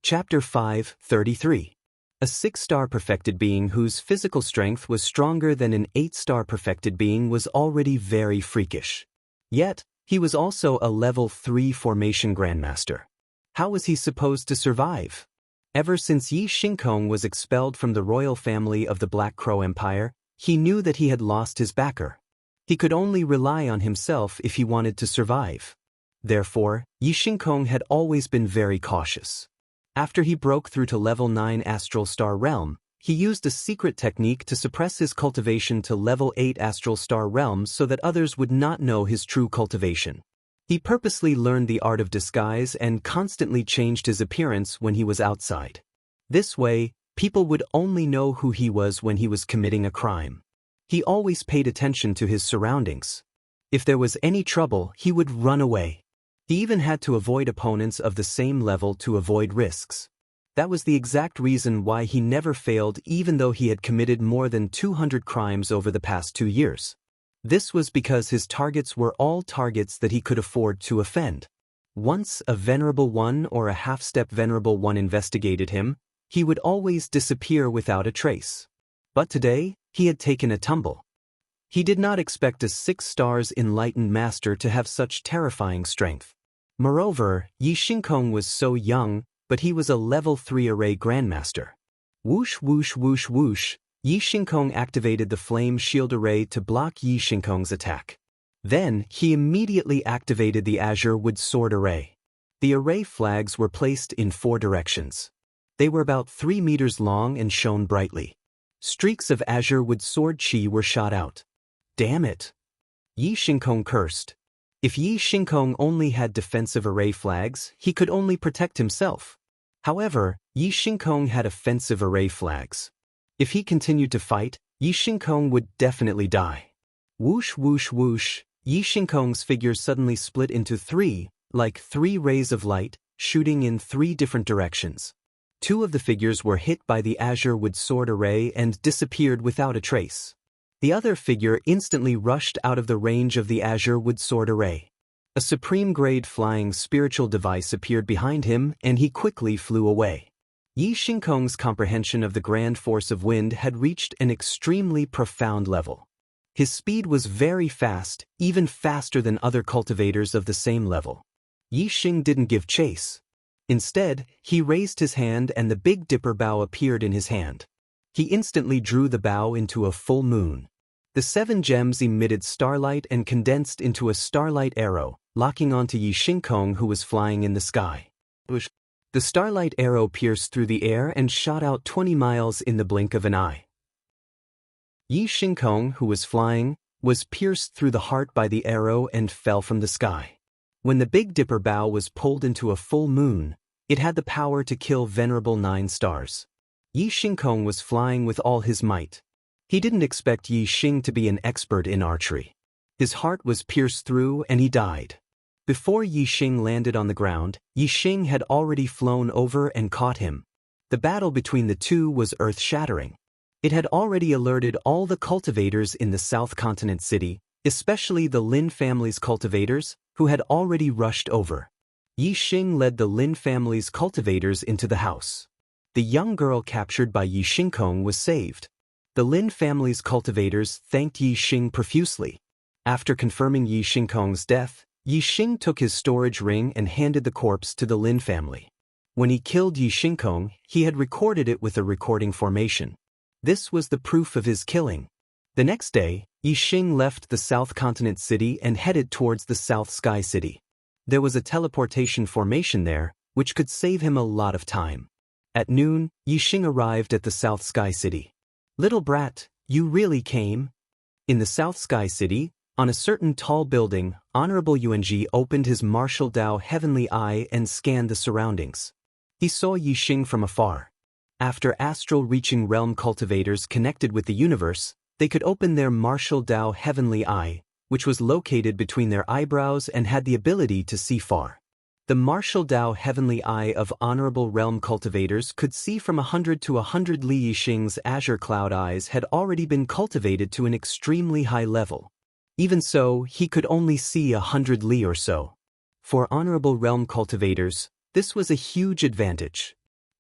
Chapter 5:33. A 6-star perfected being whose physical strength was stronger than an 8-star perfected being was already very freakish. Yet, he was also a level 3 formation grandmaster. How was he supposed to survive? Ever since Yi Xingkong was expelled from the royal family of the Black Crow Empire, he knew that he had lost his backer. He could only rely on himself if he wanted to survive. Therefore, Yi Xingkong had always been very cautious. After he broke through to level 9 Astral Star Realm, he used a secret technique to suppress his cultivation to level 8 Astral Star Realm so that others would not know his true cultivation. He purposely learned the art of disguise and constantly changed his appearance when he was outside. This way, people would only know who he was when he was committing a crime. He always paid attention to his surroundings. If there was any trouble, he would run away. He even had to avoid opponents of the same level to avoid risks. That was the exact reason why he never failed even though he had committed more than 200 crimes over the past 2 years. This was because his targets were all targets that he could afford to offend. Once a Venerable One or a half-step Venerable One investigated him, he would always disappear without a trace. But today, he had taken a tumble. He did not expect a 6 stars enlightened master to have such terrifying strength. Moreover, Yi Xingkong was so young, but he was a level 3 array grandmaster. Whoosh whoosh whoosh whoosh, Yi Xingkong activated the flame shield array to block Yi Xingkong's attack. Then, he immediately activated the azure wood sword array. The array flags were placed in 4 directions. They were about 3 meters long and shone brightly. Streaks of azure wood sword chi were shot out. Damn it! Yi Xingkong cursed. If Yi Xingkong only had defensive array flags, he could only protect himself. However, Yi Xingkong had offensive array flags. If he continued to fight, Yi Xingkong would definitely die. Whoosh whoosh whoosh, Yi Xingkong's figure suddenly split into 3, like 3 rays of light, shooting in 3 different directions. 2 of the figures were hit by the azure wood sword array and disappeared without a trace. The other figure instantly rushed out of the range of the azure wood sword array. A supreme-grade flying spiritual device appeared behind him and he quickly flew away. Yi Xingkong's comprehension of the grand force of wind had reached an extremely profound level. His speed was very fast, even faster than other cultivators of the same level. Yi Xing didn't give chase. Instead, he raised his hand and the Big Dipper bow appeared in his hand. He instantly drew the bow into a full moon. The 7 gems emitted starlight and condensed into a starlight arrow, locking onto Yi Xingkong who was flying in the sky. The starlight arrow pierced through the air and shot out 20 miles in the blink of an eye. Yi Xingkong, who was flying, was pierced through the heart by the arrow and fell from the sky. When the Big Dipper bow was pulled into a full moon, it had the power to kill Venerable 9 stars. Yi Xingkong was flying with all his might. He didn't expect Yi Xing to be an expert in archery. His heart was pierced through and he died. Before Yi Xing landed on the ground, Yi Xing had already flown over and caught him. The battle between the two was earth-shattering. It had already alerted all the cultivators in the South Continent City, especially the Lin family's cultivators, who had already rushed over. Yi Xing led the Lin family's cultivators into the house. The young girl captured by Yi Xingkong was saved. The Lin family's cultivators thanked Yi Xing profusely. After confirming Yi Xingkong's death, Yi Xing took his storage ring and handed the corpse to the Lin family. When he killed Yi Xingkong, he had recorded it with a recording formation. This was the proof of his killing. The next day, Yi Xing left the South Continent City and headed towards the South Sky City. There was a teleportation formation there, which could save him a lot of time. At noon, Yi Xing arrived at the South Sky City. "Little brat, you really came?" In the South Sky City, on a certain tall building, Honorable Yuanji opened his martial Dao heavenly eye and scanned the surroundings. He saw Yi Xing from afar. After astral reaching realm cultivators connected with the universe, they could open their martial Dao heavenly eye, which was located between their eyebrows and had the ability to see far. The martial Dao heavenly eye of honorable realm cultivators could see from 100 to 100 li. Yi Xing's azure cloud eyes had already been cultivated to an extremely high level. Even so, he could only see 100 li or so. For honorable realm cultivators, this was a huge advantage.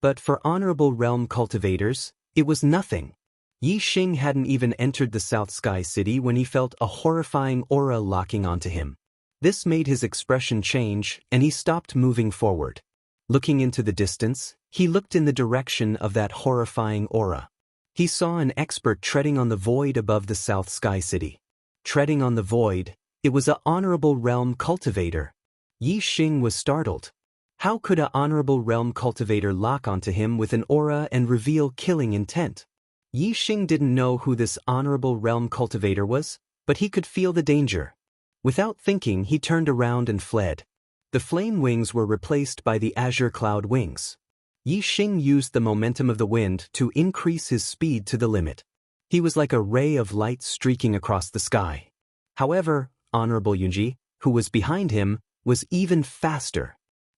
But for Honorable Realm cultivators, it was nothing. Yi Xing hadn't even entered the South Sky City when he felt a horrifying aura locking onto him. This made his expression change, and he stopped moving forward. Looking into the distance, he looked in the direction of that horrifying aura. He saw an expert treading on the void above the South Sky City. Treading on the void, it was a Honorable Realm cultivator. Yi Xing was startled. How could a Honorable Realm cultivator lock onto him with an aura and reveal killing intent? Yi Xing didn't know who this Honorable Realm cultivator was, but he could feel the danger. Without thinking, he turned around and fled. The flame wings were replaced by the azure cloud wings. Yi Xing used the momentum of the wind to increase his speed to the limit. He was like a ray of light streaking across the sky. However, Honorable Yunji, who was behind him, was even faster.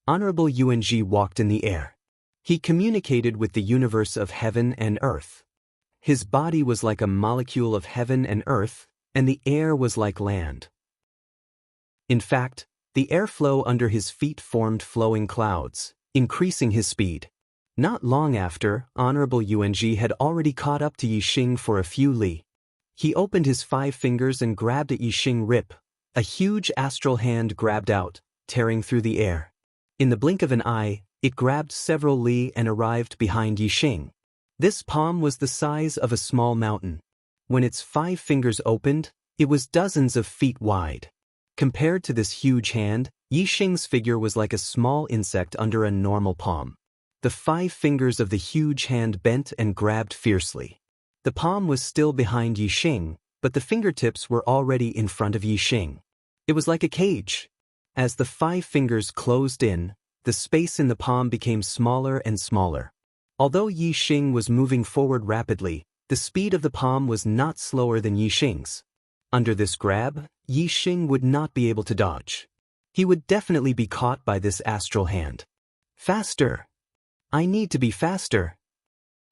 Honorable Yunji walked in the air. He communicated with the universe of heaven and earth. His body was like a molecule of heaven and earth, and the air was like land. In fact, the airflow under his feet formed flowing clouds, increasing his speed. Not long after, Honorable Yunji had already caught up to Yi Xing for a few li. He opened his 5 fingers and grabbed at Yi Xing rip. A huge astral hand grabbed out, tearing through the air. In the blink of an eye, it grabbed several li and arrived behind Yi Xing. This palm was the size of a small mountain. When its 5 fingers opened, it was dozens of feet wide. Compared to this huge hand, Yi Xing's figure was like a small insect under a normal palm. The 5 fingers of the huge hand bent and grabbed fiercely. The palm was still behind Yi Xing, but the fingertips were already in front of Yi Xing. It was like a cage. As the 5 fingers closed in, the space in the palm became smaller and smaller. Although Yi Xing was moving forward rapidly, the speed of the palm was not slower than Yi Xing's. Under this grab, Yi Xing would not be able to dodge. He would definitely be caught by this astral hand. Faster! I need to be faster!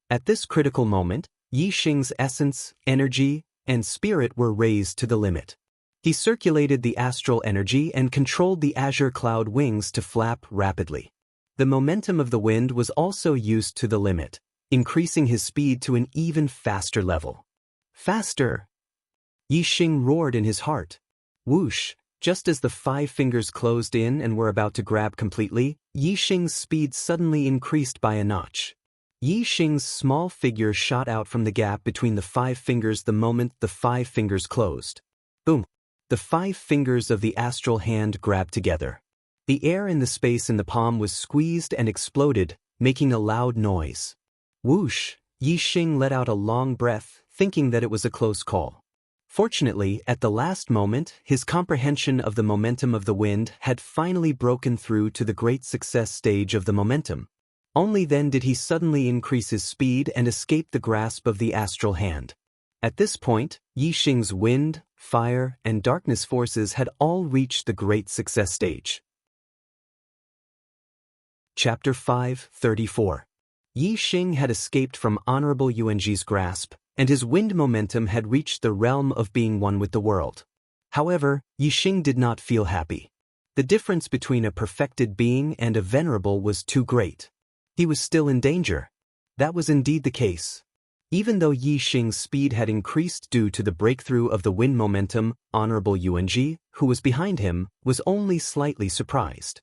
At this critical moment, Yi Xing's essence, energy, and spirit were raised to the limit. He circulated the astral energy and controlled the azure cloud wings to flap rapidly. The momentum of the wind was also used to the limit, increasing his speed to an even faster level. Faster! Yi Xing roared in his heart. Whoosh! Just as the 5 fingers closed in and were about to grab completely, Yi Xing's speed suddenly increased by a notch. Yi Xing's small figure shot out from the gap between the 5 fingers the moment the 5 fingers closed. Boom! The 5 fingers of the astral hand grabbed together. The air in the space in the palm was squeezed and exploded, making a loud noise. Whoosh! Yi Xing let out a long breath, thinking that it was a close call. Fortunately, at the last moment, his comprehension of the momentum of the wind had finally broken through to the great success stage of the momentum. Only then did he suddenly increase his speed and escape the grasp of the astral hand. At this point, Yi Xing's wind, fire, and darkness forces had all reached the great success stage. Chapter 5:34. Yi Xing had escaped from Honorable Yunji's grasp, and his wind momentum had reached the realm of being one with the world. However, Yi Xing did not feel happy. The difference between a perfected being and a venerable was too great. He was still in danger. That was indeed the case. Even though Yi Xing's speed had increased due to the breakthrough of the wind momentum, Honorable Yunji, who was behind him, was only slightly surprised.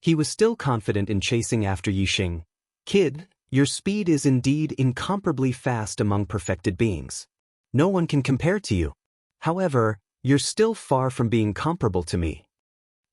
He was still confident in chasing after Yi Xing. Kid, your speed is indeed incomparably fast among perfected beings. No one can compare to you. However, you're still far from being comparable to me.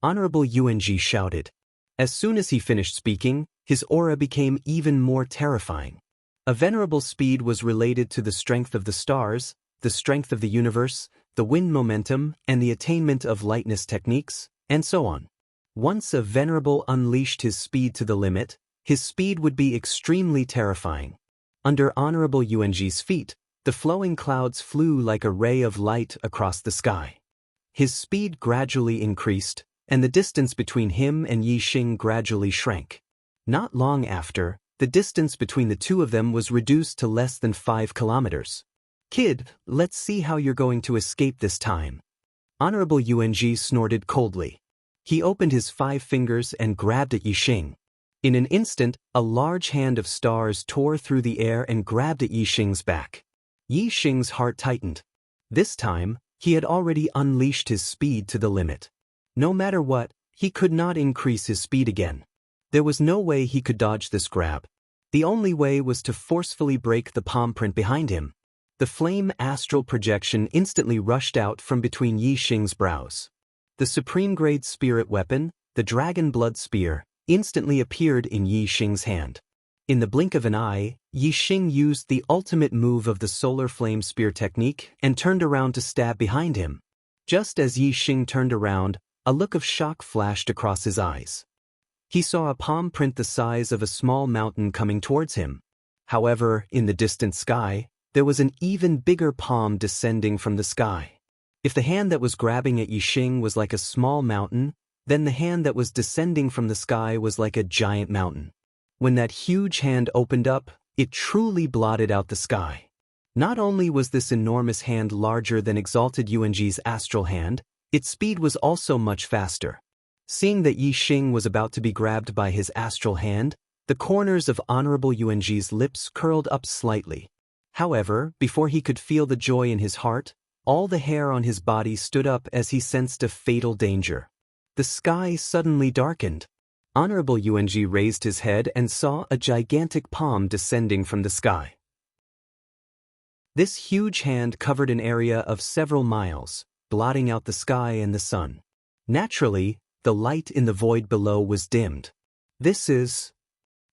Honorable Yunji shouted. As soon as he finished speaking, his aura became even more terrifying. A venerable speed was related to the strength of the stars, the strength of the universe, the wind momentum, and the attainment of lightness techniques, and so on. Once a venerable unleashed his speed to the limit, his speed would be extremely terrifying. Under Honorable Yunji's feet, the flowing clouds flew like a ray of light across the sky. His speed gradually increased, and the distance between him and Yi Xing gradually shrank. Not long after, the distance between the two of them was reduced to less than 5 kilometers. Kid, let's see how you're going to escape this time. Honorable Yunji snorted coldly. He opened his 5 fingers and grabbed at Yi Xing. In an instant, a large hand of stars tore through the air and grabbed at Yi Xing's back. Yi Xing's heart tightened. This time, he had already unleashed his speed to the limit. No matter what, he could not increase his speed again. There was no way he could dodge this grab. The only way was to forcefully break the palm print behind him. The flame astral projection instantly rushed out from between Yi Xing's brows. The supreme-grade spirit weapon, the Dragon Blood Spear, instantly appeared in Yi Xing's hand. In the blink of an eye, Yi Xing used the ultimate move of the Solar Flame Spear technique and turned around to stab behind him. Just as Yi Xing turned around, a look of shock flashed across his eyes. He saw a palm print the size of a small mountain coming towards him. However, in the distant sky, there was an even bigger palm descending from the sky. If the hand that was grabbing at Yi Xing was like a small mountain, then the hand that was descending from the sky was like a giant mountain. When that huge hand opened up, it truly blotted out the sky. Not only was this enormous hand larger than Exalted Yuanji's astral hand, its speed was also much faster. Seeing that Yi Xing was about to be grabbed by his astral hand, the corners of Honorable Yuanji's lips curled up slightly. However, before he could feel the joy in his heart, all the hair on his body stood up as he sensed a fatal danger. The sky suddenly darkened. Honorable Yuanji raised his head and saw a gigantic palm descending from the sky. This huge hand covered an area of several miles, blotting out the sky and the sun. Naturally, the light in the void below was dimmed. This is...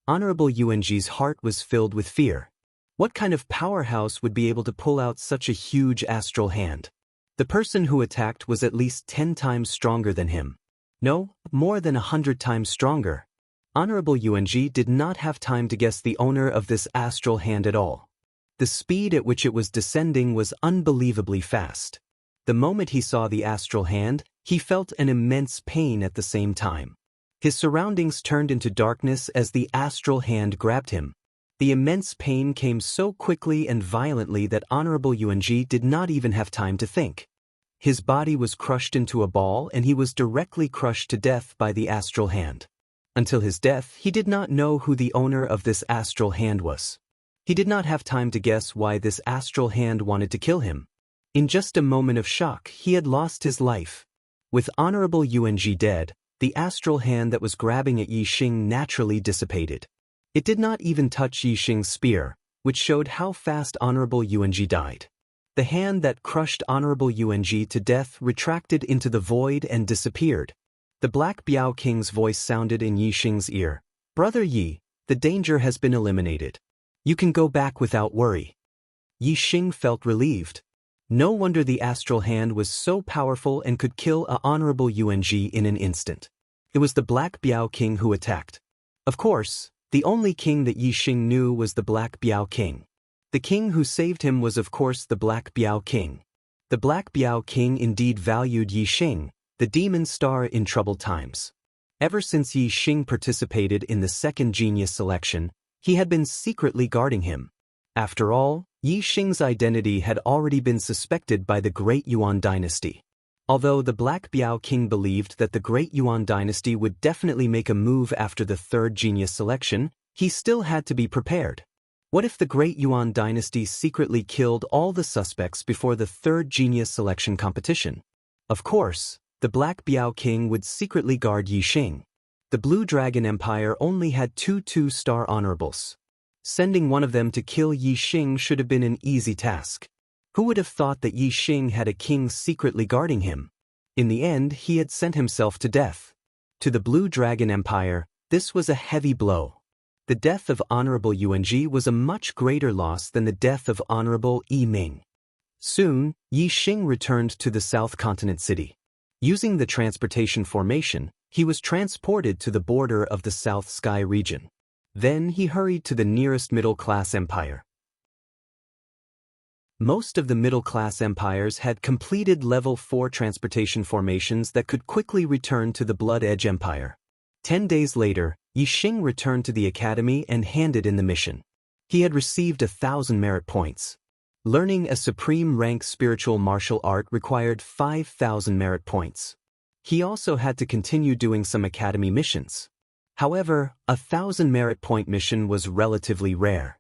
Honorable Yuanji's heart was filled with fear. What kind of powerhouse would be able to pull out such a huge astral hand? The person who attacked was at least 10 times stronger than him. No, more than 100 times stronger. Honorable Yuanji did not have time to guess the owner of this astral hand at all. The speed at which it was descending was unbelievably fast. The moment he saw the astral hand, he felt an immense pain at the same time. His surroundings turned into darkness as the astral hand grabbed him. The immense pain came so quickly and violently that Honorable Yuanji did not even have time to think. His body was crushed into a ball and he was directly crushed to death by the astral hand. Until his death, he did not know who the owner of this astral hand was. He did not have time to guess why this astral hand wanted to kill him. In just a moment of shock, he had lost his life. With Honorable Yuanji dead, the astral hand that was grabbing at Yi Xing naturally dissipated. It did not even touch Yi Xing's spear, which showed how fast Honorable Yuanji died. The hand that crushed Honorable Yuanji to death retracted into the void and disappeared. The Black Biao King's voice sounded in Yi Xing's ear. "Brother Yi, the danger has been eliminated. You can go back without worry." Yi Xing felt relieved. No wonder the astral hand was so powerful and could kill a Honorable Yuanji in an instant. It was the Black Biao King who attacked. Of course, the only king that Yi Xing knew was the Black Biao King. The king who saved him was of course the Black Biao King. The Black Biao King indeed valued Yi Xing, the demon star in troubled times. Ever since Yi Xing participated in the second genius selection, he had been secretly guarding him. After all, Yi Xing's identity had already been suspected by the Great Yuan dynasty. Although the Black Biao King believed that the Great Yuan dynasty would definitely make a move after the third genius selection, he still had to be prepared. What if the Great Yuan dynasty secretly killed all the suspects before the third genius selection competition? Of course, the Black Biao King would secretly guard Yi Xing. The Blue Dragon Empire only had two two-star honorables. Sending one of them to kill Yi Xing should have been an easy task. Who would have thought that Yi Xing had a king secretly guarding him? In the end, he had sent himself to death. To the Blue Dragon Empire, this was a heavy blow. The death of Honorable Yuanji was a much greater loss than the death of Honorable Yi Ming. Soon, Yi Xing returned to the South Continent City. Using the transportation formation, he was transported to the border of the South Sky region. Then he hurried to the nearest middle-class empire. Most of the middle-class empires had completed level 4 transportation formations that could quickly return to the Blood Edge Empire. 10 days later, Yi Xing returned to the academy and handed in the mission. He had received 1,000 merit points. Learning a supreme rank spiritual martial art required 5,000 merit points. He also had to continue doing some academy missions. However, a 1,000 merit point mission was relatively rare.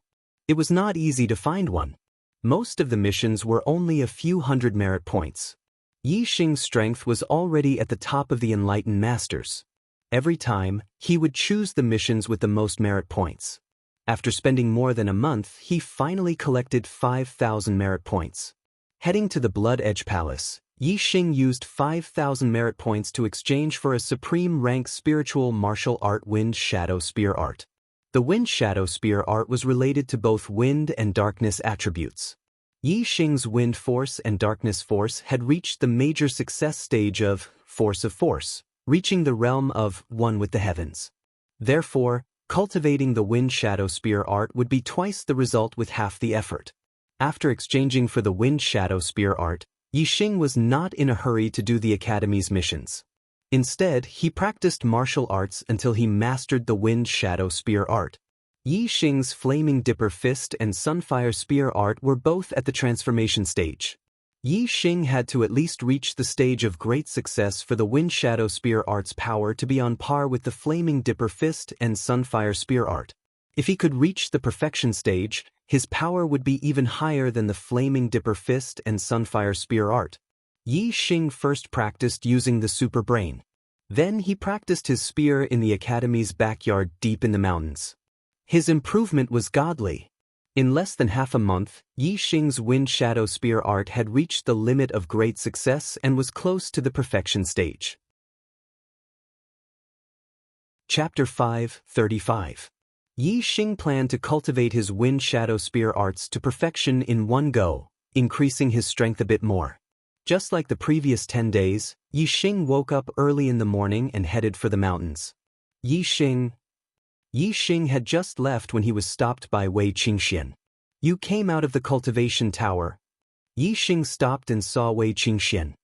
It was not easy to find one. Most of the missions were only a few hundred merit points. Yi Xing's strength was already at the top of the enlightened masters. Every time, he would choose the missions with the most merit points. After spending more than a month, he finally collected 5,000 merit points. Heading to the Blood Edge Palace, Yi Xing used 5,000 merit points to exchange for a supreme rank spiritual martial art Wind Shadow Spear art. The Wind Shadow Spear art was related to both wind and darkness attributes. Yi Xing's Wind Force and Darkness Force had reached the major success stage of Force of Force, reaching the realm of One with the Heavens. Therefore, cultivating the Wind Shadow Spear art would be twice the result with half the effort. After exchanging for the Wind Shadow Spear art, Yi Xing was not in a hurry to do the Academy's missions. Instead, he practiced martial arts until he mastered the Wind Shadow Spear art. Yi Xing's Flaming Dipper Fist and Sunfire Spear art were both at the transformation stage. Yi Xing had to at least reach the stage of great success for the Wind Shadow Spear art's power to be on par with the Flaming Dipper Fist and Sunfire Spear art. If he could reach the perfection stage, his power would be even higher than the Flaming Dipper Fist and Sunfire Spear art. Yi Xing first practiced using the Super Brain. Then he practiced his spear in the Academy's backyard deep in the mountains. His improvement was godly. In less than half a month, Yi Xing's Wind Shadow Spear art had reached the limit of great success and was close to the perfection stage. Chapter 5:35. Yi Xing planned to cultivate his Wind Shadow Spear arts to perfection in one go, increasing his strength a bit more. Just like the previous 10 days, Yi Xing woke up early in the morning and headed for the mountains. Yi Xing had just left when he was stopped by Wei Qingxian. "You came out of the cultivation tower." Yi Xing stopped and saw Wei Qingxian.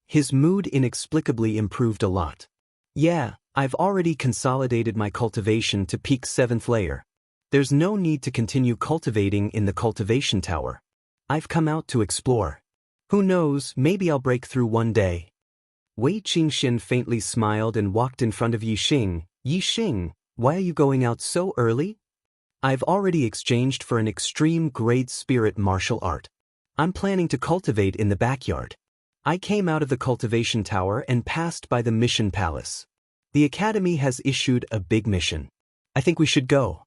His mood inexplicably improved a lot. "Yeah, I've already consolidated my cultivation to peak 7th layer. There's no need to continue cultivating in the cultivation tower. I've come out to explore. Who knows, maybe I'll break through one day." Wei Qingxian faintly smiled and walked in front of Yi Xing. "Yi Xing, why are you going out so early?" "I've already exchanged for an extreme grade spirit martial art. I'm planning to cultivate in the backyard. I came out of the cultivation tower and passed by the mission palace. The Academy has issued a big mission. I think we should go."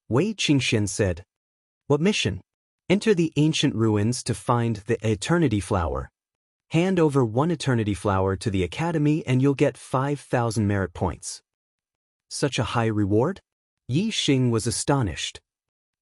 Wei Qingxian said. "What mission?" "Enter the ancient ruins to find the Eternity Flower. Hand over one Eternity Flower to the Academy and you'll get 5,000 merit points." "Such a high reward?" Yi Xing was astonished.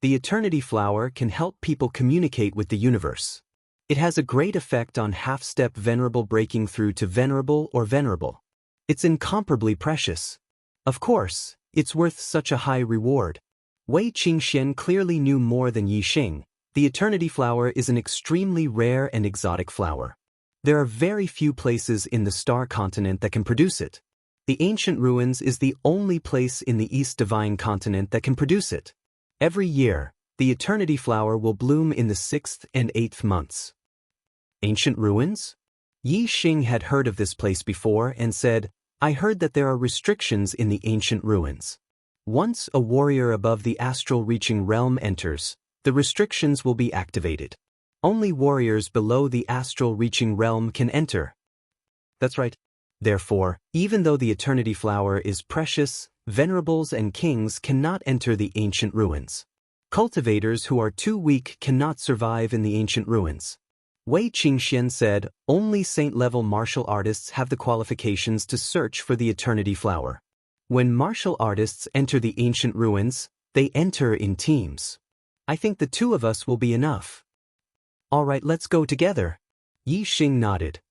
The Eternity Flower can help people communicate with the universe. It has a great effect on half-step venerable breaking through to venerable or venerable. It's incomparably precious. Of course, it's worth such a high reward. Wei Qingxian clearly knew more than Yi Xing. The Eternity Flower is an extremely rare and exotic flower. There are very few places in the Star Continent that can produce it. The Ancient Ruins is the only place in the East Divine Continent that can produce it. Every year, the Eternity Flower will bloom in the 6th and 8th months. Ancient Ruins? Yi Xing had heard of this place before and said, "I heard that there are restrictions in the Ancient Ruins. Once a warrior above the astral-reaching realm enters, the restrictions will be activated. Only warriors below the astral-reaching realm can enter." That's right. Therefore, even though the Eternity Flower is precious, venerables and kings cannot enter the Ancient Ruins. Cultivators who are too weak cannot survive in the Ancient Ruins. Wei Qingxian said, "Only saint-level martial artists have the qualifications to search for the Eternity Flower. When martial artists enter the Ancient Ruins, they enter in teams. I think the two of us will be enough." "All right, let's go together." Yi Xing nodded.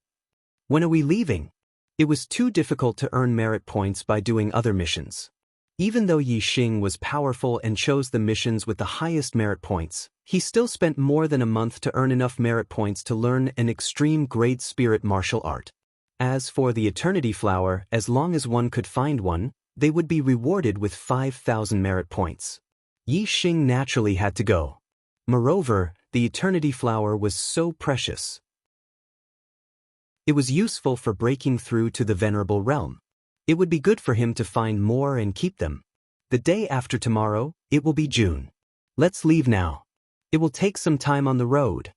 "When are we leaving?" It was too difficult to earn merit points by doing other missions. Even though Yi Xing was powerful and chose the missions with the highest merit points, he still spent more than a month to earn enough merit points to learn an extreme grade spirit martial art. As for the Eternity Flower, as long as one could find one, they would be rewarded with 5,000 merit points. Yi Xing naturally had to go. Moreover, the Eternity Flower was so precious. It was useful for breaking through to the venerable realm. It would be good for him to find more and keep them. The day after tomorrow, it will be June. Let's leave now. It will take some time on the road.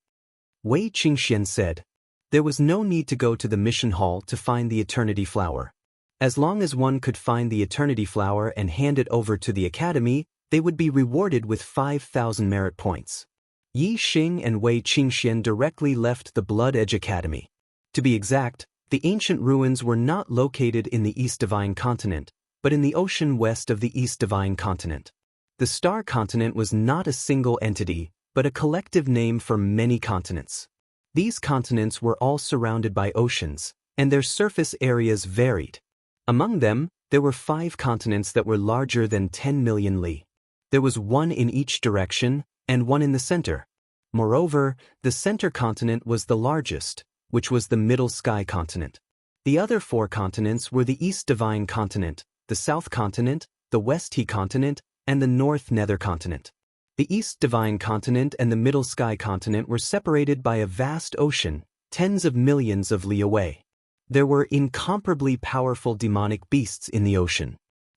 Wei Qingxian said. There was no need to go to the mission hall to find the eternity flower. As long as one could find the eternity flower and hand it over to the academy, they would be rewarded with 5,000 merit points. Yi Xing and Wei Qingxian directly left the Blood Edge Academy. To be exact, the ancient ruins were not located in the East Divine Continent, but in the ocean west of the East Divine Continent. The Star Continent was not a single entity, but a collective name for many continents. These continents were all surrounded by oceans, and their surface areas varied. Among them, there were 5 continents that were larger than 10 million li. There was one in each direction, and one in the center. Moreover, the center continent was the largest, which was the Middle Sky Continent. The other 4 continents were the East Divine Continent, the South Continent, the West He Continent, and the North Nether Continent. The East Divine Continent and the Middle Sky Continent were separated by a vast ocean, tens of millions of li away. There were incomparably powerful demonic beasts in the ocean.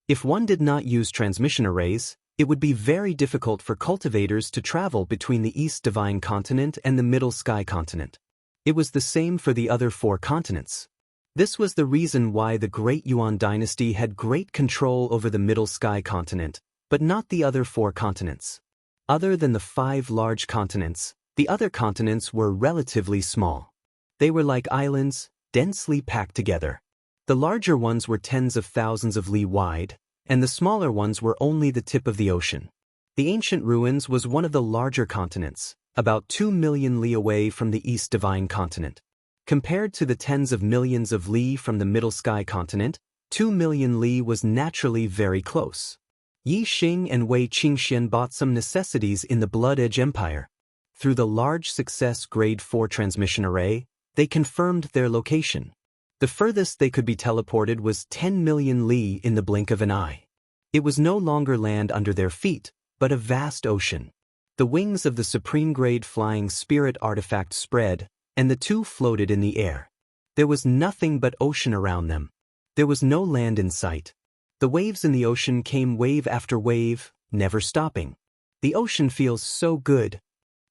If one did not use transmission arrays, it would be very difficult for cultivators to travel between the East Divine Continent and the Middle Sky Continent. It was the same for the other 4 continents. This was the reason why the Great Yuan dynasty had great control over the Middle Sky Continent, but not the other 4 continents. Other than the 5 large continents, the other continents were relatively small. They were like islands, densely packed together. The larger ones were tens of thousands of li wide, and the smaller ones were only the tip of the ocean. The ancient ruins was one of the larger continents, about 2 million li away from the East Divine Continent. Compared to the tens of millions of li from the Middle Sky Continent, 2 million li was naturally very close. Yi Xing and Wei Qingxian bought some necessities in the Blood Edge Empire. Through the large success Grade 4 transmission array, they confirmed their location. The furthest they could be teleported was 10 million li in the blink of an eye. It was no longer land under their feet, but a vast ocean. The wings of the Supreme Grade Flying Spirit artifact spread, and the 2 floated in the air. There was nothing but ocean around them. There was no land in sight. The waves in the ocean came wave after wave, never stopping. The ocean feels so good.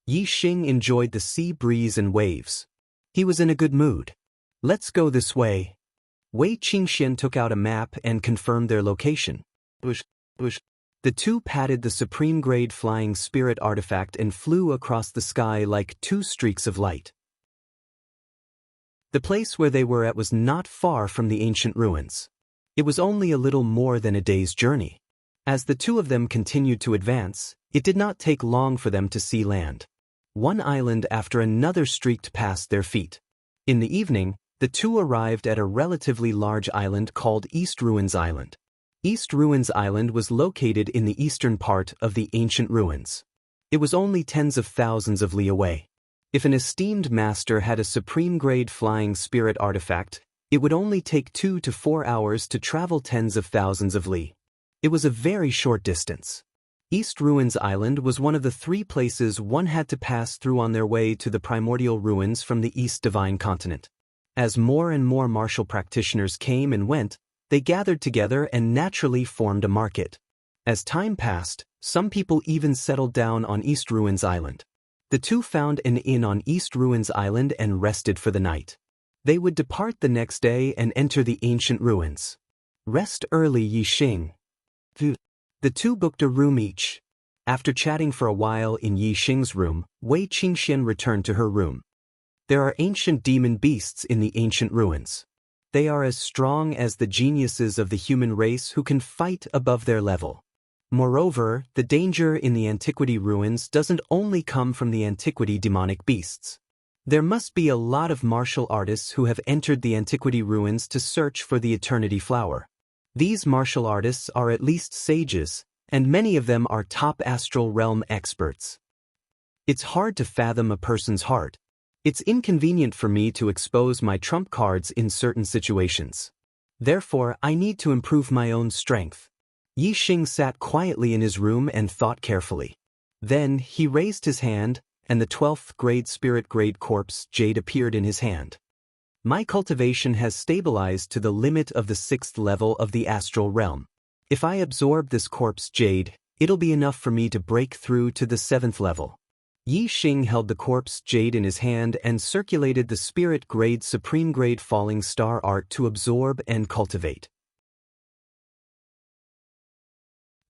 Yi Xing enjoyed the sea breeze and waves. He was in a good mood. Let's go this way. Wei Qingxian took out a map and confirmed their location. The 2 patted the Supreme Grade Flying Spirit artifact and flew across the sky like 2 streaks of light. The place where they were at was not far from the ancient ruins. It was only a little more than a day's journey. As the 2 of them continued to advance, it did not take long for them to see land. One island after another streaked past their feet. In the evening, the 2 arrived at a relatively large island called East Ruins Island. East Ruins Island was located in the eastern part of the ancient ruins. It was only tens of thousands of li away. If an esteemed master had a supreme grade flying spirit artifact, it would only take 2 to 4 hours to travel tens of thousands of li. It was a very short distance. East Ruins Island was one of the 3 places one had to pass through on their way to the primordial ruins from the East Divine Continent. As more and more martial practitioners came and went, they gathered together and naturally formed a market. As time passed, some people even settled down on East Ruins Island. The 2 found an inn on East Ruins Island and rested for the night. They would depart the next day and enter the ancient ruins. Rest early, Yi Xing. The 2 booked a room each. After chatting for a while in Yi Xing's room, Wei Qingxian returned to her room. There are ancient demon beasts in the ancient ruins. They are as strong as the geniuses of the human race who can fight above their level. Moreover, the danger in the antiquity ruins doesn't only come from the antiquity demonic beasts. There must be a lot of martial artists who have entered the antiquity ruins to search for the eternity flower. These martial artists are at least sages, and many of them are top astral realm experts. It's hard to fathom a person's heart. It's inconvenient for me to expose my trump cards in certain situations. Therefore, I need to improve my own strength. Yi Xing sat quietly in his room and thought carefully. Then, he raised his hand, and the 12th grade spirit grade corpse jade appeared in his hand. My cultivation has stabilized to the limit of the 6th level of the astral realm. If I absorb this corpse jade, it'll be enough for me to break through to the 7th level. Yi Xing held the corpse jade in his hand and circulated the spirit grade supreme grade falling star art to absorb and cultivate.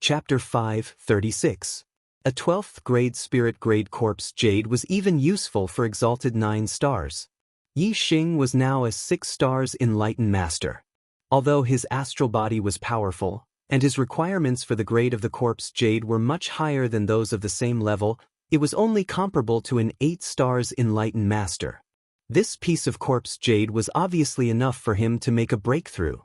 Chapter 5:36. A 12th grade spirit grade corpse jade was even useful for exalted 9 stars. Yi Xing was now a 6 stars enlightened master. Although his astral body was powerful, and his requirements for the grade of the corpse jade were much higher than those of the same level, it was only comparable to an 8 stars enlightened master. This piece of corpse jade was obviously enough for him to make a breakthrough.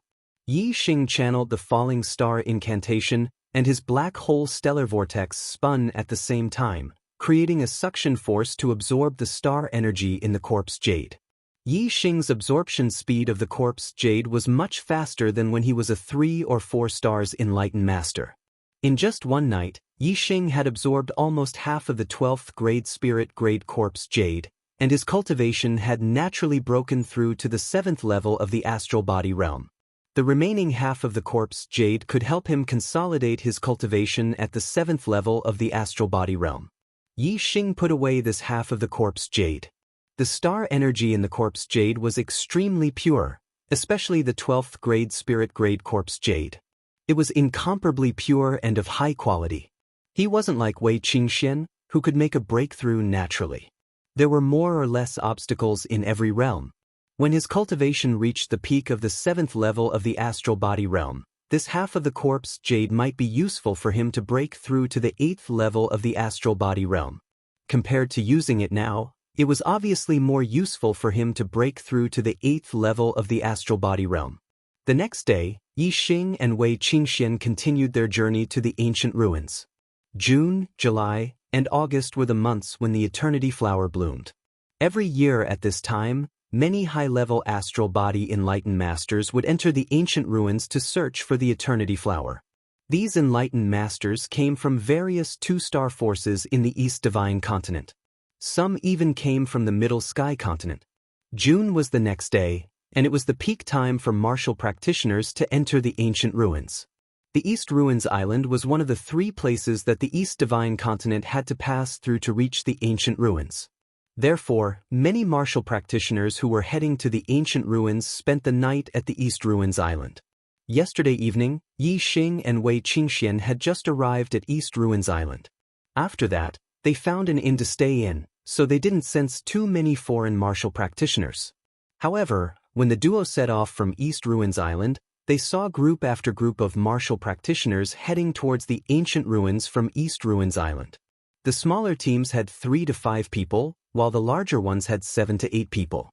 Yi Xing channeled the falling star incantation, and his black hole stellar vortex spun at the same time, creating a suction force to absorb the star energy in the corpse jade. Yi Xing's absorption speed of the corpse jade was much faster than when he was a 3 or 4 stars enlightened master. In just one night, Yi Xing had absorbed almost half of the 12th grade spirit grade corpse jade, and his cultivation had naturally broken through to the 7th level of the astral body realm. The remaining half of the corpse jade could help him consolidate his cultivation at the 7th level of the astral body realm. Yi Xing put away this half of the corpse jade. The star energy in the corpse jade was extremely pure, especially the 12th grade spirit grade corpse jade. It was incomparably pure and of high quality. He wasn't like Wei Qingxian, who could make a breakthrough naturally. There were more or less obstacles in every realm. When his cultivation reached the peak of the 7th level of the astral body realm, this half of the corpse jade might be useful for him to break through to the 8th level of the astral body realm. Compared to using it now, it was obviously more useful for him to break through to the 8th level of the astral body realm. The next day, Yi Xing and Wei Qingxian continued their journey to the ancient ruins. June, July, and August were the months when the eternity flower bloomed. Every year at this time, many high-level astral body enlightened masters would enter the ancient ruins to search for the eternity flower. These enlightened masters came from various 2-star forces in the East Divine Continent. Some even came from the Middle Sky Continent. June was the next day, and it was the peak time for martial practitioners to enter the ancient ruins. The East Ruins Island was one of the 3 places that the East Divine Continent had to pass through to reach the ancient ruins. Therefore, many martial practitioners who were heading to the ancient ruins spent the night at the East Ruins Island. Yesterday evening, Yi Xing and Wei Qingxian had just arrived at East Ruins Island. After that, they found an inn to stay in, so they didn't sense too many foreign martial practitioners. However, when the duo set off from East Ruins Island, they saw group after group of martial practitioners heading towards the ancient ruins from East Ruins Island. The smaller teams had 3 to 5 people, while the larger ones had 7 to 8 people.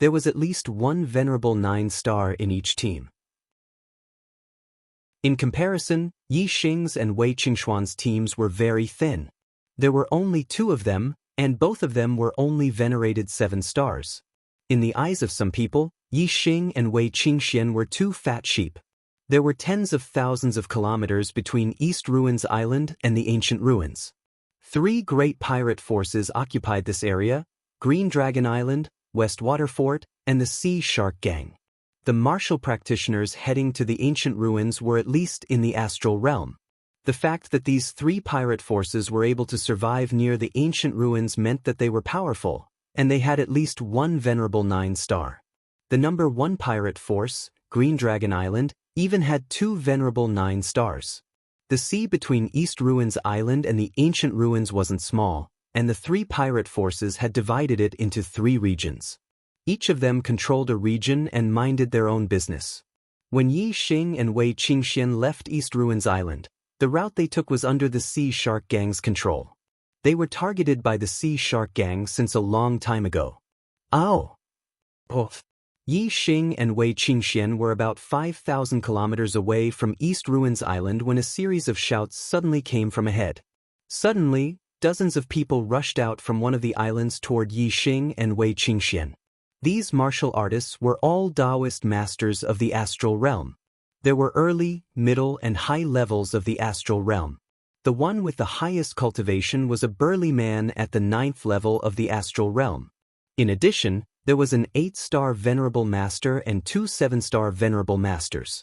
There was at least one venerable 9-star in each team. In comparison, Yi Xing's and Wei Qingxuan's teams were very thin. There were only 2 of them, and both of them were only venerated 7 stars. In the eyes of some people, Yi Xing and Wei Qingxian were 2 fat sheep. There were tens of thousands of kilometers between East Ruins Island and the ancient ruins. 3 great pirate forces occupied this area: Green Dragon Island, West Water Fort, and the Sea Shark Gang. The martial practitioners heading to the ancient ruins were at least in the astral realm. The fact that these 3 pirate forces were able to survive near the ancient ruins meant that they were powerful, and they had at least one venerable 9-star. The number 1 pirate force, Green Dragon Island, even had 2 venerable 9 stars. The sea between East Ruins Island and the ancient ruins wasn't small, and the 3 pirate forces had divided it into 3 regions. Each of them controlled a region and minded their own business. When Yi Xing and Wei Qingxian left East Ruins Island, the route they took was under the Sea Shark Gang's control. They were targeted by the Sea Shark Gang since a long time ago. Oh! Yi Xing and Wei Qingxian were about 5,000 kilometers away from East Ruins Island when a series of shouts suddenly came from ahead. Suddenly, dozens of people rushed out from one of the islands toward Yi Xing and Wei Qingxian. These martial artists were all Taoist masters of the astral realm. There were early, middle, and high levels of the astral realm. The one with the highest cultivation was a burly man at the 9th level of the astral realm. In addition, There was an 8-star Venerable Master and 2 7-star Venerable Masters.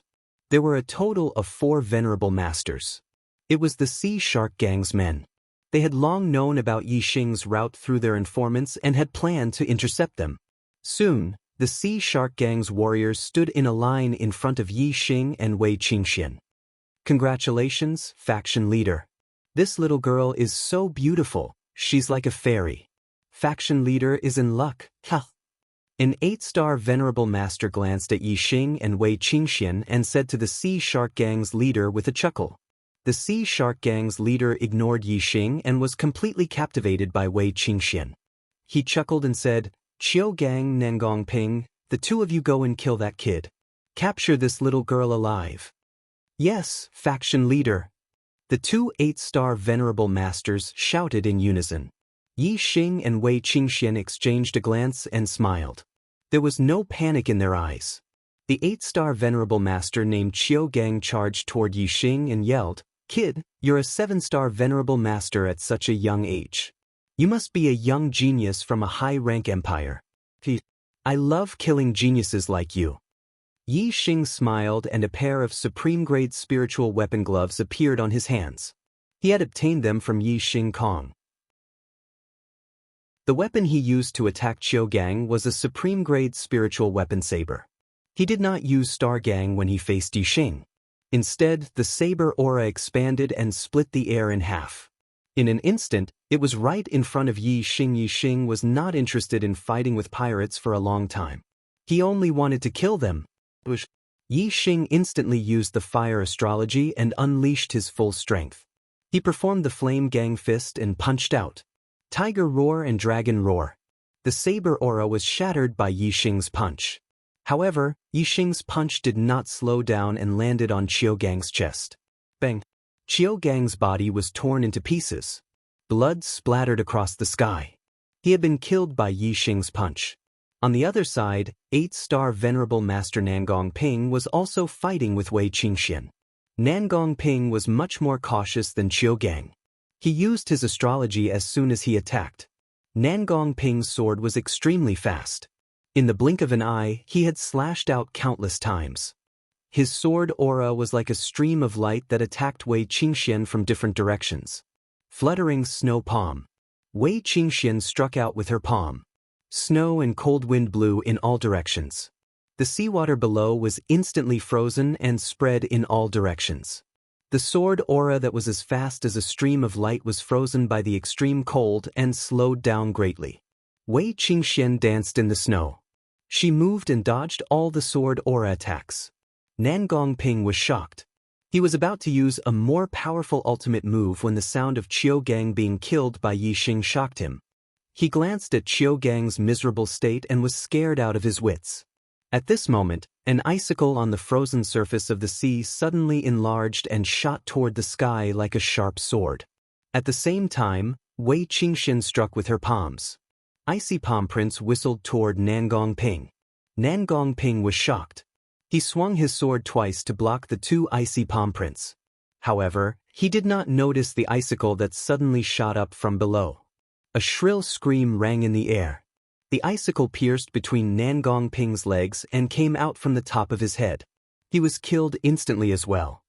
There were a total of 4 Venerable Masters. It was the Sea Shark Gang's men. They had long known about Yi Xing's route through their informants and had planned to intercept them. Soon, the Sea Shark Gang's warriors stood in a line in front of Yi Xing and Wei Qingxian. "Congratulations, faction leader. This little girl is so beautiful, she's like a fairy. Faction leader is in luck, huh?" An 8-star Venerable Master glanced at Yi Xing and Wei Qingxian and said to the Sea Shark Gang's leader with a chuckle. The Sea Shark Gang's leader ignored Yi Xing and was completely captivated by Wei Qingxian. He chuckled and said, "Qiu Gang Nangong Ping, the two of you go and kill that kid. Capture this little girl alive." "Yes, faction leader." The 2 8-star Venerable Masters shouted in unison. Yi Xing and Wei Qingxian exchanged a glance and smiled. There was no panic in their eyes. The 8-star Venerable Master named Qiu Gang charged toward Yi Xing and yelled, "Kid, you're a 7-star Venerable Master at such a young age. You must be a young genius from a high-rank empire. I love killing geniuses like you." Yi Xing smiled and a pair of supreme-grade spiritual weapon gloves appeared on his hands. He had obtained them from Yi Xing Kong. The weapon he used to attack Qiu Gang was a supreme-grade spiritual weapon saber. He did not use Star Gang when he faced Yi Xing. Instead, the saber aura expanded and split the air in half. In an instant, it was right in front of Yi Xing. Yi Xing was not interested in fighting with pirates for a long time. He only wanted to kill them. Yi Xing instantly used the fire astrology and unleashed his full strength. He performed the Flame Gang Fist and punched out. Tiger Roar and Dragon Roar. The saber aura was shattered by Yi Xing's punch. However, Yi Xing's punch did not slow down and landed on Qiu Gang's chest. Bang! Qiu Gang's body was torn into pieces. Blood splattered across the sky. He had been killed by Yi Xing's punch. On the other side, 8-star Venerable Master Nangong Ping was also fighting with Wei Qingxian. Nangong Ping was much more cautious than Qiu Gang. He used his astrology as soon as he attacked. Nangong Ping's sword was extremely fast. In the blink of an eye, he had slashed out countless times. His sword aura was like a stream of light that attacked Wei Qingxian from different directions. Fluttering snow palm. Wei Qingxian struck out with her palm. Snow and cold wind blew in all directions. The seawater below was instantly frozen and spread in all directions. The sword aura that was as fast as a stream of light was frozen by the extreme cold and slowed down greatly. Wei Qingxian danced in the snow. She moved and dodged all the sword aura attacks. Nangong Ping was shocked. He was about to use a more powerful ultimate move when the sound of Qiu Gang being killed by Yi Xing shocked him. He glanced at Qiu Gang's miserable state and was scared out of his wits. At this moment, an icicle on the frozen surface of the sea suddenly enlarged and shot toward the sky like a sharp sword. At the same time, Wei Qingxian struck with her palms. Icy palm prints whistled toward Nangong Ping. Nangong Ping was shocked. He swung his sword twice to block the 2 icy palm prints. However, he did not notice the icicle that suddenly shot up from below. A shrill scream rang in the air. The icicle pierced between Nangong Ping's legs and came out from the top of his head. He was killed instantly as well.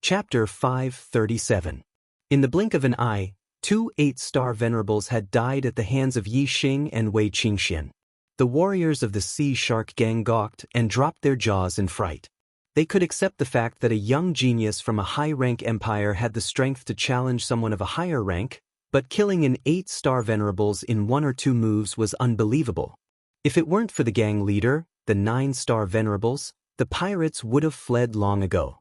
Chapter 537. In the blink of an eye, 2 8-star Venerables had died at the hands of Yi Xing and Wei Qingxian. The warriors of the Sea Shark Gang gawked and dropped their jaws in fright. They could accept the fact that a young genius from a high-rank empire had the strength to challenge someone of a higher rank, but killing an 8-star Venerables in 1 or 2 moves was unbelievable. If it weren't for the gang leader, the 9-star Venerables, the pirates would have fled long ago.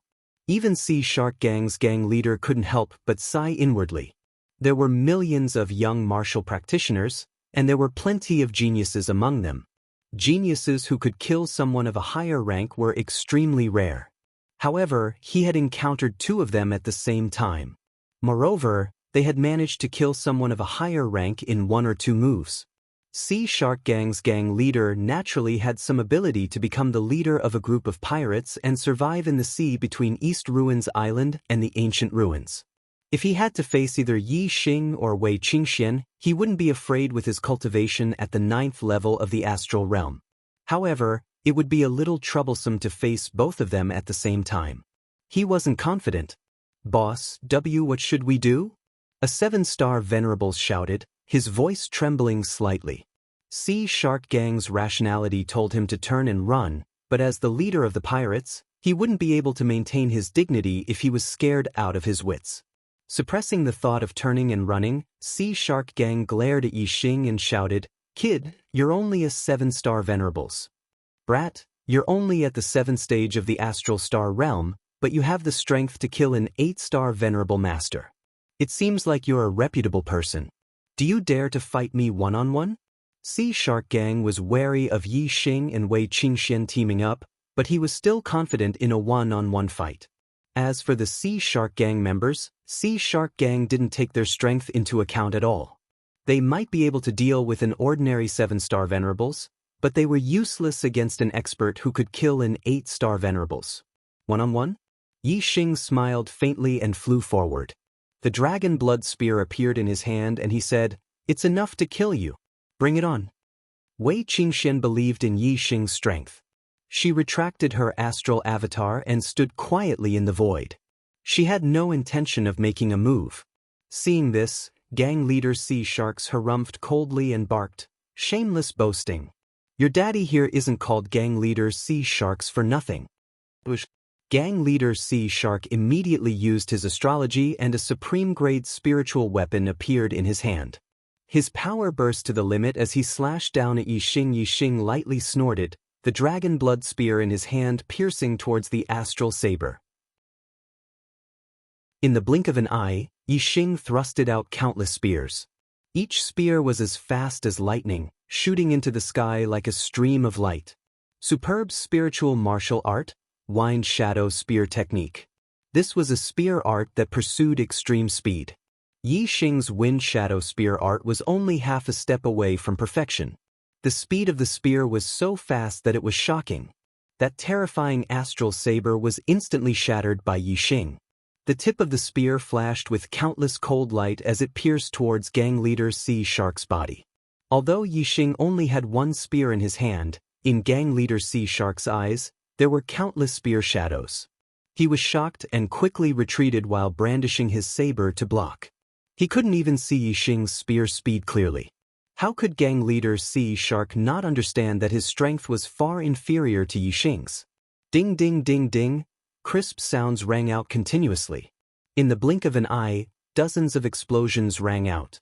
Even Sea Shark Gang's gang leader couldn't help but sigh inwardly. There were millions of young martial practitioners, and there were plenty of geniuses among them. Geniuses who could kill someone of a higher rank were extremely rare. However, he had encountered 2 of them at the same time. Moreover, they had managed to kill someone of a higher rank in 1 or 2 moves. Sea Shark Gang's gang leader naturally had some ability to become the leader of a group of pirates and survive in the sea between East Ruins Island and the ancient ruins. If he had to face either Yi Xing or Wei Qingxian, he wouldn't be afraid with his cultivation at the 9th level of the astral realm. However, it would be a little troublesome to face both of them at the same time. He wasn't confident. "Boss, what should we do?" A 7-star venerable shouted, his voice trembling slightly. Sea Shark Gang's rationality told him to turn and run, but as the leader of the pirates, he wouldn't be able to maintain his dignity if he was scared out of his wits. Suppressing the thought of turning and running, Sea Shark Gang glared at Yi Xing and shouted, "Kid, you're only a 7-star venerables. Brat, you're only at the 7th stage of the astral star realm, but you have the strength to kill an 8-star venerable master. It seems like you're a reputable person. Do you dare to fight me one-on-one?" Sea Shark Gang was wary of Yi Xing and Wei Qingxian teaming up, but he was still confident in a one-on-one fight. As for the Sea Shark Gang members, Sea Shark Gang didn't take their strength into account at all. They might be able to deal with an ordinary 7-star venerables, but they were useless against an expert who could kill an 8-star venerables. One-on-one? Yi Xing smiled faintly and flew forward. The dragon blood spear appeared in his hand and he said, "It's enough to kill you. Bring it on." Wei Qingxian believed in Yi Xing's strength. She retracted her astral avatar and stood quietly in the void. She had no intention of making a move. Seeing this, gang leader Sea Sharks harumphed coldly and barked, "Shameless boasting. Your daddy here isn't called gang leader Sea Sharks for nothing." Gang leader Sea Shark immediately used his astrology and a supreme-grade spiritual weapon appeared in his hand. His power burst to the limit as he slashed down at Yi Xing. Yi Xing lightly snorted, the dragon blood spear in his hand piercing towards the astral saber. In the blink of an eye, Yi Xing thrusted out countless spears. Each spear was as fast as lightning, shooting into the sky like a stream of light. Superb spiritual martial art, Wind Shadow Spear Technique. This was a spear art that pursued extreme speed. Yi Xing's Wind Shadow Spear art was only half a step away from perfection. The speed of the spear was so fast that it was shocking. That terrifying astral saber was instantly shattered by Yi Xing. The tip of the spear flashed with countless cold light as it pierced towards gang leader Sea Shark's body. Although Yi Xing only had one spear in his hand, in gang leader Sea Shark's eyes, there were countless spear shadows. He was shocked and quickly retreated while brandishing his saber to block. He couldn't even see Yi Xing's spear speed clearly. How could gang leader Sea Shark not understand that his strength was far inferior to Yi Xing's? Ding ding ding ding, crisp sounds rang out continuously. In the blink of an eye, dozens of explosions rang out.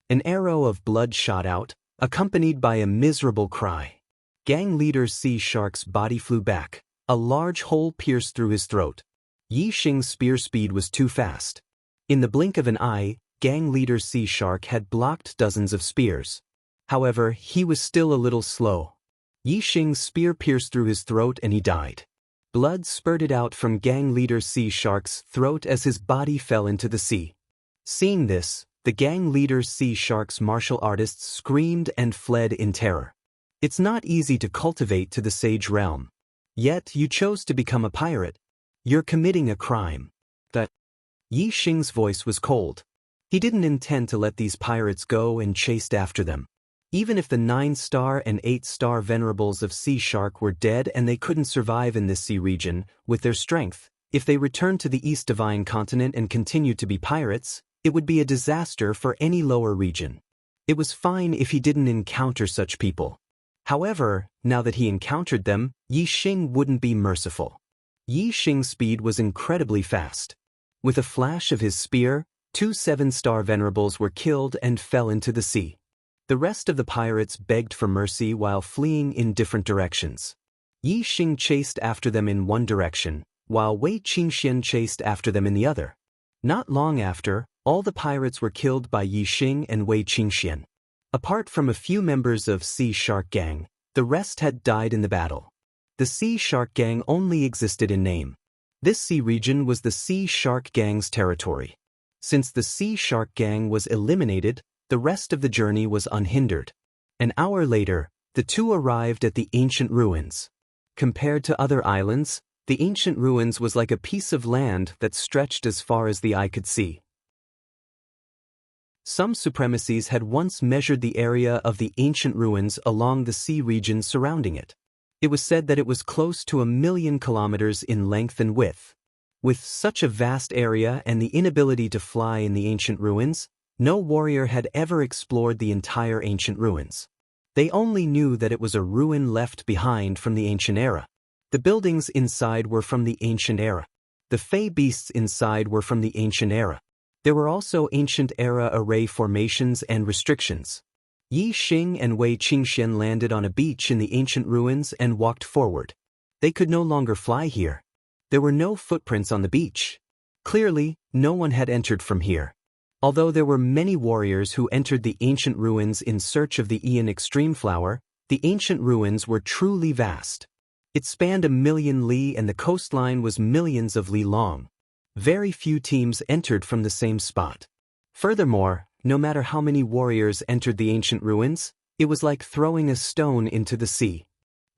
An arrow of blood shot out, accompanied by a miserable cry. Gang leader Sea Shark's body flew back, a large hole pierced through his throat. Yi Xing's spear speed was too fast. In the blink of an eye, gang leader Sea Shark had blocked dozens of spears. However, he was still a little slow. Yi Xing's spear pierced through his throat and he died. Blood spurted out from gang leader Sea Shark's throat as his body fell into the sea. Seeing this, the gang leader Sea Shark's martial artists screamed and fled in terror. It's not easy to cultivate to the sage realm. Yet you chose to become a pirate. You're committing a crime. Yi Xing's voice was cold. He didn't intend to let these pirates go and chased after them. Even if the 9-star and 8-star venerables of Sea Shark were dead and they couldn't survive in this sea region, with their strength, if they returned to the East Divine Continent and continued to be pirates, it would be a disaster for any lower region. It was fine if he didn't encounter such people. However, now that he encountered them, Yi Xing wouldn't be merciful. Yi Xing's speed was incredibly fast. With a flash of his spear, 2 7-star venerables were killed and fell into the sea. The rest of the pirates begged for mercy while fleeing in different directions. Yi Xing chased after them in one direction, while Wei Qingxian chased after them in the other. Not long after, all the pirates were killed by Yi Xing and Wei Qingxian. Apart from a few members of Sea Shark Gang, the rest had died in the battle. The Sea Shark Gang only existed in name. This sea region was the Sea Shark Gang's territory. Since the Sea Shark Gang was eliminated, the rest of the journey was unhindered. An hour later, the two arrived at the ancient ruins. Compared to other islands, The ancient ruins was like a piece of land that stretched as far as the eye could see. Some supremacies had once measured the area of the ancient ruins along the sea region surrounding it. It was said that it was close to 1,000,000 kilometers in length and width. With such a vast area and the inability to fly in the ancient ruins, no warrior had ever explored the entire ancient ruins. They only knew that it was a ruin left behind from the ancient era. The buildings inside were from the ancient era. The fey beasts inside were from the ancient era. There were also ancient era array formations and restrictions. Yi Xing and Wei Qingxian landed on a beach in the ancient ruins and walked forward. They could no longer fly here. There were no footprints on the beach. Clearly, no one had entered from here. Although there were many warriors who entered the ancient ruins in search of the Ian Extreme Flower, the ancient ruins were truly vast. It spanned 1,000,000 li and the coastline was millions of li long. Very few teams entered from the same spot. Furthermore, no matter how many warriors entered the ancient ruins, it was like throwing a stone into the sea.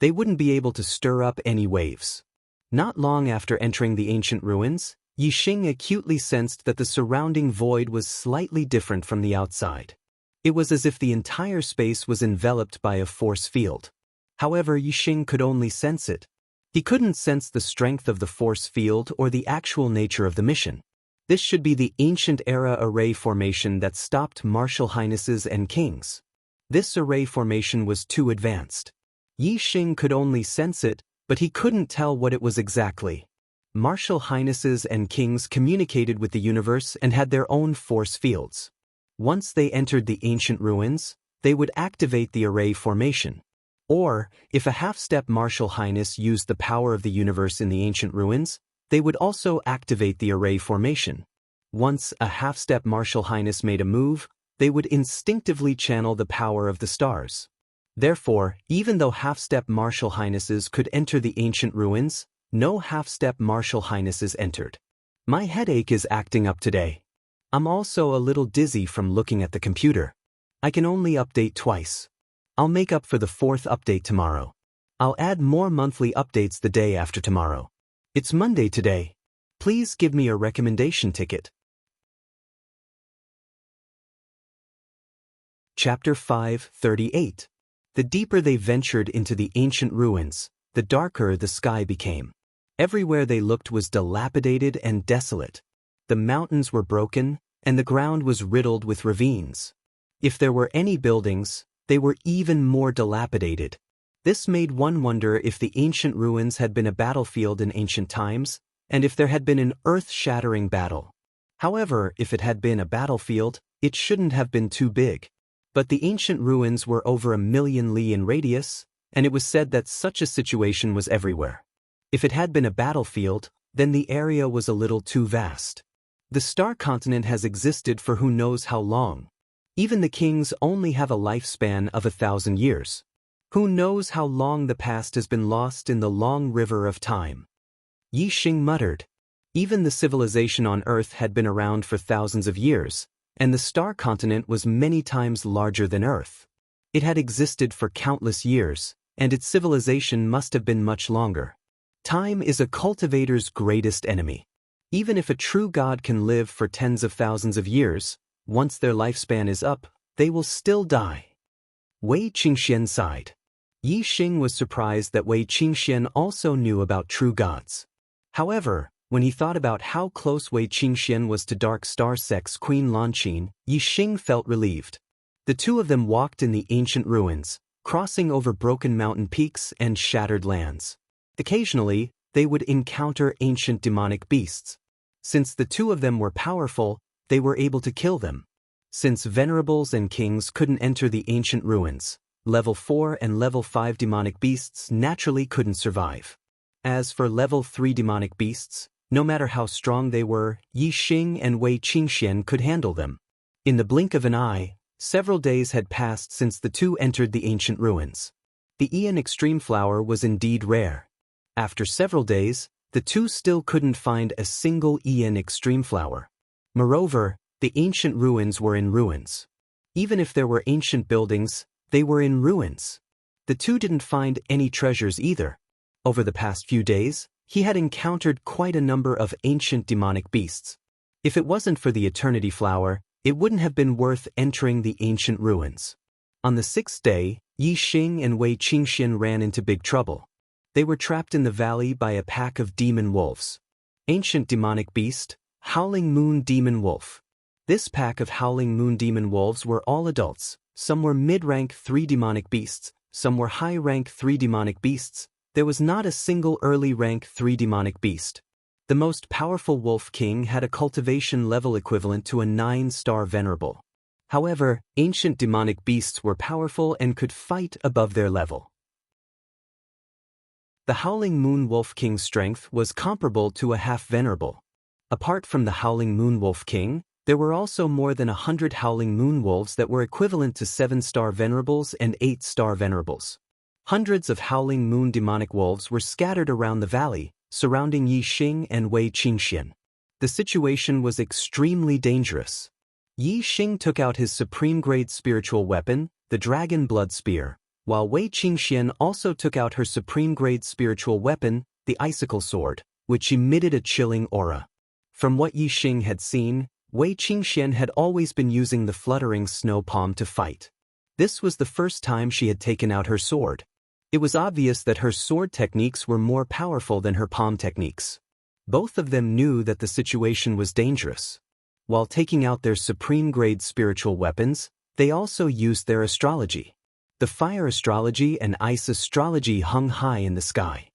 They wouldn't be able to stir up any waves. Not long after entering the ancient ruins, Yi Xing acutely sensed that the surrounding void was slightly different from the outside. It was as if the entire space was enveloped by a force field. However, Yi Xing could only sense it. He couldn't sense the strength of the force field or the actual nature of the mission. This should be the ancient era array formation that stopped martial highnesses and kings. This array formation was too advanced. Yi Xing could only sense it, but he couldn't tell what it was exactly. Martial highnesses and kings communicated with the universe and had their own force fields. Once they entered the ancient ruins, they would activate the array formation. Or, if a half-step martial highness used the power of the universe in the ancient ruins, they would also activate the array formation. Once a half-step martial highness made a move, they would instinctively channel the power of the stars. Therefore, even though half-step martial highnesses could enter the ancient ruins, no half-step martial highnesses entered. My headache is acting up today. I'm also a little dizzy from looking at the computer. I can only update twice. I'll make up for the 4th update tomorrow. I'll add more monthly updates the day after tomorrow. It's Monday today. Please give me a recommendation ticket. Chapter 5:38. The deeper they ventured into the ancient ruins, the darker the sky became. Everywhere they looked was dilapidated and desolate. The mountains were broken, and the ground was riddled with ravines. If there were any buildings, they were even more dilapidated. This made one wonder if the ancient ruins had been a battlefield in ancient times, and if there had been an earth-shattering battle. However, if it had been a battlefield, it shouldn't have been too big. But the ancient ruins were over 1,000,000 li in radius, and it was said that such a situation was everywhere. If it had been a battlefield, then the area was a little too vast. The star continent has existed for who knows how long. Even the kings only have a lifespan of 1,000 years. Who knows how long the past has been lost in the long river of time? Yi Xing muttered. Even the civilization on Earth had been around for thousands of years, and the star continent was many times larger than Earth. It had existed for countless years, and its civilization must have been much longer. Time is a cultivator's greatest enemy. Even if a true god can live for tens of thousands of years, once their lifespan is up, they will still die. Wei Qingxian sighed. Yi Xing was surprised that Wei Qingxian also knew about true gods. However, when he thought about how close Wei Qingxian was to Dark Star Sect's Queen Lanqin, Yi Xing felt relieved. The two of them walked in the ancient ruins, crossing over broken mountain peaks and shattered lands. Occasionally, they would encounter ancient demonic beasts. Since the two of them were powerful, they were able to kill them. Since venerables and kings couldn't enter the ancient ruins, level 4 and level 5 demonic beasts naturally couldn't survive. As for level 3 demonic beasts, no matter how strong they were, Yi Xing and Wei Qingxian could handle them. In the blink of an eye, several days had passed since the two entered the ancient ruins. The Ian Extreme Flower was indeed rare. After several days, the two still couldn't find a single Ian Extreme Flower. Moreover, the ancient ruins were in ruins. Even if there were ancient buildings, they were in ruins. The two didn't find any treasures either. Over the past few days, He had encountered quite a number of ancient demonic beasts. If it wasn't for the Eternity Flower, it wouldn't have been worth entering the ancient ruins. On the 6th day, Yi Xing and Wei Qingxian ran into big trouble. They were trapped in the valley by a pack of demon wolves. Ancient demonic beast, Howling Moon Demon Wolf. This pack of Howling Moon Demon Wolves were all adults. Some were mid-rank 3 demonic beasts, some were high-rank 3 demonic beasts. There was not a single early-rank 3 demonic beast. The most powerful Wolf King had a cultivation level equivalent to a 9-star venerable. However, ancient demonic beasts were powerful and could fight above their level. The Howling Moon Wolf King's strength was comparable to a half-venerable. Apart from the Howling Moon Wolf King, there were also more than 100 Howling Moon Wolves that were equivalent to 7-star venerables and 8-star venerables. Hundreds of Howling Moon demonic wolves were scattered around the valley, surrounding Yi Xing and Wei Qingxian. The situation was extremely dangerous. Yi Xing took out his supreme-grade spiritual weapon, the Dragon Blood Spear, while Wei Qingxian also took out her supreme-grade spiritual weapon, the Icicle Sword, which emitted a chilling aura. From what Yi Xing had seen, Wei Qingxian had always been using the fluttering snow palm to fight. This was the first time she had taken out her sword. It was obvious that her sword techniques were more powerful than her palm techniques. Both of them knew that the situation was dangerous. While taking out their supreme-grade spiritual weapons, they also used their astrology. The fire astrology and ice astrology hung high in the sky.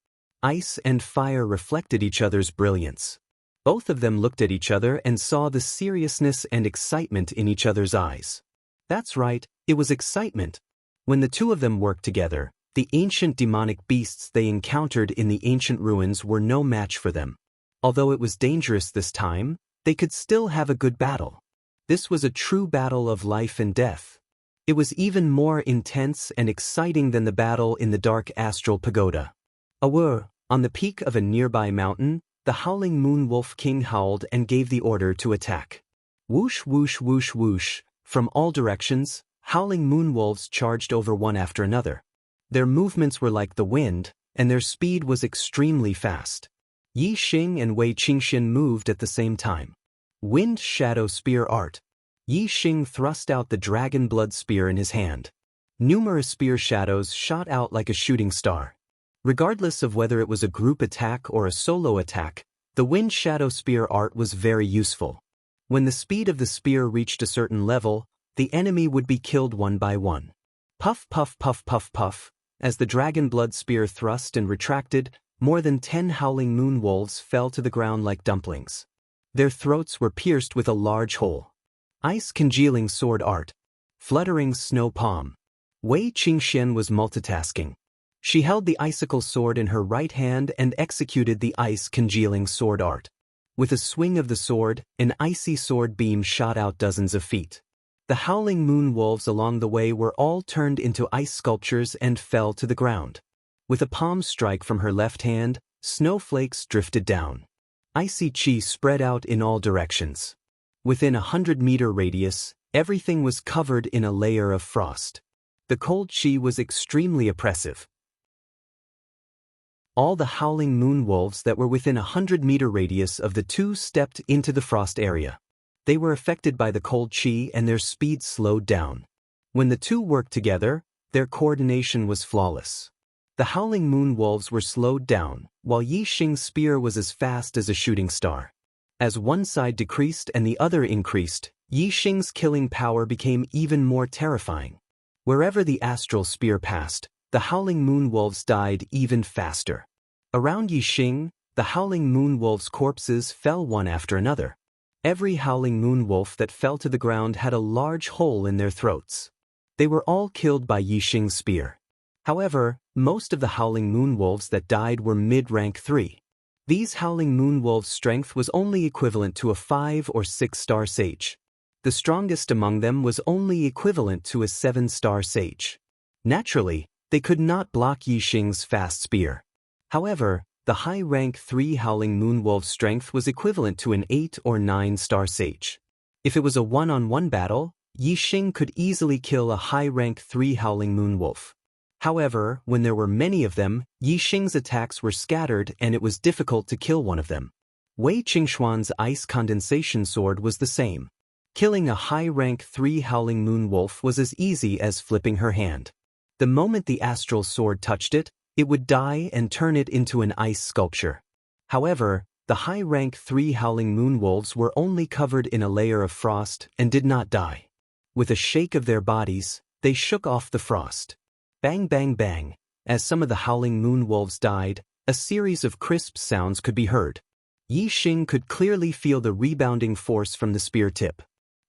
Ice and fire reflected each other's brilliance. Both of them looked at each other and saw the seriousness and excitement in each other's eyes. That's right, it was excitement. When the two of them worked together, the ancient demonic beasts they encountered in the ancient ruins were no match for them. Although it was dangerous this time, they could still have a good battle. This was a true battle of life and death. It was even more intense and exciting than the battle in the dark astral pagoda. On the peak of a nearby mountain, the Howling Moon Wolf King howled and gave the order to attack. Whoosh whoosh whoosh whoosh, from all directions, Howling Moon Wolves charged over one after another. Their movements were like the wind, and their speed was extremely fast. Yi Xing and Wei Qingxian moved at the same time. Wind Shadow Spear Art. Yi Xing thrust out the Dragon Blood Spear in his hand. Numerous spear shadows shot out like a shooting star. Regardless of whether it was a group attack or a solo attack, the Wind Shadow Spear Art was very useful. When the speed of the spear reached a certain level, the enemy would be killed one by one. Puff puff puff puff puff. As the Dragon Blood Spear thrust and retracted, more than 10 Howling Moon Wolves fell to the ground like dumplings. Their throats were pierced with a large hole. Ice Congealing Sword Art. Fluttering Snow Palm. Wei Qingxian was multitasking. She held the icicle sword in her right hand and executed the Ice Congealing Sword Art. With a swing of the sword, an icy sword beam shot out dozens of feet. The Howling Moon Wolves along the way were all turned into ice sculptures and fell to the ground. With a palm strike from her left hand, snowflakes drifted down. Icy chi spread out in all directions. Within a 100-meter radius, everything was covered in a layer of frost. The cold chi was extremely oppressive. All the Howling Moon Wolves that were within a 100-meter radius of the two stepped into the frost area. They were affected by the cold chi and their speed slowed down. When the two worked together, their coordination was flawless. The Howling Moon Wolves were slowed down, while Yi Xing's spear was as fast as a shooting star. As one side decreased and the other increased, Yi Xing's killing power became even more terrifying. Wherever the astral spear passed, the Howling Moon Wolves died even faster. Around Yi Xing, the Howling Moon Wolves' corpses fell one after another. Every Howling Moon Wolf that fell to the ground had a large hole in their throats. They were all killed by Yi Xing's spear. However, most of the Howling Moon Wolves that died were mid-rank 3. These Howling Moon Wolves' strength was only equivalent to a 5 or 6-star sage. The strongest among them was only equivalent to a 7-star sage. Naturally, they could not block Yi Xing's fast spear. However, the high-rank 3 Howling Moon Wolf's strength was equivalent to an 8 or 9-star sage. If it was a one-on-one battle, Yi Xing could easily kill a high-rank 3 Howling Moon Wolf. However, when there were many of them, Yi Xing's attacks were scattered and it was difficult to kill one of them. Wei Qingxuan's ice condensation sword was the same. Killing a high-rank 3 Howling Moon Wolf was as easy as flipping her hand. The moment the astral sword touched it, it would die and turn it into an ice sculpture. However, the high-rank 3 Howling Moon Wolves were only covered in a layer of frost and did not die. With a shake of their bodies, they shook off the frost. Bang bang bang, as some of the Howling Moon Wolves died, a series of crisp sounds could be heard. Yi Xing could clearly feel the rebounding force from the spear tip.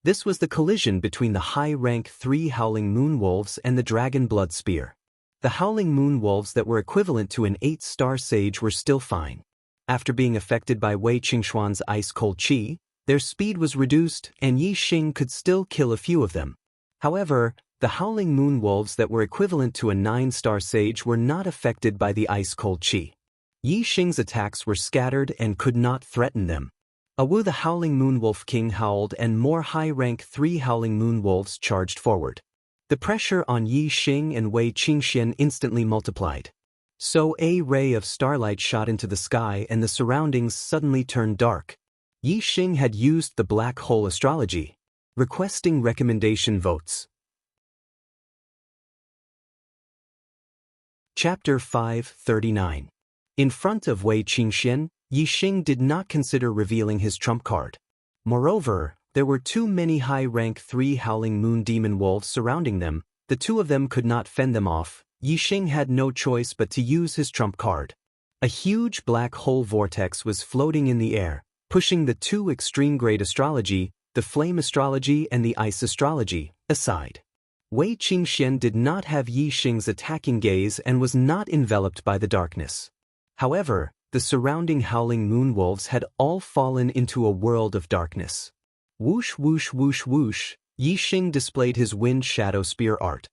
This was the collision between the high-rank 3 Howling Moon Wolves and the Dragon Blood Spear. The Howling Moon Wolves that were equivalent to an 8-star sage were still fine. After being affected by Wei Qingxuan's ice-cold qi, their speed was reduced and Yi Xing could still kill a few of them. However, the Howling Moon Wolves that were equivalent to a 9-star sage were not affected by the ice-cold qi. Yi Xing's attacks were scattered and could not threaten them. Awu the Howling Moon Wolf King howled and more high-rank 3 Howling Moon Wolves charged forward. The pressure on Yi Xing and Wei Qingxian instantly multiplied. So a ray of starlight shot into the sky and the surroundings suddenly turned dark. Yi Xing had used the black hole astrology. Requesting recommendation votes. Chapter 539. In front of Wei Qingxian, Yi Xing did not consider revealing his trump card. Moreover, there were too many high-rank 3 Howling Moon Demon Wolves surrounding them, the two of them could not fend them off. Yi Xing had no choice but to use his trump card. A huge black hole vortex was floating in the air, pushing the two extreme-grade astrology, the flame astrology and the ice astrology, aside. Wei Qingxian did not have Yi Xing's attacking gaze and was not enveloped by the darkness. However, the surrounding Howling Moon Wolves had all fallen into a world of darkness. Whoosh whoosh whoosh whoosh, Yi Xing displayed his wind shadow spear art.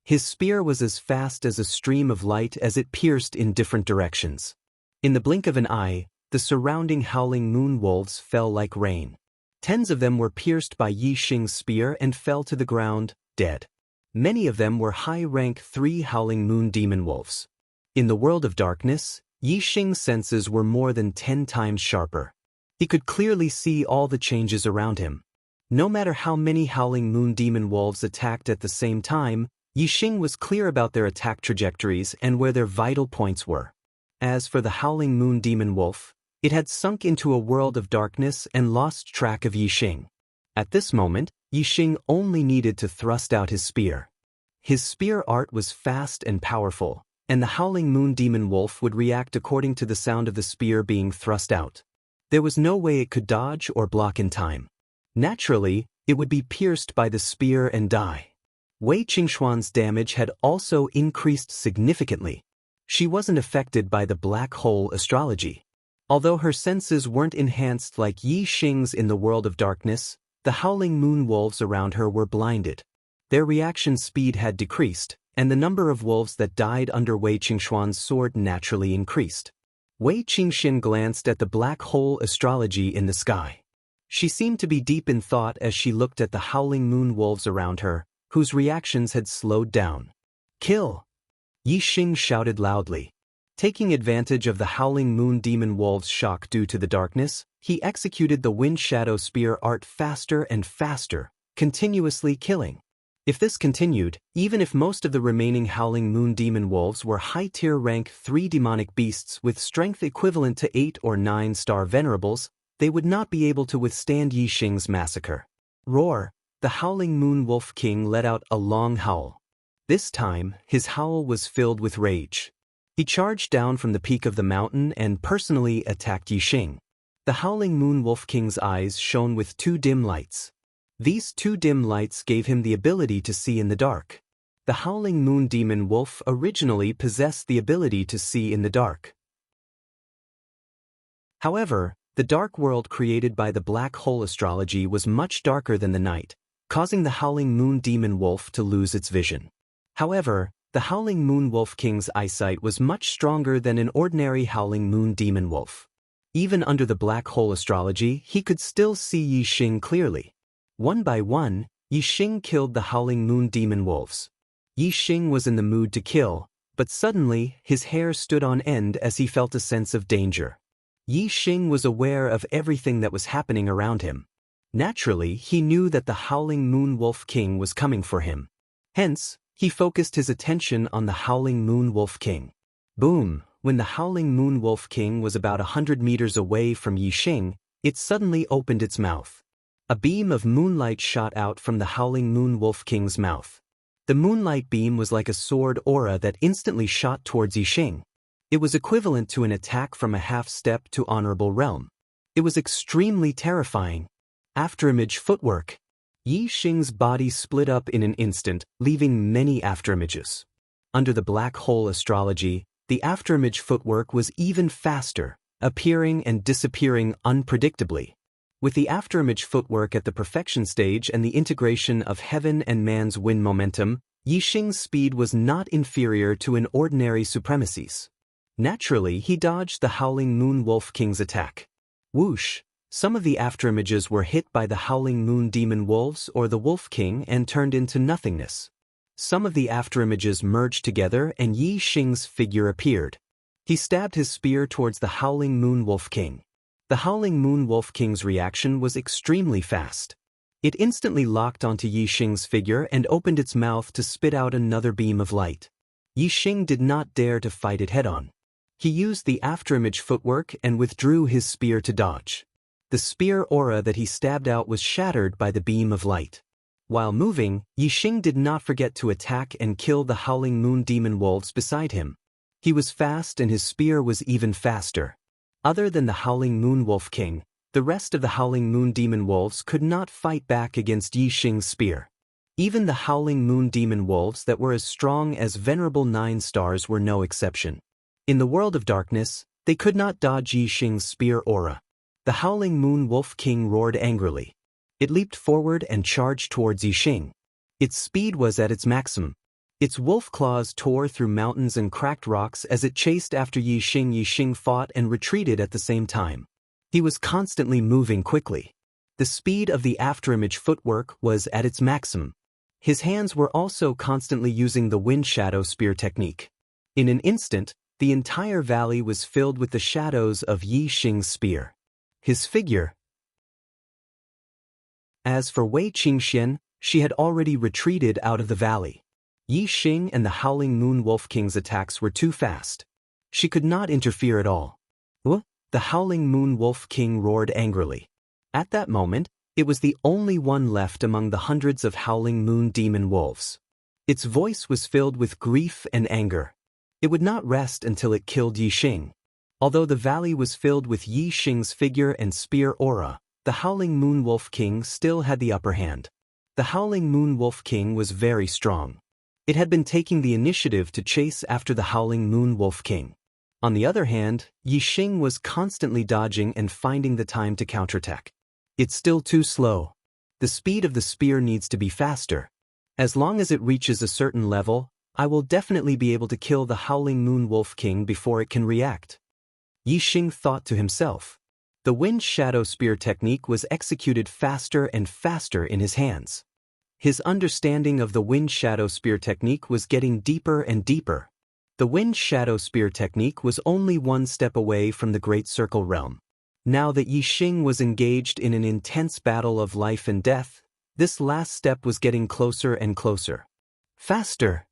His spear was as fast as a stream of light as it pierced in different directions. In the blink of an eye, the surrounding Howling Moon Wolves fell like rain. Tens of them were pierced by Yi Xing's spear and fell to the ground, dead. Many of them were high-rank 3 Howling Moon Demon Wolves. In the world of darkness, Yi Xing's senses were more than 10 times sharper. He could clearly see all the changes around him. No matter how many Howling Moon Demon Wolves attacked at the same time, Yi Xing was clear about their attack trajectories and where their vital points were. As for the Howling Moon Demon Wolf, it had sunk into a world of darkness and lost track of Yi Xing. At this moment, Yi Xing only needed to thrust out his spear. His spear art was fast and powerful, and the Howling Moon Demon Wolf would react according to the sound of the spear being thrust out. There was no way it could dodge or block in time. Naturally, it would be pierced by the spear and die. Wei Qingxuan's damage had also increased significantly. She wasn't affected by the black hole astrology. Although her senses weren't enhanced like Yi Xing's in the world of darkness, the Howling Moon Wolves around her were blinded. Their reaction speed had decreased, and the number of wolves that died under Wei Qingxuan's sword naturally increased. Wei Qingxian glanced at the black hole astrology in the sky. She seemed to be deep in thought as she looked at the Howling Moon Wolves around her, whose reactions had slowed down. Kill! Yi Xing shouted loudly. Taking advantage of the Howling Moon Demon Wolves' shock due to the darkness, he executed the Wind Shadow Spear art faster and faster, continuously killing. If this continued, even if most of the remaining Howling Moon Demon Wolves were high-tier rank 3 demonic beasts with strength equivalent to 8 or 9-star venerables, they would not be able to withstand Yi Xing's massacre. Roar! The Howling Moon Wolf King let out a long howl. This time, his howl was filled with rage. He charged down from the peak of the mountain and personally attacked Yi Xing. The Howling Moon Wolf King's eyes shone with 2 dim lights. These 2 dim lights gave him the ability to see in the dark. The Howling Moon Demon Wolf originally possessed the ability to see in the dark. However, the dark world created by the black hole astrology was much darker than the night, causing the Howling Moon Demon Wolf to lose its vision. However, the Howling Moon Wolf King's eyesight was much stronger than an ordinary Howling Moon Demon Wolf. Even under the black hole astrology, he could still see Yi Xing clearly. One by one, Yi Xing killed the Howling Moon Demon Wolves. Yi Xing was in the mood to kill, but suddenly his hair stood on end as he felt a sense of danger. Yi Xing was aware of everything that was happening around him. Naturally, he knew that the Howling Moon Wolf King was coming for him. Hence, he focused his attention on the Howling Moon Wolf King. Boom! When the Howling Moon Wolf King was about 100 meters away from Yi Xing, it suddenly opened its mouth. A beam of moonlight shot out from the Howling Moon Wolf King's mouth. The moonlight beam was like a sword aura that instantly shot towards Yi Xing. It was equivalent to an attack from a half-step to honorable realm. It was extremely terrifying. Afterimage footwork. Yi Xing's body split up in an instant, leaving many afterimages. Under the black hole astrology, the afterimage footwork was even faster, appearing and disappearing unpredictably. With the afterimage footwork at the perfection stage and the integration of heaven and man's wind momentum, Yi Xing's speed was not inferior to an ordinary supremacy's. Naturally, he dodged the Howling Moon Wolf King's attack. Whoosh! Some of the afterimages were hit by the Howling Moon Demon Wolves or the Wolf King and turned into nothingness. Some of the afterimages merged together and Yi Xing's figure appeared. He stabbed his spear towards the Howling Moon Wolf King. The Howling Moon Wolf King's reaction was extremely fast. It instantly locked onto Yi Xing's figure and opened its mouth to spit out another beam of light. Yi Xing did not dare to fight it head-on. He used the afterimage footwork and withdrew his spear to dodge. The spear aura that he stabbed out was shattered by the beam of light. While moving, Yi Xing did not forget to attack and kill the Howling Moon Demon Wolves beside him. He was fast and his spear was even faster. Other than the Howling Moon Wolf King, the rest of the Howling Moon Demon Wolves could not fight back against Yi Xing's spear. Even the Howling Moon Demon Wolves that were as strong as Venerable 9 Stars were no exception. In the world of darkness, they could not dodge Yi Xing's spear aura. The Howling Moon Wolf King roared angrily. It leaped forward and charged towards Yi Xing. Its speed was at its maximum. Its wolf claws tore through mountains and cracked rocks as it chased after Yi Xing. Yi Xing fought and retreated at the same time. He was constantly moving quickly. The speed of the afterimage footwork was at its maximum. His hands were also constantly using the wind shadow spear technique. In an instant, the entire valley was filled with the shadows of Yi Xing's spear. His figure. As for Wei Qingxian, she had already retreated out of the valley. Yi Xing and the Howling Moon Wolf King's attacks were too fast. She could not interfere at all. The Howling Moon Wolf King roared angrily. At that moment, it was the only one left among the hundreds of Howling Moon Demon Wolves. Its voice was filled with grief and anger. It would not rest until it killed Yi Xing. Although the valley was filled with Yi Xing's figure and spear aura, the Howling Moon Wolf King still had the upper hand. The Howling Moon Wolf King was very strong. It had been taking the initiative to chase after the Howling Moon Wolf King. On the other hand, Yi Xing was constantly dodging and finding the time to counterattack. It's still too slow. The speed of the spear needs to be faster. As long as it reaches a certain level, I will definitely be able to kill the Howling Moon Wolf King before it can react. Yi Xing thought to himself. The wind shadow spear technique was executed faster and faster in his hands. His understanding of the wind shadow spear technique was getting deeper and deeper. The wind shadow spear technique was only one step away from the Great Circle realm. Now that Yi Xing was engaged in an intense battle of life and death, this last step was getting closer and closer. Faster!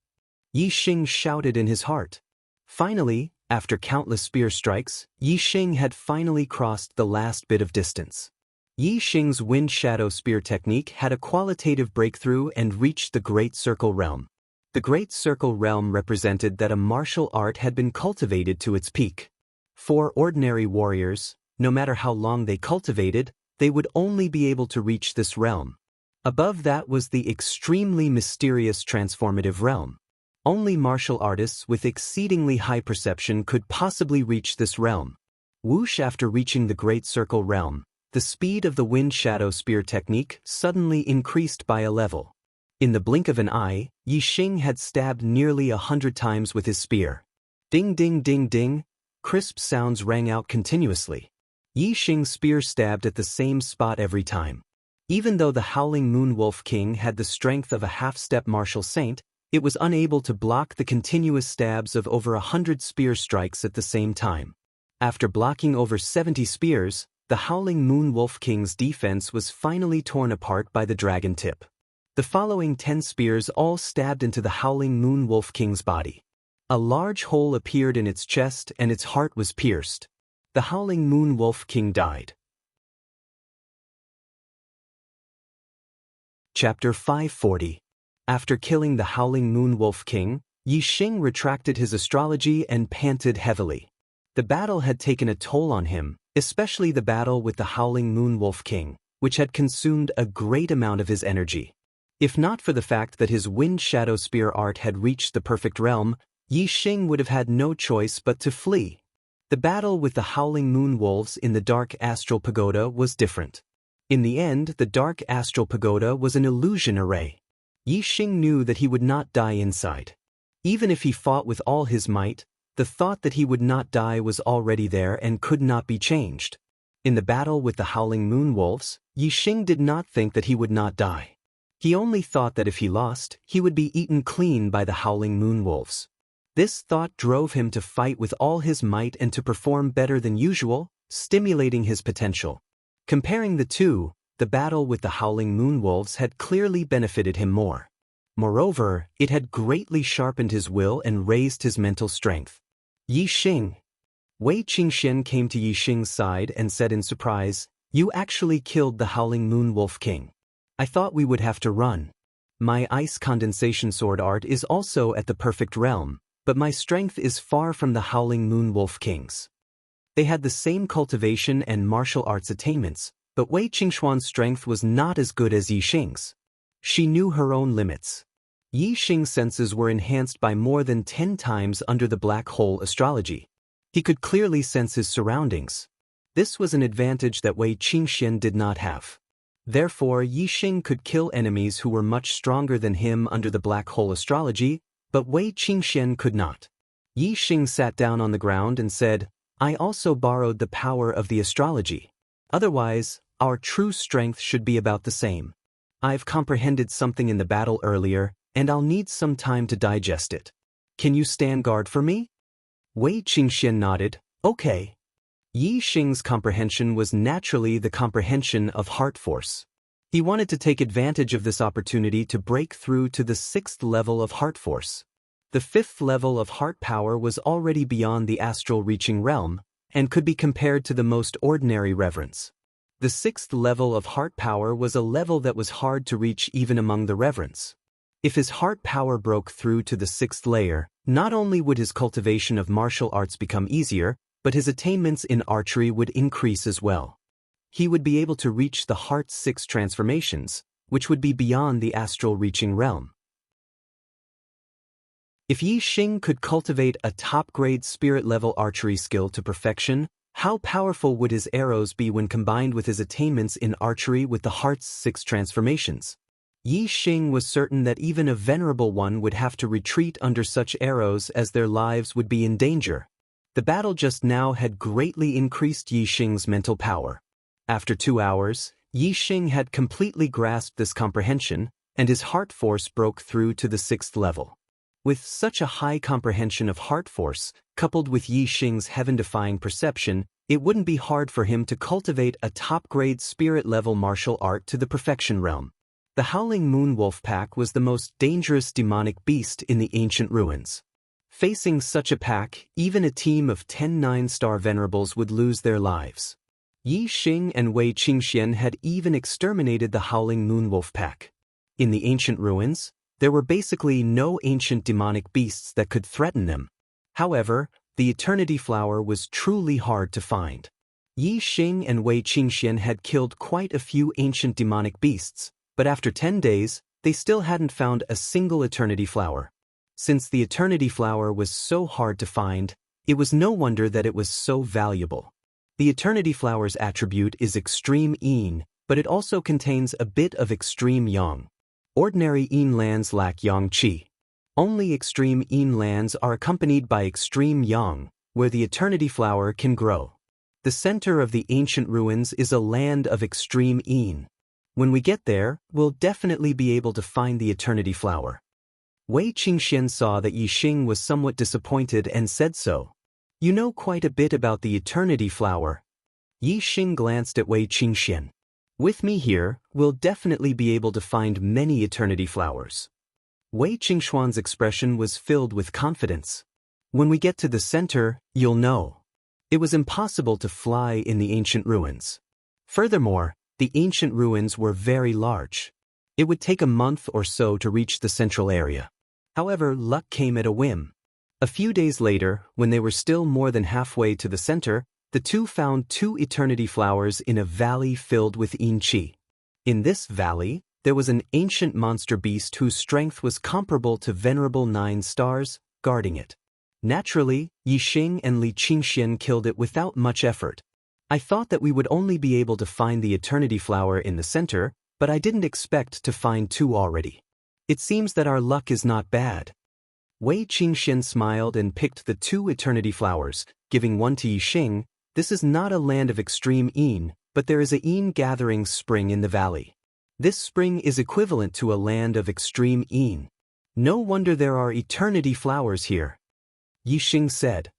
Yi Xing shouted in his heart. Finally, after countless spear strikes, Yi Xing had finally crossed the last bit of distance. Yi Xing's wind shadow spear technique had a qualitative breakthrough and reached the Great Circle realm. The Great Circle realm represented that a martial art had been cultivated to its peak. For ordinary warriors, no matter how long they cultivated, they would only be able to reach this realm. Above that was the extremely mysterious transformative realm. Only martial artists with exceedingly high perception could possibly reach this realm. Whoosh! After reaching the Great Circle realm, the speed of the wind shadow spear technique suddenly increased by a level. In the blink of an eye, Yi Xing had stabbed nearly 100 times with his spear. Ding ding ding ding, crisp sounds rang out continuously. Yi Xing's spear stabbed at the same spot every time. Even though the Howling Moon Wolf King had the strength of a half-step martial saint, It was unable to block the continuous stabs of over 100 spear strikes at the same time. After blocking over 70 spears, the Howling Moon Wolf King's defense was finally torn apart by the dragon tip. The following 10 spears all stabbed into the Howling Moon Wolf King's body. A large hole appeared in its chest and its heart was pierced. The Howling Moon Wolf King died. Chapter 540. After killing the Howling Moon Wolf King, Yi Xing retracted his astrology and panted heavily. The battle had taken a toll on him, especially the battle with the Howling Moon Wolf King, which had consumed a great amount of his energy. If not for the fact that his Wind Shadow Spear art had reached the perfect realm, Yi Xing would have had no choice but to flee. The battle with the Howling Moon Wolves in the Dark Astral Pagoda was different. In the end, the Dark Astral Pagoda was an illusion array. Yi Xing knew that he would not die inside. Even if he fought with all his might, the thought that he would not die was already there and could not be changed. In the battle with the Howling Moon Wolves, Yi Xing did not think that he would not die. He only thought that if he lost, he would be eaten clean by the Howling Moon Wolves. This thought drove him to fight with all his might and to perform better than usual, stimulating his potential. Comparing the two, the battle with the Howling Moon Wolves had clearly benefited him more. Moreover, it had greatly sharpened his will and raised his mental strength. Yi Xing. Wei Qingxian came to Yi Xing's side and said in surprise, "You actually killed the Howling Moon Wolf King. I thought we would have to run. My ice condensation sword art is also at the perfect realm, but my strength is far from the Howling Moon Wolf King's." They had the same cultivation and martial arts attainments, but Wei Qingxuan's strength was not as good as Yi Xing's. She knew her own limits. Yi Xing's senses were enhanced by more than 10 times under the black hole astrology. He could clearly sense his surroundings. This was an advantage that Wei Qingxian did not have. Therefore, Yi Xing could kill enemies who were much stronger than him under the black hole astrology, but Wei Qingxian could not. Yi Xing sat down on the ground and said, "I also borrowed the power of the astrology. Otherwise, our true strength should be about the same. I've comprehended something in the battle earlier, and I'll need some time to digest it. Can you stand guard for me?" Wei Qingxian nodded, "Okay." Yi Xing's comprehension was naturally the comprehension of heart force. He wanted to take advantage of this opportunity to break through to the 6th level of heart force. The 5th level of heart power was already beyond the astral reaching realm, and could be compared to the most ordinary reverence. The 6th level of heart power was a level that was hard to reach even among the reverence. If his heart power broke through to the 6th layer, not only would his cultivation of martial arts become easier, but his attainments in archery would increase as well. He would be able to reach the heart's 6 transformations, which would be beyond the astral reaching realm. If Yi Xing could cultivate a top-grade spirit-level archery skill to perfection, how powerful would his arrows be when combined with his attainments in archery with the heart's 6 transformations? Yi Xing was certain that even a venerable one would have to retreat under such arrows as their lives would be in danger. The battle just now had greatly increased Yi Xing's mental power. After 2 hours, Yi Xing had completely grasped this comprehension, and his heart force broke through to the 6th level. With such a high comprehension of heart force, coupled with Yi Xing's heaven-defying perception, it wouldn't be hard for him to cultivate a top-grade spirit-level martial art to the perfection realm. The Howling Moon Wolf Pack was the most dangerous demonic beast in the ancient ruins. Facing such a pack, even a team of 10 9-star venerables would lose their lives. Yi Xing and Wei Qingxian had even exterminated the Howling Moon Wolf Pack. In the ancient ruins, there were basically no ancient demonic beasts that could threaten them. However, the Eternity Flower was truly hard to find. Yi Xing and Wei Qingxian had killed quite a few ancient demonic beasts, but after 10 days, they still hadn't found a single Eternity Flower. Since the Eternity Flower was so hard to find, it was no wonder that it was so valuable. The Eternity Flower's attribute is Extreme Yin, but it also contains a bit of Extreme Yang. Ordinary Yin lands lack Yang Qi. Only Extreme Yin lands are accompanied by Extreme Yang, where the Eternity Flower can grow. The center of the ancient ruins is a land of Extreme Yin. When we get there, we'll definitely be able to find the Eternity Flower. Wei Qingxian saw that Yi Xing was somewhat disappointed and said so. You know quite a bit about the Eternity Flower. Yi Xing glanced at Wei Qingxian. With me here, we'll definitely be able to find many Eternity Flowers. Wei Qingxuan's expression was filled with confidence. When we get to the center, you'll know. It was impossible to fly in the ancient ruins. Furthermore, the ancient ruins were very large. It would take a month or so to reach the central area. However, luck came at a whim. A few days later, when they were still more than halfway to the center, the two found 2 Eternity Flowers in a valley filled with yin qi. In this valley, there was an ancient monster beast whose strength was comparable to venerable 9 stars, guarding it. Naturally, Yi Xing and Li Qingxian killed it without much effort. I thought that we would only be able to find the Eternity Flower in the center, but I didn't expect to find 2 already. It seems that our luck is not bad. Wei Qingxian smiled and picked the 2 Eternity Flowers, giving one to Yi Xing. This is not a land of extreme yin, but there is a yin gathering spring in the valley. This spring is equivalent to a land of extreme yin. No wonder there are Eternity Flowers here. Yi Xing said.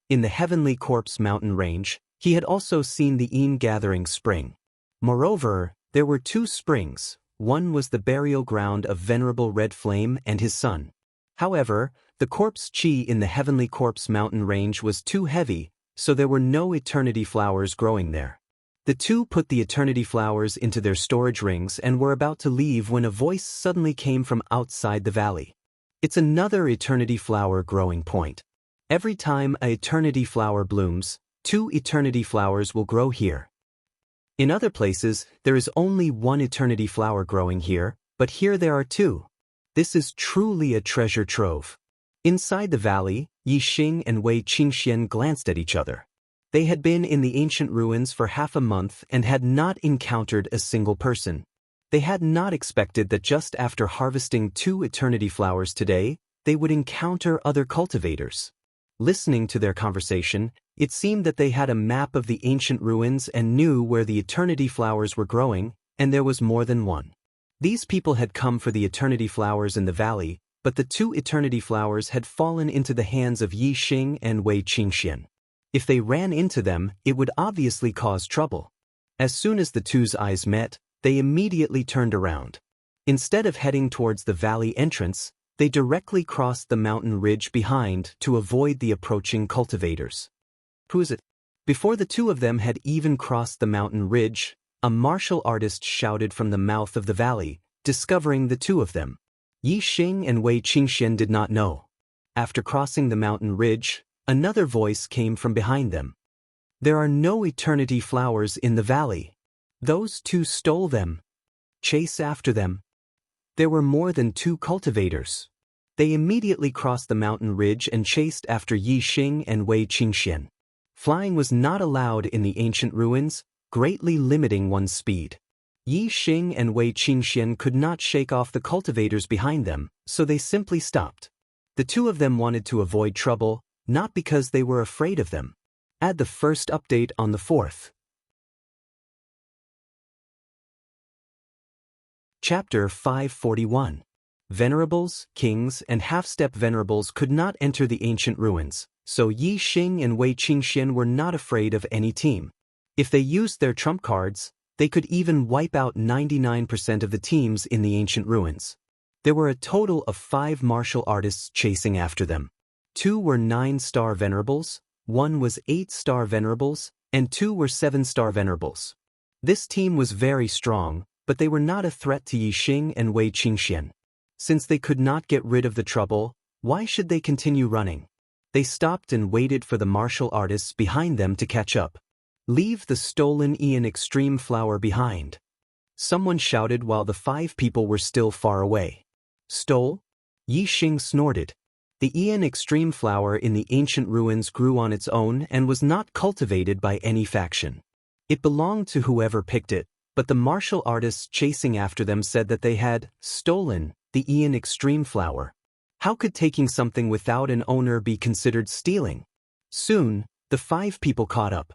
In the Heavenly Corpse mountain range, he had also seen the yin gathering spring. Moreover, there were 2 springs. One was the burial ground of Venerable Red Flame and his son. However, the corpse qi in the Heavenly Corpse mountain range was too heavy, so there were no Eternity Flowers growing there. The 2 put the Eternity Flowers into their storage rings and were about to leave when a voice suddenly came from outside the valley. It's another Eternity Flower growing point. Every time a Eternity Flower blooms, 2 Eternity Flowers will grow here. In other places, there is only 1 Eternity Flower growing here, but here there are 2. This is truly a treasure trove. Inside the valley, Yi Xing and Wei Qingxian glanced at each other. They had been in the ancient ruins for half a month and had not encountered a single person. They had not expected that just after harvesting 2 Eternity Flowers today, they would encounter other cultivators. Listening to their conversation, it seemed that they had a map of the ancient ruins and knew where the Eternity Flowers were growing, and there was more than one. These people had come for the Eternity Flowers in the valley, but the 2 Eternity Flowers had fallen into the hands of Yi Xing and Wei Qingxian. If they ran into them, it would obviously cause trouble. As soon as the 2's eyes met, they immediately turned around. Instead of heading towards the valley entrance, they directly crossed the mountain ridge behind to avoid the approaching cultivators. Who is it? Before the 2 of them had even crossed the mountain ridge, a martial artist shouted from the mouth of the valley, discovering the 2 of them. Yi Xing and Wei Qingxian did not know. After crossing the mountain ridge, another voice came from behind them. There are no Eternity Flowers in the valley. Those 2 stole them. Chase after them. There were more than 2 cultivators. They immediately crossed the mountain ridge and chased after Yi Xing and Wei Qingxian. Flying was not allowed in the ancient ruins, greatly limiting one's speed. Yi Xing and Wei Qingxian could not shake off the cultivators behind them, so they simply stopped. The 2 of them wanted to avoid trouble, not because they were afraid of them. Add the first update on the 4th. Chapter 541. Venerables, kings, and half-step venerables could not enter the ancient ruins, so Yi Xing and Wei Qingxian were not afraid of any team. If they used their trump cards, they could even wipe out 99% of the teams in the ancient ruins. There were a total of 5 martial artists chasing after them. 2 were 9-star venerables, 1 was 8-star venerables, and 2 were 7-star venerables. This team was very strong, but they were not a threat to Yi Xing and Wei Qingxian. Since they could not get rid of the trouble, why should they continue running? They stopped and waited for the martial artists behind them to catch up. Leave the stolen Ian Extreme Flower behind. Someone shouted while the 5 people were still far away. Stole? Yi Xing snorted. The Ian Extreme Flower in the ancient ruins grew on its own and was not cultivated by any faction. It belonged to whoever picked it, but the martial artists chasing after them said that they had stolen the Ian Extreme Flower. How could taking something without an owner be considered stealing? Soon, the 5 people caught up.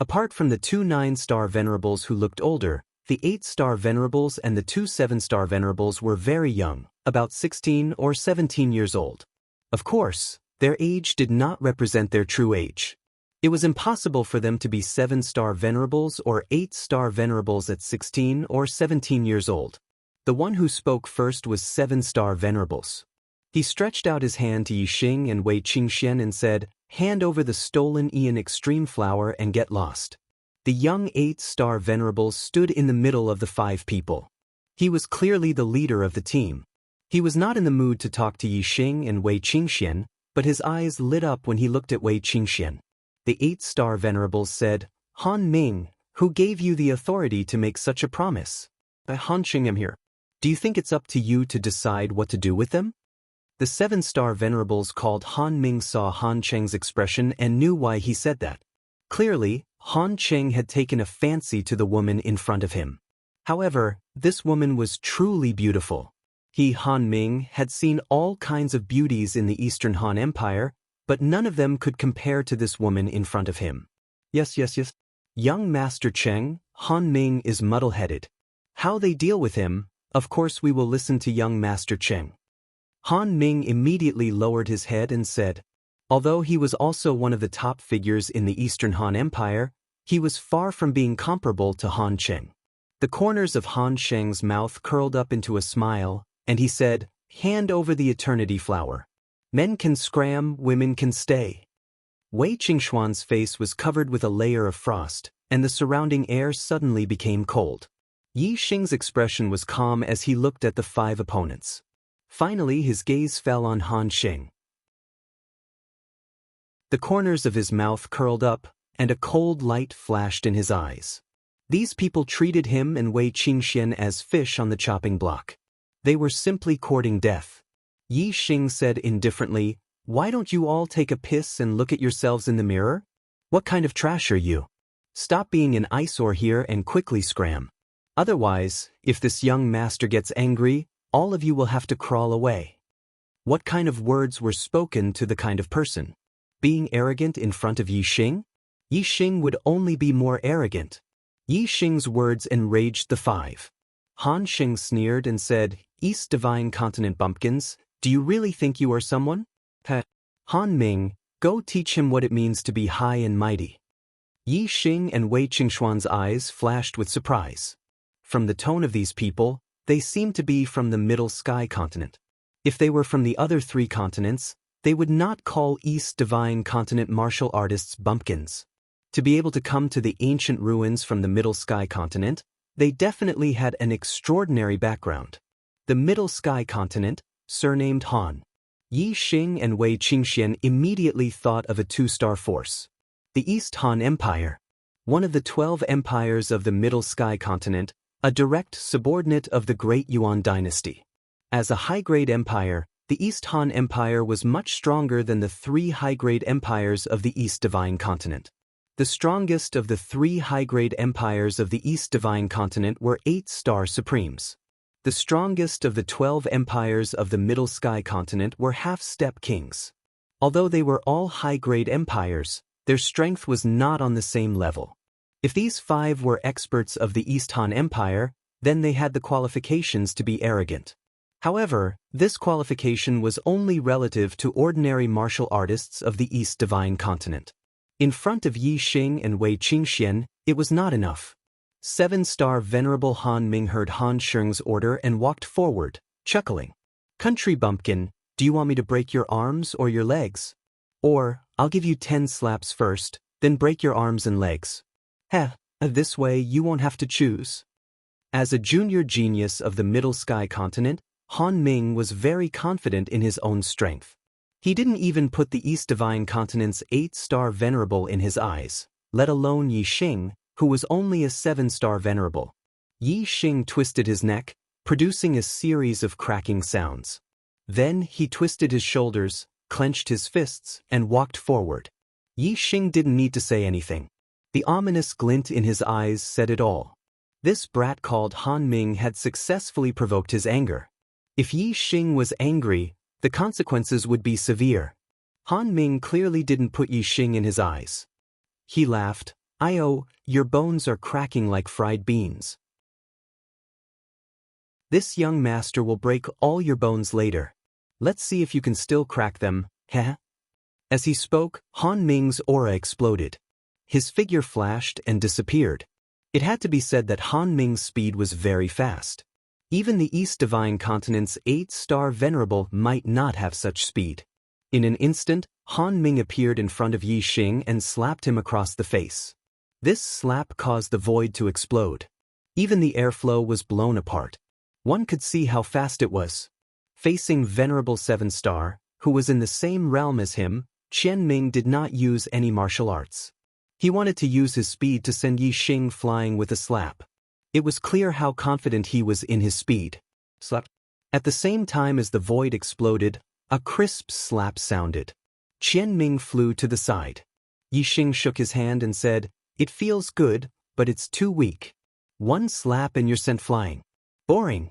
Apart from the 2 9-star venerables who looked older, The 8-star venerables and the 2 7-star venerables were very young, about 16 or 17 years old. Of course, their age did not represent their true age. It was impossible for them to be 7-star venerables or 8-star venerables at 16 or 17 years old. The one who spoke first was 7-star venerables. He stretched out his hand to Yixing and Wei Qingxian and said, "Hand over the stolen Ian Extreme Flower and get lost." The young 8-star venerables stood in the middle of the 5 people. He was clearly the leader of the team. He was not in the mood to talk to Yixing and Wei Qingxian, but his eyes lit up when he looked at Wei Qingxian. The 8-star venerables said, "Han Ming, who gave you the authority to make such a promise?" "Han Qing am here. Do you think it's up to you to decide what to do with them?" The 7-star venerables called Han Ming saw Han Cheng's expression and knew why he said that. Clearly, Han Cheng had taken a fancy to the woman in front of him. However, this woman was truly beautiful. He, Han Ming, had seen all kinds of beauties in the Eastern Han Empire, but none of them could compare to this woman in front of him. Yes. Young Master Cheng, Han Ming is muddle-headed. How they deal with him, of course we will listen to young Master Cheng. Han Ming immediately lowered his head and said, although he was also one of the top figures in the Eastern Han Empire, he was far from being comparable to Han Cheng. The corners of Han Cheng's mouth curled up into a smile, and he said, "Hand over the eternity flower. Men can scram, women can stay." Wei Qingxuan's face was covered with a layer of frost, and the surrounding air suddenly became cold. Yi Xing's expression was calm as he looked at the 5 opponents. Finally, his gaze fell on Han Xing. The corners of his mouth curled up, and a cold light flashed in his eyes. These people treated him and Wei Qingxian as fish on the chopping block. They were simply courting death. Yi Xing said indifferently, "Why don't you all take a piss and look at yourselves in the mirror? What kind of trash are you? Stop being an eyesore here and quickly scram. Otherwise, if this young master gets angry, all of you will have to crawl away." What kind of words were spoken to the kind of person? Being arrogant in front of Yi Xing? Yi Xing would only be more arrogant. Yi Xing's words enraged the 5. Han Xing sneered and said, "East Divine Continent bumpkins, do you really think you are someone? Han Ming, go teach him what it means to be high and mighty." Yi Xing and Wei Qingxuan's eyes flashed with surprise. From the tone of these people, they seemed to be from the Middle Sky Continent. If they were from the other 3 continents, they would not call East Divine Continent martial artists bumpkins. To be able to come to the ancient ruins from the Middle Sky Continent, they definitely had an extraordinary background. The Middle Sky Continent, surnamed Han. Yi Xing and Wei Qingxian immediately thought of a 2-star force. The East Han Empire, one of the 12 empires of the Middle Sky Continent, a direct subordinate of the Great Yuan dynasty. As a high-grade empire, the East Han Empire was much stronger than the 3 high-grade empires of the East Divine Continent. The strongest of the 3 high-grade empires of the East Divine Continent were 8-star supremes. The strongest of the 12 empires of the Middle Sky Continent were half-step kings. Although they were all high-grade empires, their strength was not on the same level. If these 5 were experts of the East Han Empire, then they had the qualifications to be arrogant. However, this qualification was only relative to ordinary martial artists of the East Divine Continent. In front of Yi Xing and Wei Qingxian, it was not enough. 7-star Venerable Han Ming heard Han Xing's order and walked forward, chuckling. "Country bumpkin, do you want me to break your arms or your legs? Or, I'll give you 10 slaps first, then break your arms and legs. This way you won't have to choose." As a junior genius of the Middle Sky Continent, Han Ming was very confident in his own strength. He didn't even put the East Divine Continent's 8-star venerable in his eyes, let alone Yi Xing, who was only a 7-star venerable. Yi Xing twisted his neck, producing a series of cracking sounds. Then he twisted his shoulders, clenched his fists, and walked forward. Yi Xing didn't need to say anything. The ominous glint in his eyes said it all. This brat called Han Ming had successfully provoked his anger. If Yi Xing was angry, the consequences would be severe. Han Ming clearly didn't put Yi Xing in his eyes. He laughed. "Io, your bones are cracking like fried beans. This young master will break all your bones later. Let's see if you can still crack them, heh? As he spoke, Han Ming's aura exploded. His figure flashed and disappeared. It had to be said that Han Ming's speed was very fast. Even the East Divine Continent's 8-star Venerable might not have such speed. In an instant, Han Ming appeared in front of Yi Xing and slapped him across the face. This slap caused the void to explode. Even the airflow was blown apart. One could see how fast it was. Facing Venerable 7-star, who was in the same realm as him, Qian Ming did not use any martial arts. He wanted to use his speed to send Yi Xing flying with a slap. It was clear how confident he was in his speed. Slap. At the same time as the void exploded, a crisp slap sounded. Qian Ming flew to the side. Yi Xing shook his hand and said, "It feels good, but it's too weak. One slap and you're sent flying. Boring."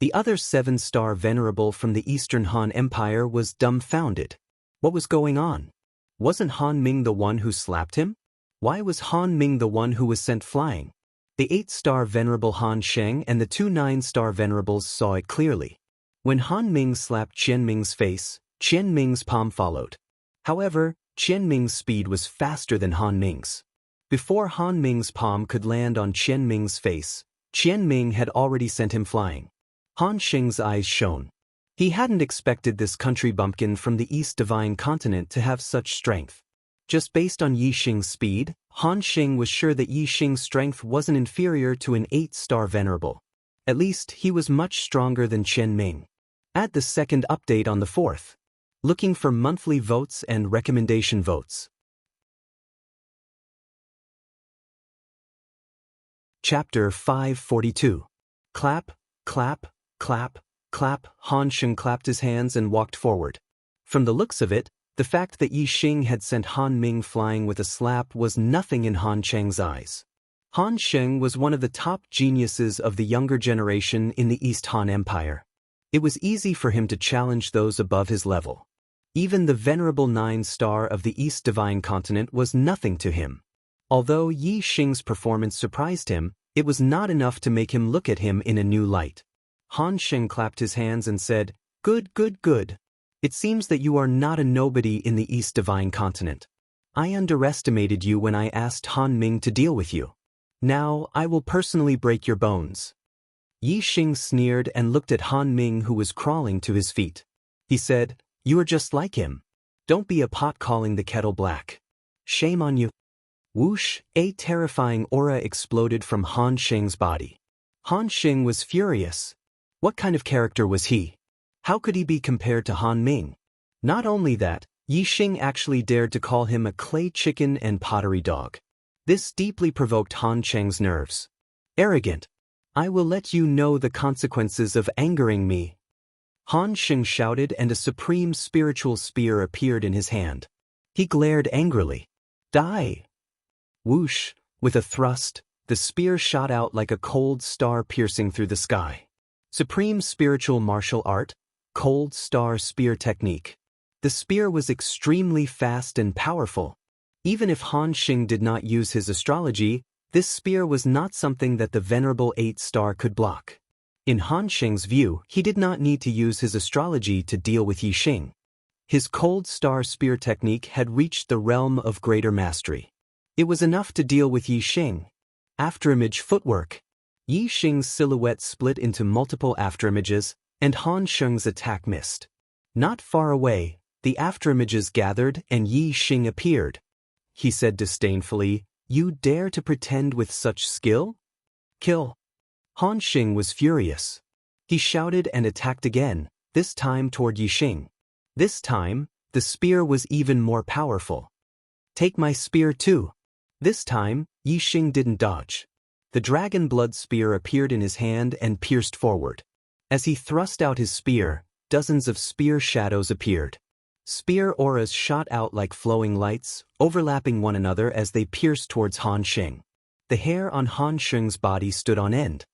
The other 7-star Venerable from the Eastern Han Empire was dumbfounded. What was going on? Wasn't Han Ming the one who slapped him? Why was Han Ming the one who was sent flying? The 8-star Venerable Han Sheng and the 2 9-star Venerables saw it clearly. When Han Ming slapped Qian Ming's face, Qian Ming's palm followed. However, Qian Ming's speed was faster than Han Ming's. Before Han Ming's palm could land on Qian Ming's face, Qian Ming had already sent him flying. Han Sheng's eyes shone. He hadn't expected this country bumpkin from the East Divine Continent to have such strength. Just based on Yi Xing's speed, Han Sheng was sure that Yi Xing's strength wasn't inferior to an 8-star Venerable. At least, he was much stronger than Qian Ming. Add the second update on the 4th. Looking for monthly votes and recommendation votes. Chapter 542. Clap, clap, clap, clap. Han Sheng clapped his hands and walked forward. From the looks of it, the fact that Yi Xing had sent Han Ming flying with a slap was nothing in Han Sheng's eyes. Han Sheng was one of the top geniuses of the younger generation in the East Han Empire. It was easy for him to challenge those above his level. Even the Venerable 9-star of the East Divine Continent was nothing to him. Although Yi Xing's performance surprised him, it was not enough to make him look at him in a new light. Han Sheng clapped his hands and said, "Good, good, good. It seems that you are not a nobody in the East Divine Continent. I underestimated you when I asked Han Ming to deal with you. Now I will personally break your bones." Yi Xing sneered and looked at Han Ming, who was crawling to his feet. He said, "You are just like him. Don't be a pot calling the kettle black. Shame on you." Whoosh, a terrifying aura exploded from Han Sheng's body. Han Sheng was furious. What kind of character was he? How could he be compared to Han Ming? Not only that, Yi Xing actually dared to call him a clay chicken and pottery dog. This deeply provoked Han Sheng's nerves. Arrogant. I will let you know the consequences of angering me. Han Sheng shouted, and a supreme spiritual spear appeared in his hand. He glared angrily. Die! Whoosh, with a thrust, the spear shot out like a cold star piercing through the sky. Supreme spiritual martial art, cold star spear technique. The spear was extremely fast and powerful. Even if Han Sheng did not use his astrology, this spear was not something that the Venerable 8-star could block. In Han Sheng's view, he did not need to use his astrology to deal with Yi Xing. His cold star spear technique had reached the realm of greater mastery. It was enough to deal with Yi Xing. Afterimage footwork. Yi Xing's silhouette split into multiple afterimages, and Han Sheng's attack missed. Not far away, the afterimages gathered and Yi Xing appeared. He said disdainfully, "You dare to pretend with such skill? Kill." Han Sheng was furious. He shouted and attacked again, this time toward Yi Xing. This time, the spear was even more powerful. "Take my spear too." This time, Yi Xing didn't dodge. The dragon blood spear appeared in his hand and pierced forward. As he thrust out his spear, dozens of spear shadows appeared. Spear auras shot out like flowing lights, overlapping one another as they pierced towards Han Sheng. The hair on Han Sheng's body stood on end.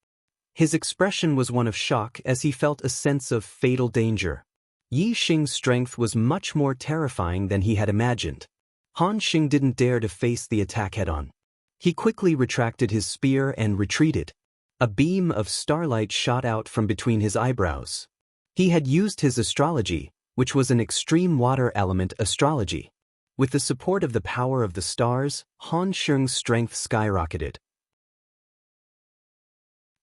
His expression was one of shock as he felt a sense of fatal danger. Yi Xing's strength was much more terrifying than he had imagined. Han Sheng didn't dare to face the attack head-on. He quickly retracted his spear and retreated. A beam of starlight shot out from between his eyebrows. He had used his astrology, which was an extreme water element astrology. With the support of the power of the stars, Han Sheng's strength skyrocketed.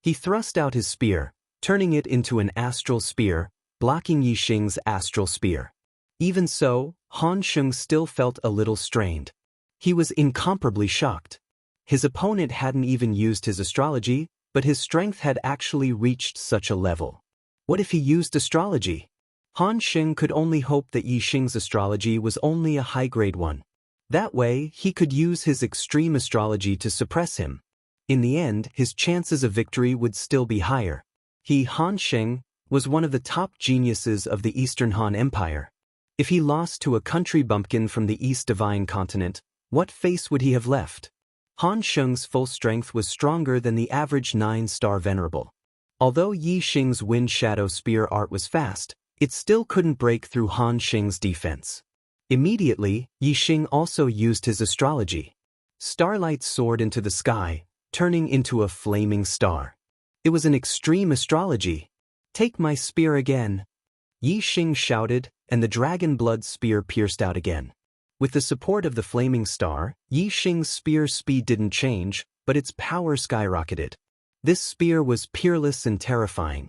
He thrust out his spear, turning it into an astral spear, blocking Yixing's astral spear. Even so, Han Sheng still felt a little strained. He was incomparably shocked. His opponent hadn't even used his astrology, but his strength had actually reached such a level. What if he used astrology? Han Sheng could only hope that Yixing's astrology was only a high-grade one. That way, he could use his extreme astrology to suppress him. In the end, his chances of victory would still be higher. He, Han Sheng, was one of the top geniuses of the Eastern Han Empire. If he lost to a country bumpkin from the East Divine Continent, what face would he have left? Han Sheng's full strength was stronger than the average 9-star venerable. Although Yixing's wind shadow spear art was fast, it still couldn't break through Han Sheng's defense. Immediately, Yixing also used his astrology. Starlight soared into the sky, turning into a flaming star. It was an extreme astrology. "Take my spear again," Yixing shouted, and the dragon blood spear pierced out again. With the support of the flaming star, Yixing's spear speed didn't change, but its power skyrocketed. This spear was peerless and terrifying.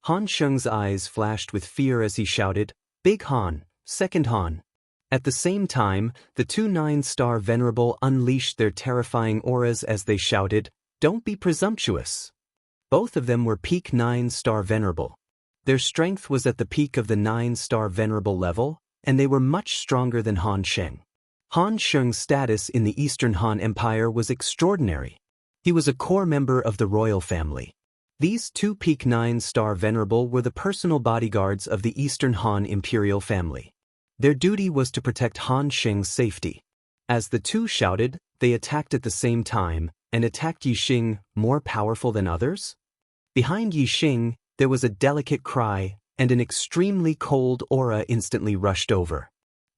Han Sheng's eyes flashed with fear as he shouted, "Big Han, second Han." At the same time, the two 9-star venerable unleashed their terrifying auras as they shouted, "Don't be presumptuous." Both of them were peak 9-star venerable. Their strength was at the peak of the 9-star venerable level, and they were much stronger than Han Sheng. Han Sheng's status in the Eastern Han Empire was extraordinary. He was a core member of the royal family. These two peak 9-star venerable were the personal bodyguards of the Eastern Han imperial family. Their duty was to protect Han Sheng's safety. As the two shouted, they attacked at the same time, and attacked Yixing, more powerful than others? Behind Yixing, there was a delicate cry, and an extremely cold aura instantly rushed over.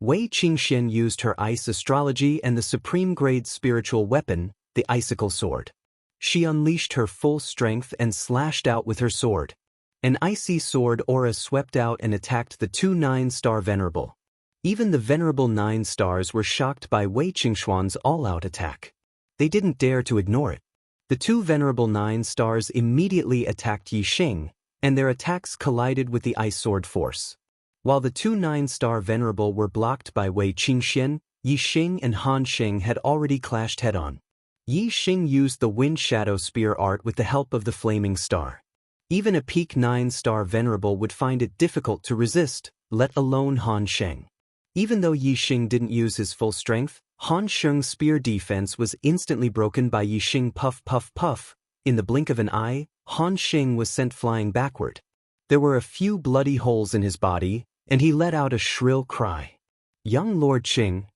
Wei Qingxian used her ice astrology and the supreme-grade spiritual weapon, the icicle sword. She unleashed her full strength and slashed out with her sword. An icy sword aura swept out and attacked the two 9-star venerable. Even the venerable 9 stars were shocked by Wei Qingxuan's all-out attack. They didn't dare to ignore it. The two venerable 9 stars immediately attacked Yixing, and their attacks collided with the ice sword force. While the two 9-star venerable were blocked by Wei Qingxian, Yixing and Han Sheng had already clashed head-on. Yixing used the wind shadow spear art with the help of the flaming star. Even a peak 9-star venerable would find it difficult to resist, let alone Han Sheng. Even though Yixing didn't use his full strength, Han Sheng's spear defense was instantly broken by Yixing puff puff puff. In the blink of an eye, Han Sheng was sent flying backward. There were a few bloody holes in his body, and he let out a shrill cry. "Young Lord Qing!"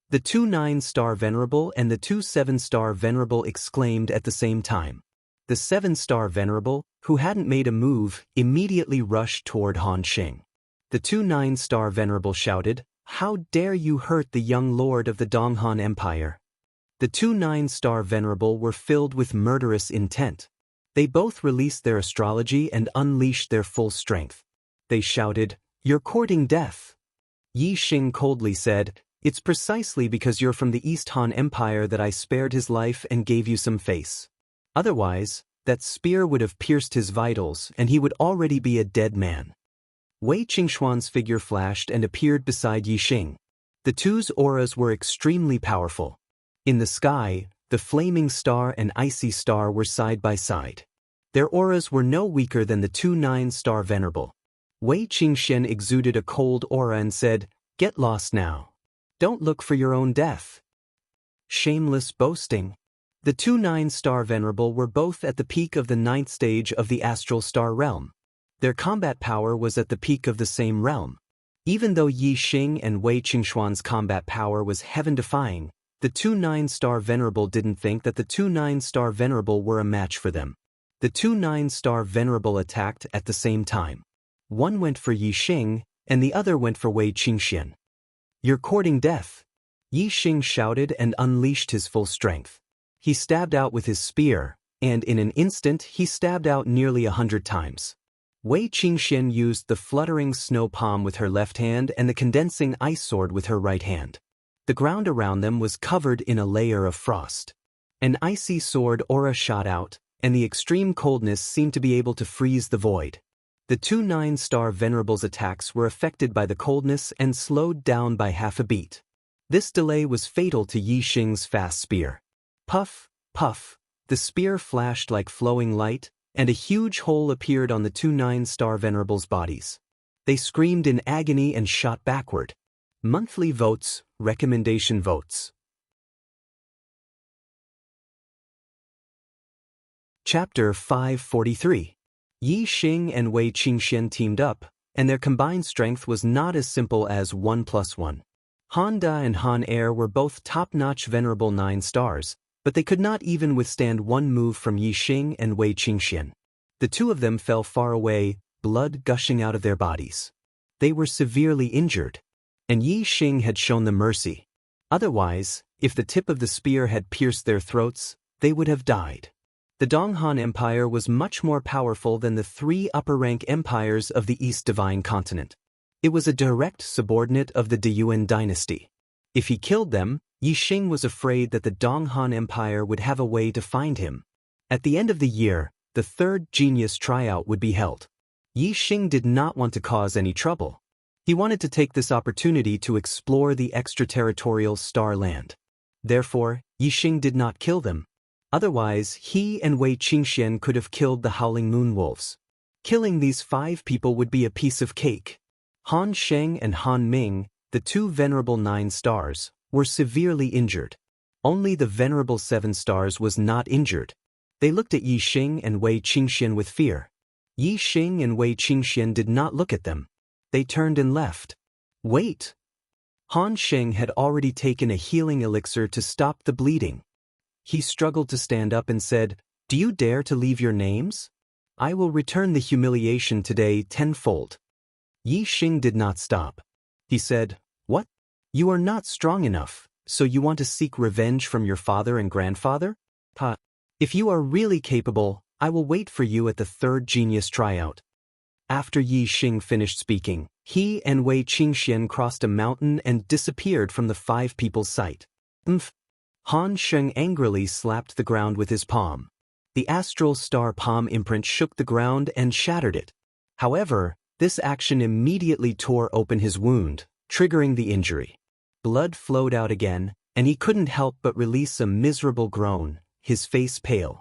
The two 9-star venerable and the two 7-star venerable exclaimed at the same time. The 7-star venerable, who hadn't made a move, immediately rushed toward Han Sheng. The two 9-star venerable shouted, "How dare you hurt the young lord of the Donghan Empire?" The two 9-star venerable were filled with murderous intent. They both released their astrology and unleashed their full strength. They shouted, "You're courting death." Yixing coldly said, "It's precisely because you're from the East Han Empire that I spared his life and gave you some face. Otherwise, that spear would have pierced his vitals and he would already be a dead man." Wei Qingxuan's figure flashed and appeared beside Yixing. The two's auras were extremely powerful. In the sky, the flaming star and icy star were side by side. Their auras were no weaker than the two 9-star venerable. Wei Qingxian exuded a cold aura and said, "Get lost now. Don't look for your own death." Shameless boasting. The two 9-star venerable were both at the peak of the 9th stage of the astral star realm. Their combat power was at the peak of the same realm. Even though Yixing and Wei Qingxuan's combat power was heaven-defying, the two 9-star venerable didn't think that the two 9-star venerable were a match for them. The two 9-star venerable attacked at the same time. One went for Yixing, and the other went for Wei Qingxian. "You're courting death," Yixing shouted and unleashed his full strength. He stabbed out with his spear, and in an instant he stabbed out nearly 100 times. Wei Qingxian used the fluttering snow palm with her left hand and the condensing ice sword with her right hand. The ground around them was covered in a layer of frost. An icy sword aura shot out, and the extreme coldness seemed to be able to freeze the void. The two 9-star venerables' attacks were affected by the coldness and slowed down by half a beat. This delay was fatal to Yi Xing's fast spear. Puff, puff, the spear flashed like flowing light, and a huge hole appeared on the two 9-star venerables' bodies. They screamed in agony and shot backward. Monthly votes, recommendation votes. Chapter 543. Yi Xing and Wei Qingxian teamed up, and their combined strength was not as simple as 1 + 1. Han Da and Han Er were both top-notch venerable 9 stars, but they could not even withstand one move from Yi Xing and Wei Qingxian. The two of them fell far away, blood gushing out of their bodies. They were severely injured, and Yi Xing had shown them mercy. Otherwise, if the tip of the spear had pierced their throats, they would have died. The Donghan Empire was much more powerful than the 3 upper-rank empires of the East Divine Continent. It was a direct subordinate of the Deyuan dynasty. If he killed them, Yi Xing was afraid that the Donghan Empire would have a way to find him. At the end of the year, the 3rd genius tryout would be held. Yi Xing did not want to cause any trouble. He wanted to take this opportunity to explore the extraterritorial Star Land. Therefore, Yi Xing did not kill them. Otherwise, he and Wei Qingxian could have killed the Howling Moon Wolves. Killing these 5 people would be a piece of cake. Han Sheng and Han Ming, the 2 venerable 9 stars, were severely injured. Only the venerable 7 stars was not injured. They looked at Yi Xing and Wei Qingxian with fear. Yi Xing and Wei Qingxian did not look at them. They turned and left. Wait! Han Sheng had already taken a healing elixir to stop the bleeding. He struggled to stand up and said, "Do you dare to leave your names? I will return the humiliation today tenfold." Yi Xing did not stop. He said, "What? You are not strong enough, so you want to seek revenge from your father and grandfather? Ha! If you are really capable, I will wait for you at the 3rd genius tryout." After Yi Xing finished speaking, he and Wei Qingxian crossed a mountain and disappeared from the 5 people's sight. Han Sheng angrily slapped the ground with his palm. The astral star palm imprint shook the ground and shattered it. However, this action immediately tore open his wound, triggering the injury. Blood flowed out again, and he couldn't help but release a miserable groan, his face pale.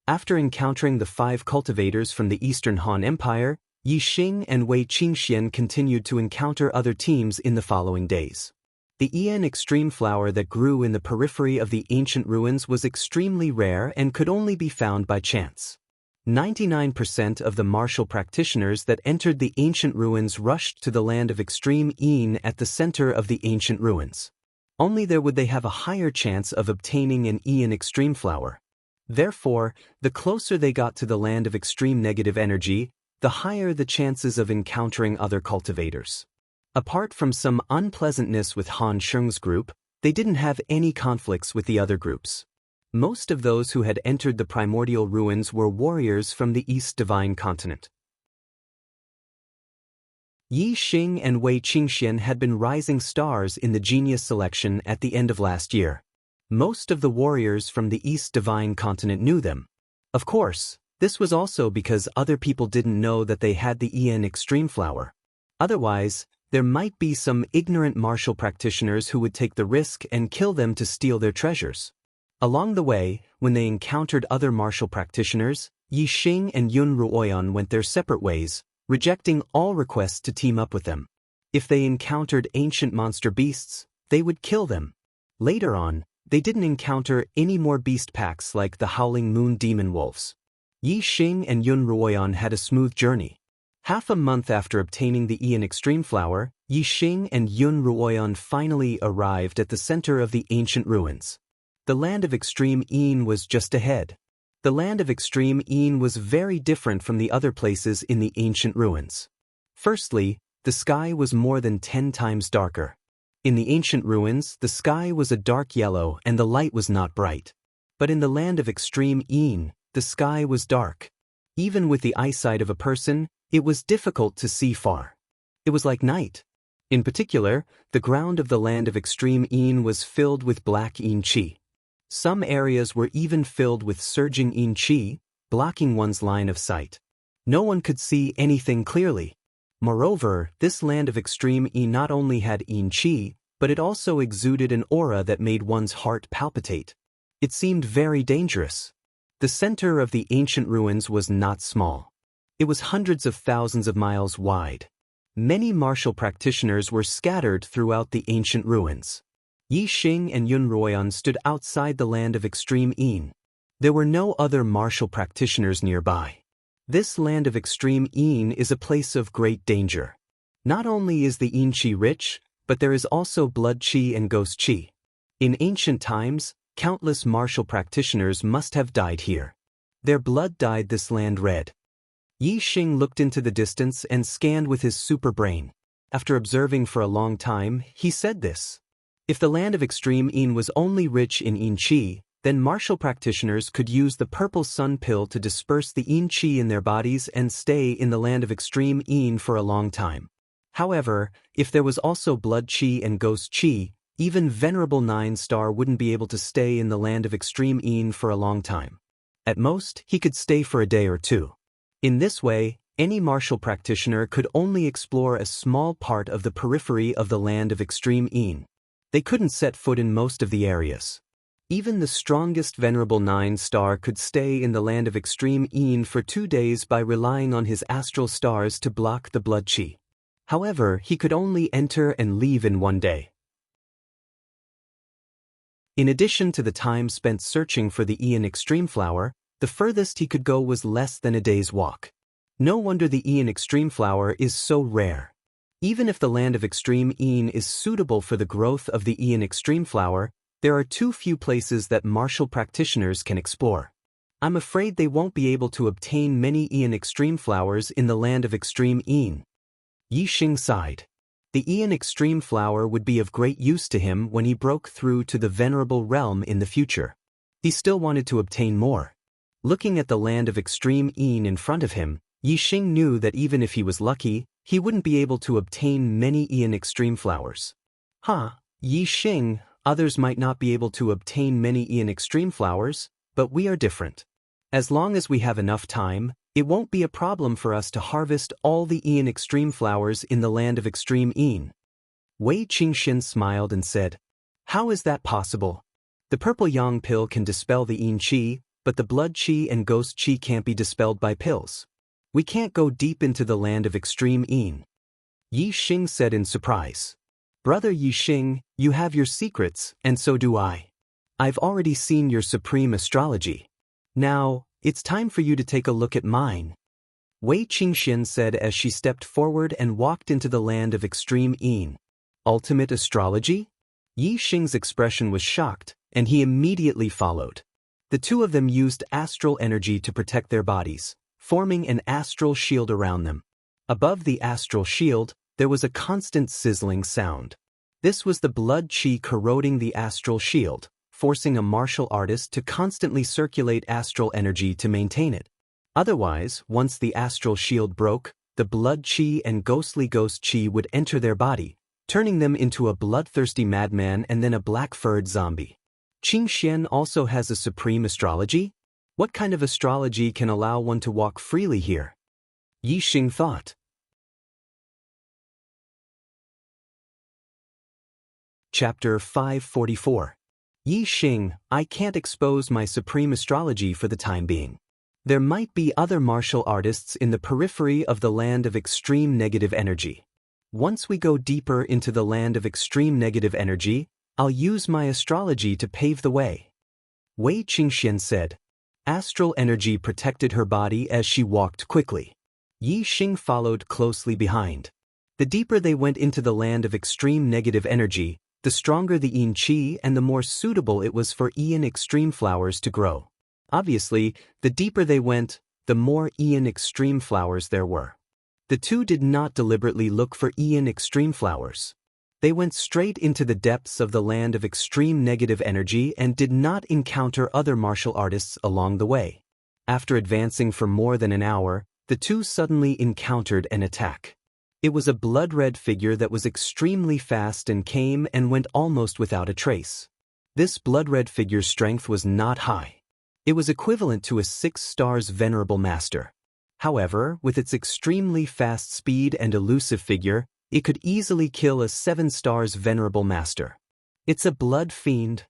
After encountering the 5 cultivators from the Eastern Han Empire, Yi Xing and Wei Qingxian continued to encounter other teams in the following days. The Ian extreme flower that grew in the periphery of the ancient ruins was extremely rare and could only be found by chance. 99% of the martial practitioners that entered the ancient ruins rushed to the land of extreme Ian at the center of the ancient ruins. Only there would they have a higher chance of obtaining an Ian extreme flower. Therefore, the closer they got to the land of extreme negative energy, the higher the chances of encountering other cultivators. Apart from some unpleasantness with Han Sheng's group, they didn't have any conflicts with the other groups. Most of those who had entered the primordial ruins were warriors from the East Divine Continent. Yi Xing and Wei Qingxian had been rising stars in the genius selection at the end of last year. Most of the warriors from the East Divine Continent knew them. Of course, this was also because other people didn't know that they had the Ian extreme flower. Otherwise, there might be some ignorant martial practitioners who would take the risk and kill them to steal their treasures. Along the way, when they encountered other martial practitioners, Yi Xing and Yun Ruoyan went their separate ways, rejecting all requests to team up with them. If they encountered ancient monster beasts, they would kill them. Later on, they didn't encounter any more beast packs like the Howling Moon Demon Wolves. Yi Xing and Yun Ruoyan had a smooth journey. Half a month after obtaining the Ian Extreme Flower, Yi Xing and Yun Ruoyan finally arrived at the center of the ancient ruins. The land of Extreme Ian was just ahead. The land of Extreme Ian was very different from the other places in the ancient ruins. Firstly, the sky was more than 10 times darker. In the ancient ruins, the sky was a dark yellow and the light was not bright. But in the land of extreme Yin, the sky was dark. Even with the eyesight of a person, it was difficult to see far. It was like night. In particular, the ground of the land of extreme Yin was filled with black Yin Qi. Some areas were even filled with surging Yin Qi, blocking one's line of sight. No one could see anything clearly. Moreover, this land of extreme Yin not only had Yin Qi, but it also exuded an aura that made one's heart palpitate. It seemed very dangerous. The center of the ancient ruins was not small. It was hundreds of thousands of miles wide. Many martial practitioners were scattered throughout the ancient ruins. Yi Xing and Yun Ruoyan stood outside the land of extreme Yin. There were no other martial practitioners nearby. This land of extreme Yin is a place of great danger. Not only is the Yin Qi rich, but there is also blood Qi and ghost Qi. In ancient times, countless martial practitioners must have died here. Their blood dyed this land red. Yi Xing looked into the distance and scanned with his super brain. After observing for a long time, he said this. If the land of extreme Yin was only rich in Yin Qi, then martial practitioners could use the purple sun pill to disperse the Yin Qi in their bodies and stay in the land of extreme Yin for a long time. However, if there was also blood Qi and ghost Qi, even Venerable 9-Star wouldn't be able to stay in the land of extreme Yin for a long time. At most, he could stay for a day or two. In this way, any martial practitioner could only explore a small part of the periphery of the land of extreme Yin. They couldn't set foot in most of the areas. Even the strongest Venerable 9-Star could stay in the land of extreme Yin for 2 days by relying on his astral stars to block the blood Qi. However, he could only enter and leave in 1 day. In addition to the time spent searching for the Yin Extreme Flower, the furthest he could go was less than a day's walk. No wonder the Yin Extreme Flower is so rare. Even if the land of extreme Yin is suitable for the growth of the Yin Extreme Flower, there are too few places that martial practitioners can explore. I'm afraid they won't be able to obtain many Yin Extreme Flowers in the land of extreme Yin. Yi Xing sighed. The Yin Extreme Flower would be of great use to him when he broke through to the Venerable Realm in the future. He still wanted to obtain more. Looking at the land of extreme Yin in front of him, Yi Xing knew that even if he was lucky, he wouldn't be able to obtain many Yin Extreme Flowers. Yi Xing, others might not be able to obtain many Yin Extreme Flowers, but we are different. As long as we have enough time, it won't be a problem for us to harvest all the Yin Extreme Flowers in the land of extreme Yin. Wei Qingxian smiled and said, "How is that possible? The purple yang pill can dispel the Yin Qi, but the blood Qi and ghost Qi can't be dispelled by pills. We can't go deep into the land of extreme Yin." Yi Xing said in surprise. "Brother Yi Xing, you have your secrets, and so do I. I've already seen your supreme astrology. Now, it's time for you to take a look at mine." Wei Qingxian said as she stepped forward and walked into the land of extreme Yin. Ultimate astrology? Yi Xing's expression was shocked, and he immediately followed. The two of them used astral energy to protect their bodies, forming an astral shield around them. Above the astral shield, there was a constant sizzling sound. This was the blood Qi corroding the astral shield, forcing a martial artist to constantly circulate astral energy to maintain it. Otherwise, once the astral shield broke, the blood Qi and ghostly ghost Qi would enter their body, turning them into a bloodthirsty madman and then a black-furred zombie. Qingxian also has a supreme astrology? What kind of astrology can allow one to walk freely here? Yi Xing thought. Chapter 544. Yi Xing, I can't expose my supreme astrology for the time being. There might be other martial artists in the periphery of the land of extreme negative energy. Once we go deeper into the land of extreme negative energy, I'll use my astrology to pave the way. Wei Qingxian said. Astral energy protected her body as she walked quickly. Yi Xing followed closely behind. The deeper they went into the land of extreme negative energy, the stronger the Yin Qi and the more suitable it was for Yin Extreme Flowers to grow. Obviously, the deeper they went, the more Yin Extreme Flowers there were. The two did not deliberately look for Yin Extreme Flowers. They went straight into the depths of the land of extreme negative energy and did not encounter other martial artists along the way. After advancing for more than an hour, the two suddenly encountered an attack. It was a blood-red figure that was extremely fast and came and went almost without a trace. This blood-red figure's strength was not high. It was equivalent to a 6 stars venerable master. However, with its extremely fast speed and elusive figure, it could easily kill a 7 stars venerable master. It's a blood fiend,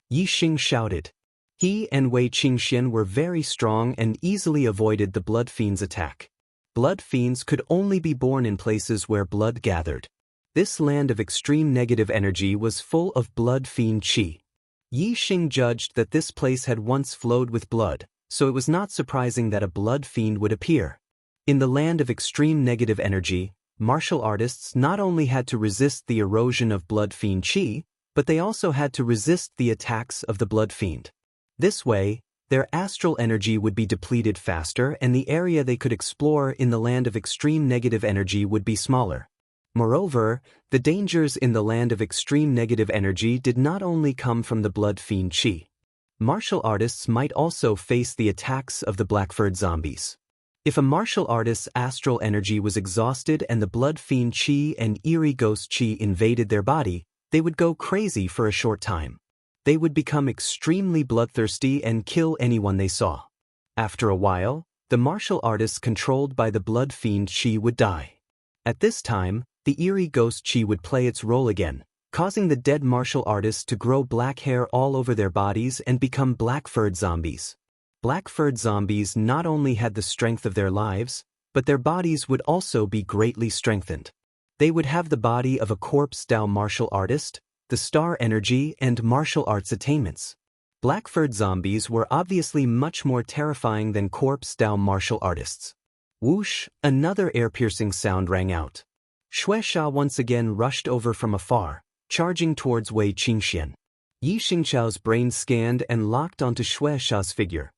Yi Xing shouted. He and Wei Qingxian were very strong and easily avoided the blood fiend's attack. Blood fiends could only be born in places where blood gathered. This land of extreme negative energy was full of blood fiend qi. Yi Xing judged that this place had once flowed with blood, so it was not surprising that a blood fiend would appear. In the land of extreme negative energy, martial artists not only had to resist the erosion of blood fiend qi, but they also had to resist the attacks of the blood fiend. This way, their astral energy would be depleted faster and the area they could explore in the land of extreme negative energy would be smaller. Moreover, the dangers in the land of extreme negative energy did not only come from the blood fiend qi. Martial artists might also face the attacks of the black-furred zombies. If a martial artist's astral energy was exhausted and the blood fiend qi and eerie ghost qi invaded their body, they would go crazy for a short time. They would become extremely bloodthirsty and kill anyone they saw. After a while, the martial artists controlled by the blood fiend qi would die. At this time, the eerie ghost qi would play its role again, causing the dead martial artists to grow black hair all over their bodies and become black-furred zombies. Black-furred zombies not only had the strength of their lives, but their bodies would also be greatly strengthened. They would have the body of a corpse-style martial artist, the star energy and martial arts attainments. Black-furred zombies were obviously much more terrifying than corpse-style martial artists. Whoosh, another ear-piercing sound rang out. Xuesha once again rushed over from afar, charging towards Wei Qingxian. Yi Xingchao's brain scanned and locked onto Xuesha's figure.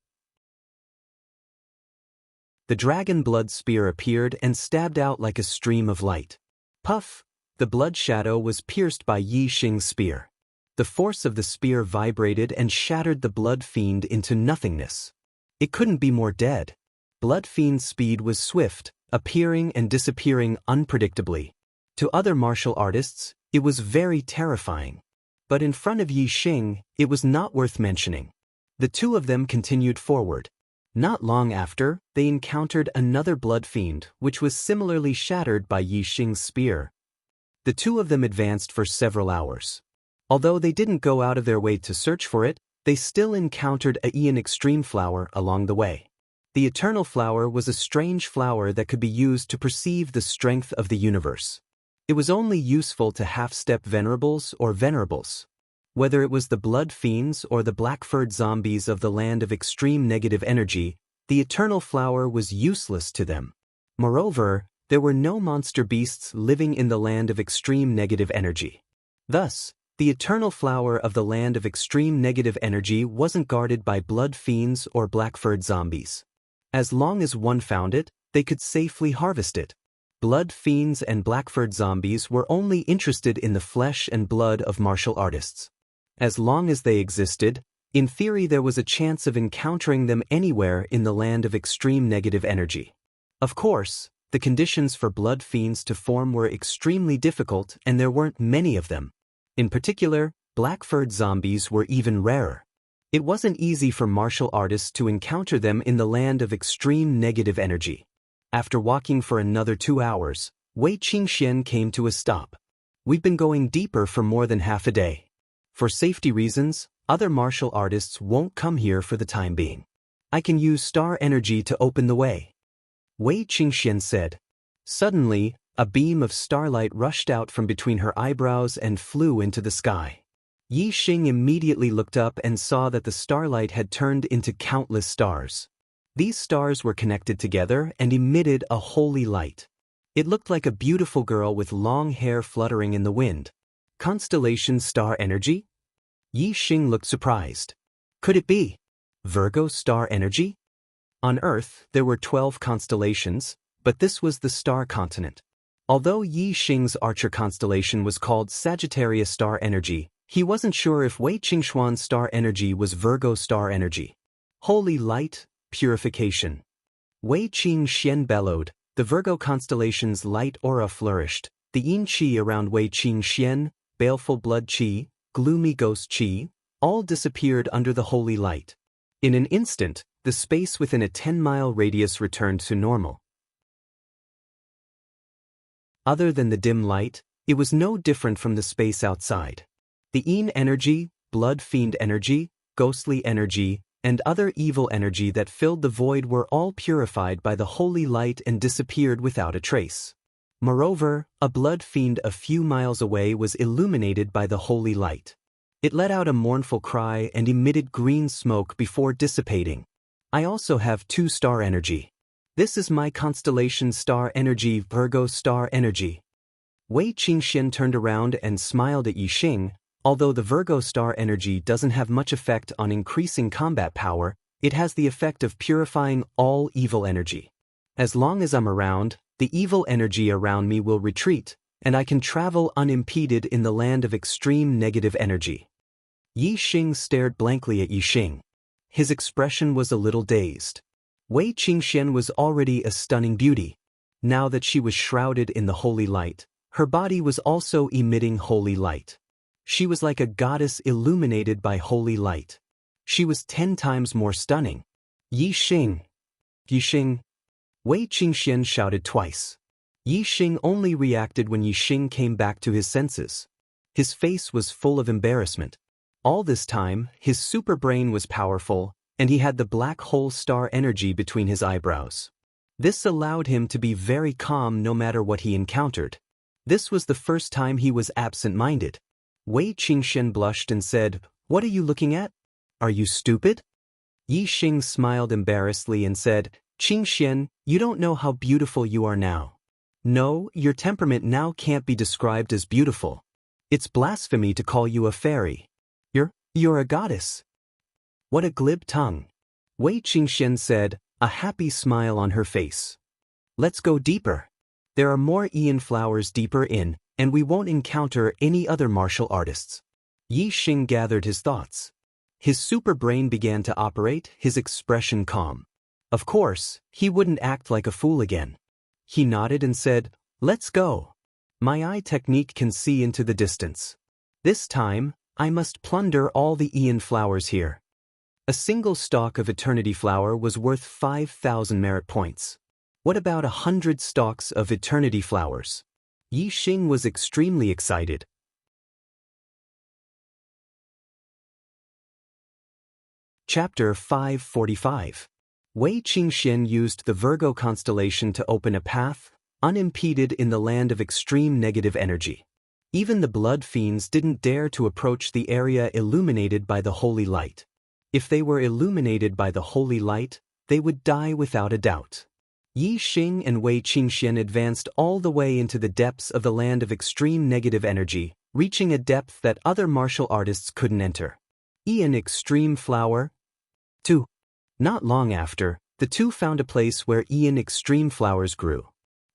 The dragon blood spear appeared and stabbed out like a stream of light. Puff! The blood shadow was pierced by Yi Xing's spear. The force of the spear vibrated and shattered the blood fiend into nothingness. It couldn't be more dead. Blood fiend's speed was swift, appearing and disappearing unpredictably. To other martial artists, it was very terrifying. But in front of Yi Xing, it was not worth mentioning. The two of them continued forward. Not long after, they encountered another blood fiend, which was similarly shattered by Yi Xing's spear. The two of them advanced for several hours. Although they didn't go out of their way to search for it, they still encountered a Aeon Extreme flower along the way. The Eternal Flower was a strange flower that could be used to perceive the strength of the universe. It was only useful to half-step venerables or venerables. Whether it was the blood fiends or the black-furred zombies of the land of extreme negative energy, the Eternal Flower was useless to them. Moreover, there were no monster beasts living in the land of extreme negative energy. Thus, the Eternal Flower of the land of extreme negative energy wasn't guarded by blood fiends or black-furred zombies. As long as one found it, they could safely harvest it. Blood fiends and black-furred zombies were only interested in the flesh and blood of martial artists. As long as they existed, in theory there was a chance of encountering them anywhere in the land of extreme negative energy. Of course, the conditions for blood fiends to form were extremely difficult and there weren't many of them. In particular, black-furred zombies were even rarer. It wasn't easy for martial artists to encounter them in the land of extreme negative energy. After walking for another 2 hours, Wei Qingxian came to a stop. We've been going deeper for more than half a day. For safety reasons, other martial artists won't come here for the time being. I can use star energy to open the way. Wei Qingxian said. Suddenly, a beam of starlight rushed out from between her eyebrows and flew into the sky. Yi Xing immediately looked up and saw that the starlight had turned into countless stars. These stars were connected together and emitted a holy light. It looked like a beautiful girl with long hair fluttering in the wind. Constellation star energy? Yi Xing looked surprised. Could it be Virgo star energy? On Earth, there were 12 constellations, but this was the star continent. Although Yi Xing's archer constellation was called Sagittarius star energy, he wasn't sure if Wei Qingxuan's star energy was Virgo star energy. Holy light, purification. Wei Qingxian bellowed, the Virgo constellation's light aura flourished, the yin qi around Wei Qingxian, baleful blood qi, gloomy ghost qi, all disappeared under the holy light. In an instant, the space within a 10-mile radius returned to normal. Other than the dim light, it was no different from the space outside. The yin energy, blood fiend energy, ghostly energy, and other evil energy that filled the void were all purified by the holy light and disappeared without a trace. Moreover, a blood fiend a few miles away was illuminated by the holy light. It let out a mournful cry and emitted green smoke before dissipating. I also have 2-star energy. This is my constellation star energy, Virgo star energy. Wei Qingxian turned around and smiled at Yi Xing. Although the Virgo star energy doesn't have much effect on increasing combat power, it has the effect of purifying all evil energy. As long as I'm around, the evil energy around me will retreat, and I can travel unimpeded in the land of extreme negative energy. Yi Xing stared blankly at Yi Xing. His expression was a little dazed. Wei Qingxian was already a stunning beauty. Now that she was shrouded in the holy light, her body was also emitting holy light. She was like a goddess illuminated by holy light. She was 10 times more stunning. Yi Xing! Yi Xing! Wei Qingxian shouted twice. Yi Xing only reacted when Yi Xing came back to his senses. His face was full of embarrassment. All this time, his super brain was powerful, and he had the black hole star energy between his eyebrows. This allowed him to be very calm no matter what he encountered. This was the first time he was absent-minded. Wei Qingxian blushed and said, "What are you looking at? Are you stupid?" Yi Xing smiled embarrassedly and said, "Qingxian, you don't know how beautiful you are now. No, your temperament now can't be described as beautiful. It's blasphemy to call you a fairy. You're a goddess." What a glib tongue. Wei Qingxian said, a happy smile on her face. "Let's go deeper. There are more Ian flowers deeper in, and we won't encounter any other martial artists." Yi Xing gathered his thoughts. His super brain began to operate, his expression calm. Of course, he wouldn't act like a fool again. He nodded and said, "Let's go. My eye technique can see into the distance. This time, I must plunder all the Ian flowers here." A single stalk of eternity flower was worth 5,000 merit points. What about 100 stalks of eternity flowers? Yi Xing was extremely excited. Chapter 545. Wei Qingxian used the Virgo constellation to open a path, unimpeded in the land of extreme negative energy. Even the blood fiends didn't dare to approach the area illuminated by the holy light. If they were illuminated by the holy light, they would die without a doubt. Yi Xing and Wei Qingxian advanced all the way into the depths of the land of extreme negative energy, reaching a depth that other martial artists couldn't enter. Ian Extreme Flower. 2. Not long after, the two found a place where Ian Extreme flowers grew.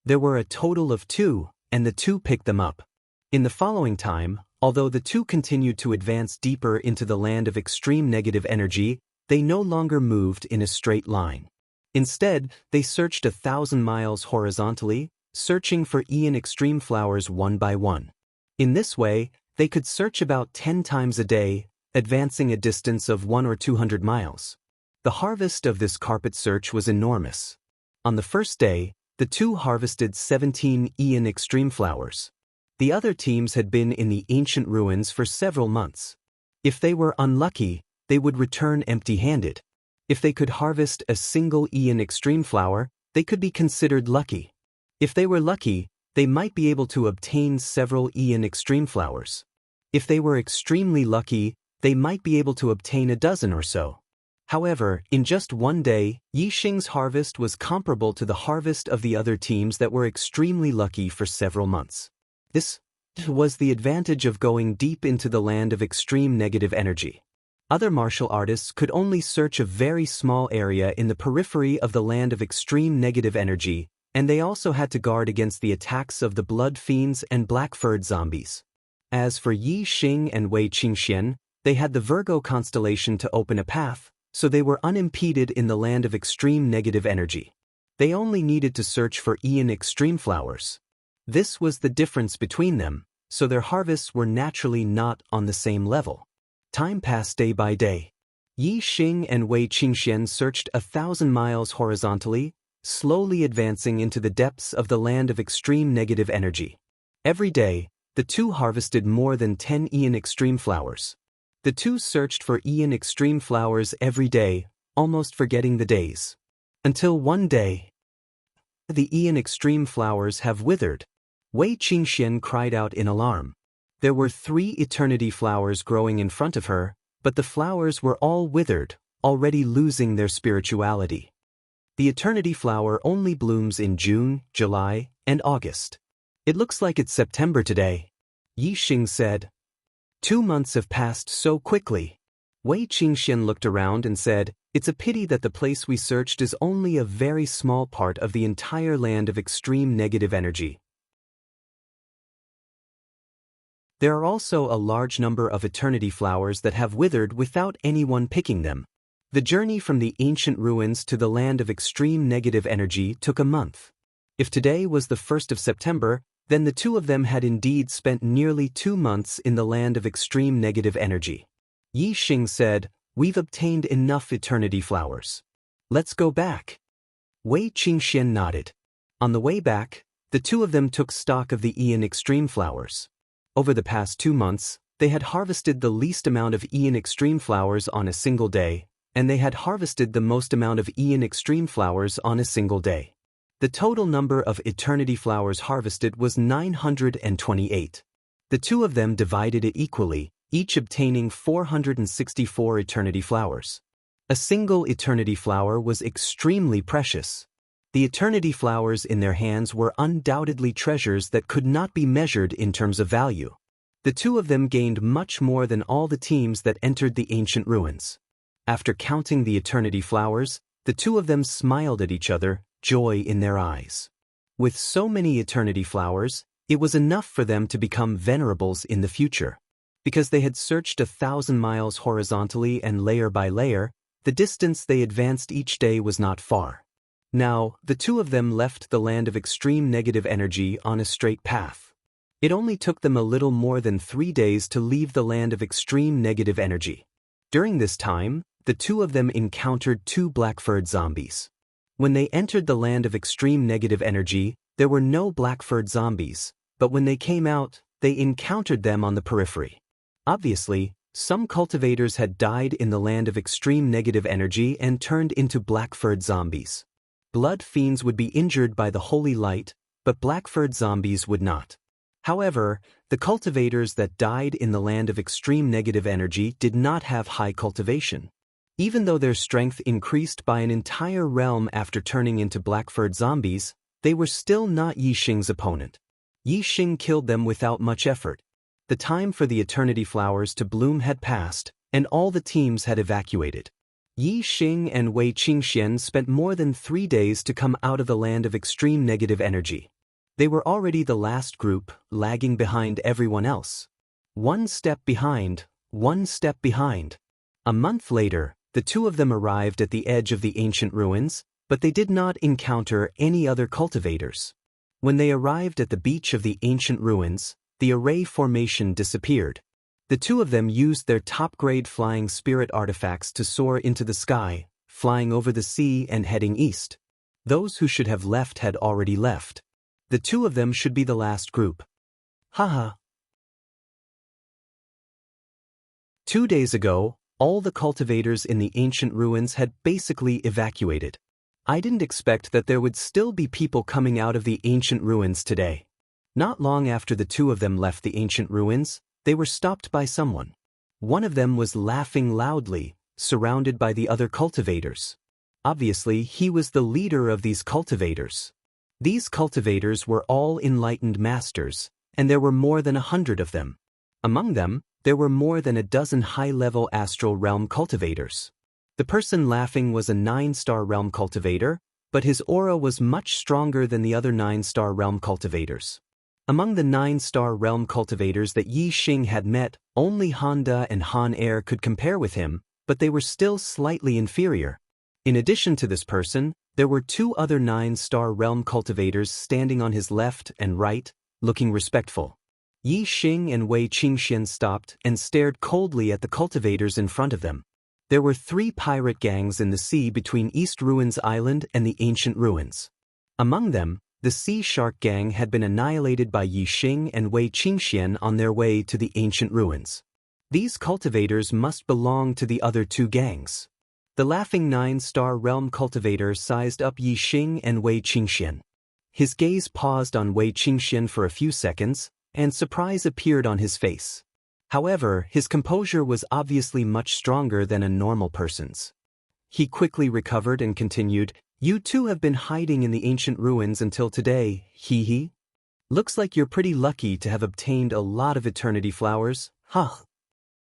There were a total of 2, and the two picked them up. In the following time, although the two continued to advance deeper into the land of extreme negative energy, they no longer moved in a straight line. Instead, they searched 1,000 miles horizontally, searching for Ian Extreme flowers one by one. In this way, they could search about 10 times a day, advancing a distance of 100 or 200 miles. The harvest of this carpet search was enormous. On the first day, the two harvested 17 Ian Extreme flowers. The other teams had been in the ancient ruins for several months. If they were unlucky, they would return empty-handed. If they could harvest a single Ian Extreme flower, they could be considered lucky. If they were lucky, they might be able to obtain several Ian Extreme flowers. If they were extremely lucky, they might be able to obtain a dozen or so. However, in just one day, Yi Xing's harvest was comparable to the harvest of the other teams that were extremely lucky for several months. This was the advantage of going deep into the land of extreme negative energy. Other martial artists could only search a very small area in the periphery of the land of extreme negative energy, and they also had to guard against the attacks of the blood fiends and black-furred zombies. As for Yi Xing and Wei Qingxian, they had the Virgo constellation to open a path, so they were unimpeded in the land of extreme negative energy. They only needed to search for Ian extreme flowers. This was the difference between them, so their harvests were naturally not on the same level. Time passed day by day. Yi Xing and Wei Qingxian searched 1,000 miles horizontally, slowly advancing into the depths of the land of extreme negative energy. Every day, the two harvested more than 10 Ian extreme flowers. The two searched for Ian extreme flowers every day, almost forgetting the days. Until one day, the Ian extreme flowers have withered. Wei Qingxian cried out in alarm. There were 3 eternity flowers growing in front of her, but the flowers were all withered, already losing their spirituality. The eternity flower only blooms in June, July, and August. It looks like it's September today, Yi Xing said. 2 months have passed so quickly. Wei Qingxian looked around and said, "It's a pity that the place we searched is only a very small part of the entire land of extreme negative energy. There are also a large number of eternity flowers that have withered without anyone picking them. The journey from the ancient ruins to the land of extreme negative energy took a month. If today was the 1st of September, then the two of them had indeed spent nearly 2 months in the land of extreme negative energy." Yi Xing said, "We've obtained enough eternity flowers. Let's go back." Wei Qingxian nodded. On the way back, the two of them took stock of the Ian extreme flowers. Over the past 2 months, they had harvested the least amount of Ian extreme flowers on a single day, and they had harvested the most amount of Ian extreme flowers on a single day. The total number of eternity flowers harvested was 928. The two of them divided it equally, each obtaining 464 eternity flowers. A single eternity flower was extremely precious. The eternity flowers in their hands were undoubtedly treasures that could not be measured in terms of value. The two of them gained much more than all the teams that entered the ancient ruins. After counting the eternity flowers, the two of them smiled at each other, joy in their eyes. With so many eternity flowers, it was enough for them to become venerables in the future. Because they had searched 1,000 miles horizontally and layer by layer, the distance they advanced each day was not far. Now, the two of them left the land of extreme negative energy on a straight path. It only took them a little more than 3 days to leave the land of extreme negative energy. During this time, the two of them encountered 2 black-furred zombies. When they entered the land of extreme negative energy, there were no black-furred zombies, but when they came out, they encountered them on the periphery. Obviously, some cultivators had died in the land of extreme negative energy and turned into black-furred zombies. Blood fiends would be injured by the holy light, but black-furred zombies would not. However, the cultivators that died in the land of extreme negative energy did not have high cultivation. Even though their strength increased by an entire realm after turning into black-furred zombies, they were still not Yi Xing's opponent. Yi Xing killed them without much effort. The time for the eternity flowers to bloom had passed, and all the teams had evacuated. Yi Xing and Wei Qingxian spent more than 3 days to come out of the land of extreme negative energy. They were already the last group, lagging behind everyone else. 1 step behind, 1 step behind. A month later, the two of them arrived at the edge of the ancient ruins, but they did not encounter any other cultivators. When they arrived at the beach of the ancient ruins, the array formation disappeared. The two of them used their top-grade flying spirit artifacts to soar into the sky, flying over the sea and heading east. Those who should have left had already left. The two of them should be the last group. Haha. 2 days ago, all the cultivators in the ancient ruins had basically evacuated. I didn't expect that there would still be people coming out of the ancient ruins today. Not long after the two of them left the ancient ruins, they were stopped by someone. One of them was laughing loudly, surrounded by the other cultivators. Obviously, he was the leader of these cultivators. These cultivators were all enlightened masters, and there were more than 100 of them. Among them, there were more than a dozen high-level astral realm cultivators. The person laughing was a 9-star realm cultivator, but his aura was much stronger than the other 9-star realm cultivators. Among the 9-star realm cultivators that Yi Xing had met, only Honda and Han Er could compare with him, but they were still slightly inferior. In addition to this person, there were 2 other 9-star realm cultivators standing on his left and right, looking respectful. Yi Xing and Wei Qingxian stopped and stared coldly at the cultivators in front of them. There were 3 pirate gangs in the sea between East Ruins Island and the Ancient Ruins. Among them, the Sea Shark Gang had been annihilated by Yi Xing and Wei Qingxian on their way to the Ancient Ruins. These cultivators must belong to the other 2 gangs. The laughing 9-star realm cultivator sized up Yi Xing and Wei Qingxian. His gaze paused on Wei Qingxian for a few seconds, and surprise appeared on his face. However, his composure was obviously much stronger than a normal person's. He quickly recovered and continued, "You 2 have been hiding in the Ancient Ruins until today, hee. Looks like you're pretty lucky to have obtained a lot of eternity flowers, huh?"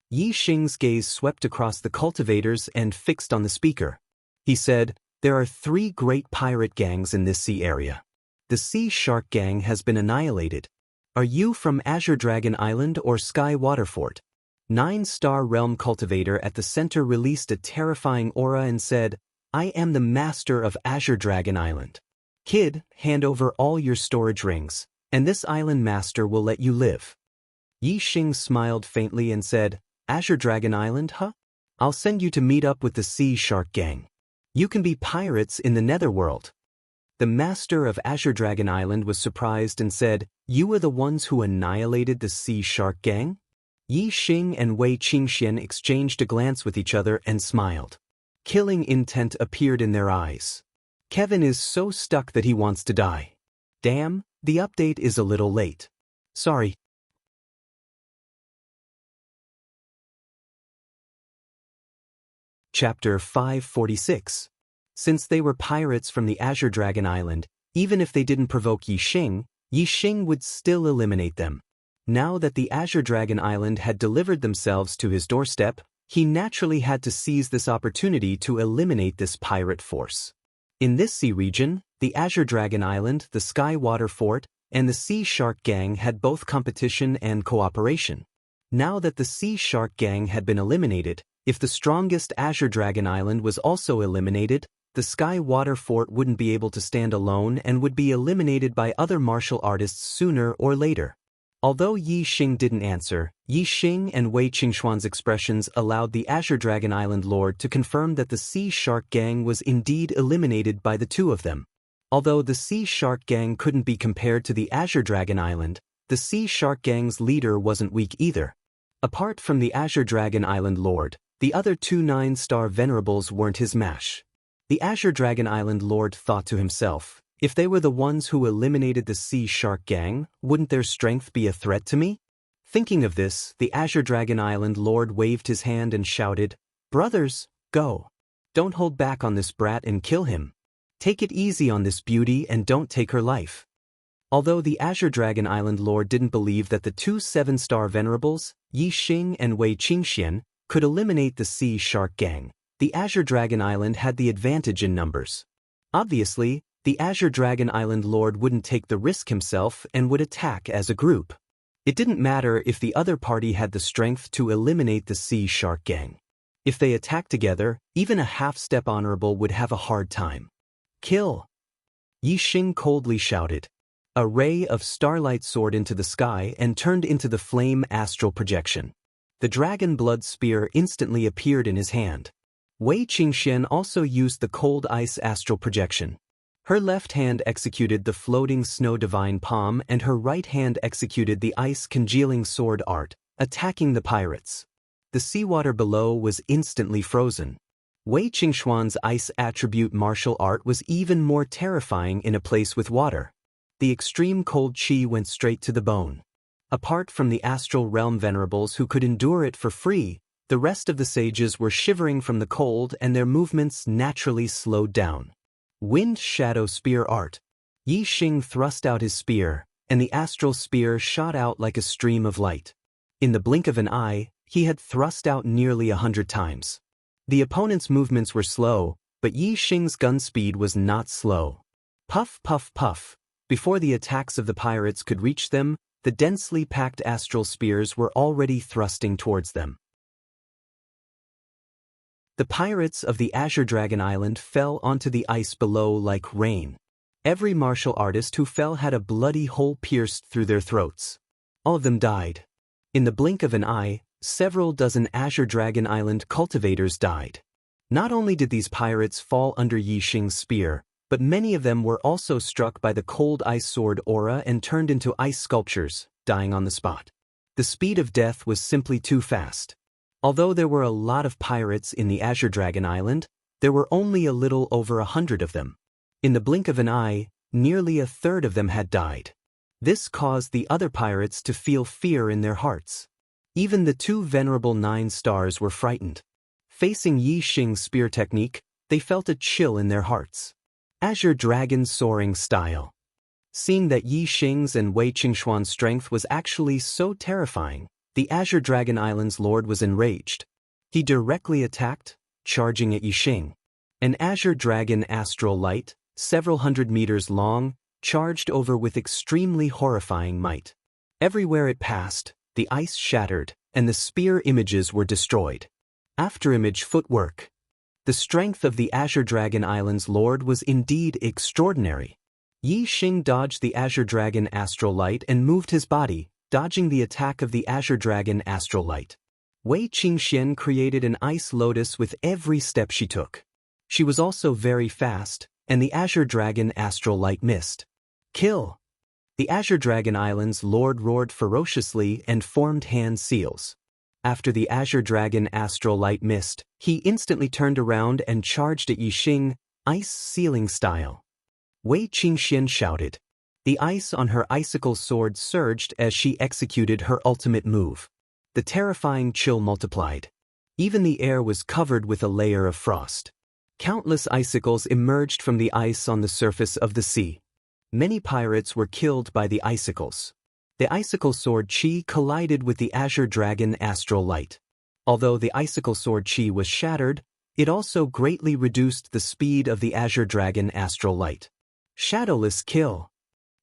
Yi Xing's gaze swept across the cultivators and fixed on the speaker. He said, "There are 3 great pirate gangs in this sea area. The Sea Shark Gang has been annihilated. Are you from Azure Dragon Island or Sky Waterfort?" 9-star realm cultivator at the center released a terrifying aura and said, "I am the master of Azure Dragon Island. Kid, hand over all your storage rings, and this island master will let you live." Yi Xing smiled faintly and said, "Azure Dragon Island, huh? I'll send you to meet up with the Sea Shark Gang. You can be pirates in the Netherworld." The master of Azure Dragon Island was surprised and said, "You were the ones who annihilated the Sea Shark Gang?" Yi Xing and Wei Qingxian exchanged a glance with each other and smiled. Killing intent appeared in their eyes. Kevin is so stuck that he wants to die. Damn, the update is a little late. Sorry. Chapter 546. Since they were pirates from the Azure Dragon Island, even if they didn't provoke Yi Xing would still eliminate them. Now that the Azure Dragon Island had delivered themselves to his doorstep, he naturally had to seize this opportunity to eliminate this pirate force. In this sea region, the Azure Dragon Island, the Sky Water Fort, and the Sea Shark Gang had both competition and cooperation. Now that the Sea Shark Gang had been eliminated, if the strongest Azure Dragon Island was also eliminated, the Sky Water Fort wouldn't be able to stand alone and would be eliminated by other martial artists sooner or later. Although Yi Xing didn't answer, Yi Xing and Wei Qingxuan's expressions allowed the Azure Dragon Island Lord to confirm that the Sea Shark Gang was indeed eliminated by the 2 of them. Although the Sea Shark Gang couldn't be compared to the Azure Dragon Island, the Sea Shark Gang's leader wasn't weak either. Apart from the Azure Dragon Island Lord, the other 2 9-star venerables weren't his match. The Azure Dragon Island Lord thought to himself, if they were the ones who eliminated the Sea Shark Gang, wouldn't their strength be a threat to me? Thinking of this, the Azure Dragon Island Lord waved his hand and shouted, "Brothers, go. Don't hold back on this brat and kill him. Take it easy on this beauty and don't take her life." Although the Azure Dragon Island Lord didn't believe that the 2 7-star venerables, Yi Xing and Wei Qingxian, could eliminate the Sea Shark Gang, the Azure Dragon Island had the advantage in numbers. Obviously, the Azure Dragon Island Lord wouldn't take the risk himself and would attack as a group. It didn't matter if the other party had the strength to eliminate the Sea Shark Gang. If they attacked together, even a half-step honorable would have a hard time. "Kill!" Yi Xing coldly shouted. A ray of starlight soared into the sky and turned into the flame astral projection. The dragon blood spear instantly appeared in his hand. Wei Qingxian also used the cold ice astral projection. Her left hand executed the floating snow divine palm and her right hand executed the ice congealing sword art, attacking the pirates. The seawater below was instantly frozen. Wei Qingxuan's ice attribute martial art was even more terrifying in a place with water. The extreme cold chi went straight to the bone. Apart from the astral realm venerables who could endure it for free, the rest of the sages were shivering from the cold and their movements naturally slowed down. Wind Shadow Spear Art. Yi Xing thrust out his spear, and the astral spear shot out like a stream of light. In the blink of an eye, he had thrust out nearly 100 times. The opponent's movements were slow, But Yi Xing's gun speed was not slow. Puff, puff, puff. Before the attacks of the pirates could reach them, the densely packed astral spears were already thrusting towards them. The pirates of the Azure Dragon Island fell onto the ice below like rain. Every martial artist who fell had a bloody hole pierced through their throats. All of them died. In the blink of an eye, several dozen Azure Dragon Island cultivators died. Not only did these pirates fall under Yi Xing's spear, but many of them were also struck by the cold ice sword aura and turned into ice sculptures, dying on the spot. The speed of death was simply too fast. Although there were a lot of pirates in the Azure Dragon Island, there were only a little over 100 of them. In the blink of an eye, nearly a third of them had died. This caused the other pirates to feel fear in their hearts. Even the two venerable 9 stars were frightened. Facing Yi Xing's spear technique, they felt a chill in their hearts. Azure Dragon Soaring Style. Seeing that Yi Xing's and Wei Qingxuan's strength was actually so terrifying, the Azure Dragon Island's lord was enraged. He directly attacked, charging at Yi Xing. An Azure Dragon Astral Light, several hundred meters long, charged over with extremely horrifying might. Everywhere it passed, the ice shattered, and the spear images were destroyed. Afterimage footwork. The strength of the Azure Dragon Island's lord was indeed extraordinary. Yi Xing dodged the Azure Dragon Astral Light and moved his body, dodging the attack of the Azure Dragon Astral Light. Wei Qingxian created an ice lotus with every step she took. She was also very fast, and the Azure Dragon Astral Light missed. Kill! The Azure Dragon Island's lord roared ferociously and formed hand seals. After the Azure Dragon Astral Light missed, he instantly turned around and charged at Yi Xing, ice sealing style. Wei Qingxian shouted. The ice on her icicle sword surged as she executed her ultimate move. The terrifying chill multiplied. Even the air was covered with a layer of frost. Countless icicles emerged from the ice on the surface of the sea. Many pirates were killed by the icicles. The icicle sword chi collided with the Azure Dragon Astral Light. Although the icicle sword chi was shattered, it also greatly reduced the speed of the Azure Dragon Astral Light. Shadowless kill.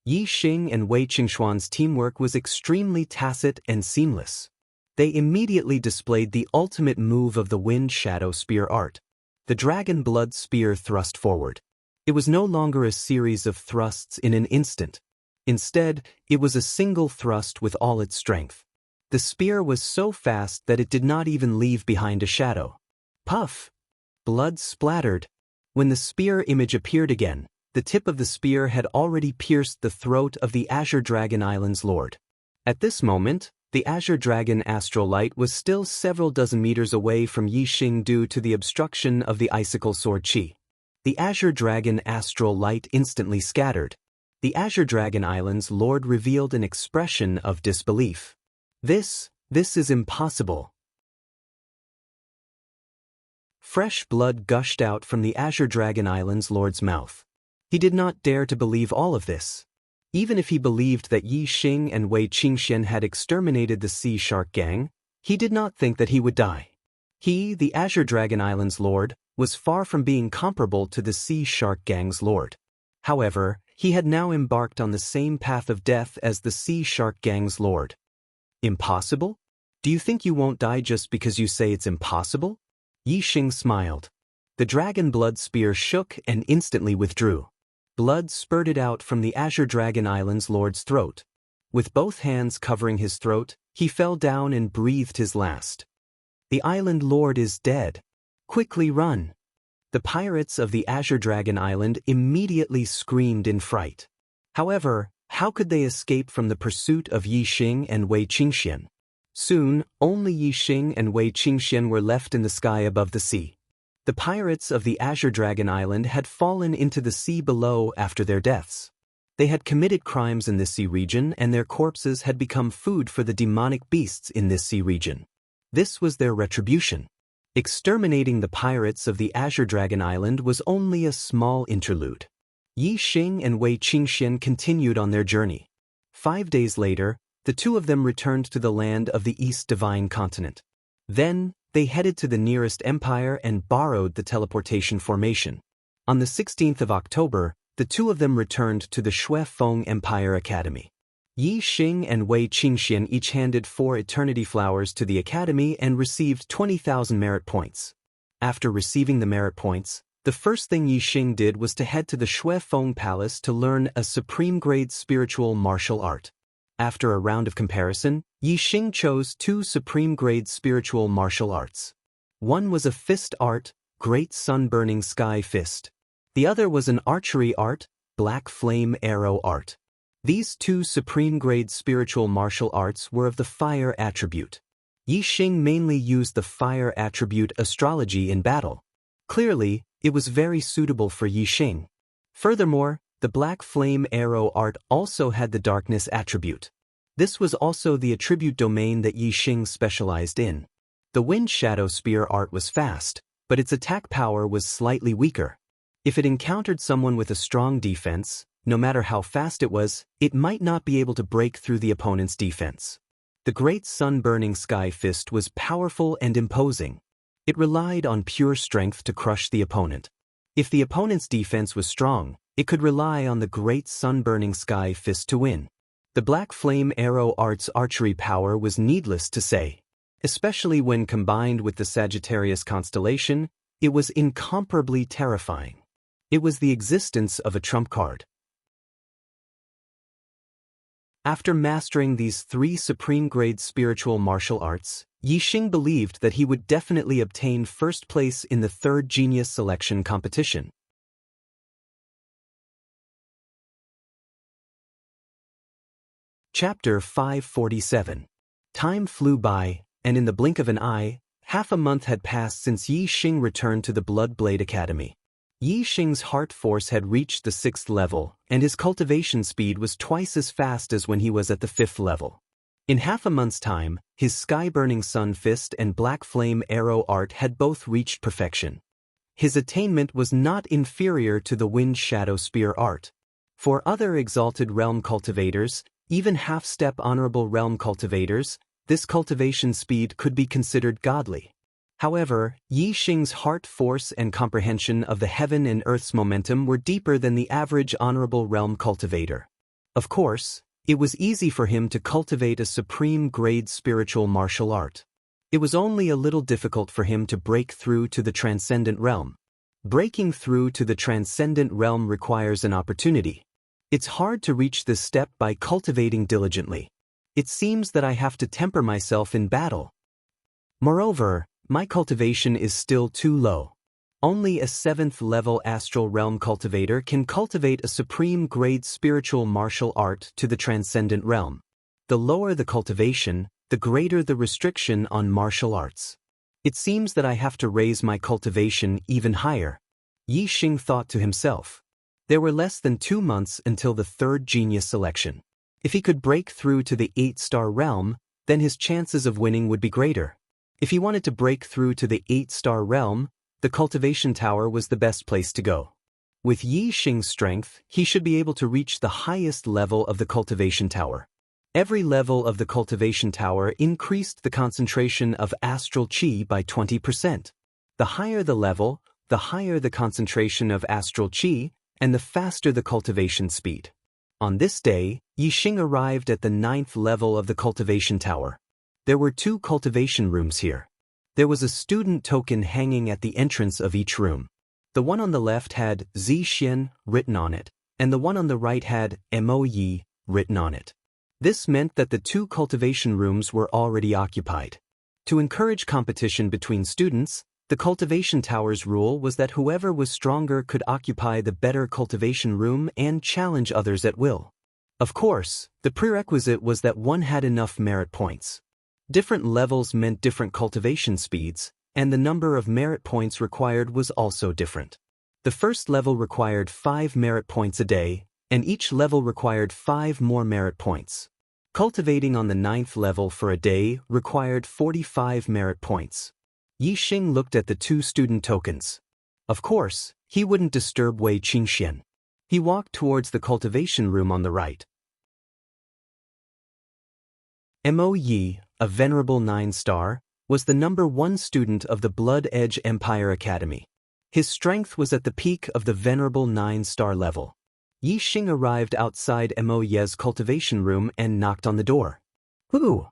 Yi Xing and Wei Qingxuan's teamwork was extremely tacit and seamless. They immediately displayed the ultimate move of the Wind Shadow Spear art. The Dragon Blood Spear thrust forward. It was no longer a series of thrusts in an instant. Instead, it was a single thrust with all its strength. The spear was so fast that it did not even leave behind a shadow. Puff! Blood splattered. When the spear image appeared again, the tip of the spear had already pierced the throat of the Azure Dragon Island's lord. At this moment, the Azure Dragon Astral Light was still several dozen meters away from Yi Xing due to the obstruction of the icicle sword chi. The Azure Dragon Astral Light instantly scattered. The Azure Dragon Island's lord revealed an expression of disbelief. This is impossible. Fresh blood gushed out from the Azure Dragon Island's lord's mouth. He did not dare to believe all of this. Even if he believed that Yi Xing and Wei Qingxian had exterminated the Sea Shark Gang, he did not think that he would die. He, the Azure Dragon Island's lord, was far from being comparable to the Sea Shark Gang's lord. However, he had now embarked on the same path of death as the Sea Shark Gang's lord. Impossible? Do you think you won't die just because you say it's impossible? Yi Xing smiled. The dragon blood spear shook and instantly withdrew. Blood spurted out from the Azure Dragon Island's lord's throat. With both hands covering his throat, he fell down and breathed his last. The island lord is dead. Quickly run. The pirates of the Azure Dragon Island immediately screamed in fright. However, how could they escape from the pursuit of Yi Xing and Wei Qingxian? Soon, only Yi Xing and Wei Qingxian were left in the sky above the sea. The pirates of the Azure Dragon Island had fallen into the sea below after their deaths. They had committed crimes in this sea region, and their corpses had become food for the demonic beasts in this sea region. This was their retribution. Exterminating the pirates of the Azure Dragon Island was only a small interlude. Yi Xing and Wei Qingxian continued on their journey. 5 days later, the two of them returned to the land of the East Divine Continent. Then, they headed to the nearest empire and borrowed the teleportation formation. On the 16th of October, the two of them returned to the Shui Feng Empire Academy. Yi Xing and Wei Qingxian each handed 4 eternity flowers to the academy and received 20,000 merit points. After receiving the merit points, the first thing Yi Xing did was to head to the Shui Feng Palace to learn a supreme-grade spiritual martial art. After a round of comparison, Yi Xing chose 2 supreme-grade spiritual martial arts. One was a fist art, Great Sun-Burning Sky Fist. The other was an archery art, Black Flame Arrow Art. These 2 supreme-grade spiritual martial arts were of the fire attribute. Yi Xing mainly used the fire attribute astrology in battle. Clearly, it was very suitable for Yi Xing. Furthermore, the Black Flame Arrow Art also had the darkness attribute. This was also the attribute domain that Yi Xing specialized in. The Wind Shadow Spear art was fast, but its attack power was slightly weaker. If it encountered someone with a strong defense, no matter how fast it was, it might not be able to break through the opponent's defense. The Great Sun-Burning Sky Fist was powerful and imposing. It relied on pure strength to crush the opponent. If the opponent's defense was strong, it could rely on the Great Sun-Burning Sky Fist to win. The Black Flame Arrow Art's archery power was needless to say. Especially when combined with the Sagittarius constellation, it was incomparably terrifying. It was the existence of a trump card. After mastering these 3 supreme-grade spiritual martial arts, Yi Xing believed that he would definitely obtain first place in the 3rd Genius Selection competition. Chapter 547. Time flew by, and in the blink of an eye, half a month had passed since Yi Xing returned to the Bloodblade Academy. Yi Xing's heart force had reached the 6th level, and his cultivation speed was twice as fast as when he was at the 5th level. In half a month's time, his Sky-Burning Sun Fist and Black Flame Arrow Art had both reached perfection. His attainment was not inferior to the Wind Shadow Spear Art. For other Exalted Realm cultivators, even half-step Honorable Realm cultivators, this cultivation speed could be considered godly. However, Yi Xing's heart force and comprehension of the heaven and earth's momentum were deeper than the average Honorable Realm cultivator. Of course, it was easy for him to cultivate a supreme-grade spiritual martial art. It was only a little difficult for him to break through to the Transcendent Realm. Breaking through to the Transcendent Realm requires an opportunity. It's hard to reach this step by cultivating diligently. It seems that I have to temper myself in battle. Moreover, my cultivation is still too low. Only a 7th-level Astral Realm cultivator can cultivate a supreme-grade spiritual martial art to the Transcendent Realm. The lower the cultivation, the greater the restriction on martial arts. It seems that I have to raise my cultivation even higher. Yi Xing thought to himself. There were less than 2 months until the 3rd Genius Selection. If he could break through to the 8-star realm, then his chances of winning would be greater. If he wanted to break through to the 8-star realm, the cultivation tower was the best place to go. With Yi Xing's strength, he should be able to reach the highest level of the cultivation tower. Every level of the cultivation tower increased the concentration of astral qi by 20%. The higher the level, the higher the concentration of astral qi, and the faster the cultivation speed. On this day, Yi Xing arrived at the 9th level of the cultivation tower. There were 2 cultivation rooms here. There was a student token hanging at the entrance of each room. The one on the left had Zi Xian written on it, and the one on the right had Mo Yi written on it. This meant that the 2 cultivation rooms were already occupied. To encourage competition between students, the cultivation tower's rule was that whoever was stronger could occupy the better cultivation room and challenge others at will. Of course, the prerequisite was that one had enough merit points. Different levels meant different cultivation speeds, and the number of merit points required was also different. The first level required 5 merit points a day, and each level required 5 more merit points. Cultivating on the 9th level for a day required 45 merit points. Yi Xing looked at the 2 student tokens. Of course, he wouldn't disturb Wei Qingxian. He walked towards the cultivation room on the right. Mo Yi, a venerable 9-star, was the #1 student of the Blood Edge Empire Academy. His strength was at the peak of the venerable 9-star level. Yi Xing arrived outside Mo Ye's cultivation room and knocked on the door. Who?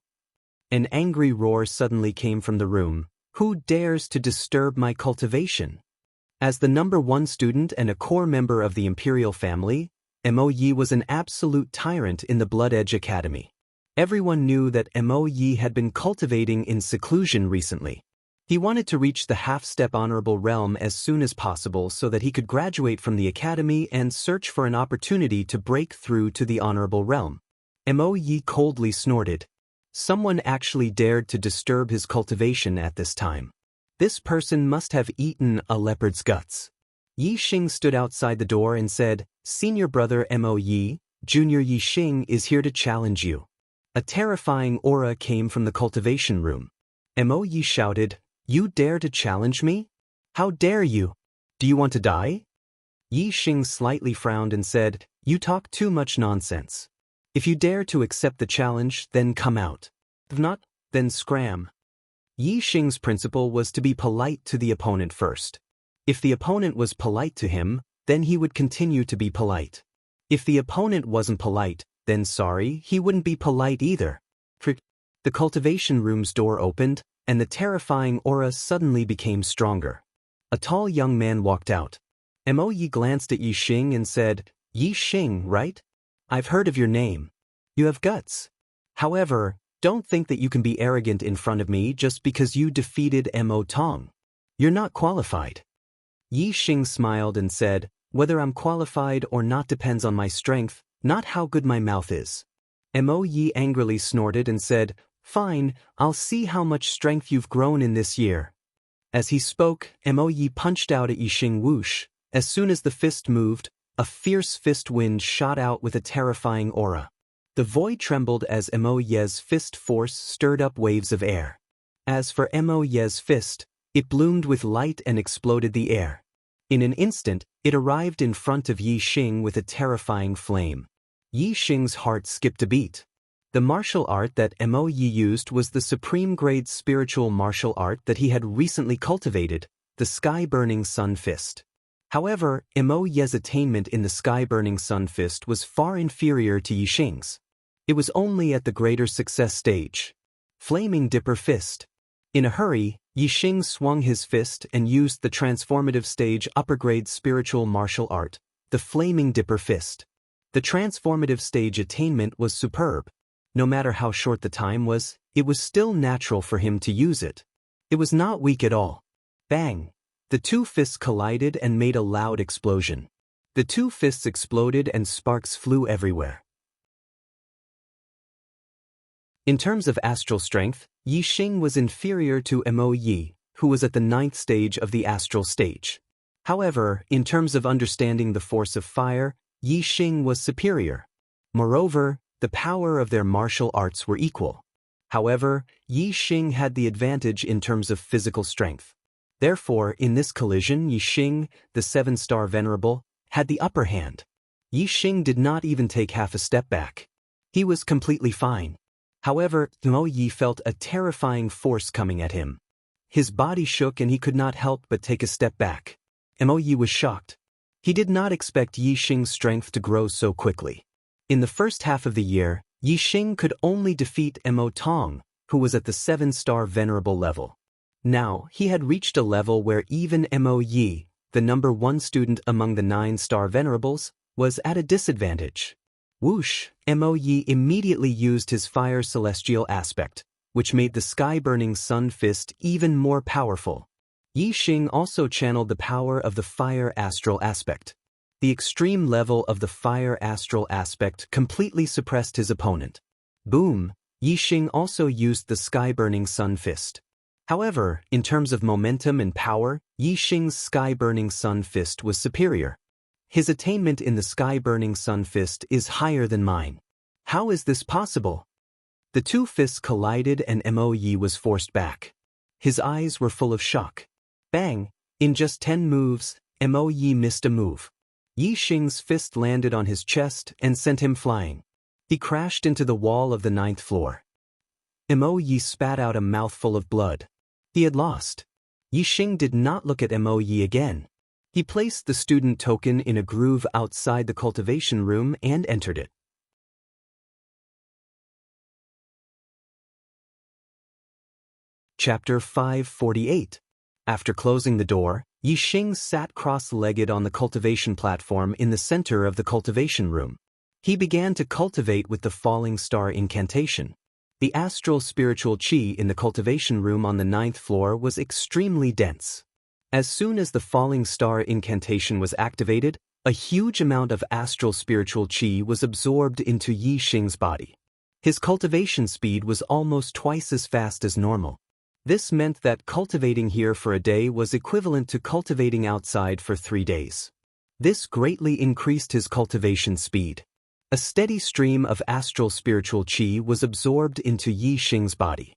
An angry roar suddenly came from the room. Who dares to disturb my cultivation? As the #1 student and a core member of the imperial family, Mo Yi was an absolute tyrant in the Blood Edge Academy. Everyone knew that Mo Yi had been cultivating in seclusion recently. He wanted to reach the half-step honorable realm as soon as possible so that he could graduate from the academy and search for an opportunity to break through to the honorable realm. Mo Yi coldly snorted. Someone actually dared to disturb his cultivation at this time. This person must have eaten a leopard's guts. Yi Xing stood outside the door and said, "Senior brother Mo Yi, Junior Yi Xing is here to challenge you." A terrifying aura came from the cultivation room. Mo Yi shouted, "You dare to challenge me? How dare you? Do you want to die?" Yi Xing slightly frowned and said, "You talk too much nonsense. If you dare to accept the challenge, then come out. If not, then scram." Yi Xing's principle was to be polite to the opponent first. If the opponent was polite to him, then he would continue to be polite. If the opponent wasn't polite, then sorry, he wouldn't be polite either. The cultivation room's door opened, and the terrifying aura suddenly became stronger. A tall young man walked out. Mo Yi glanced at Yi Xing and said, "Yi Xing, right? I've heard of your name. You have guts. However, don't think that you can be arrogant in front of me just because you defeated Mo Tong. You're not qualified." Yi Xing smiled and said, "Whether I'm qualified or not depends on my strength, not how good my mouth is." Mo Yi angrily snorted and said, "Fine, I'll see how much strength you've grown in this year." As he spoke, Mo Yi punched out at Yi Xing whoosh. As soon as the fist moved, a fierce fist wind shot out with a terrifying aura. The void trembled as Mo Ye's fist force stirred up waves of air. As for Mo Ye's fist, it bloomed with light and exploded the air. In an instant, it arrived in front of Yi Xing with a terrifying flame. Yi Xing's heart skipped a beat. The martial art that Mo Yi used was the supreme-grade spiritual martial art that he had recently cultivated, the Sky-Burning Sun Fist. However, Mo Ye's attainment in the Sky-Burning Sun Fist was far inferior to Yi Xing's. It was only at the greater success stage. Flaming Dipper Fist. In a hurry, Yi Xing swung his fist and used the transformative stage upper-grade spiritual martial art, the Flaming Dipper Fist. The transformative stage attainment was superb. No matter how short the time was, it was still natural for him to use it. It was not weak at all. Bang! The two fists collided and made a loud explosion. The two fists exploded and sparks flew everywhere. In terms of astral strength, Yi Xing was inferior to Mo Yi, who was at the 9th stage of the astral stage. However, in terms of understanding the force of fire, Yi Xing was superior. Moreover, the power of their martial arts were equal. However, Yi Xing had the advantage in terms of physical strength. Therefore, in this collision, Yi Xing, the 7-star venerable, had the upper hand. Yi Xing did not even take half a step back. He was completely fine. However, Mo Yi felt a terrifying force coming at him. His body shook and he could not help but take a step back. Mo Yi was shocked. He did not expect Yi Xing's strength to grow so quickly. In the first half of the year, Yi Xing could only defeat Mo Tong, who was at the 7-star venerable level. Now, he had reached a level where even Mo Yi, the #1 student among the 9-star venerables, was at a disadvantage. Whoosh! Mo Yi immediately used his fire celestial aspect, which made the Sky-Burning Sun Fist even more powerful. Yi Xing also channeled the power of the fire astral aspect. The extreme level of the fire astral aspect completely suppressed his opponent. Boom! Yi Xing also used the Sky-Burning Sun Fist. However, in terms of momentum and power, Yi Xing's Sky-Burning Sun Fist was superior. His attainment in the Sky-Burning Sun Fist is higher than mine. How is this possible? The two fists collided and Mo Yi was forced back. His eyes were full of shock. Bang! In just 10 moves, Mo Yi missed a move. Yi Xing's fist landed on his chest and sent him flying. He crashed into the wall of the 9th floor. Mo Yi spat out a mouthful of blood. He had lost. Yi Xing did not look at Mo Yi again. He placed the student token in a groove outside the cultivation room and entered it. Chapter 548. After closing the door, Yi Xing sat cross-legged on the cultivation platform in the center of the cultivation room. He began to cultivate with the falling star incantation. The astral spiritual qi in the cultivation room on the 9th floor was extremely dense. As soon as the falling star incantation was activated, a huge amount of astral spiritual qi was absorbed into Yi Xing's body. His cultivation speed was almost twice as fast as normal. This meant that cultivating here for a day was equivalent to cultivating outside for 3 days. This greatly increased his cultivation speed. A steady stream of astral spiritual qi was absorbed into Yi Xing's body.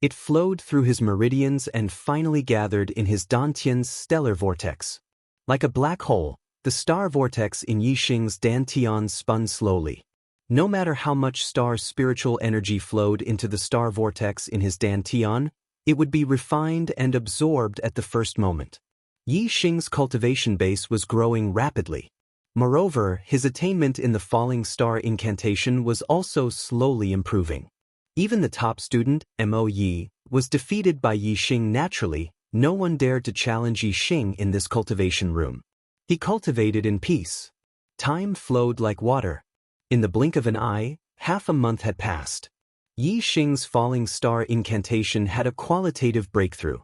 It flowed through his meridians and finally gathered in his Dantian's stellar vortex. Like a black hole, the star vortex in Yi Xing's Dantian spun slowly. No matter how much star spiritual energy flowed into the star vortex in his Dantian, it would be refined and absorbed at the first moment. Yi Xing's cultivation base was growing rapidly. Moreover, his attainment in the falling star incantation was also slowly improving. Even the top student, Mo Yi, was defeated by Yi Xing naturally. No one dared to challenge Yi Xing in this cultivation room. He cultivated in peace. Time flowed like water. In the blink of an eye, half a month had passed. Yi Xing's falling star incantation had a qualitative breakthrough.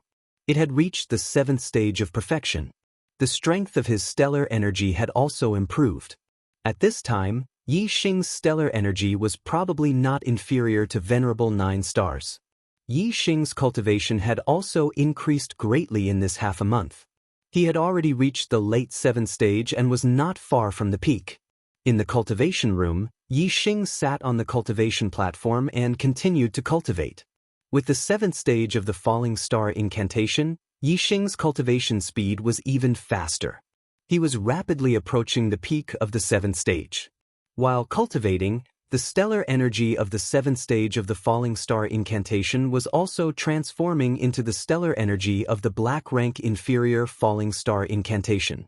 It had reached the 7th stage of perfection. The strength of his stellar energy had also improved. At this time, Yi Xing's stellar energy was probably not inferior to venerable 9 stars. Yi Xing's cultivation had also increased greatly in this half a month. He had already reached the late 7th stage and was not far from the peak. In the cultivation room, Yi Xing sat on the cultivation platform and continued to cultivate. With the 7th stage of the falling star incantation, Yi Xing's cultivation speed was even faster. He was rapidly approaching the peak of the 7th stage. While cultivating, the stellar energy of the 7th stage of the falling star incantation was also transforming into the stellar energy of the black rank inferior falling star incantation.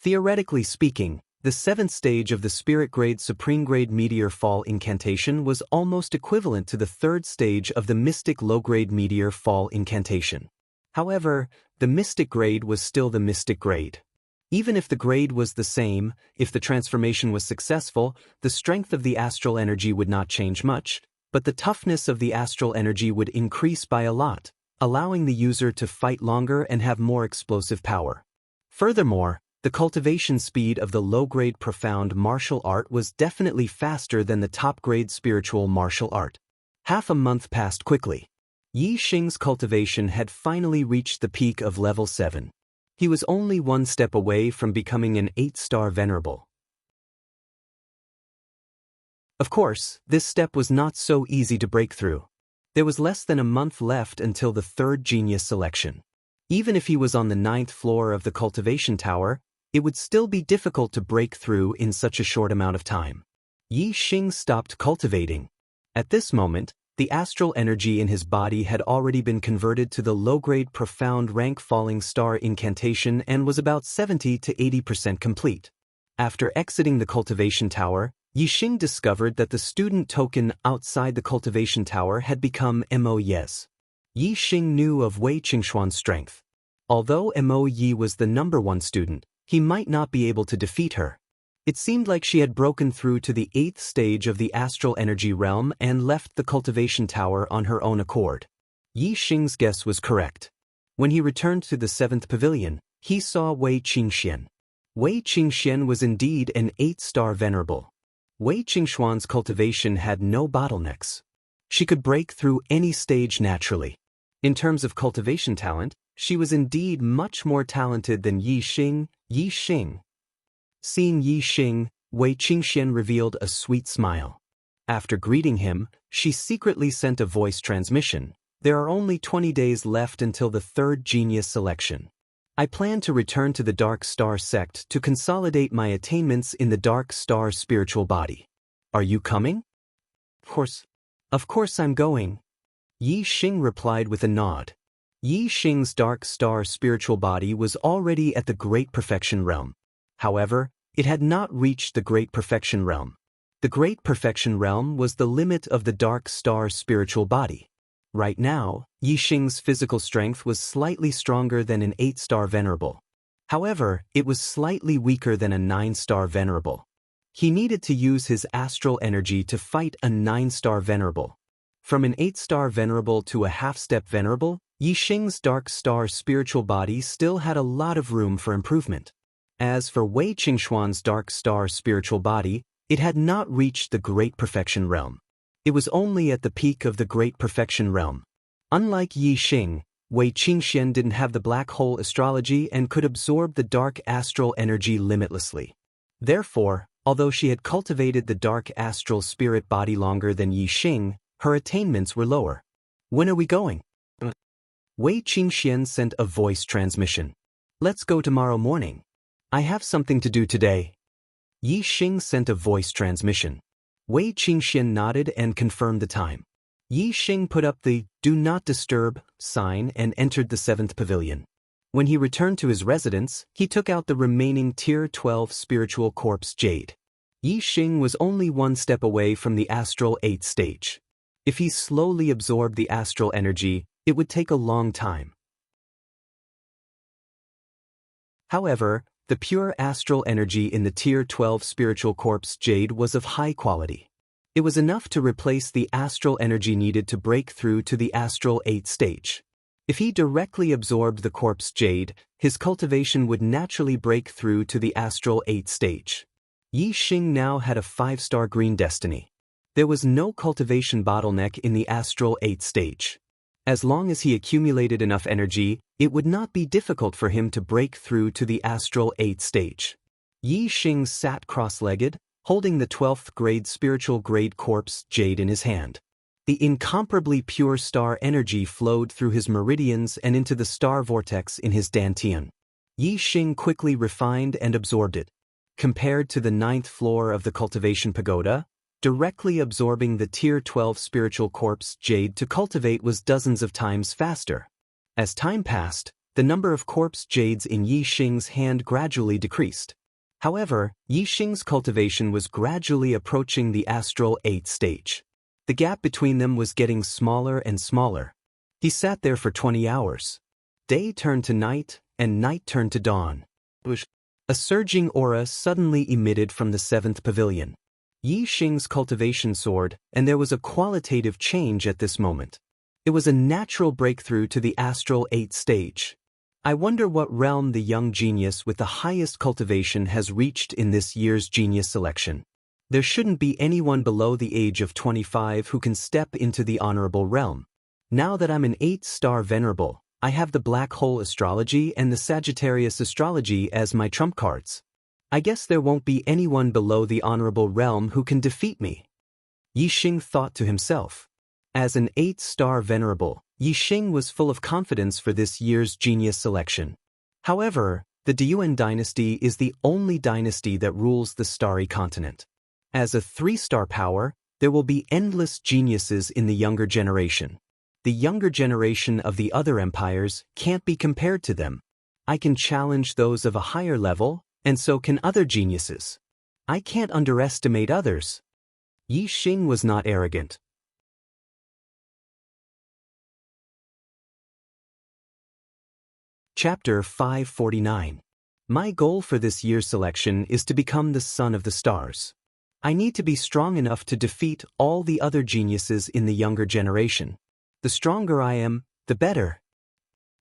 Theoretically speaking, the 7th stage of the spirit grade supreme grade meteor fall incantation was almost equivalent to the 3rd stage of the mystic low grade meteor fall incantation. However, the mystic grade was still the mystic grade. Even if the grade was the same, if the transformation was successful, the strength of the astral energy would not change much, but the toughness of the astral energy would increase by a lot, allowing the user to fight longer and have more explosive power. Furthermore, the cultivation speed of the low-grade profound martial art was definitely faster than the top-grade spiritual martial art. Half a month passed quickly. Yi Xing's cultivation had finally reached the peak of level 7. He was only 1 step away from becoming an 8-star venerable. Of course, this step was not so easy to break through. There was less than a month left until the 3rd genius selection. Even if he was on the 9th floor of the cultivation tower, it would still be difficult to break through in such a short amount of time. Yi Xing stopped cultivating. At this moment, the astral energy in his body had already been converted to the low-grade profound rank falling star incantation and was about 70 to 80% complete. After exiting the cultivation tower, Yi Xing discovered that the student token outside the cultivation tower had become Mo Yi's. Yi Xing knew of Wei Qingxuan's strength. Although Mo Yi was the number 1 student, he might not be able to defeat her. It seemed like she had broken through to the 8th stage of the astral energy realm and left the cultivation tower on her own accord. Yi Xing's guess was correct. When he returned to the 7th pavilion, he saw Wei Qingxian. Wei Qingxian was indeed an 8-star venerable. Wei Qingxuan's cultivation had no bottlenecks. She could break through any stage naturally. In terms of cultivation talent, she was indeed much more talented than Yi Xing. Seeing Yi Xing, Wei Qingxian revealed a sweet smile. After greeting him, she secretly sent a voice transmission. There are only 20 days left until the 3rd genius selection. I plan to return to the Dark Star sect to consolidate my attainments in the Dark Star spiritual body. Are you coming? Of course I'm going. Yi Xing replied with a nod. Yi Xing's dark star spiritual body was already at the Great Perfection Realm. However, it had not reached the Great Perfection Realm. The Great Perfection Realm was the limit of the dark star spiritual body. Right now, Yi Xing's physical strength was slightly stronger than an 8-star venerable. However, it was slightly weaker than a 9-star venerable. He needed to use his astral energy to fight a 9-star venerable. From an 8-star venerable to a half-step venerable, Yi Xing's dark star spiritual body still had a lot of room for improvement. As for Wei Qingxuan's dark star spiritual body, it had not reached the Great Perfection Realm. It was only at the peak of the Great Perfection Realm. Unlike Yi Xing, Wei Qingxian didn't have the black hole astrology and could absorb the dark astral energy limitlessly. Therefore, although she had cultivated the dark astral spirit body longer than Yi Xing, her attainments were lower. When are we going? Wei Qingxian sent a voice transmission. Let's go tomorrow morning. I have something to do today. Yi Xing sent a voice transmission. Wei Qingxian nodded and confirmed the time. Yi Xing put up the "Do Not Disturb" sign and entered the 7th pavilion. When he returned to his residence, he took out the remaining Tier 12 spiritual corpse jade. Yi Xing was only one step away from the astral 8th stage. If he slowly absorbed the astral energy, it would take a long time. However, the pure astral energy in the Tier 12 spiritual corpse jade was of high quality. It was enough to replace the astral energy needed to break through to the astral 8th stage. If he directly absorbed the corpse jade, his cultivation would naturally break through to the astral 8th stage. Yi Xing now had a 5-star green destiny. There was no cultivation bottleneck in the astral 8th stage. As long as he accumulated enough energy, it would not be difficult for him to break through to the astral 8th stage. Yi Xing sat cross-legged, holding the 12th grade spiritual grade corpse jade in his hand. The incomparably pure star energy flowed through his meridians and into the star vortex in his dantian. Yi Xing quickly refined and absorbed it. Compared to the 9th floor of the cultivation pagoda, directly absorbing the Tier 12 spiritual corpse jade to cultivate was dozens of times faster. As time passed, the number of corpse jades in Yi Xing's hand gradually decreased. However, Yi Xing's cultivation was gradually approaching the astral 8th stage. The gap between them was getting smaller and smaller. He sat there for 20 hours. Day turned to night, and night turned to dawn. A surging aura suddenly emitted from the 7th pavilion. Yi Xing's cultivation soared, and there was a qualitative change at this moment. It was a natural breakthrough to the astral 8th stage. I wonder what realm the young genius with the highest cultivation has reached in this year's genius selection. There shouldn't be anyone below the age of 25 who can step into the honorable realm. Now that I'm an 8-star venerable, I have the black hole astrology and the Sagittarius astrology as my trump cards. I guess there won't be anyone below the honorable realm who can defeat me. Yi Xing thought to himself. As an 8-star venerable, Yi Xing was full of confidence for this year's genius selection. However, the Deyuan dynasty is the only dynasty that rules the starry continent. As a 3-star power, there will be endless geniuses in the younger generation. The younger generation of the other empires can't be compared to them. I can challenge those of a higher level, and so can other geniuses. I can't underestimate others. Yi Xing was not arrogant. Chapter 549. My goal for this year's selection is to become the son of the stars. I need to be strong enough to defeat all the other geniuses in the younger generation. The stronger I am, the better.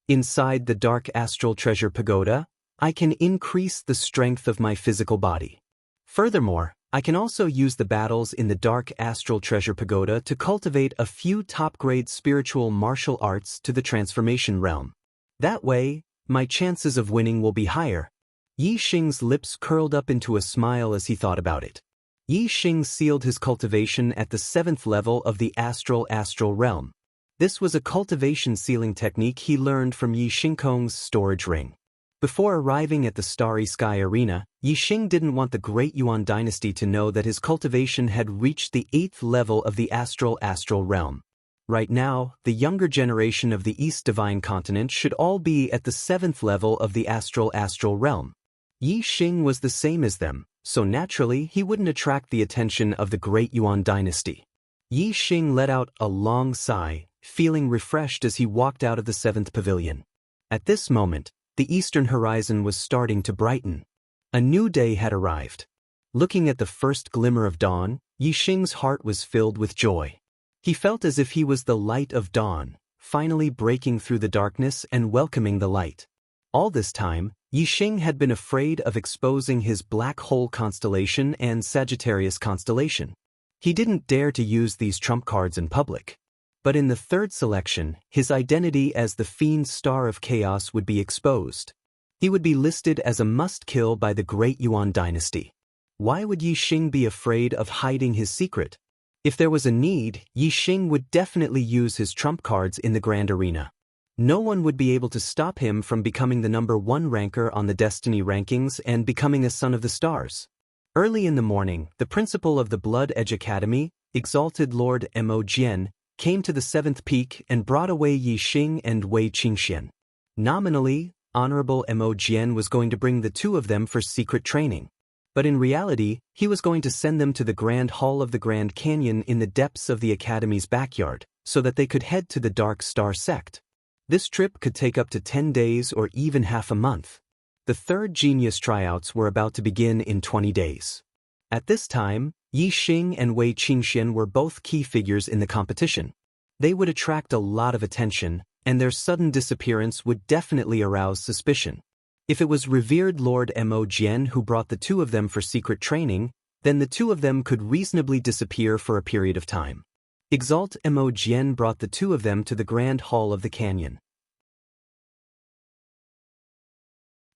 Inside the dark astral treasure pagoda, I can increase the strength of my physical body. Furthermore, I can also use the battles in the dark astral treasure pagoda to cultivate a few top-grade spiritual martial arts to the transformation realm. That way, my chances of winning will be higher. Yi Xing's lips curled up into a smile as he thought about it. Yi Xing sealed his cultivation at the 7th level of the astral realm. This was a cultivation sealing technique he learned from Yi Xingkong's storage ring. Before arriving at the Starry Sky Arena, Yi Xing didn't want the Great Yuan dynasty to know that his cultivation had reached the 8th level of the astral realm. Right now, the younger generation of the East Divine Continent should all be at the 7th level of the astral realm. Yi Xing was the same as them, so naturally he wouldn't attract the attention of the Great Yuan dynasty. Yi Xing let out a long sigh, feeling refreshed as he walked out of the 7th pavilion. At this moment, the eastern horizon was starting to brighten. A new day had arrived. Looking at the first glimmer of dawn, Yi Xing's heart was filled with joy. He felt as if he was the light of dawn, finally breaking through the darkness and welcoming the light. All this time, Yi Xing had been afraid of exposing his black hole constellation and Sagittarius constellation. He didn't dare to use these trump cards in public. But in the third selection, his identity as the Fiend Star of Chaos would be exposed. He would be listed as a must-kill by the Great Yuan dynasty. Why would Yi Xing be afraid of hiding his secret? If there was a need, Yi Xing would definitely use his trump cards in the grand arena. No one would be able to stop him from becoming the #1 ranker on the Destiny rankings and becoming a Son of the Stars. Early in the morning, the principal of the Blood Edge Academy, Exalted Lord Mo Jian, came to the 7th peak and brought away Yi Xing and Wei Qingxian. Nominally, Honorable Mo Jian was going to bring the two of them for secret training. But in reality, he was going to send them to the Grand Hall of the Grand Canyon in the depths of the Academy's backyard, so that they could head to the Dark Star sect. This trip could take up to 10 days or even half a month. The third genius tryouts were about to begin in 20 days. At this time, Yi Xing and Wei Qingxian were both key figures in the competition. They would attract a lot of attention, and their sudden disappearance would definitely arouse suspicion. If it was revered Lord Mo Jian who brought the two of them for secret training, then the two of them could reasonably disappear for a period of time. Exalt Mo Jian brought the two of them to the Grand Hall of the Canyon.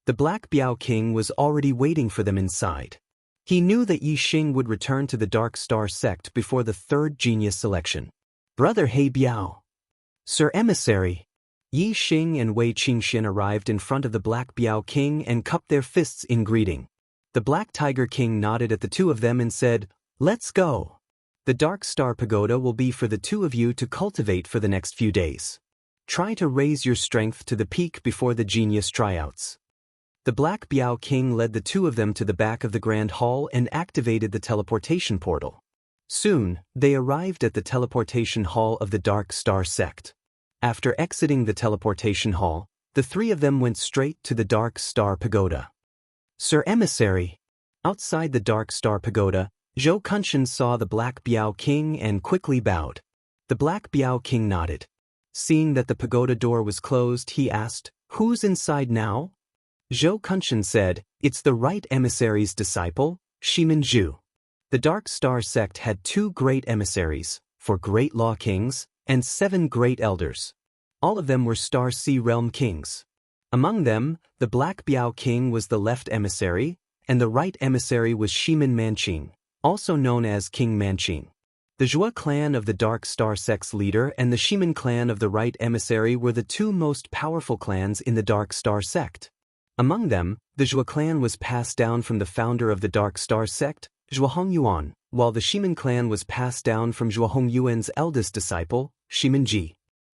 The Black Biao King was already waiting for them inside. He knew that Yi Xing would return to the Dark Star sect before the third genius selection. Brother He Biao. Sir Emissary. Yi Xing and Wei Qingxian arrived in front of the Black Biao King and cupped their fists in greeting. The Black Tiger King nodded at the two of them and said, "Let's go. The Dark Star Pagoda will be for the two of you to cultivate for the next few days. Try to raise your strength to the peak before the genius tryouts." The Black Biao King led the two of them to the back of the Grand Hall and activated the teleportation portal. Soon, they arrived at the teleportation hall of the Dark Star sect. After exiting the teleportation hall, the three of them went straight to the Dark Star Pagoda. Sir Emissary. Outside the Dark Star Pagoda, Zhou Kunshan saw the Black Biao King and quickly bowed. The Black Biao King nodded. Seeing that the pagoda door was closed, he asked, "Who's inside now?" Zhou Kunshan said, "It's the right emissary's disciple, Shimin Zhu." The Dark Star sect had 2 great emissaries, 4 great law kings, and 7 great elders. All of them were Star Sea Realm kings. Among them, the Black Biao King was the left emissary, and the right emissary was Shimin Manqing, also known as King Manqing. The Zhua clan of the Dark Star sect's leader and the Shimin clan of the right emissary were the 2 most powerful clans in the Dark Star sect. Among them, the Zhua clan was passed down from the founder of the Dark Star sect, Zhua Hongyuan, while the Shimin clan was passed down from Zhua Hongyuan's eldest disciple, Shimin Ji.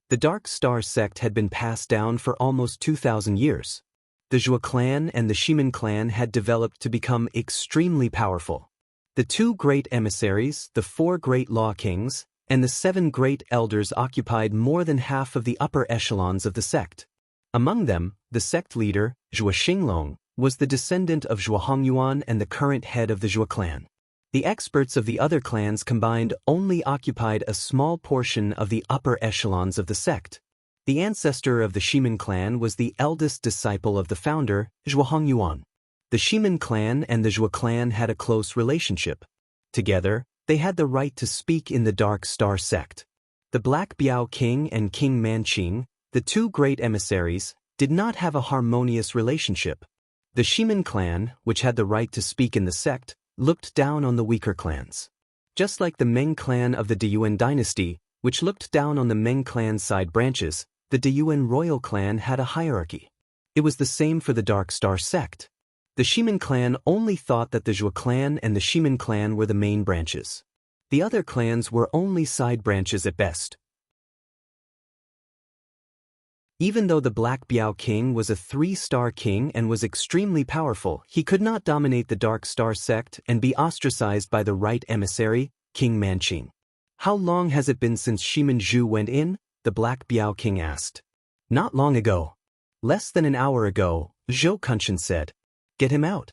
The Dark Star sect had been passed down for almost 2,000 years. The Zhua clan and the Shimin clan had developed to become extremely powerful. The 2 great emissaries, the 4 great law kings, and the 7 great elders occupied more than half of the upper echelons of the sect. Among them, the sect leader, Zhua Xinglong, was the descendant of Zhua Hongyuan and the current head of the Zhua clan. The experts of the other clans combined only occupied a small portion of the upper echelons of the sect. The ancestor of the Shimin clan was the eldest disciple of the founder, Zhua Hongyuan. The Shimin clan and the Zhua clan had a close relationship. Together, they had the right to speak in the Dark Star sect. The Black Biao King and King Manqing, the 2 great emissaries, did not have a harmonious relationship. The Shimin clan, which had the right to speak in the sect, looked down on the weaker clans. Just like the Meng clan of the Deyuan dynasty, which looked down on the Meng clan's side branches, the Deyuan royal clan had a hierarchy. It was the same for the Dark Star sect. The Shimin clan only thought that the Zhua clan and the Shimin clan were the main branches. The other clans were only side branches at best. Even though the Black Biao King was a 3-star king and was extremely powerful, he could not dominate the Dark Star sect and be ostracized by the right emissary, King Manqing. How long has it been since Shimin Zhu went in? The Black Biao King asked. Not long ago. Less than an hour ago, Zhou Kunshan said. Get him out.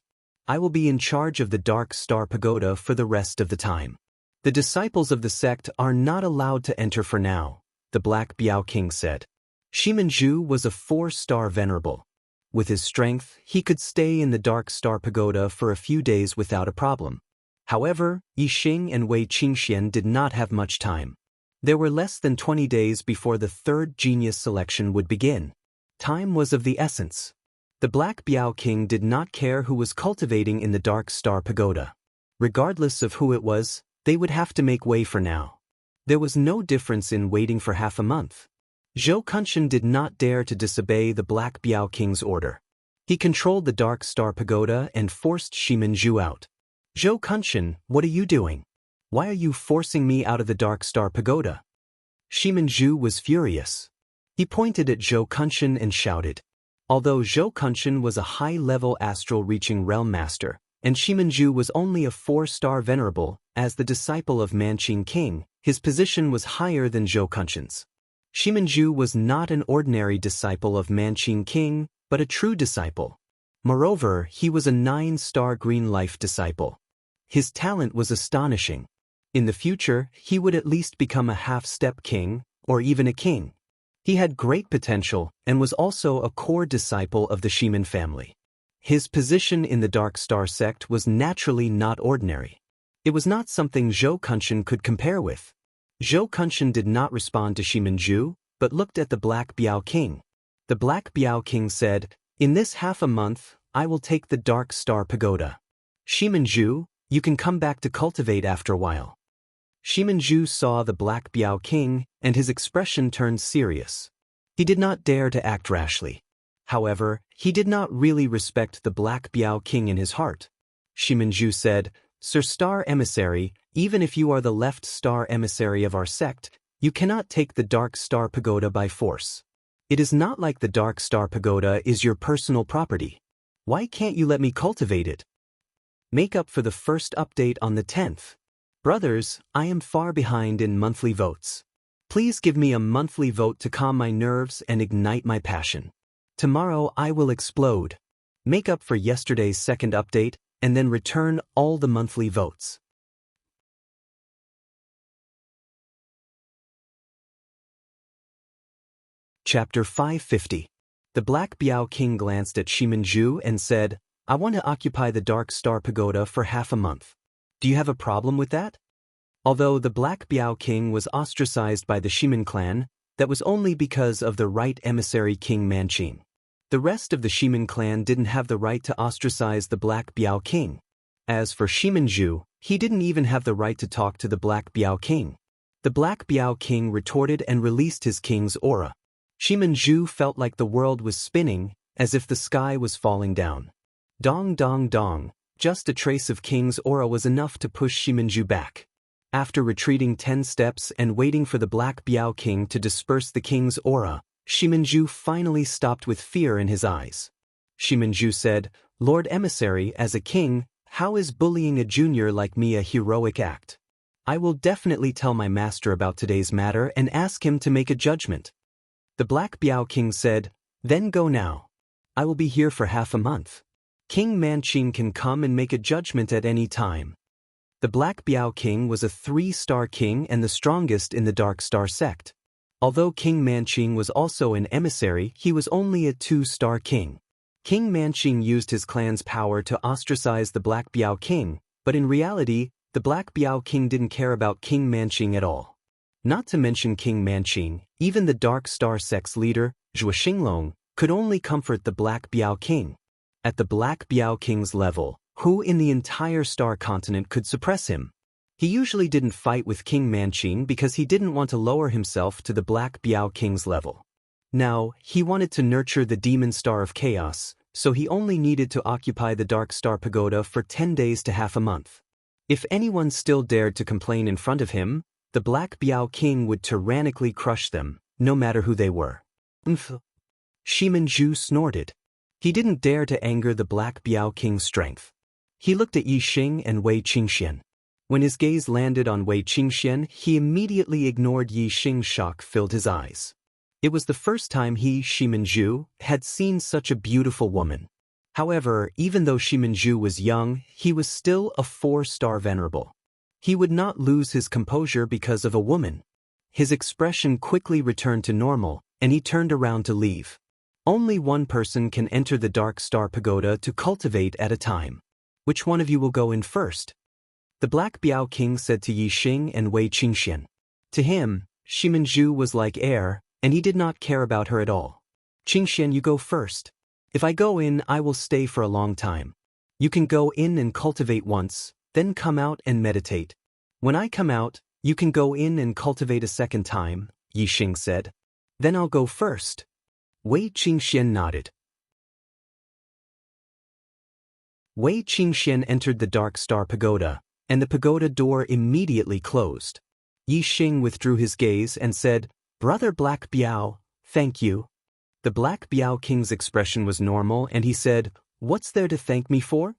I will be in charge of the Dark Star Pagoda for the rest of the time. The disciples of the sect are not allowed to enter for now, the Black Biao King said. Shimin Zhu was a 4-star venerable. With his strength, he could stay in the Dark Star Pagoda for a few days without a problem. However, Yi Xing and Wei Qingxian did not have much time. There were less than 20 days before the third genius selection would begin. Time was of the essence. The Black Biao King did not care who was cultivating in the Dark Star Pagoda. Regardless of who it was, they would have to make way for now. There was no difference in waiting for half a month. Zhou Kunshan did not dare to disobey the Black Biao King's order. He controlled the Dark Star Pagoda and forced Shimin Zhu out. Zhou Kunshan, what are you doing? Why are you forcing me out of the Dark Star Pagoda? Shimin Zhu was furious. He pointed at Zhou Kunshan and shouted. Although Zhou Kunshan was a high-level astral-reaching realm master, and Shimin Zhu was only a 4-star venerable, as the disciple of Manqing King, his position was higher than Zhou Kunshan's. Shimin Zhu was not an ordinary disciple of Manqing King, but a true disciple. Moreover, he was a 9-star green life disciple. His talent was astonishing. In the future, he would at least become a half-step king, or even a king. He had great potential and was also a core disciple of the Shimin family. His position in the Dark Star sect was naturally not ordinary. It was not something Zhou Kunshan could compare with. Zhou Kunshan did not respond to Shimin Zhu, but looked at the Black Biao King. The Black Biao King said, In this half a month, I will take the Dark Star Pagoda. Shimin Zhu, you can come back to cultivate after a while. Shimin Zhu saw the Black Biao King, and his expression turned serious. He did not dare to act rashly. However, he did not really respect the Black Biao King in his heart. Shimin Zhu said, Sir Star Emissary, even if you are the left star emissary of our sect, you cannot take the Dark Star Pagoda by force. It is not like the Dark Star Pagoda is your personal property. Why can't you let me cultivate it? Make up for the first update on the 10th. Brothers, I am far behind in monthly votes. Please give me a monthly vote to calm my nerves and ignite my passion. Tomorrow I will explode. Make up for yesterday's second update, and then return all the monthly votes. Chapter 550. The Black Biao King glanced at Shimin Zhu and said, I want to occupy the Dark Star Pagoda for half a month. Do you have a problem with that? Although the Black Biao King was ostracized by the Shimin clan, that was only because of the right emissary King Manqing. The rest of the Shimin clan didn't have the right to ostracize the Black Biao King. As for Shimin Zhu, he didn't even have the right to talk to the Black Biao King. The Black Biao King retorted and released his king's aura. Shimin Zhu felt like the world was spinning, as if the sky was falling down. Dong dong dong, just a trace of king's aura was enough to push Shimin Zhu back. After retreating 10 steps and waiting for the Black Biao King to disperse the king's aura, Shimin Zhu finally stopped with fear in his eyes. Shimin Zhu said, Lord Emissary, as a king, how is bullying a junior like me a heroic act? I will definitely tell my master about today's matter and ask him to make a judgment. The Black Biao King said, Then go now. I will be here for half a month. King Manqing can come and make a judgment at any time. The Black Biao King was a 3-star king and the strongest in the Dark Star sect. Although King Manqing was also an emissary, he was only a 2-star king. King Manqing used his clan's power to ostracize the Black Biao King, but in reality, the Black Biao King didn't care about King Manqing at all. Not to mention King Manqing, even the Dark Star sect's leader, Zhuo Xinglong, could only comfort the Black Biao King. At the Black Biao King's level, who in the entire star continent could suppress him? He usually didn't fight with King Manqing because he didn't want to lower himself to the Black Biao King's level. Now, he wanted to nurture the Demon Star of Chaos, so he only needed to occupy the Dark Star Pagoda for 10 days to half a month. If anyone still dared to complain in front of him, the Black Biao King would tyrannically crush them, no matter who they were. Shimanju snorted. He didn't dare to anger the Black Biao King's strength. He looked at Yi Xing and Wei Qingxian. When his gaze landed on Wei Qingxian, he immediately ignored Yi Xing's shock filled his eyes. It was the first time he, Shimanju, had seen such a beautiful woman. However, even though Shimanju was young, he was still a 4-star venerable. He would not lose his composure because of a woman. His expression quickly returned to normal, and he turned around to leave. Only one person can enter the Dark Star Pagoda to cultivate at a time. Which one of you will go in first? The Black Biao King said to Yi Xing and Wei Qingxian. To him, Shimanju was like air, and he did not care about her at all. Qingxian, you go first. If I go in, I will stay for a long time. You can go in and cultivate once, then come out and meditate. When I come out, you can go in and cultivate a second time, Yi Xing said. Then I'll go first. Wei Qingxian nodded. Wei Qingxian entered the Dark Star Pagoda, and the pagoda door immediately closed. Yi Xing withdrew his gaze and said, Brother Black Biao, thank you. The Black Biao King's expression was normal and he said, What's there to thank me for?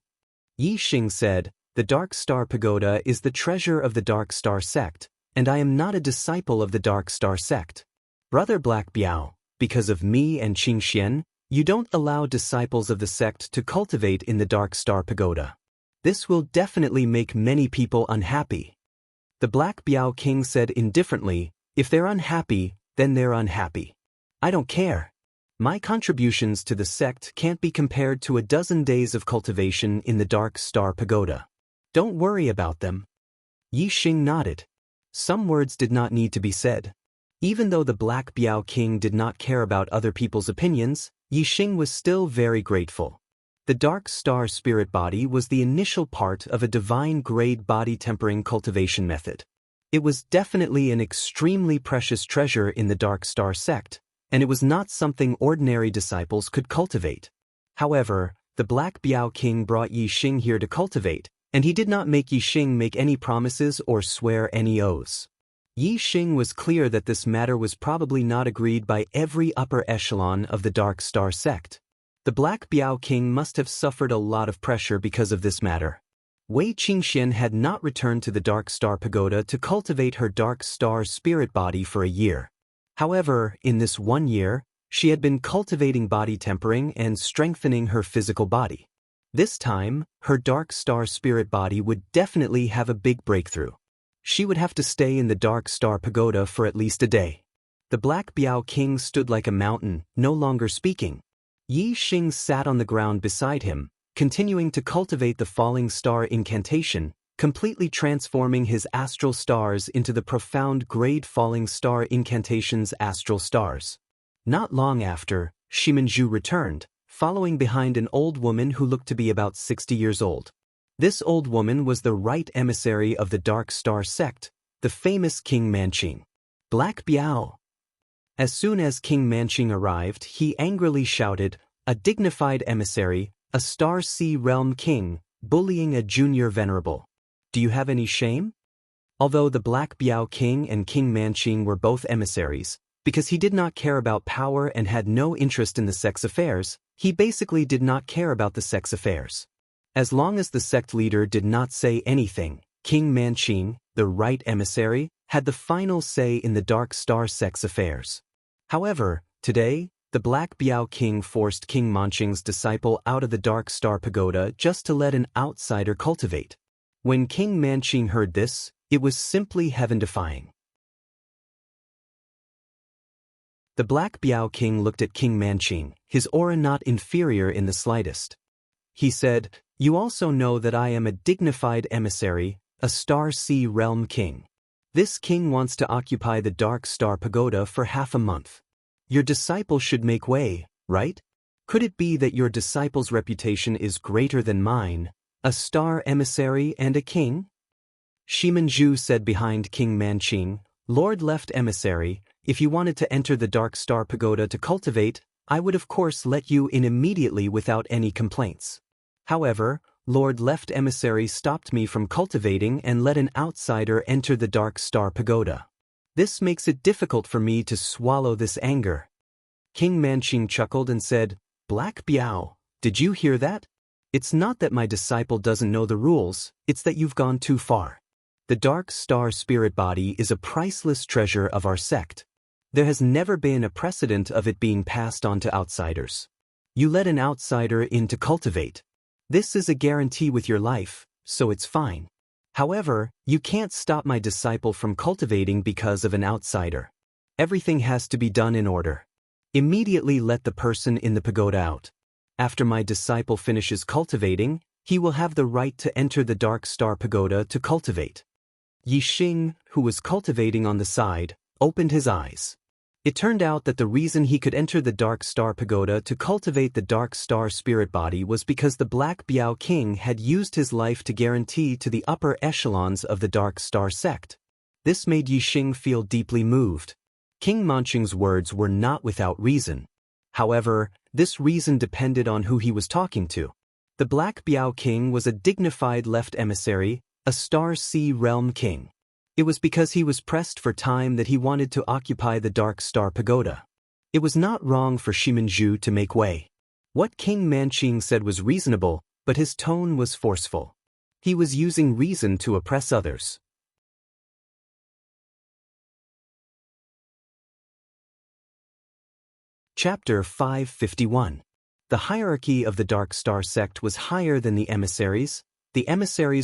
Yi Xing said, The Dark Star Pagoda is the treasure of the Dark Star sect, and I am not a disciple of the Dark Star sect. Brother Black Biao, because of me and Qingxian, you don't allow disciples of the sect to cultivate in the Dark Star Pagoda. This will definitely make many people unhappy. The Black Biao King said indifferently, If they're unhappy, then they're unhappy. I don't care. My contributions to the sect can't be compared to a dozen days of cultivation in the Dark Star Pagoda. Don't worry about them. Yi Xing nodded. Some words did not need to be said. Even though the Black Biao King did not care about other people's opinions, Yi Xing was still very grateful. The Dark Star Spirit Body was the initial part of a divine-grade body tempering cultivation method. It was definitely an extremely precious treasure in the Dark Star sect, and it was not something ordinary disciples could cultivate. However, the Black Biao King brought Yi Xing here to cultivate, and he did not make Yi Xing make any promises or swear any oaths. Yi Xing was clear that this matter was probably not agreed by every upper echelon of the Dark Star sect. The Black Biao King must have suffered a lot of pressure because of this matter. Wei Qingxian had not returned to the Dark Star Pagoda to cultivate her Dark Star Spirit Body for a year. However, in this 1 year, she had been cultivating body tempering and strengthening her physical body. This time, her Dark Star Spirit Body would definitely have a big breakthrough. She would have to stay in the Dark Star Pagoda for at least a day. The Black Biao King stood like a mountain, no longer speaking. Yi Xing sat on the ground beside him, continuing to cultivate the falling star incantation, completely transforming his astral stars into the profound grade falling star incantation's astral stars. Not long after, Shimanju returned, following behind an old woman who looked to be about 60 years old. This old woman was the right emissary of the Dark Star sect, the famous King Manqing. Black Biao. As soon as King Manqing arrived, he angrily shouted, A dignified emissary, a Star Sea Realm King, bullying a junior venerable. Do you have any shame? Although the Black Biao King and King Manqing were both emissaries, because he did not care about power and had no interest in the sect's affairs, he basically did not care about the sect's affairs. As long as the sect leader did not say anything, King Manqing, the right emissary, had the final say in the Dark Star sect's affairs. However, today, the Black Biao King forced King Manqing's disciple out of the Dark Star Pagoda just to let an outsider cultivate. When King Manqing heard this, it was simply heaven-defying. The Black Biao King looked at King Manqing, his aura not inferior in the slightest. He said, You also know that I am a dignified emissary, a Star Sea Realm King. This king wants to occupy the Dark Star Pagoda for half a month. Your disciple should make way, right? Could it be that your disciple's reputation is greater than mine, a star emissary and a king? Shimanju said behind King Manqing, Lord Left Emissary, if you wanted to enter the Dark Star Pagoda to cultivate, I would of course let you in immediately without any complaints. However, Lord Left Emissary stopped me from cultivating and let an outsider enter the Dark Star Pagoda. This makes it difficult for me to swallow this anger. King Manqing chuckled and said, "Black Biao, did you hear that? It's not that my disciple doesn't know the rules, it's that you've gone too far. The Dark Star spirit body is a priceless treasure of our sect. There has never been a precedent of it being passed on to outsiders. You let an outsider in to cultivate. This is a guarantee with your life, so it's fine. However, you can't stop my disciple from cultivating because of an outsider. Everything has to be done in order. Immediately let the person in the pagoda out. After my disciple finishes cultivating, he will have the right to enter the Dark Star pagoda to cultivate." Yixing, who was cultivating on the side, opened his eyes. It turned out that the reason he could enter the Dark Star pagoda to cultivate the Dark Star spirit body was because the Black Biao King had used his life to guarantee to the upper echelons of the Dark Star sect. This made Yixing feel deeply moved. King Manqing's words were not without reason. However, this reason depended on who he was talking to. The Black Biao King was a dignified left emissary, a Star Sea Realm king. It was because he was pressed for time that he wanted to occupy the Dark Star pagoda. It was not wrong for Shiminju to make way. What King Manqing said was reasonable, but his tone was forceful. He was using reason to oppress others. Chapter 551. The hierarchy of the Dark Star sect was higher than the emissaries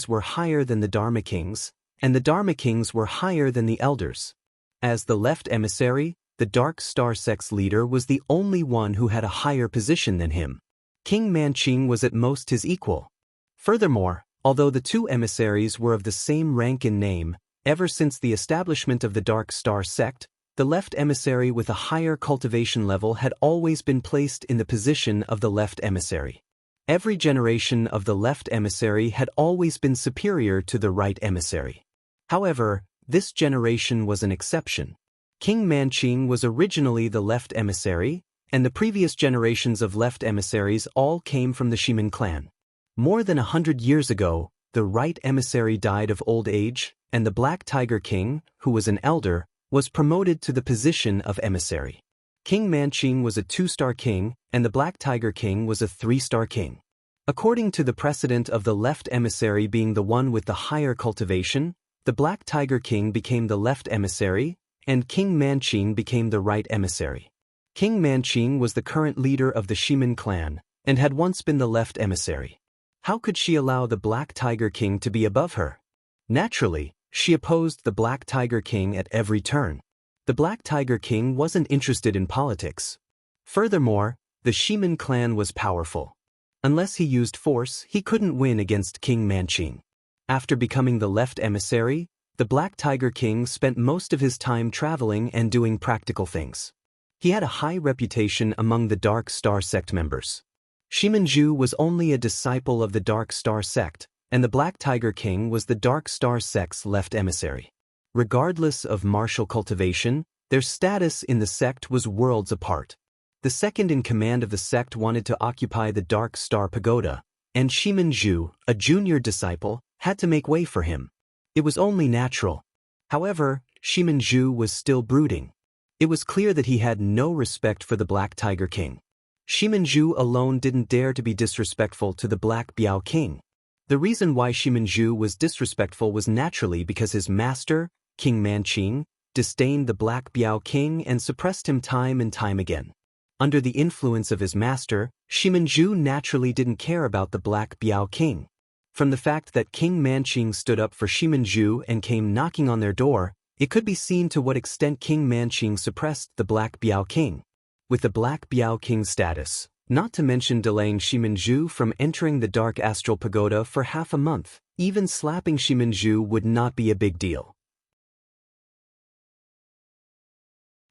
were higher than the Dharma kings, and the Dharma kings were higher than the elders. As the left emissary, the Dark Star sect's leader was the only one who had a higher position than him. King Manqing was at most his equal. Furthermore, although the two emissaries were of the same rank in name, ever since the establishment of the Dark Star sect, the left emissary with a higher cultivation level had always been placed in the position of the left emissary. Every generation of the left emissary had always been superior to the right emissary. However, this generation was an exception. King Manqing was originally the left emissary, and the previous generations of left emissaries all came from the Shimin clan. More than 100 years ago, the right emissary died of old age, and the Black Tiger King, who was an elder, was promoted to the position of emissary. King Manqing was a 2-star king, and the Black Tiger King was a 3-star king. According to the precedent of the left emissary being the one with the higher cultivation, the Black Tiger King became the left emissary, and King Manqing became the right emissary. King Manqing was the current leader of the Shimin clan, and had once been the left emissary. How could she allow the Black Tiger King to be above her? Naturally, she opposed the Black Tiger King at every turn. The Black Tiger King wasn't interested in politics. Furthermore, the Shimin clan was powerful. Unless he used force, he couldn't win against King Manqing. After becoming the left emissary, the Black Tiger King spent most of his time traveling and doing practical things. He had a high reputation among the Dark Star sect members. Shiminju was only a disciple of the Dark Star sect, and the Black Tiger King was the Dark Star sect's left emissary. Regardless of martial cultivation, their status in the sect was worlds apart. The second in command of the sect wanted to occupy the Dark Star pagoda, and Shiminju, a junior disciple, had to make way for him. It was only natural. However, Shiminju was still brooding. It was clear that he had no respect for the Black Tiger King. Shiminju alone didn't dare to be disrespectful to the Black Biao King. The reason why Shiminju was disrespectful was naturally because his master, King Manqing, disdained the Black Biao King and suppressed him time and time again. Under the influence of his master, Shiminju naturally didn't care about the Black Biao King. From the fact that King Manqing stood up for Shiminju and came knocking on their door, it could be seen to what extent King Manqing suppressed the Black Biao King. With the Black Biao King's status, not to mention delaying Shiminju from entering the Dark Astral Pagoda for half a month, even slapping Shiminju would not be a big deal.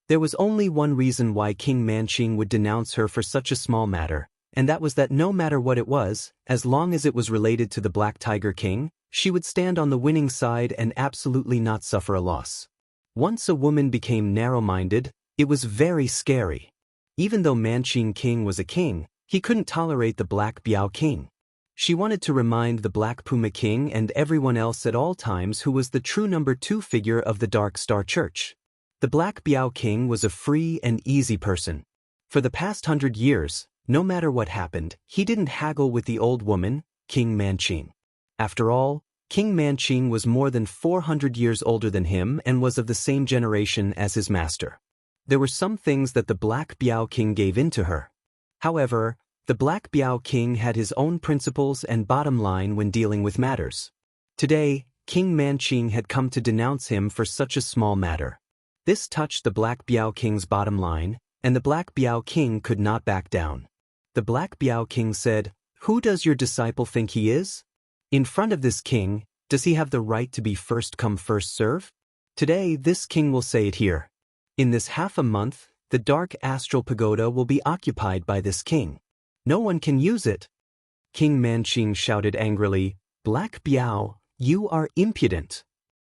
There was only one reason why King Manqing would denounce her for such a small matter, and that was that no matter what it was, as long as it was related to the Black Tiger King, she would stand on the winning side and absolutely not suffer a loss. Once a woman became narrow-minded, it was very scary. Even though Manqing King was a king, he couldn't tolerate the Black Biao King. She wanted to remind the Black Puma King and everyone else at all times who was the true number 2 figure of the Dark Star Church. The Black Biao King was a free and easy person. For the past 100 years, no matter what happened, he didn't haggle with the old woman, King Manqing. After all, King Manqing was more than 400 years older than him and was of the same generation as his master. There were some things that the Black Biao King gave in to her. However, the Black Biao King had his own principles and bottom line when dealing with matters. Today, King Manqing had come to denounce him for such a small matter. This touched the Black Biao King's bottom line, and the Black Biao King could not back down. The Black Biao King said, "Who does your disciple think he is? In front of this king, does he have the right to be first come first serve? Today this king will say it here. In this half a month, the dark astral pagoda will be occupied by this king. No one can use it." King Manqing shouted angrily, "Black Biao, you are impudent."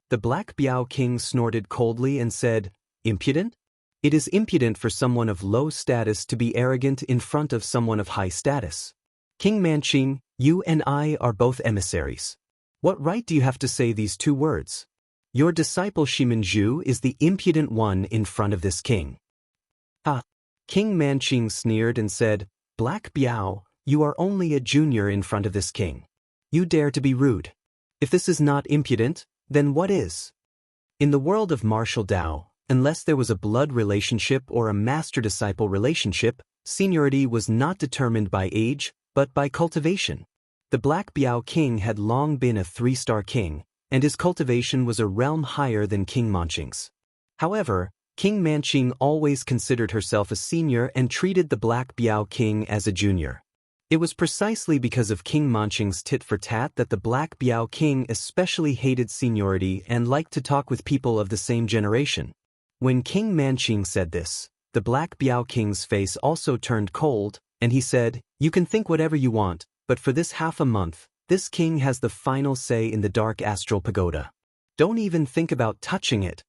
The Black Biao King snorted coldly and said, "Impudent? It is impudent for someone of low status to be arrogant in front of someone of high status. King Manqing, you and I are both emissaries. What right do you have to say these two words? Your disciple Shiminju is the impudent one in front of this king." "Ah!" King Manqing sneered and said, "Black Biao, you are only a junior in front of this king. You dare to be rude. If this is not impudent, then what is?" In the world of martial Tao, unless there was a blood relationship or a master-disciple relationship, seniority was not determined by age, but by cultivation. The Black Biao King had long been a 3-star king, and his cultivation was a realm higher than King Manqing's. However, King Manqing always considered herself a senior and treated the Black Biao King as a junior. It was precisely because of King Manqing's tit-for-tat that the Black Biao King especially hated seniority and liked to talk with people of the same generation. When King Manqing said this, the Black Biao King's face also turned cold, and he said, "You can think whatever you want, but for this half a month, this king has the final say in the dark astral pagoda. Don't even think about touching it."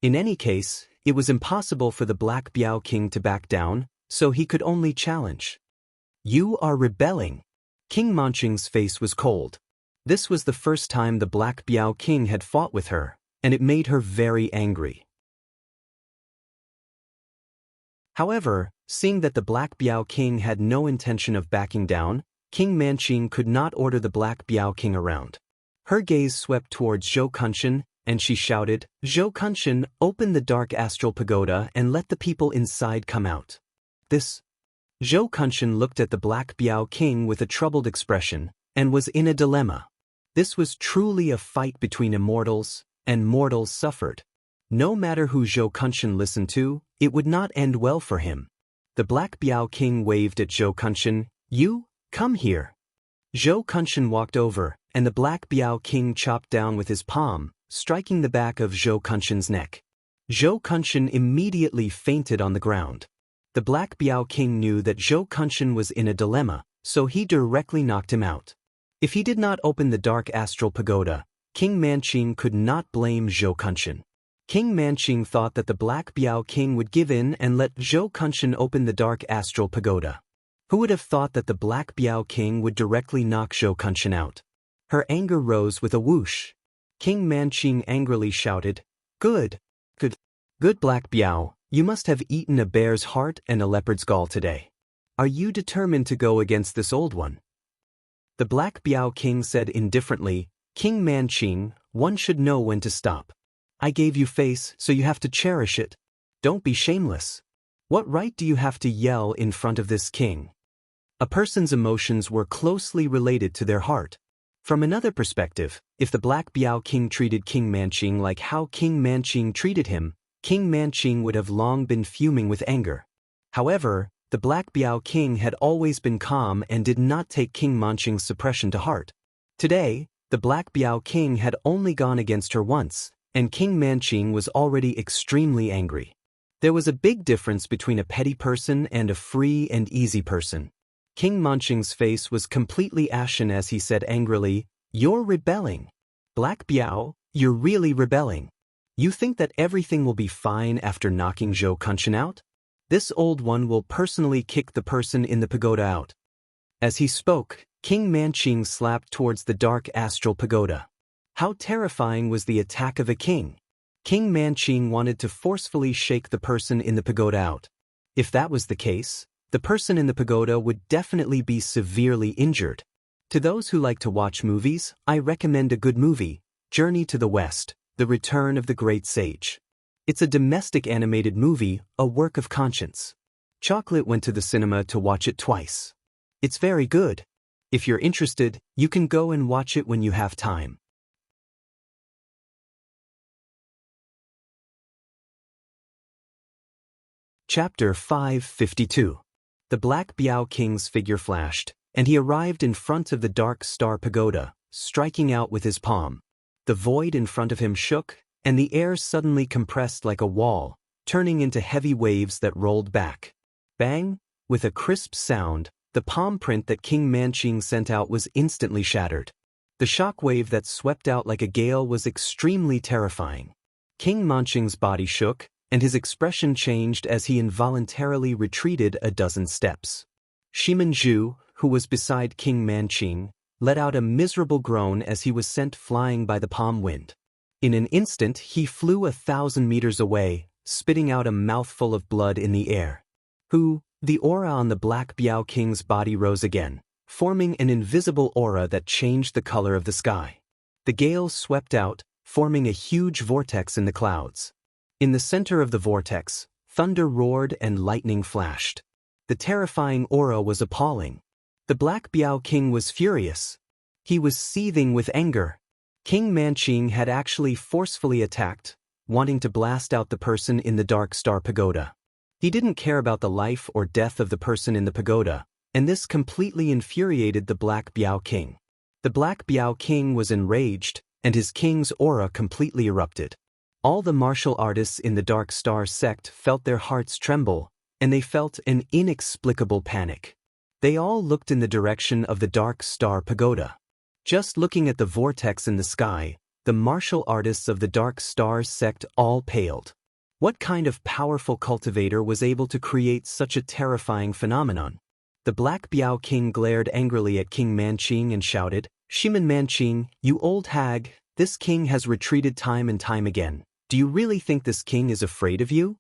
In any case, it was impossible for the Black Biao King to back down, so he could only challenge. "You are rebelling." King Manqing's face was cold. This was the first time the Black Biao King had fought with her, and it made her very angry. However, seeing that the Black Biao King had no intention of backing down, King Manqing could not order the Black Biao King around. Her gaze swept towards Zhou Kunshan, and she shouted, "Zhou Kunshan, open the dark astral pagoda and let the people inside come out." Zhou Kunshan looked at the Black Biao King with a troubled expression, and was in a dilemma. This was truly a fight between immortals, and mortals suffered. No matter who Zhou Kunshan listened to, it would not end well for him. The Black Biao King waved at Zhou Kunshan, "You, come here." Zhou Kunshan walked over, and the Black Biao King chopped down with his palm, striking the back of Zhou Kunshan's neck. Zhou Kunshan immediately fainted on the ground. The Black Biao King knew that Zhou Kunshan was in a dilemma, so he directly knocked him out. If he did not open the dark astral pagoda, King Manqing could not blame Zhou Kunshan. King Manqing thought that the Black Biao King would give in and let Zhou Kunshan open the dark astral pagoda. Who would have thought that the Black Biao King would directly knock Zhou Kunshan out? Her anger rose with a whoosh. King Manqing angrily shouted, Good Black Biao, you must have eaten a bear's heart and a leopard's gall today. Are you determined to go against this old one?" The Black Biao King said indifferently, "King Manqing, one should know when to stop. I gave you face, so you have to cherish it. Don't be shameless. What right do you have to yell in front of this king?" A person's emotions were closely related to their heart. From another perspective, if the Black Biao King treated King Manqing like how King Manqing treated him, King Manqing would have long been fuming with anger. However, the Black Biao King had always been calm and did not take King Manqing's suppression to heart. Today, the Black Biao King had only gone against her once, and King Manqing was already extremely angry. There was a big difference between a petty person and a free and easy person. King Manqing's face was completely ashen as he said angrily, "You're rebelling. Black Biao, you're really rebelling. You think that everything will be fine after knocking Zhou Kunshan out? This old one will personally kick the person in the pagoda out." As he spoke, King Manqing slapped towards the dark astral pagoda. How terrifying was the attack of a king! King Manqing wanted to forcefully shake the person in the pagoda out. If that was the case, the person in the pagoda would definitely be severely injured. To those who like to watch movies, I recommend a good movie, Journey to the West, The Return of the Great Sage. It's a domestic animated movie, a work of conscience. Chocolate went to the cinema to watch it twice. It's very good. If you're interested, you can go and watch it when you have time. Chapter 552. The Black Biao King's figure flashed, and he arrived in front of the Dark Star Pagoda, striking out with his palm. The void in front of him shook, and the air suddenly compressed like a wall, turning into heavy waves that rolled back. Bang! With a crisp sound, the palm print that King Manching sent out was instantly shattered. The shock wave that swept out like a gale was extremely terrifying. King Manching's body shook, and his expression changed as he involuntarily retreated a dozen steps. Shimen Zhu, who was beside King Manching, let out a miserable groan as he was sent flying by the palm wind. In an instant he flew 1,000 meters away, spitting out a mouthful of blood in the air. The aura on the Black Biao King's body rose again, forming an invisible aura that changed the color of the sky. The gale swept out, forming a huge vortex in the clouds. In the center of the vortex, thunder roared and lightning flashed. The terrifying aura was appalling. The Black Biao King was furious. He was seething with anger. King Manching had actually forcefully attacked, wanting to blast out the person in the Dark Star Pagoda. He didn't care about the life or death of the person in the pagoda, and this completely infuriated the Black Biao King. The Black Biao King was enraged, and his king's aura completely erupted. All the martial artists in the Dark Star sect felt their hearts tremble, and they felt an inexplicable panic. They all looked in the direction of the Dark Star Pagoda. Just looking at the vortex in the sky, the martial artists of the Dark Star sect all paled. What kind of powerful cultivator was able to create such a terrifying phenomenon? The Black Biao King glared angrily at King Manching and shouted, "Shimen Manching, you old hag, this king has retreated time and time again. Do you really think this king is afraid of you?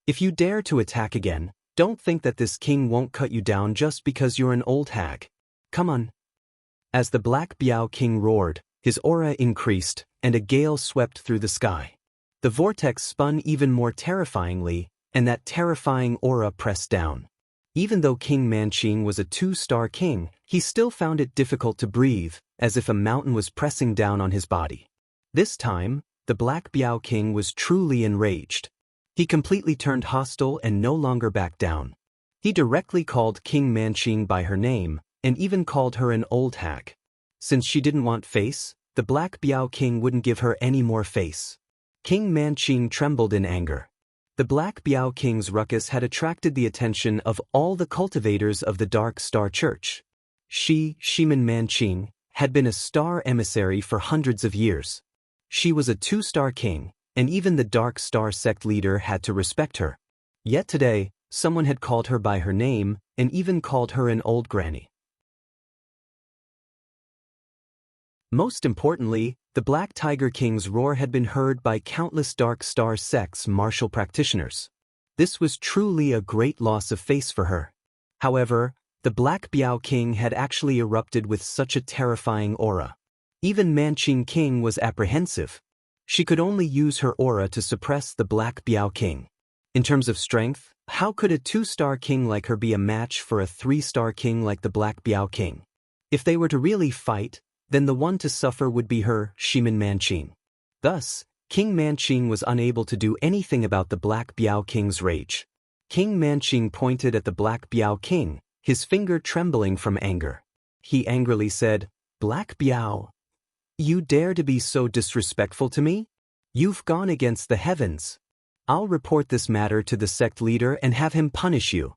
If you dare to attack again, don't think that this king won't cut you down just because you're an old hag. Come on." As the Black Biao King roared, his aura increased, and a gale swept through the sky. The vortex spun even more terrifyingly, and that terrifying aura pressed down. Even though King Manching was a 2-star king, he still found it difficult to breathe, as if a mountain was pressing down on his body. This time, the Black Biao King was truly enraged. He completely turned hostile and no longer backed down. He directly called King Manching by her name, and even called her an old hag. Since she didn't want face, the Black Biao King wouldn't give her any more face. King Manching trembled in anger. The Black Biao King's ruckus had attracted the attention of all the cultivators of the Dark Star Church. Shimen Manching, had been a star emissary for hundreds of years. She was a 2-star king, and even the Dark Star sect leader had to respect her. Yet today, someone had called her by her name, and even called her an old granny. Most importantly, the Black Tiger King's roar had been heard by countless Dark Star sect's martial practitioners. This was truly a great loss of face for her. However, the Black Biao King had actually erupted with such a terrifying aura. Even Manching King was apprehensive. She could only use her aura to suppress the Black Biao King. In terms of strength, how could a 2-star king like her be a match for a 3-star king like the Black Biao King? If they were to really fight, then the one to suffer would be her, Shimen Manching. Thus, King Manching was unable to do anything about the Black Biao King's rage. King Manching pointed at the Black Biao King, his finger trembling from anger. He angrily said, "Black Biao, you dare to be so disrespectful to me? You've gone against the heavens. I'll report this matter to the sect leader and have him punish you."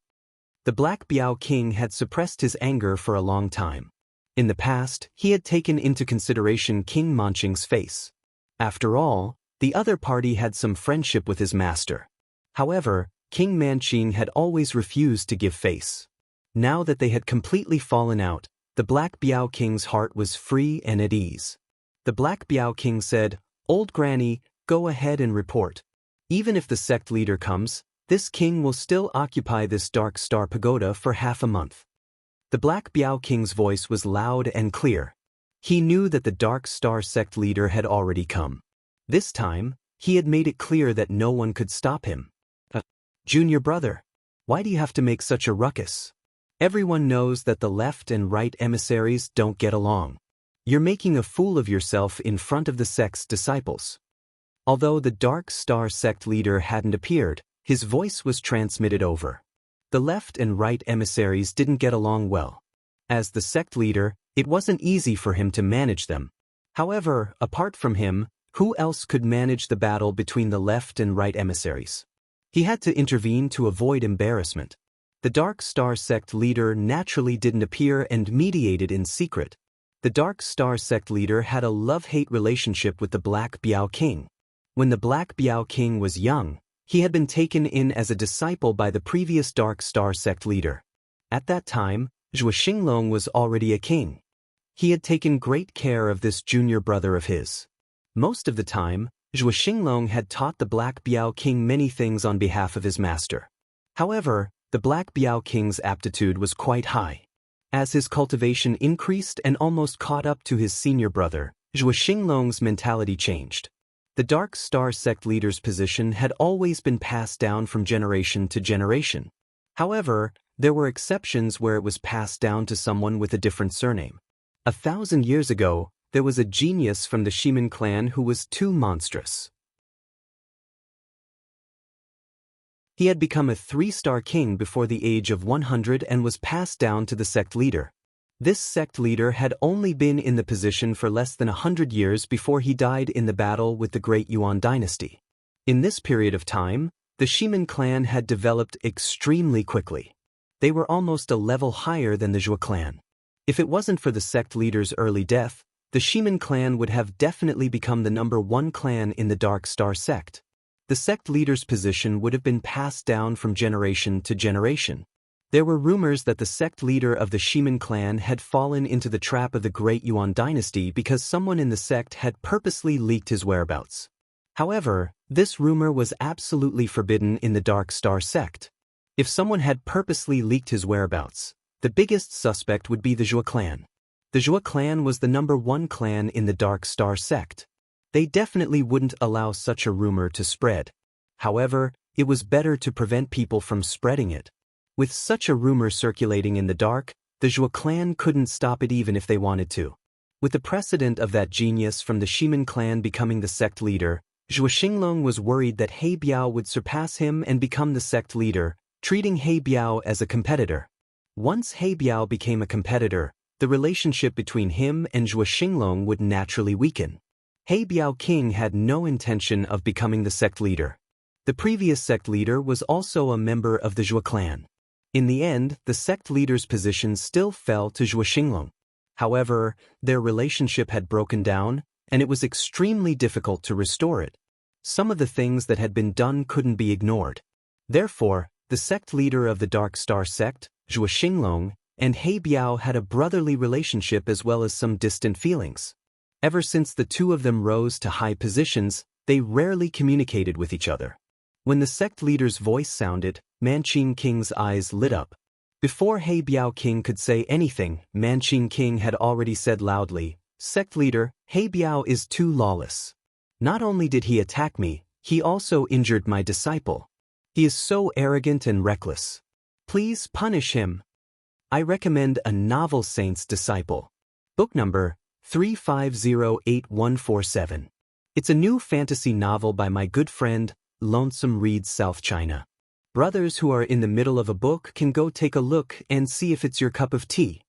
The Black Biao King had suppressed his anger for a long time. In the past, he had taken into consideration King Manching's face. After all, the other party had some friendship with his master. However, King Manching had always refused to give face. Now that they had completely fallen out, the Black Biao King's heart was free and at ease. The Black Biao King said, "Old Granny, go ahead and report. Even if the sect leader comes, This king will still occupy this Dark Star Pagoda for half a month. The Black Biao King's voice was loud and clear. He knew that the Dark Star sect leader had already come. This time, he had made it clear that no one could stop him. Junior brother, why do you have to make such a ruckus? Everyone knows that the left and right emissaries don't get along. You're making a fool of yourself in front of the sect's disciples. Although the Dark Star sect leader hadn't appeared, his voice was transmitted over. The left and right emissaries didn't get along well. As the sect leader, it wasn't easy for him to manage them. However, apart from him, who else could manage the battle between the left and right emissaries? He had to intervene to avoid embarrassment. The Dark Star sect leader naturally didn't appear and mediated in secret. The Dark Star sect leader had a love-hate relationship with the Black Biao King. When the Black Biao King was young, he had been taken in as a disciple by the previous Dark Star sect leader. At that time, Zhuo Xinglong was already a king. He had taken great care of this junior brother of his. Most of the time, Zhuo Xinglong had taught the Black Biao King many things on behalf of his master. However, the Black Biao King's aptitude was quite high. As his cultivation increased and almost caught up to his senior brother, Zhuo Xinglong's mentality changed. The Dark Star sect leader's position had always been passed down from generation to generation. However, there were exceptions where it was passed down to someone with a different surname. 1,000 years ago, there was a genius from the Shimin clan who was too monstrous. He had become a 3-star king before the age of 100 and was passed down to the sect leader. This sect leader had only been in the position for less than 100 years before he died in the battle with the Great Yuan dynasty. In this period of time, the Shimin clan had developed extremely quickly. They were almost a level higher than the Zhuo clan. If it wasn't for the sect leader's early death, the Shimin clan would have definitely become the #1 clan in the Dark Star sect. The sect leader's position would have been passed down from generation to generation. There were rumors that the sect leader of the Shimin clan had fallen into the trap of the Great Yuan dynasty because someone in the sect had purposely leaked his whereabouts. However, this rumor was absolutely forbidden in the Dark Star sect. If someone had purposely leaked his whereabouts, the biggest suspect would be the Zhuo clan. The Zhuo clan was the #1 clan in the Dark Star sect. They definitely wouldn't allow such a rumor to spread. However, it was better to prevent people from spreading it. With such a rumor circulating in the dark, the Zhuo clan couldn't stop it even if they wanted to. With the precedent of that genius from the Shimin clan becoming the sect leader, Zhuo Xinglong was worried that He Biao would surpass him and become the sect leader, treating He Biao as a competitor. Once He Biao became a competitor, the relationship between him and Zhuo Xinglong would naturally weaken. He Biao King had no intention of becoming the sect leader. The previous sect leader was also a member of the Zhuo clan. In the end, the sect leader's position still fell to Zhuo Xinglong. However, their relationship had broken down, and it was extremely difficult to restore it. Some of the things that had been done couldn't be ignored. Therefore, the sect leader of the Dark Star sect, Zhuo Xinglong, and He Biao had a brotherly relationship as well as some distant feelings. Ever since the two of them rose to high positions, they rarely communicated with each other. When the sect leader's voice sounded, Manqing King's eyes lit up. Before He Biao King could say anything, Manqing King had already said loudly, "Sect leader, He Biao is too lawless. Not only did he attack me, he also injured my disciple. He is so arrogant and reckless. Please punish him." I recommend A Novel Saint's Disciple. Book number 3508147. It's a new fantasy novel by my good friend, Lonesome Reads South China. Brothers who are in the middle of a book can go take a look and see if it's your cup of tea.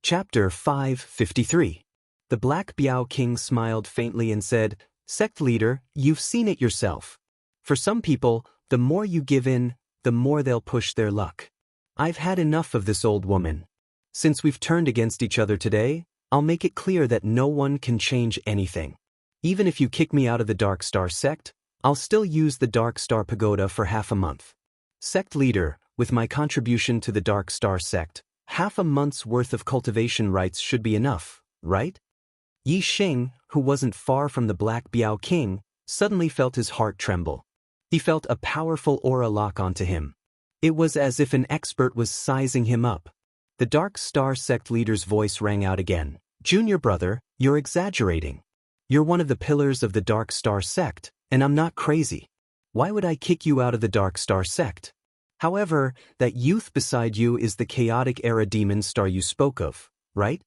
Chapter 553. The Black Biao King smiled faintly and said, "Sect leader, you've seen it yourself. For some people, the more you give in, the more they'll push their luck. I've had enough of this old woman. Since we've turned against each other today, I'll make it clear that no one can change anything. Even if you kick me out of the Dark Star sect, I'll still use the Dark Star Pagoda for half a month. Sect leader, with my contribution to the Dark Star sect, half a month's worth of cultivation rights should be enough, right?" Yi Xing, who wasn't far from the Black Biao King, suddenly felt his heart tremble. He felt a powerful aura lock onto him. It was as if an expert was sizing him up. The Dark Star sect leader's voice rang out again. Junior brother, you're exaggerating. You're one of the pillars of the Dark Star sect, and I'm not crazy. Why would I kick you out of the Dark Star sect? However, that youth beside you is the chaotic era demon star you spoke of, right?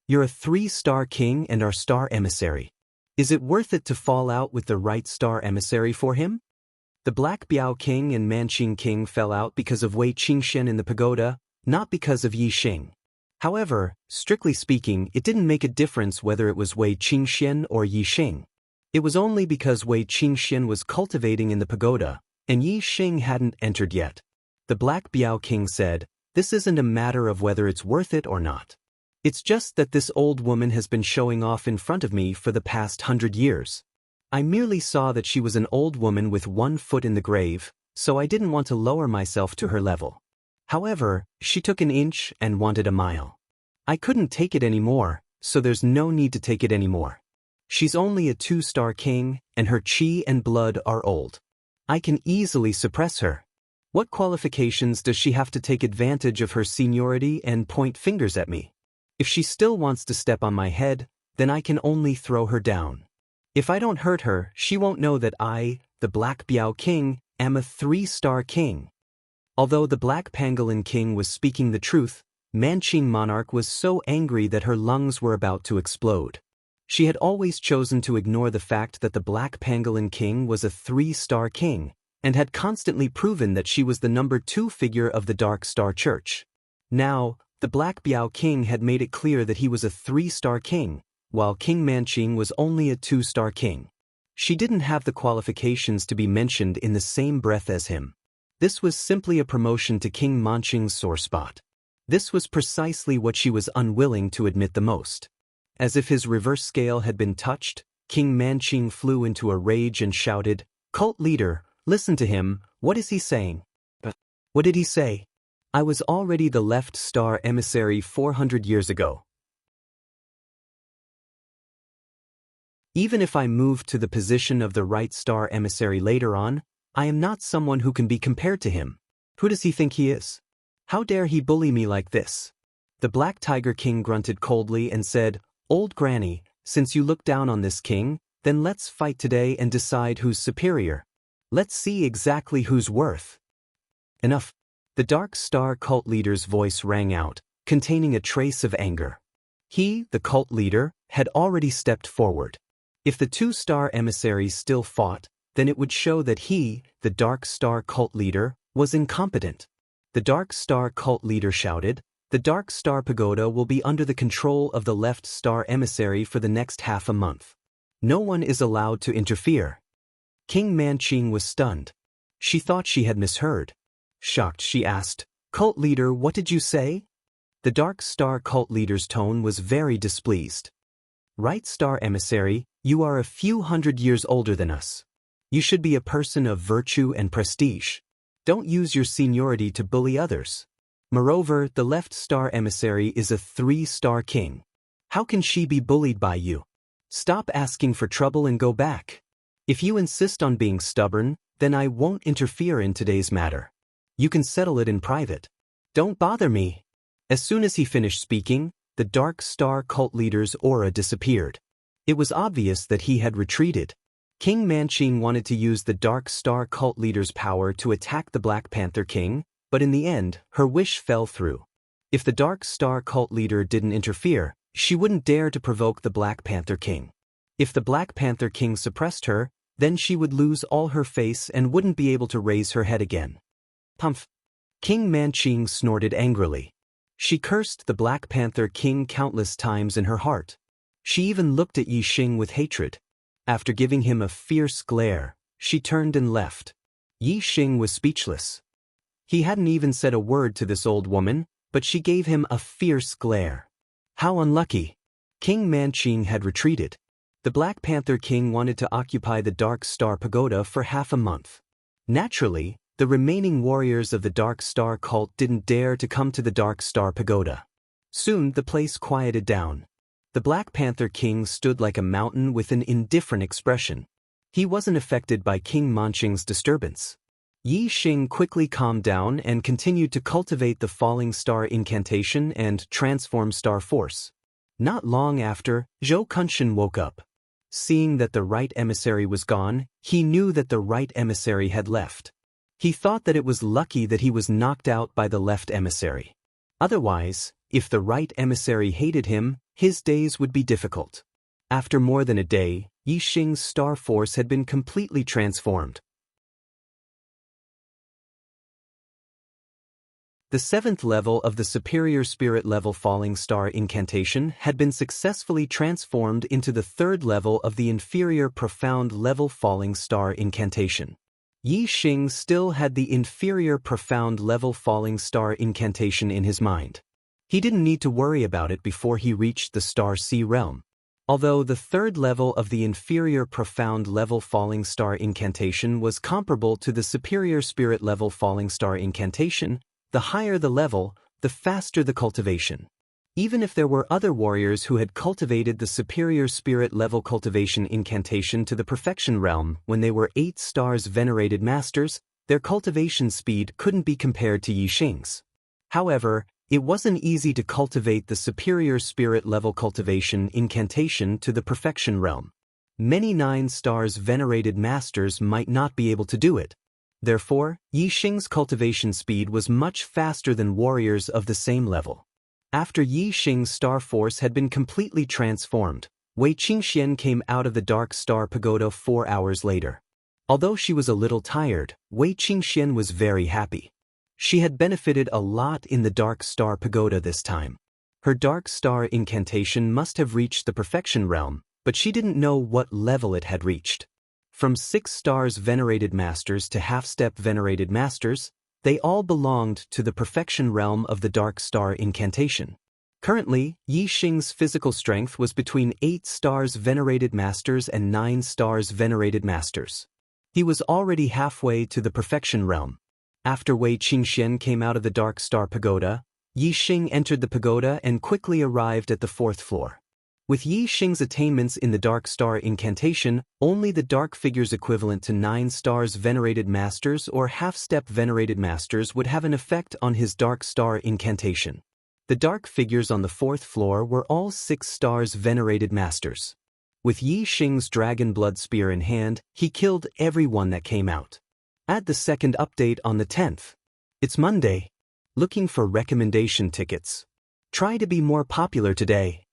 You're a 3-star king and our star emissary. Is it worth it to fall out with the right star emissary for him? The Black Biao King and Manqing King fell out because of Wei Qingxian in the pagoda, not because of Yi Xing. However, strictly speaking, it didn't make a difference whether it was Wei Qingxian or Yi Xing. It was only because Wei Qingxian was cultivating in the pagoda, and Yi Xing hadn't entered yet. The Black Biao King said, "This isn't a matter of whether it's worth it or not. It's just that this old woman has been showing off in front of me for the past 100 years. I merely saw that she was an old woman with one foot in the grave, so I didn't want to lower myself to her level. However, she took an inch and wanted a mile. I couldn't take it anymore, so there's no need to take it anymore. She's only a 2-star king, and her chi and blood are old. I can easily suppress her. What qualifications does she have to take advantage of her seniority and point fingers at me? If she still wants to step on my head, then I can only throw her down. If I don't hurt her, she won't know that I, the Black Biao King, am a 3-star king." Although the Black Pangolin King was speaking the truth, Manqing Monarch was so angry that her lungs were about to explode. She had always chosen to ignore the fact that the Black Pangolin King was a 3-star king, and had constantly proven that she was the number 2 figure of the Dark Star Church. Now, the Black Biao King had made it clear that he was a 3-star king, while King Manqing was only a 2-star king. She didn't have the qualifications to be mentioned in the same breath as him. This was simply a promotion to King Manqing's sore spot. This was precisely what she was unwilling to admit the most. As if his reverse scale had been touched, King Manqing flew into a rage and shouted, "Cult leader, listen to him, what is he saying?" "But what did he say? I was already the left star emissary 400 years ago. Even if I moved to the position of the right star emissary later on, I am not someone who can be compared to him. Who does he think he is? How dare he bully me like this?" The Black Tiger King grunted coldly and said, "Old Granny, since you look down on this king, then let's fight today and decide who's superior. Let's see exactly who's worth." "Enough." The Dark Star cult leader's voice rang out, containing a trace of anger. He, the cult leader, had already stepped forward. If the 2-star emissaries still fought, then it would show that he, the Dark Star cult leader, was incompetent. The Dark Star cult leader shouted, "The Dark Star Pagoda will be under the control of the left star emissary for the next half a month. No one is allowed to interfere." King Manqing was stunned. She thought she had misheard. Shocked, she asked, "Cult leader, what did you say?" The Dark Star cult leader's tone was very displeased. "Right star emissary, you are a few hundred years older than us. You should be a person of virtue and prestige. Don't use your seniority to bully others. Moreover, the left star emissary is a 3-star king. How can she be bullied by you? Stop asking for trouble and go back. If you insist on being stubborn, then I won't interfere in today's matter. You can settle it in private. Don't bother me." As soon as he finished speaking, the Dark Star cult leader's aura disappeared. It was obvious that he had retreated. King Manqing wanted to use the Dark Star cult leader's power to attack the Black Panther King, but in the end, her wish fell through. If the Dark Star cult leader didn't interfere, she wouldn't dare to provoke the Black Panther King. If the Black Panther King suppressed her, then she would lose all her face and wouldn't be able to raise her head again. Humph! King Manqing snorted angrily. She cursed the Black Panther King countless times in her heart. She even looked at Yi Xing with hatred. After giving him a fierce glare, she turned and left. Yi Xing was speechless. He hadn't even said a word to this old woman, but she gave him a fierce glare. How unlucky! King Manqing had retreated. The Black Panther King wanted to occupy the Dark Star Pagoda for half a month. Naturally, the remaining warriors of the Dark Star cult didn't dare to come to the Dark Star Pagoda. Soon the place quieted down. The Black Panther King stood like a mountain with an indifferent expression. He wasn't affected by King Manqing's disturbance. Yi Xing quickly calmed down and continued to cultivate the falling star incantation and transform star force. Not long after, Zhou Kunshan woke up. Seeing that the right emissary was gone, he knew that the right emissary had left. He thought that it was lucky that he was knocked out by the left emissary. Otherwise, if the right emissary hated him, his days would be difficult. After more than a day, Yi Xing's star force had been completely transformed. The 7th level of the superior spirit level falling star incantation had been successfully transformed into the 3rd level of the inferior profound level falling star incantation. Yi Xing still had the inferior profound level falling star incantation in his mind. He didn't need to worry about it before he reached the star sea realm. Although the 3rd level of the inferior profound level falling star incantation was comparable to the superior spirit level falling star incantation, the higher the level, the faster the cultivation. Even if there were other warriors who had cultivated the superior spirit level cultivation incantation to the perfection realm when they were 8 stars venerated masters, their cultivation speed couldn't be compared to Yi Xing's. However, it wasn't easy to cultivate the superior spirit level cultivation incantation to the perfection realm. Many 9 stars venerated masters might not be able to do it. Therefore, Yi Xing's cultivation speed was much faster than warriors of the same level. After Yi Xing's star force had been completely transformed, Wei Qingxian came out of the Dark Star Pagoda 4 hours later. Although she was a little tired, Wei Qingxian was very happy. She had benefited a lot in the Dark Star Pagoda this time. Her Dark Star incantation must have reached the perfection realm, but she didn't know what level it had reached. From 6 stars venerated masters to half-step venerated masters, they all belonged to the perfection realm of the Dark Star incantation. Currently, Yi Xing's physical strength was between 8 stars venerated masters and 9 stars venerated masters. He was already halfway to the perfection realm. After Wei Qingxian came out of the Dark Star Pagoda, Yi Xing entered the pagoda and quickly arrived at the 4th floor. With Yi Xing's attainments in the Dark Star incantation, only the dark figures equivalent to 9 stars venerated masters or half-step venerated masters would have an effect on his Dark Star incantation. The dark figures on the 4th floor were all 6 stars venerated masters. With Yi Xing's dragon blood spear in hand, he killed everyone that came out. Add the 2nd update on the 10th. It's Monday. Looking for recommendation tickets. Try to be more popular today.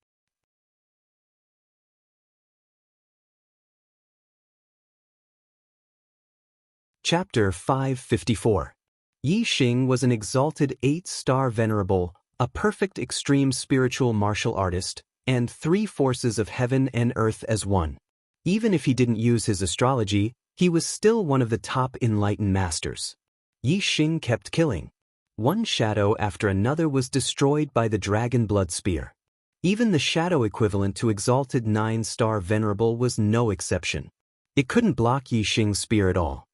Chapter 554. Yi Xing was an exalted 8-star venerable, a perfect extreme spiritual martial artist, and 3 forces of heaven and earth as one. Even if he didn't use his astrology, he was still one of the top enlightened masters. Yi Xing kept killing. One shadow after another was destroyed by the dragon blood spear. Even the shadow equivalent to exalted 9-star venerable was no exception. It couldn't block Yi Xing's spear at all.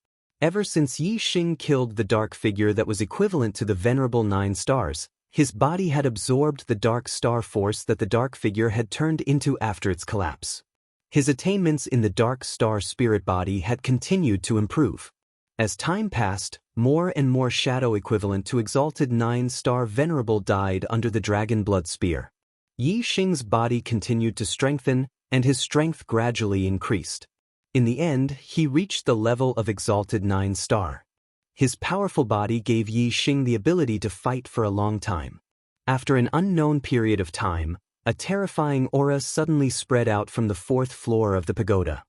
Ever since Yi Xing killed the dark figure that was equivalent to the venerable 9 stars, his body had absorbed the dark star force that the dark figure had turned into after its collapse. His attainments in the dark star spirit body had continued to improve. As time passed, more and more shadow equivalent to exalted 9-star venerable died under the dragon blood spear. Yi Xing's body continued to strengthen, and his strength gradually increased. In the end, he reached the level of exalted 9-star. His powerful body gave Yi Xing the ability to fight for a long time. After an unknown period of time, a terrifying aura suddenly spread out from the 4th floor of the pagoda.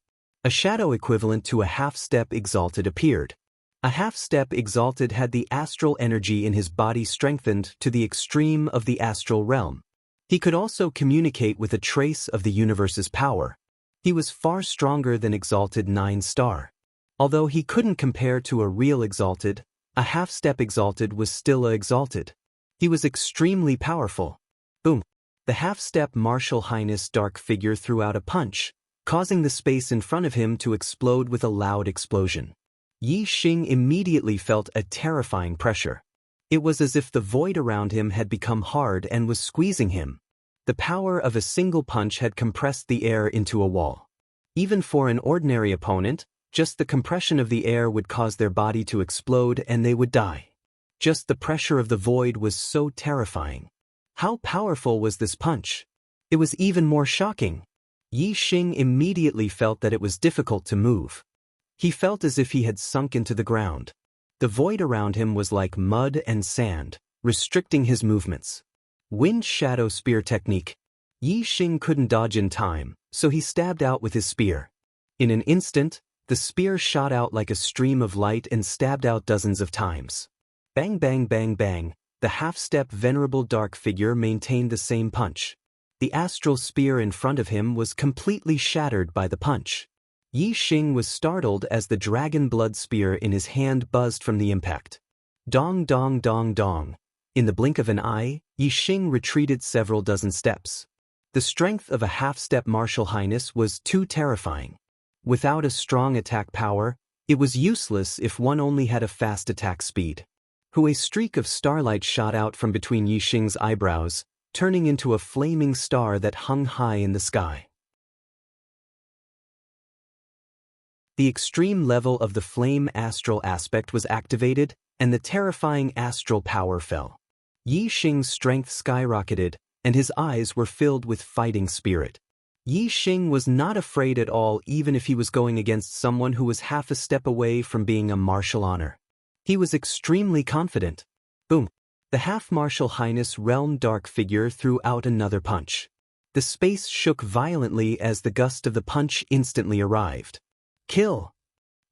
A shadow equivalent to a half-step exalted appeared. A half-step exalted had the astral energy in his body strengthened to the extreme of the astral realm. He could also communicate with a trace of the universe's power. He was far stronger than exalted 9-star. Although he couldn't compare to a real exalted, a half-step exalted was still a exalted. He was extremely powerful. Boom! The half-step martial highness dark figure threw out a punch, causing the space in front of him to explode with a loud explosion. Yi Xing immediately felt a terrifying pressure. It was as if the void around him had become hard and was squeezing him. The power of a single punch had compressed the air into a wall. Even for an ordinary opponent, just the compression of the air would cause their body to explode and they would die. Just the pressure of the void was so terrifying. How powerful was this punch? It was even more shocking. Yi Xing immediately felt that it was difficult to move. He felt as if he had sunk into the ground. The void around him was like mud and sand, restricting his movements. Wind Shadow Spear Technique. Yi Xing couldn't dodge in time, so he stabbed out with his spear. In an instant, the spear shot out like a stream of light and stabbed out dozens of times. Bang bang bang bang, the half-step venerable dark figure maintained the same punch. The astral spear in front of him was completely shattered by the punch. Yi Xing was startled as the dragon blood spear in his hand buzzed from the impact. Dong dong dong dong. In the blink of an eye, Yi Xing retreated several dozen steps. The strength of a half-step martial highness was too terrifying. Without a strong attack power, it was useless if one only had a fast attack speed. A streak of starlight shot out from between Yi Xing's eyebrows, turning into a flaming star that hung high in the sky. The extreme level of the flame astral aspect was activated, and the terrifying astral power fell. Yi Xing's strength skyrocketed, and his eyes were filled with fighting spirit. Yi Xing was not afraid at all even if he was going against someone who was half a step away from being a martial honor. He was extremely confident. Boom! The half-martial highness realm dark figure threw out another punch. The space shook violently as the gust of the punch instantly arrived. Kill!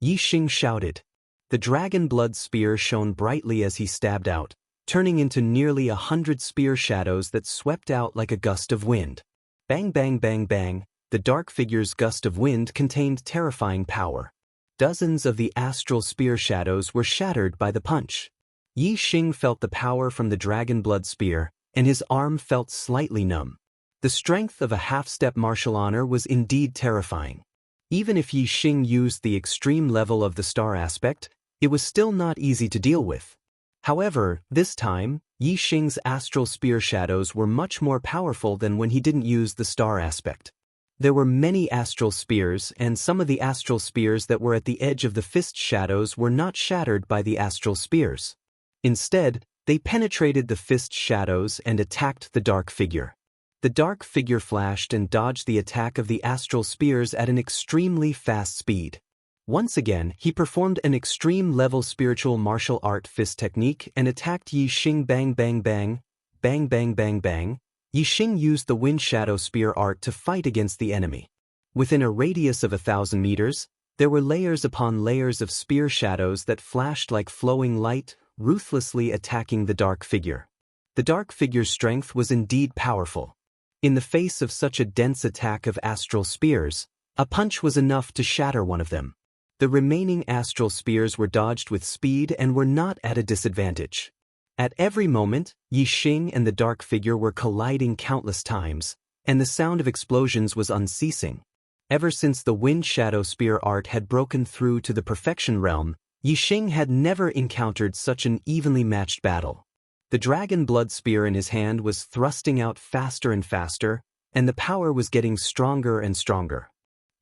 Yi Xing shouted. The dragon blood spear shone brightly as he stabbed out, turning into nearly 100 spear shadows that swept out like a gust of wind. Bang bang bang bang, the dark figure's gust of wind contained terrifying power. Dozens of the astral spear shadows were shattered by the punch. Yi Xing felt the power from the dragon blood spear, and his arm felt slightly numb. The strength of a half-step martial honor was indeed terrifying. Even if Yi Xing used the extreme level of the star aspect, it was still not easy to deal with. However, this time, Yi Xing's astral spear shadows were much more powerful than when he didn't use the star aspect. There were many astral spears, and some of the astral spears that were at the edge of the fist shadows were not shattered by the astral spears. Instead, they penetrated the fist shadows and attacked the dark figure. The dark figure flashed and dodged the attack of the astral spears at an extremely fast speed. Once again, he performed an extreme-level spiritual martial art fist technique and attacked Yi Xing. Bang bang bang, bang bang bang bang. Yi Xing used the wind shadow spear art to fight against the enemy. Within a radius of 1,000 meters, there were layers upon layers of spear shadows that flashed like flowing light, ruthlessly attacking the dark figure. The dark figure's strength was indeed powerful. In the face of such a dense attack of astral spears, a punch was enough to shatter one of them. The remaining astral spears were dodged with speed and were not at a disadvantage. At every moment, Yi Xing and the dark figure were colliding countless times, and the sound of explosions was unceasing. Ever since the wind shadow spear art had broken through to the perfection realm, Yi Xing had never encountered such an evenly matched battle. The dragon blood spear in his hand was thrusting out faster and faster, and the power was getting stronger and stronger.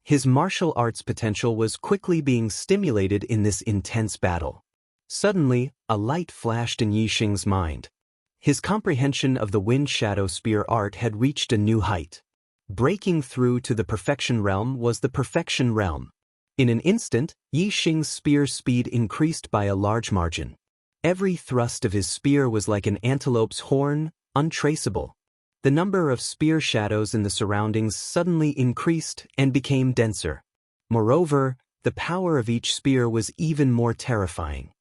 His martial arts potential was quickly being stimulated in this intense battle. Suddenly, a light flashed in Yi Xing's mind. His comprehension of the wind shadow spear art had reached a new height. Breaking through to the perfection realm was the perfection realm. In an instant, Yi Xing's spear speed increased by a large margin. Every thrust of his spear was like an antelope's horn, untraceable. The number of spear shadows in the surroundings suddenly increased and became denser. Moreover, the power of each spear was even more terrifying.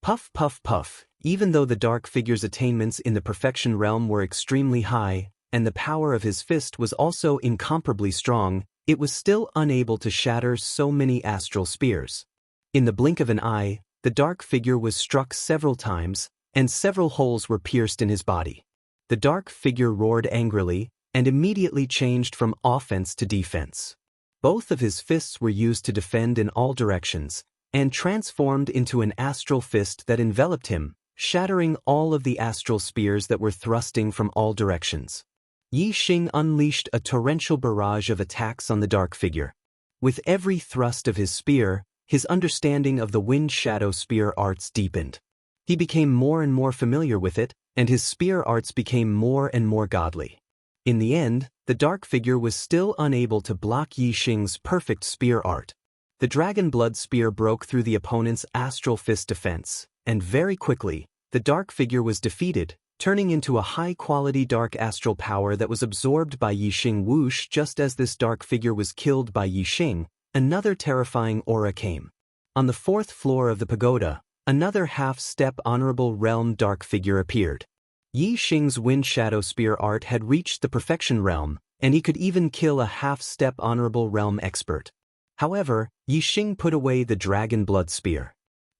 Puff puff puff. Even though the dark figure's attainments in the perfection realm were extremely high, and the power of his fist was also incomparably strong, it was still unable to shatter so many astral spears. In the blink of an eye, the dark figure was struck several times, and several holes were pierced in his body. The dark figure roared angrily, and immediately changed from offense to defense. Both of his fists were used to defend in all directions, and transformed into an astral fist that enveloped him, shattering all of the astral spears that were thrusting from all directions. Yi Xing unleashed a torrential barrage of attacks on the dark figure. With every thrust of his spear, his understanding of the wind shadow spear arts deepened. He became more and more familiar with it, and his spear arts became more and more godly. In the end, the dark figure was still unable to block Yi Xing's perfect spear art. The dragon blood spear broke through the opponent's astral fist defense, and very quickly, the dark figure was defeated, turning into a high-quality dark astral power that was absorbed by Yi Xing. Whoosh! Just as this dark figure was killed by Yi Xing, another terrifying aura came. On the 4th floor of the pagoda, another half-step honorable realm dark figure appeared. Yi Xing's wind shadow spear art had reached the perfection realm, and he could even kill a half-step honorable realm expert. However, Yi Xing put away the dragon blood spear.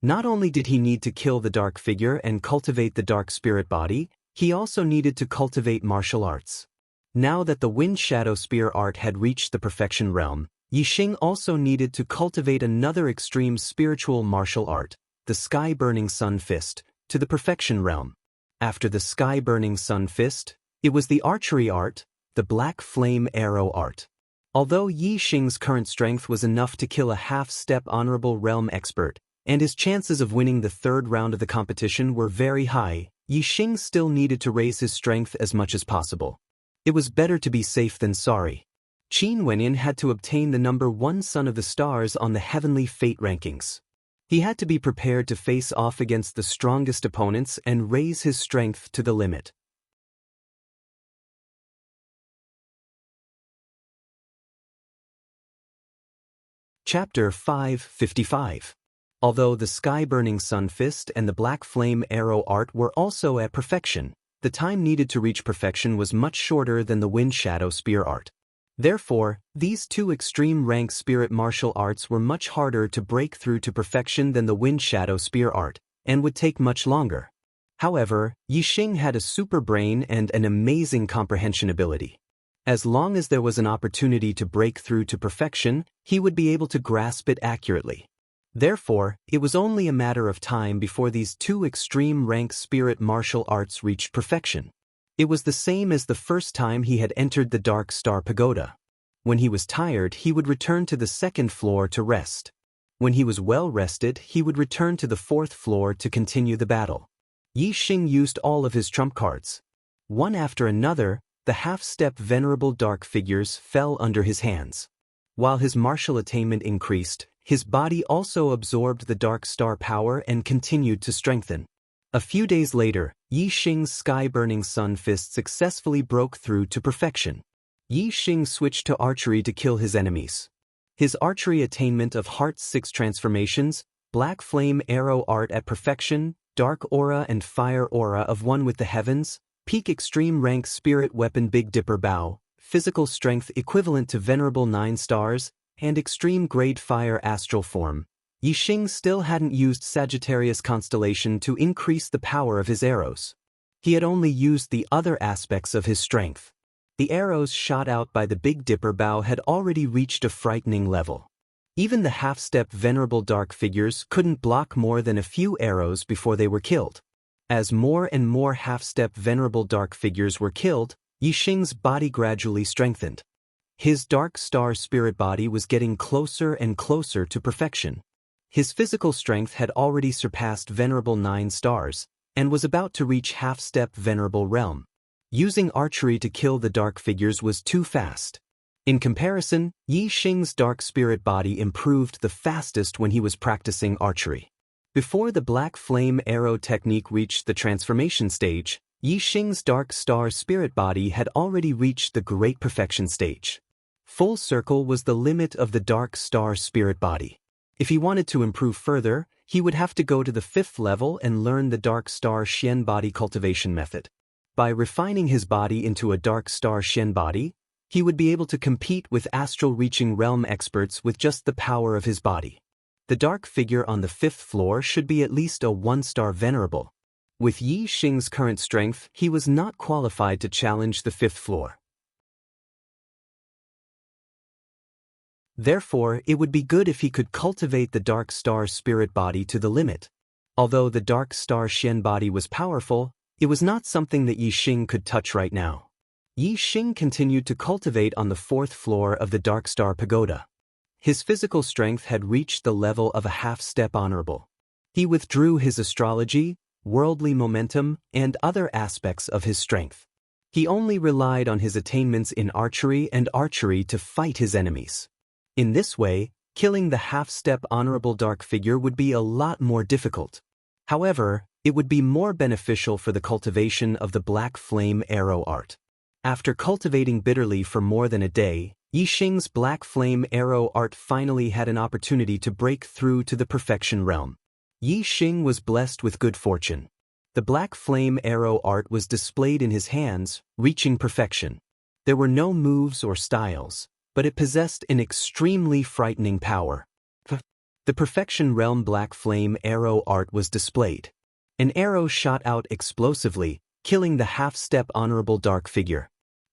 Not only did he need to kill the dark figure and cultivate the dark spirit body, he also needed to cultivate martial arts. Now that the wind shadow spear art had reached the perfection realm, Yi Xing also needed to cultivate another extreme spiritual martial art, the sky-burning sun fist, to the perfection realm. After the sky-burning sun fist, it was the archery art, the black flame arrow art. Although Yi Xing's current strength was enough to kill a half-step honorable realm expert, and his chances of winning the 3rd round of the competition were very high, Yi Xing still needed to raise his strength as much as possible. It was better to be safe than sorry. Qin Wenyan had to obtain the number 1 Son of the Stars on the Heavenly Fate rankings. He had to be prepared to face off against the strongest opponents and raise his strength to the limit. Chapter 555. Although the sky-burning sun fist and the black flame arrow art were also at perfection, the time needed to reach perfection was much shorter than the wind shadow spear art. Therefore, these two extreme rank spirit martial arts were much harder to break through to perfection than the wind shadow spear art, and would take much longer. However, Yi Xing had a super brain and an amazing comprehension ability. As long as there was an opportunity to break through to perfection, he would be able to grasp it accurately. Therefore, it was only a matter of time before these two extreme rank spirit martial arts reached perfection. It was the same as the first time he had entered the Dark Star Pagoda. When he was tired, he would return to the 2nd floor to rest. When he was well rested, he would return to the 4th floor to continue the battle. Yi Xing used all of his trump cards. One after another, the half-step venerable dark figures fell under his hands. While his martial attainment increased, his body also absorbed the dark star power and continued to strengthen. A few days later, Yi Xing's sky-burning sun fist successfully broke through to perfection. Yi Xing switched to archery to kill his enemies. His archery attainment of Heart's 6 transformations, black flame arrow art at perfection, dark aura and fire aura of one with the heavens, peak extreme rank spirit weapon Big Dipper bow, physical strength equivalent to venerable 9 stars, and extreme grade fire astral form, Yi Xing still hadn't used Sagittarius constellation to increase the power of his arrows. He had only used the other aspects of his strength. The arrows shot out by the Big Dipper bow had already reached a frightening level. Even the half-step venerable dark figures couldn't block more than a few arrows before they were killed. As more and more half-step venerable dark figures were killed, Yi Xing's body gradually strengthened. His dark star spirit body was getting closer and closer to perfection. His physical strength had already surpassed venerable 9 stars, and was about to reach half-step venerable realm. Using archery to kill the dark figures was too fast. In comparison, Yi Xing's dark spirit body improved the fastest when he was practicing archery. Before the black flame arrow technique reached the transformation stage, Yi Xing's dark star spirit body had already reached the great perfection stage. Full circle was the limit of the dark star spirit body. If he wanted to improve further, he would have to go to the 5th level and learn the dark star Xian body cultivation method. By refining his body into a dark star Xian body, he would be able to compete with astral reaching realm experts with just the power of his body. The dark figure on the 5th floor should be at least a 1-star venerable. With Yi Xing's current strength, he was not qualified to challenge the 5th floor. Therefore, it would be good if he could cultivate the dark star spirit body to the limit. Although the Dark Star Xian body was powerful, it was not something that Yi Xing could touch right now. Yi Xing continued to cultivate on the 4th floor of the Dark Star Pagoda. His physical strength had reached the level of a half-step honorable. He withdrew his astrology, worldly momentum, and other aspects of his strength. He only relied on his attainments in archery to fight his enemies. In this way, killing the half-step honorable dark figure would be a lot more difficult. However, it would be more beneficial for the cultivation of the black flame arrow art. After cultivating bitterly for more than a day, Yi Xing's black flame arrow art finally had an opportunity to break through to the perfection realm. Yi Xing was blessed with good fortune. The black flame arrow art was displayed in his hands, reaching perfection. There were no moves or styles, but it possessed an extremely frightening power. The perfection realm black flame arrow art was displayed. An arrow shot out explosively, killing the half-step honorable dark figure.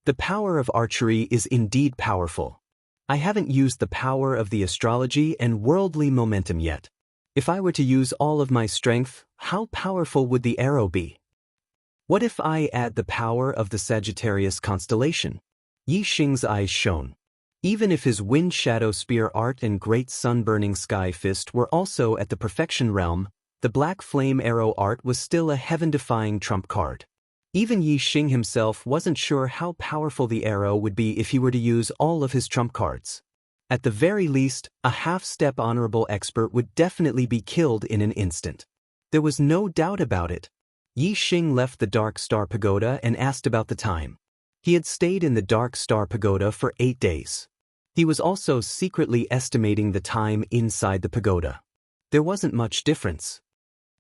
The power of archery is indeed powerful. I haven't used the power of the astrology and worldly momentum yet. If I were to use all of my strength, how powerful would the arrow be? What if I add the power of the Sagittarius constellation? Yi Xing's eyes shone. Even if his wind shadow spear art and great sun-burning sky fist were also at the perfection realm, the black flame arrow art was still a heaven-defying trump card. Even Yi Xing himself wasn't sure how powerful the arrow would be if he were to use all of his trump cards. At the very least, a half-step honorable expert would definitely be killed in an instant. There was no doubt about it. Yi Xing left the Dark Star Pagoda and asked about the time. He had stayed in the Dark Star Pagoda for 8 days. He was also secretly estimating the time inside the pagoda. There wasn't much difference.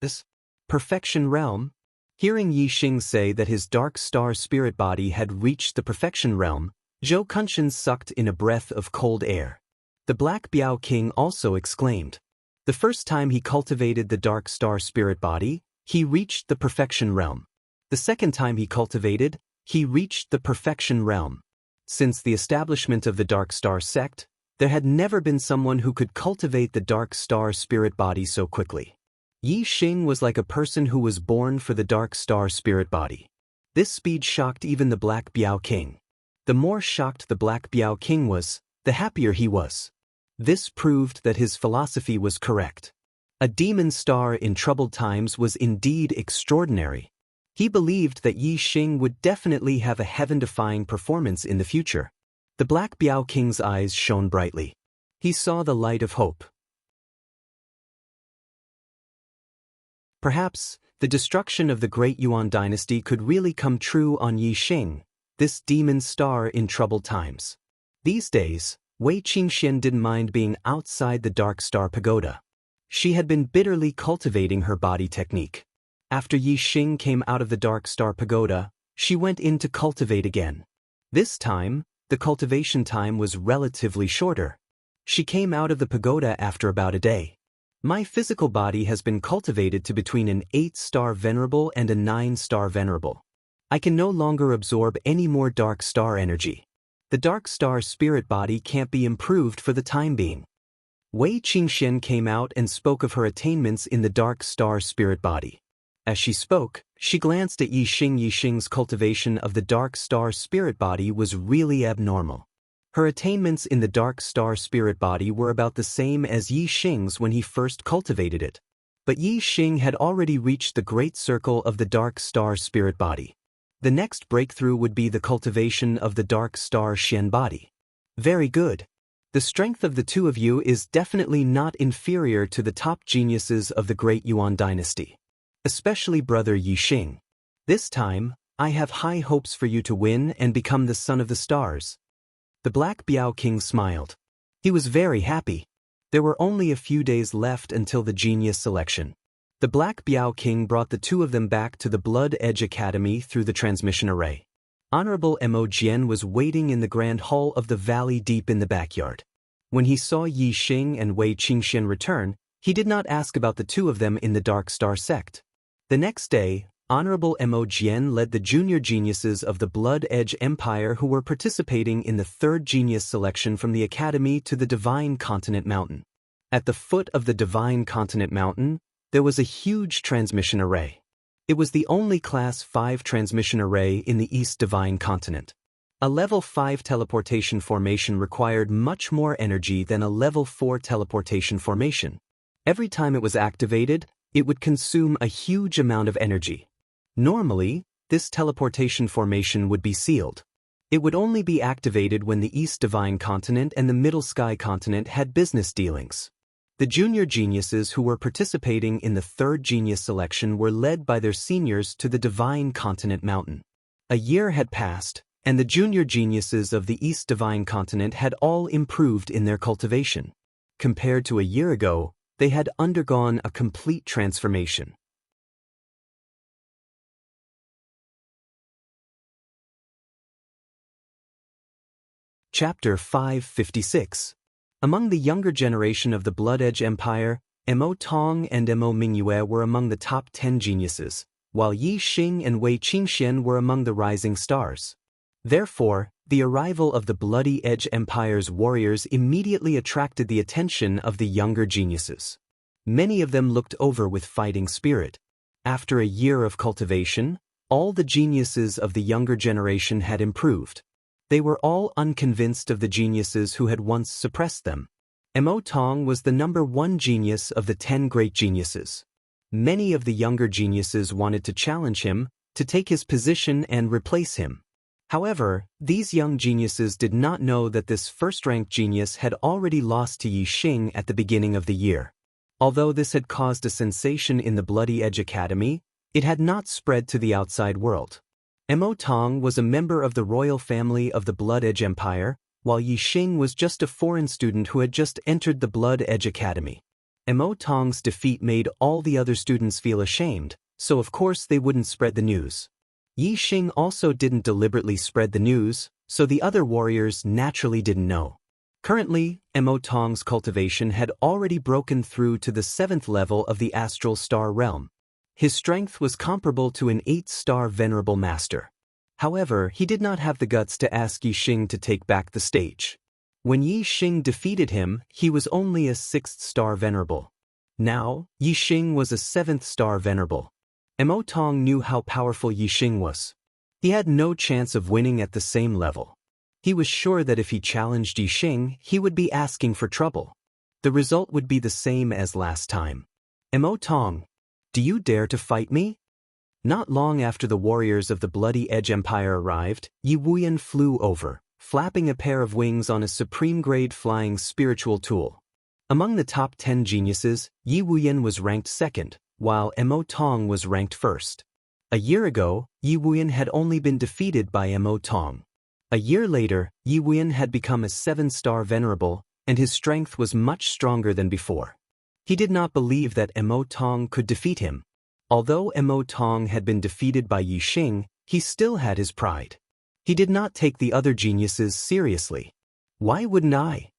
This perfection realm? Hearing Yi Xing say that his Dark Star spirit body had reached the perfection realm, Zhou Kunshan sucked in a breath of cold air. The Black Biao King also exclaimed. The first time he cultivated the Dark Star spirit body, he reached the perfection realm. The second time he cultivated, he reached the perfection realm. Since the establishment of the Dark Star sect, there had never been someone who could cultivate the Dark Star spirit body so quickly. Yi Xing was like a person who was born for the Dark Star spirit body. This speed shocked even the Black Biao King. The more shocked the Black Biao King was, the happier he was. This proved that his philosophy was correct. A demon star in troubled times was indeed extraordinary. He believed that Yi Xing would definitely have a heaven-defying performance in the future. The Black Biao King's eyes shone brightly. He saw the light of hope. Perhaps, the destruction of the Great Yuan dynasty could really come true on Yi Xing, this demon star in troubled times. These days, Wei Qingxian didn't mind being outside the Dark Star Pagoda. She had been bitterly cultivating her body technique. After Yi Xing came out of the Dark Star Pagoda, she went in to cultivate again. This time, the cultivation time was relatively shorter. She came out of the pagoda after about a day. My physical body has been cultivated to between an 8-star venerable and a 9-star venerable. I can no longer absorb any more Dark Star energy. The Dark Star spirit body can't be improved for the time being. Wei Qingxian came out and spoke of her attainments in the Dark Star spirit body. As she spoke, she glanced at Yi Xing. Yi Xing's cultivation of the Dark Star spirit body was really abnormal. Her attainments in the Dark Star spirit body were about the same as Yi Xing's when he first cultivated it. But Yi Xing had already reached the great circle of the Dark Star spirit body. The next breakthrough would be the cultivation of the Dark Star Xian body. Very good. The strength of the two of you is definitely not inferior to the top geniuses of the Great Yuan dynasty. Especially brother Yi Xing. This time, I have high hopes for you to win and become the son of the stars. The Black Biao King smiled. He was very happy. There were only a few days left until the genius selection. The Black Biao King brought the two of them back to the Blood Edge Academy through the transmission array. Honorable Mo Jian was waiting in the grand hall of the valley deep in the backyard. When he saw Yi Xing and Wei Qingxian return, he did not ask about the two of them in the Dark Star sect. The next day, Honorable Mo Jian led the junior geniuses of the Blood Edge Empire who were participating in the third genius selection from the academy to the Divine Continent Mountain. At the foot of the Divine Continent Mountain, there was a huge transmission array. It was the only Class 5 transmission array in the East Divine Continent. A Level 5 teleportation formation required much more energy than a Level 4 teleportation formation. Every time it was activated, it would consume a huge amount of energy. Normally, this teleportation formation would be sealed. It would only be activated when the East Divine Continent and the Middle Sky Continent had business dealings. The junior geniuses who were participating in the third genius selection were led by their seniors to the Divine Continent Mountain. A year had passed, and the junior geniuses of the East Divine Continent had all improved in their cultivation. Compared to a year ago, they had undergone a complete transformation. Chapter 556. Among the younger generation of the Blood Edge Empire, Mo Tong and Mo Mingyue were among the top 10 geniuses, while Yi Xing and Wei Qingxian were among the rising stars. Therefore, the arrival of the Bloody Edge Empire's warriors immediately attracted the attention of the younger geniuses. Many of them looked over with fighting spirit. After a year of cultivation, all the geniuses of the younger generation had improved. They were all unconvinced of the geniuses who had once suppressed them. Mo Tong was the number 1 genius of the 10 great geniuses. Many of the younger geniuses wanted to challenge him, to take his position and replace him. However, these young geniuses did not know that this first-ranked genius had already lost to Yi Xing at the beginning of the year. Although this had caused a sensation in the Bloody Edge Academy, it had not spread to the outside world. Mo Tong was a member of the royal family of the Blood Edge Empire, while Yi Xing was just a foreign student who had just entered the Blood Edge Academy. Mo Tong's defeat made all the other students feel ashamed, so of course they wouldn't spread the news. Yi Xing also didn't deliberately spread the news, so the other warriors naturally didn't know. Currently, Mo Tong's cultivation had already broken through to the 7th level of the Astral Star Realm. His strength was comparable to an 8-star Venerable Master. However, he did not have the guts to ask Yi Xing to take back the stage. When Yi Xing defeated him, he was only a 6th-star Venerable. Now, Yi Xing was a 7th-star Venerable. Mo Tong knew how powerful Yi Xing was. He had no chance of winning at the same level. He was sure that if he challenged Yi Xing, he would be asking for trouble. The result would be the same as last time. Mo Tong, do you dare to fight me? Not long after the warriors of the Bloody Edge Empire arrived, Yi Wuyan flew over, flapping a pair of wings on a supreme-grade flying spiritual tool. Among the top 10 geniuses, Yi Wuyan was ranked 2nd, while Mo Tong was ranked 1st. A year ago, Yi Wuyan had only been defeated by Mo Tong. A year later, Yi Wuyan had become a 7-star Venerable, and his strength was much stronger than before. He did not believe that Mo Tong could defeat him. Although Mo Tong had been defeated by Yi Xing, he still had his pride. He did not take the other geniuses seriously. Why wouldn't I?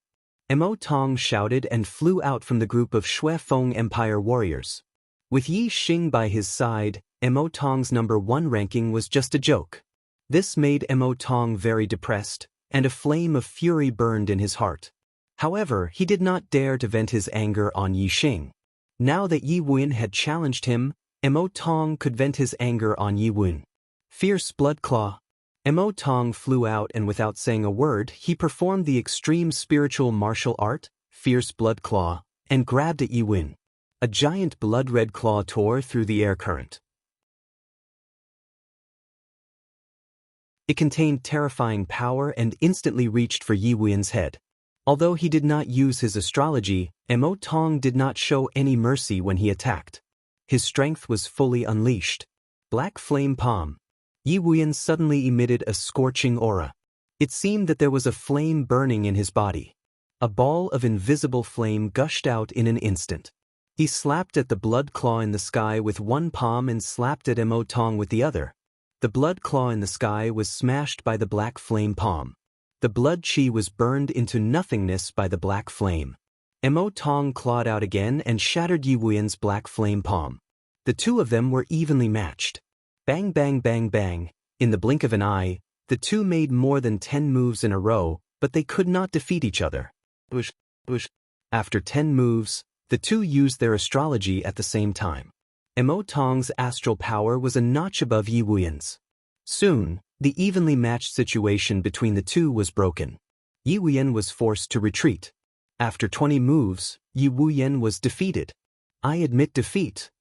Mo Tong shouted and flew out from the group of Shui Feng Empire warriors. With Yi Xing by his side, Mo Tong's number 1 ranking was just a joke. This made Mo Tong very depressed, and a flame of fury burned in his heart. However, he did not dare to vent his anger on Yi Xing. Now that Yi Wuyan had challenged him, Mo Tong could vent his anger on Yi Wuyan. Fierce Blood Claw. Mo Tong flew out and without saying a word, he performed the extreme spiritual martial art, Fierce Blood Claw, and grabbed at Yi Wuyan. A giant blood-red claw tore through the air current. It contained terrifying power and instantly reached for Yi Wuyan's head. Although he did not use his astrology, Mo Tong did not show any mercy when he attacked. His strength was fully unleashed. Black Flame Palm. Yi Wuyan suddenly emitted a scorching aura. It seemed that there was a flame burning in his body. A ball of invisible flame gushed out in an instant. He slapped at the blood claw in the sky with one palm and slapped at Mo Tong with the other. The blood claw in the sky was smashed by the black flame palm. The blood chi was burned into nothingness by the black flame. Mo Tong clawed out again and shattered Yi Wuyan's black flame palm. The two of them were evenly matched. Bang bang bang bang. In the blink of an eye, the two made more than 10 moves in a row, but they could not defeat each other. After 10 moves, The two used their astrology at the same time. Mo Tong's astral power was a notch above Yi Wuyan's. Soon, the evenly matched situation between the two was broken. Yi Wuyan was forced to retreat. After 20 moves, Yi Wuyan was defeated. I admit defeat.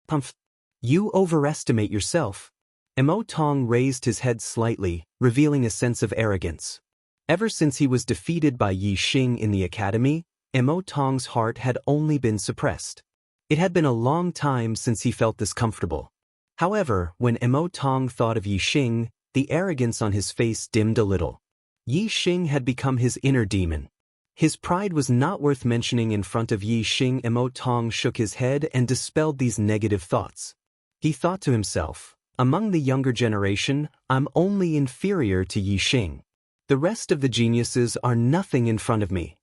Pumph. You overestimate yourself. Mo Tong raised his head slightly, revealing a sense of arrogance. Ever since he was defeated by Yi Xing in the academy, Mo Tong's heart had only been suppressed. It had been a long time since he felt this comfortable. However, when Mo Tong thought of Yi Xing, the arrogance on his face dimmed a little. Yi Xing had become his inner demon. His pride was not worth mentioning in front of Yi Xing. Mo Tong shook his head and dispelled these negative thoughts. He thought to himself, among the younger generation, I'm only inferior to Yi Xing. The rest of the geniuses are nothing in front of me.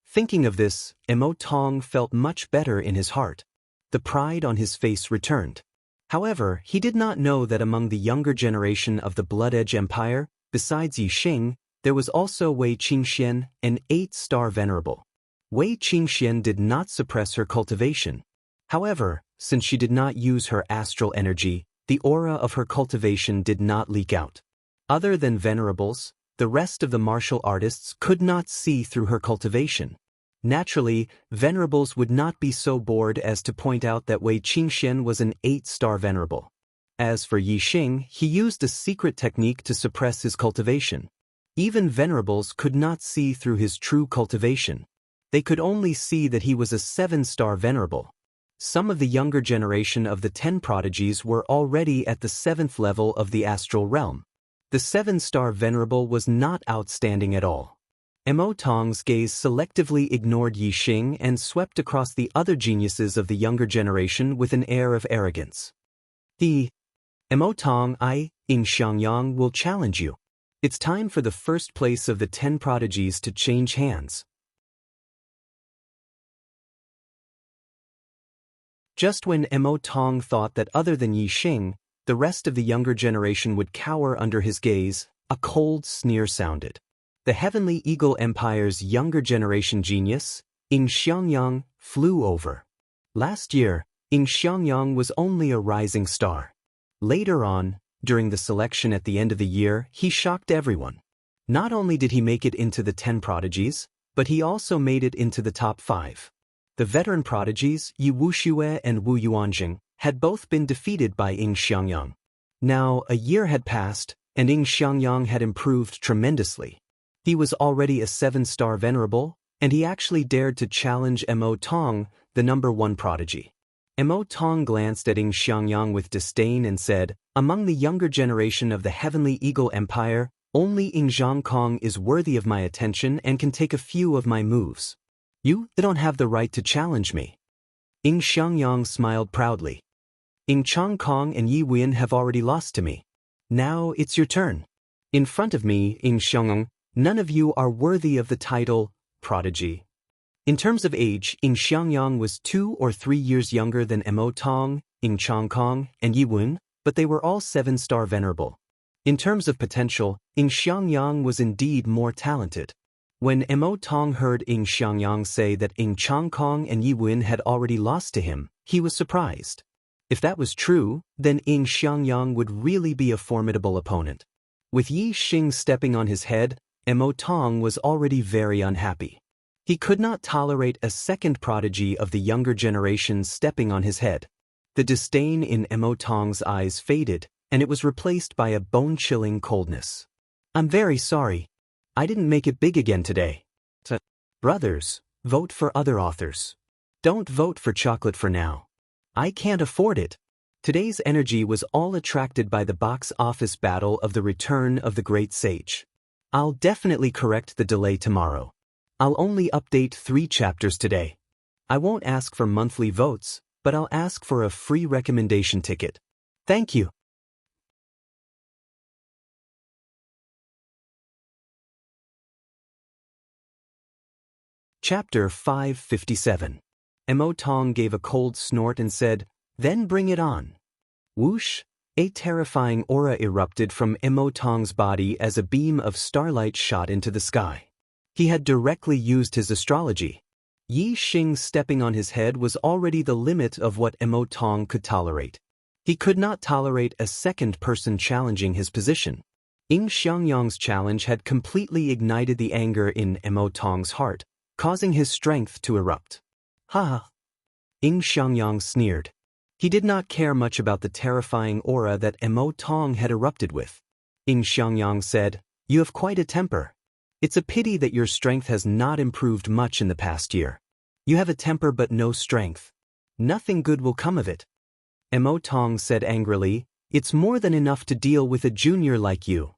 Thinking of this, Mo Tong felt much better in his heart. The pride on his face returned. However, he did not know that among the younger generation of the Blood Edge Empire, besides Yi Xing, there was also Wei Qingxian, an 8-star venerable. Wei Qingxian did not suppress her cultivation. However, since she did not use her astral energy, the aura of her cultivation did not leak out. Other than venerables, the rest of the martial artists could not see through her cultivation. Naturally, venerables would not be so bored as to point out that Wei Qingxian was an 8-star venerable. As for Yi Xing, he used a secret technique to suppress his cultivation. Even venerables could not see through his true cultivation. They could only see that he was a 7-star venerable. Some of the younger generation of the 10 prodigies were already at the 7th level of the astral realm. The 7-star venerable was not outstanding at all. Mo Tong's gaze selectively ignored Yi Xing and swept across the other geniuses of the younger generation with an air of arrogance. Mo Tong, Ying Xiangyang, will challenge you. It's time for the first place of the 10 prodigies to change hands. Just when Mo Tong thought that other than Yi Xing, the rest of the younger generation would cower under his gaze, a cold sneer sounded. The Heavenly Eagle Empire's younger generation genius, Ying Xiangyang, flew over. Last year, Ying Xiangyang was only a rising star. Later on, during the selection at the end of the year, he shocked everyone. Not only did he make it into the 10 prodigies, but he also made it into the top 5. The veteran prodigies, Yi Wuxue and Wu Yuanjing, had both been defeated by Ying Xiangyang. Now, a year had passed, and Ying Xiangyang had improved tremendously. He was already a 7-star venerable, and he actually dared to challenge Mo Tong, the number 1 prodigy. Mo Tong glanced at Ying Xiangyang with disdain and said, among the younger generation of the Heavenly Eagle Empire, only Ying Xiangkong is worthy of my attention and can take a few of my moves. You don't have the right to challenge me. Ying Xiangyang smiled proudly. Ying Qiangkong and Yi Wuyan have already lost to me. Now it's your turn. In front of me, Ying Xiangyang, none of you are worthy of the title, prodigy. In terms of age, Ying Xiangyang was 2 or 3 years younger than Mo Tong, Ying Qiangkong, and Yi Wuyan, but they were all 7-star venerable. In terms of potential, Ying Xiangyang was indeed more talented. When Mo Tong heard Ying Xiangyang say that Ying Qiangkong and Yi Wuyan had already lost to him, he was surprised. If that was true, then Ying Xiangyang would really be a formidable opponent. With Yi Xing stepping on his head, Mo Tong was already very unhappy. He could not tolerate a second prodigy of the younger generation stepping on his head. The disdain in Mo Tong's eyes faded, and it was replaced by a bone-chilling coldness. I'm very sorry. I didn't make it big again today. Brothers, vote for other authors. Don't vote for chocolate for now. I can't afford it. Today's energy was all attracted by the box office battle of The Return of the Great Sage. I'll definitely correct the delay tomorrow. I'll only update 3 chapters today. I won't ask for monthly votes, but I'll ask for a free recommendation ticket. Thank you. Chapter 557. Mo Tong gave a cold snort and said, "Then bring it on." Whoosh! A terrifying aura erupted from Mo Tong's body as a beam of starlight shot into the sky. He had directly used his astrology. Yi Xing stepping on his head was already the limit of what Emo Tong could tolerate. He could not tolerate a second person challenging his position. Ying Xiangyang's challenge had completely ignited the anger in Emo Tong's heart, causing his strength to erupt. Ha ha! Ying Xiangyang sneered. He did not care much about the terrifying aura that Emo Tong had erupted with. Ying Xiangyang said, "You have quite a temper. It's a pity that your strength has not improved much in the past year. You have a temper but no strength. Nothing good will come of it." Emo Tong said angrily, "It's more than enough to deal with a junior like you."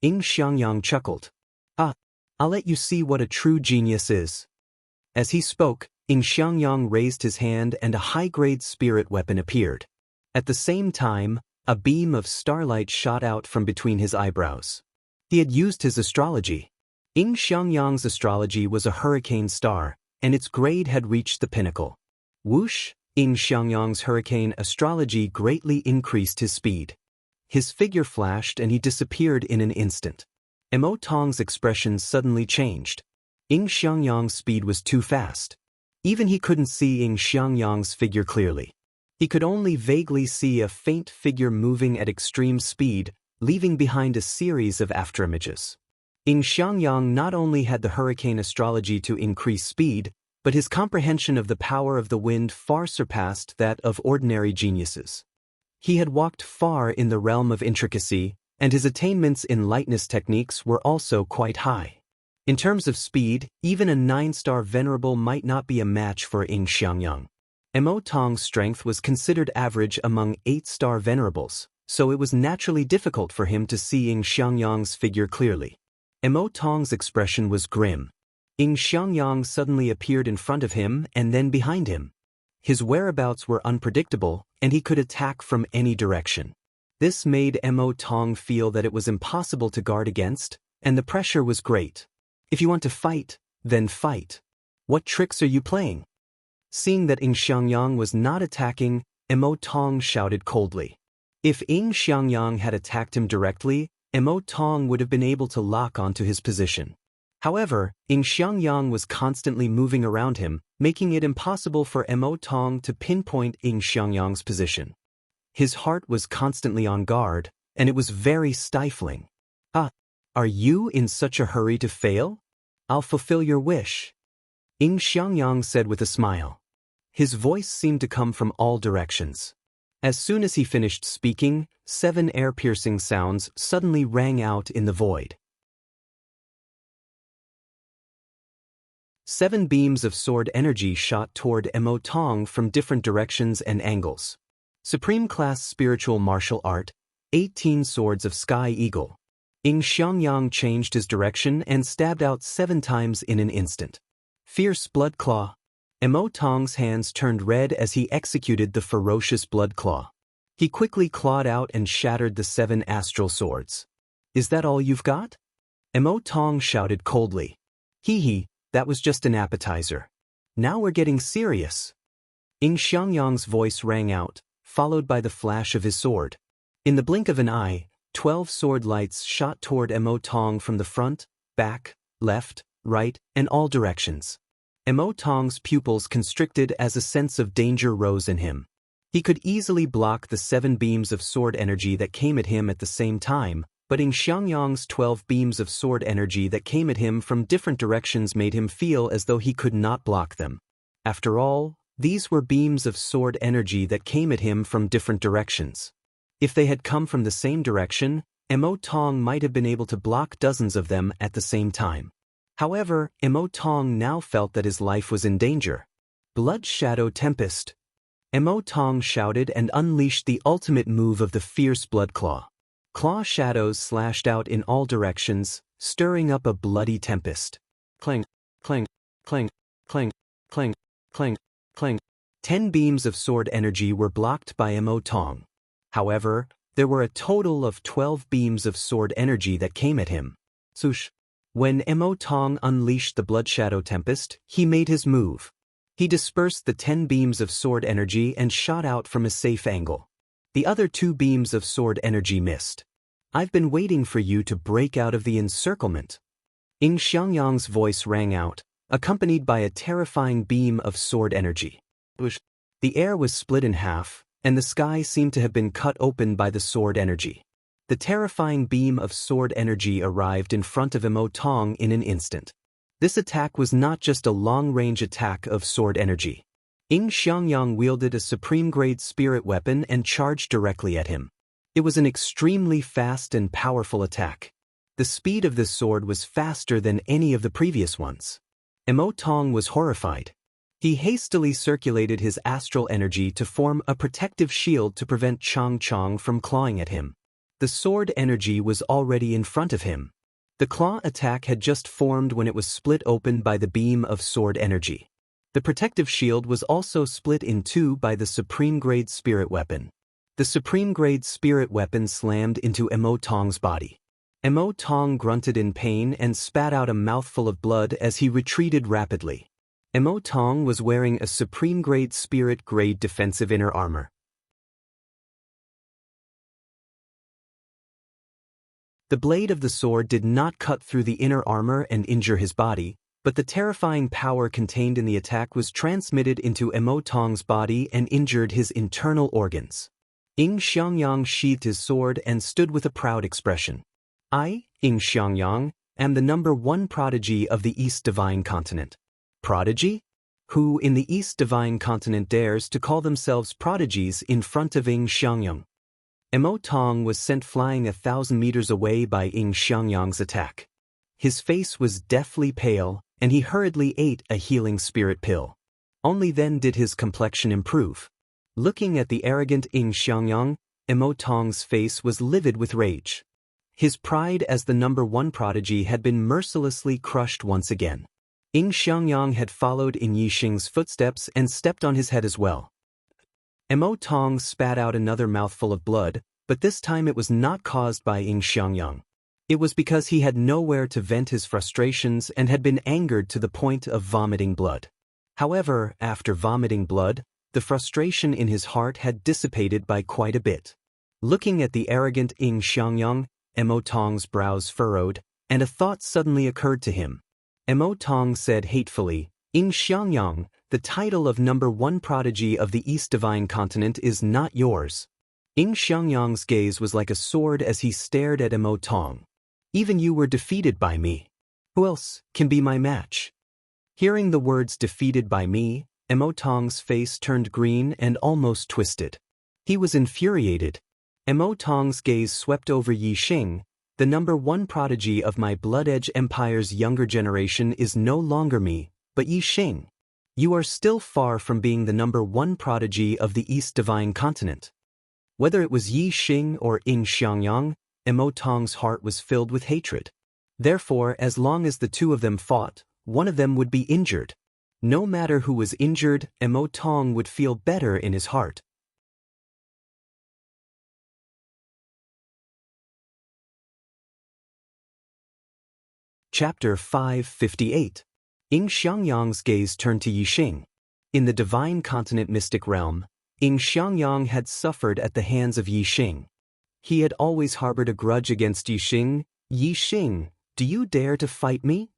Ying Xiangyang chuckled. "Ah, I'll let you see what a true genius is." As he spoke, Ying Xiangyang raised his hand and a high-grade spirit weapon appeared. At the same time, a beam of starlight shot out from between his eyebrows. He had used his astrology. Ying Xiangyang's astrology was a hurricane star, and its grade had reached the pinnacle. Whoosh! Ying Xiangyang's hurricane astrology greatly increased his speed. His figure flashed and he disappeared in an instant. Emo Tong's expression suddenly changed. Ying Xiangyang's speed was too fast. Even he couldn't see Ying Xiangyang's figure clearly. He could only vaguely see a faint figure moving at extreme speed, leaving behind a series of afterimages. Ying Xiangyang not only had the hurricane astrology to increase speed, but his comprehension of the power of the wind far surpassed that of ordinary geniuses. He had walked far in the realm of intricacy, and his attainments in lightness techniques were also quite high. In terms of speed, even a 9-star venerable might not be a match for Ying Xiangyang. Emo Tong's strength was considered average among 8-star venerables, so it was naturally difficult for him to see Ying Xiangyang's figure clearly. Emo Tong's expression was grim. Ying Xiangyang suddenly appeared in front of him and then behind him. His whereabouts were unpredictable, and he could attack from any direction. This made Emo Tong feel that it was impossible to guard against, and the pressure was great. If you want to fight, then fight. What tricks are you playing? Seeing that Ying Xiangyang was not attacking, Emo Tong shouted coldly. If Ying Xiangyang had attacked him directly, Emo Tong would have been able to lock onto his position. However, Ying Xiangyang was constantly moving around him, making it impossible for Emo Tong to pinpoint Ying Xiangyang's position. His heart was constantly on guard, and it was very stifling. "Ah, are you in such a hurry to fail? I'll fulfill your wish," Ying Xiangyang said with a smile. His voice seemed to come from all directions. As soon as he finished speaking, 7 air-piercing sounds suddenly rang out in the void. 7 beams of sword energy shot toward Emo Tong from different directions and angles. Supreme Class Spiritual Martial Art, 18 Swords of Sky Eagle. Ying Xiangyang changed his direction and stabbed out 7 times in an instant. Fierce Blood Claw. Emo Tong's hands turned red as he executed the ferocious Blood Claw. He quickly clawed out and shattered the 7 astral swords. "Is that all you've got?" Emo Tong shouted coldly. "Hee, that was just an appetizer. Now we're getting serious." Ying Xiangyang's voice rang out, followed by the flash of his sword. In the blink of an eye, 12 sword lights shot toward Emo Tong from the front, back, left, right, and all directions. Emo Tong's pupils constricted as a sense of danger rose in him. He could easily block the 7 beams of sword energy that came at him at the same time, but Ying Xiangyang's 12 beams of sword energy that came at him from different directions made him feel as though he could not block them. After all, these were beams of sword energy that came at him from different directions. If they had come from the same direction, Emo Tong might have been able to block dozens of them at the same time. However, Emo Tong now felt that his life was in danger. Blood Shadow Tempest. Emo Tong shouted and unleashed the ultimate move of the fierce Blood Claw. Claw shadows slashed out in all directions, stirring up a bloody tempest. Clang, clang, clang, clang, clang, clang, clang. 10 beams of sword energy were blocked by Emo Tong. However, there were a total of 12 beams of sword energy that came at him. Swoosh. When Emo Tong unleashed the Blood Shadow Tempest, he made his move. He dispersed the 10 beams of sword energy and shot out from a safe angle. The other 2 beams of sword energy missed. "I've been waiting for you to break out of the encirclement." Ying Xiangyang's voice rang out, accompanied by a terrifying beam of sword energy. The air was split in half, and the sky seemed to have been cut open by the sword energy. The terrifying beam of sword energy arrived in front of Emotong in an instant. This attack was not just a long-range attack of sword energy. Ying Xiangyang wielded a supreme-grade spirit weapon and charged directly at him. It was an extremely fast and powerful attack. The speed of this sword was faster than any of the previous ones. Emotong was horrified. He hastily circulated his astral energy to form a protective shield to prevent Chang Chang from clawing at him. The sword energy was already in front of him. The claw attack had just formed when it was split open by the beam of sword energy. The protective shield was also split in two by the supreme-grade spirit weapon. The supreme-grade spirit weapon slammed into Emotong's body. Emotong grunted in pain and spat out a mouthful of blood as he retreated rapidly. Emotong was wearing a supreme-grade spirit-grade defensive inner armor. The blade of the sword did not cut through the inner armor and injure his body, but the terrifying power contained in the attack was transmitted into Emotong's body and injured his internal organs. Ying Xiangyang sheathed his sword and stood with a proud expression. I, Ying Xiangyang, am the #1 prodigy of the East Divine Continent. Prodigy? Who in the East Divine Continent dares to call themselves prodigies in front of Ying Xiangyang? Emotong was sent flying 1,000 meters away by Ying Xiangyang's attack. His face was deathly pale, and he hurriedly ate a healing spirit pill. Only then did his complexion improve. Looking at the arrogant Ying Xiangyang, Emotong's face was livid with rage. His pride as the #1 prodigy had been mercilessly crushed once again. Ying Xiangyang had followed in Yixing's footsteps and stepped on his head as well. Emotong spat out another mouthful of blood, but this time it was not caused by Ying Xiangyang. It was because he had nowhere to vent his frustrations and had been angered to the point of vomiting blood. However, after vomiting blood, the frustration in his heart had dissipated by quite a bit. Looking at the arrogant Ying Xiangyang, Emotong's brows furrowed, and a thought suddenly occurred to him. Emotong said hatefully, Ying Xiangyang, the title of #1 prodigy of the East Divine Continent is not yours. Ying Xiangyang's gaze was like a sword as he stared at Emotong. Even you were defeated by me. Who else can be my match? Hearing the words defeated by me, Emotong's face turned green and almost twisted. He was infuriated. Emotong's gaze swept over Yixing. The #1 prodigy of my Blood Edge Empire's younger generation is no longer me, but Yixing. You are still far from being the #1 prodigy of the East Divine Continent. Whether it was Yixing or Ying Xiangyang, Emotong's heart was filled with hatred. Therefore, as long as the two of them fought, one of them would be injured. No matter who was injured, Emotong would feel better in his heart. Chapter 558. Ying Xiangyang's gaze turned to Yixing. In the Divine Continent mystic realm, Ying Xiangyang had suffered at the hands of Yixing. He had always harbored a grudge against Yixing. Yixing, do you dare to fight me?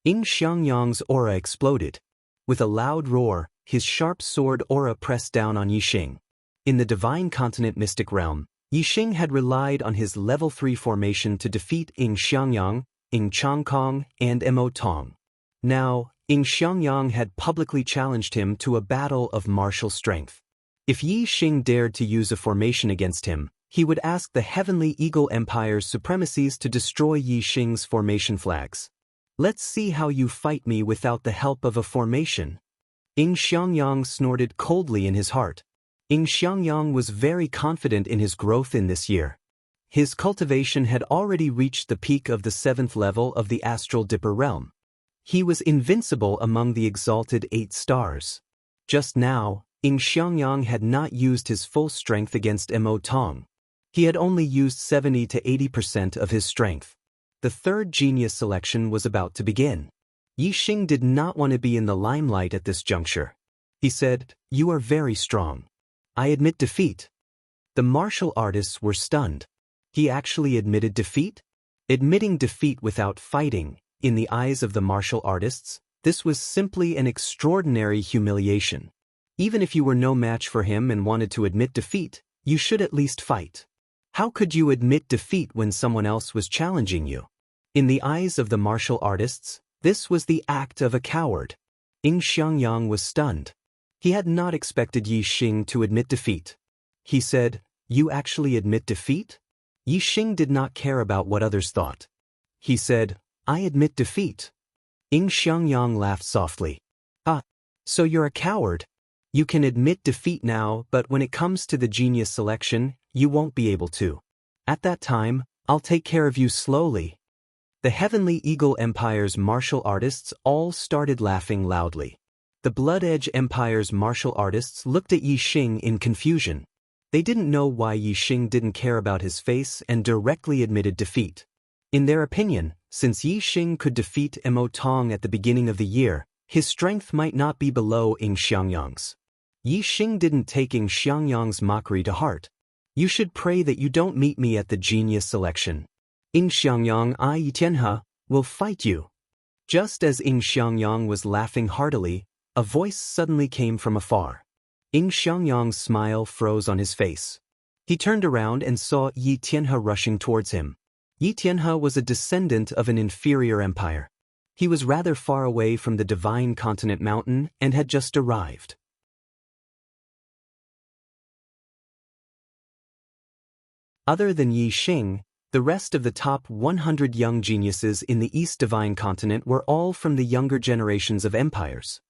Ying Xiangyang's aura exploded. With a loud roar, his sharp sword aura pressed down on Yixing. In the Divine Continent mystic realm, Yixing had relied on his level 3 formation to defeat Ying Xiangyang, Ying Changkong, and Emotong. Now, Ying Xiangyang had publicly challenged him to a battle of martial strength. If Yixing dared to use a formation against him, he would ask the Heavenly Eagle Empire's supremacies to destroy Yixing's formation flags. Let's see how you fight me without the help of a formation. Ying Xiangyang snorted coldly in his heart. Ying Xiangyang was very confident in his growth in this year. His cultivation had already reached the peak of the 7th level of the Astral Dipper realm. He was invincible among the exalted 8 stars. Just now, Ying Xiangyang had not used his full strength against Emotong. He had only used 70 to 80% of his strength. The third genius selection was about to begin. Yixing did not want to be in the limelight at this juncture. He said, "You are very strong. I admit defeat." The martial artists were stunned. He actually admitted defeat? Admitting defeat without fighting, in the eyes of the martial artists, This was simply an extraordinary humiliation. Even if you were no match for him and wanted to admit defeat, you should at least fight. How could you admit defeat when someone else was challenging you? In the eyes of the martial artists, this was the act of a coward. Yin Xiangyang was stunned. He had not expected Yi Xing to admit defeat. He said, "You actually admit defeat?" Yi Xing did not care about what others thought. He said, "I admit defeat." Yin Xiangyang laughed softly. "Ah, so you're a coward? You can admit defeat now, but when it comes to the genius selection, you won't be able to. At that time, I'll take care of you slowly." The Heavenly Eagle Empire's martial artists all started laughing loudly. The Blood Edge Empire's martial artists looked at Yi Xing in confusion. They didn't know why Yi Xing didn't care about his face and directly admitted defeat. In their opinion, since Yi Xing could defeat Mo Tong at the beginning of the year, his strength might not be below Yin Xiangyang's. Yi Xing didn't take Yin Xiangyang's mockery to heart. "You should pray that you don't meet me at the genius selection. Yin Xiangyang I Yi Tianhe will fight you." Just as Yin Xiangyang was laughing heartily, a voice suddenly came from afar. Yin Xiangyang's smile froze on his face. He turned around and saw Yi Tianhe rushing towards him. Yi Tianhe was a descendant of an inferior empire. He was rather far away from the Divine Continent Mountain and had just arrived. Other than Yi Xing, the rest of the top 100 young geniuses in the East Divine Continent were all from the younger generations of empires.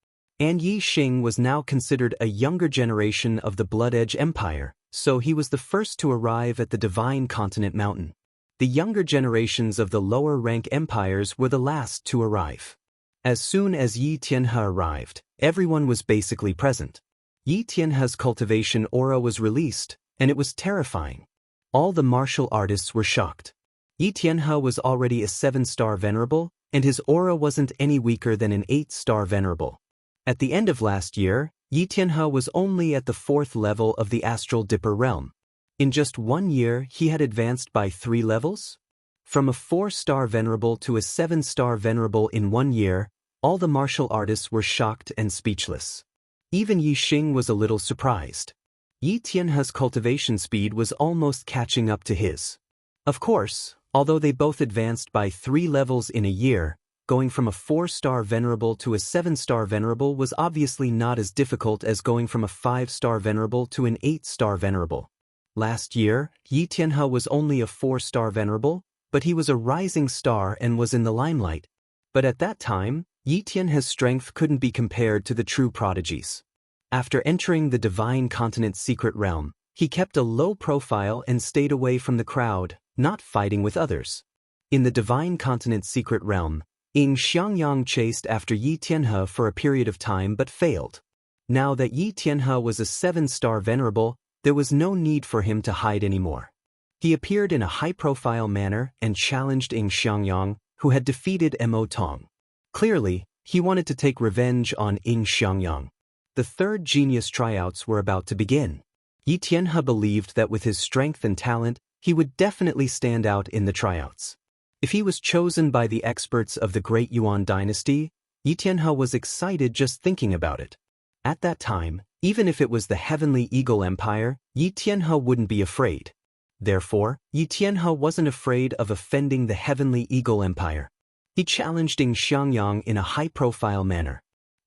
And Yi Xing was now considered a younger generation of the Blood Edge Empire, so he was the first to arrive at the Divine Continent Mountain. The younger generations of the lower-rank empires were the last to arrive. As soon as Yi Tianhe arrived, everyone was basically present. Yi Tianhe's cultivation aura was released, and it was terrifying. All the martial artists were shocked. Yi Tianhe was already a 7-star venerable, and his aura wasn't any weaker than an 8-star venerable. At the end of last year, Yi Tianhe was only at the 4th level of the Astral Dipper realm. In just 1 year, he had advanced by 3 levels? From a 4-star venerable to a 7-star venerable in 1 year, all the martial artists were shocked and speechless. Even Yi Xing was a little surprised. Yi Tianhe's cultivation speed was almost catching up to his. Of course, although they both advanced by 3 levels in a year, going from a 4-star venerable to a 7-star venerable was obviously not as difficult as going from a 5-star venerable to an 8-star venerable. Last year, Yi Tianhe was only a 4-star venerable, but he was a rising star and was in the limelight. But at that time, Yi Tianhe's strength couldn't be compared to the true prodigies. After entering the Divine Continent's secret realm, he kept a low profile and stayed away from the crowd, not fighting with others. In the Divine Continent's secret realm, Yin Xiangyang chased after Yi Tianhe for a period of time but failed. Now that Yi Tianhe was a 7-star venerable, there was no need for him to hide anymore. He appeared in a high-profile manner and challenged Yin Xiangyang, who had defeated Mo Tong. Clearly, he wanted to take revenge on Yin Xiangyang. The third genius tryouts were about to begin. Yi Tianhe believed that with his strength and talent, he would definitely stand out in the tryouts. If he was chosen by the experts of the Great Yuan dynasty, Yi Tianhe was excited just thinking about it. At that time, even if it was the Heavenly Eagle Empire, Yi Tianhe wouldn't be afraid. Therefore, Yi Tianhe wasn't afraid of offending the Heavenly Eagle Empire. He challenged Yin Xiangyang in a high-profile manner.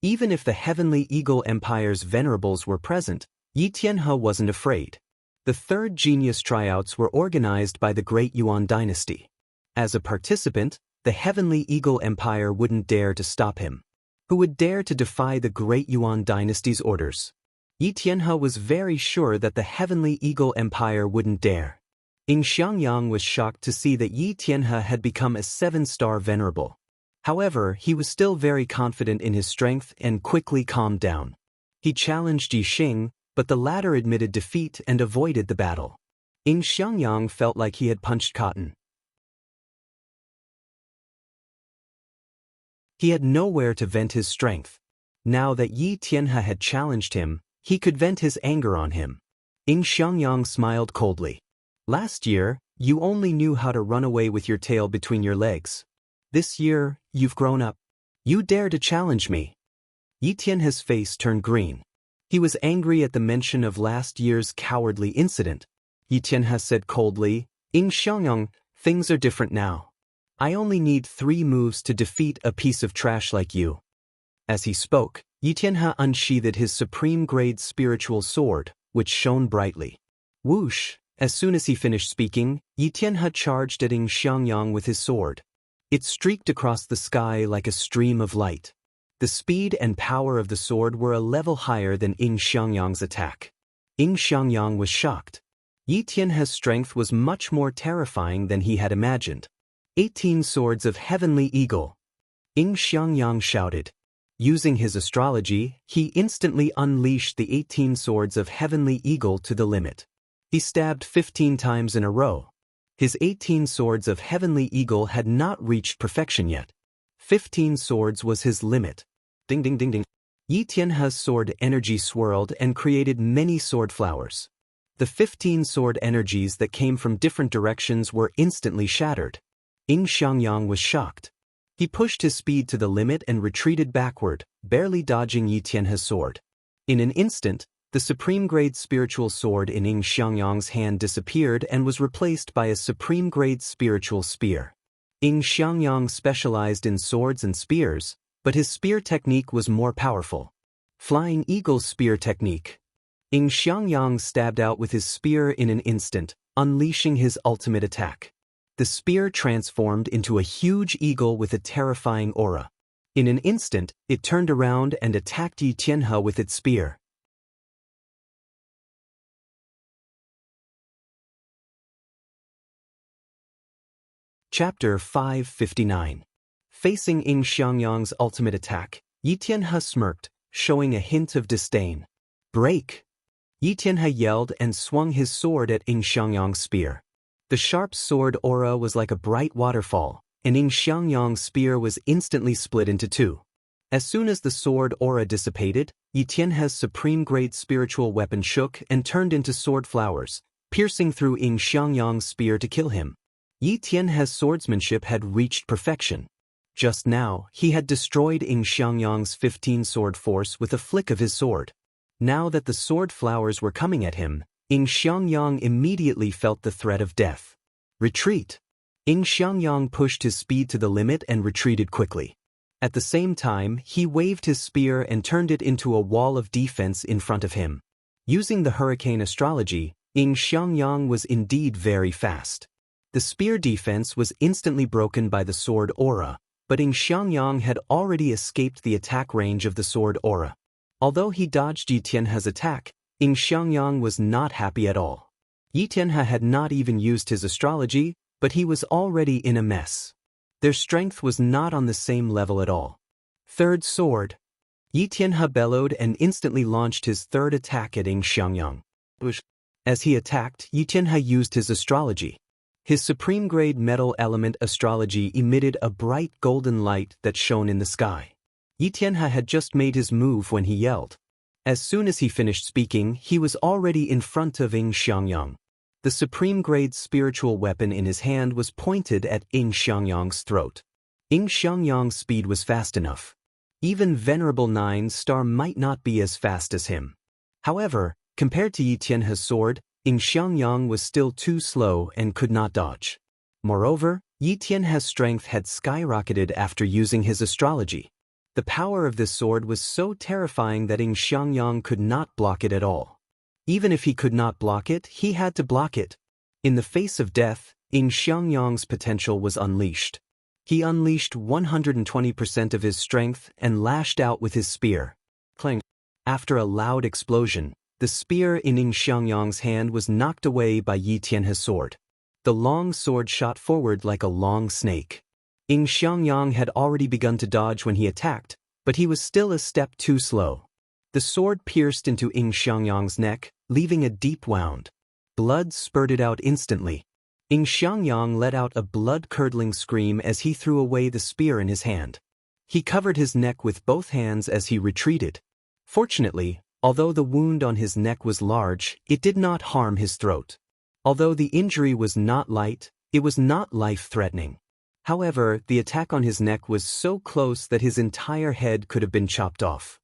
Even if the Heavenly Eagle Empire's venerables were present, Yi Tianhe wasn't afraid. The third genius tryouts were organized by the Great Yuan dynasty. As a participant, the Heavenly Eagle Empire wouldn't dare to stop him. Who would dare to defy the Great Yuan dynasty's orders? Yi Tianhe was very sure that the Heavenly Eagle Empire wouldn't dare. Yin Xiangyang was shocked to see that Yi Tianhe had become a 7-star venerable. However, he was still very confident in his strength and quickly calmed down. He challenged Yi Xing, but the latter admitted defeat and avoided the battle. Yin Xiangyang felt like he had punched cotton. He had nowhere to vent his strength. Now that Yi Tianhe had challenged him, he could vent his anger on him. Yin Xiangyang smiled coldly. Last year, you only knew how to run away with your tail between your legs. This year, you've grown up. You dare to challenge me? Yi Tianhe's face turned green. He was angry at the mention of last year's cowardly incident. Yi Tianhe said coldly, "In Xiangyang, things are different now. I only need 3 moves to defeat a piece of trash like you." As he spoke, Yi Tianhe unsheathed his supreme-grade spiritual sword, which shone brightly. Whoosh! As soon as he finished speaking, Yi Tianhe charged at Yin Xiangyang with his sword. It streaked across the sky like a stream of light. The speed and power of the sword were a level higher than Yin Xiangyang's attack. Yin Xiangyang was shocked. Yi Tianhe's strength was much more terrifying than he had imagined. 18 swords of heavenly eagle. Yin Xiangyang shouted. Using his astrology, he instantly unleashed the 18 swords of heavenly eagle to the limit. He stabbed 15 times in a row. His 18 swords of heavenly eagle had not reached perfection yet. 15 swords was his limit. Ding ding ding ding. Yi Tianhe's sword energy swirled and created many sword flowers. The 15 sword energies that came from different directions were instantly shattered. Yin Xiangyang was shocked. He pushed his speed to the limit and retreated backward, barely dodging Yi Tianhe's sword. In an instant, the supreme-grade spiritual sword in Yin Xiangyang's hand disappeared and was replaced by a supreme-grade spiritual spear. Yin Xiangyang specialized in swords and spears, but his spear technique was more powerful. Flying Eagle Spear Technique. Yin Xiangyang stabbed out with his spear in an instant, unleashing his ultimate attack. The spear transformed into a huge eagle with a terrifying aura. In an instant, it turned around and attacked Yi Tianhe with its spear. Chapter 559. Facing Yin Xiangyang's ultimate attack, Yi Tianhe smirked, showing a hint of disdain. Break! Yi Tianhe yelled and swung his sword at Yin Xiangyang's spear. The sharp sword aura was like a bright waterfall, and Yin Xiangyang's spear was instantly split into 2. As soon as the sword aura dissipated, Yi Tianhe's supreme-grade spiritual weapon shook and turned into sword flowers, piercing through Yin Xiangyang's spear to kill him. Yi Tianhe's swordsmanship had reached perfection. Just now, he had destroyed Yin Xiangyang's 15 sword force with a flick of his sword. Now that the sword flowers were coming at him, Yin Xiangyang immediately felt the threat of death. Retreat! Yin Xiangyang pushed his speed to the limit and retreated quickly. At the same time, he waved his spear and turned it into a wall of defense in front of him. Using the hurricane astrology, Yin Xiangyang was indeed very fast. The spear defense was instantly broken by the sword aura, but Yin Xiangyang had already escaped the attack range of the sword aura. Although he dodged Yi Tianhe's attack, Yin Xiangyang was not happy at all. Yi Tianhe had not even used his astrology, but he was already in a mess. Their strength was not on the same level at all. Third sword. Yi Tianhe bellowed and instantly launched his third attack at Yin Xiangyang. As he attacked, Yi Tianhe used his astrology. His supreme-grade metal element astrology emitted a bright golden light that shone in the sky. Yi Tianhe had just made his move when he yelled. As soon as he finished speaking, he was already in front of Yin Xiangyang. The supreme-grade spiritual weapon in his hand was pointed at Yin Xiangyang's throat. Yin Xiangyang's speed was fast enough. Even Venerable 9-star might not be as fast as him. However, compared to Yi Tianhe's sword, Yin Xiangyang was still too slow and could not dodge. Moreover, Yi Tianhe's strength had skyrocketed after using his astrology. The power of this sword was so terrifying that Yin Xiangyang could not block it at all. Even if he could not block it, he had to block it. In the face of death, Yin Xiangyang's potential was unleashed. He unleashed 120% of his strength and lashed out with his spear. Clang! After a loud explosion, the spear in Yin Xiangyang's hand was knocked away by Yi Tianhe's sword. The long sword shot forward like a long snake. Yin Xiangyang had already begun to dodge when he attacked, but he was still a step too slow. The sword pierced into Yin Xiangyang's neck, leaving a deep wound. Blood spurted out instantly. Yin Xiangyang let out a blood-curdling scream as he threw away the spear in his hand. He covered his neck with both hands as he retreated. Fortunately, although the wound on his neck was large, it did not harm his throat. Although the injury was not light, it was not life-threatening. However, the attack on his neck was so close that his entire head could have been chopped off.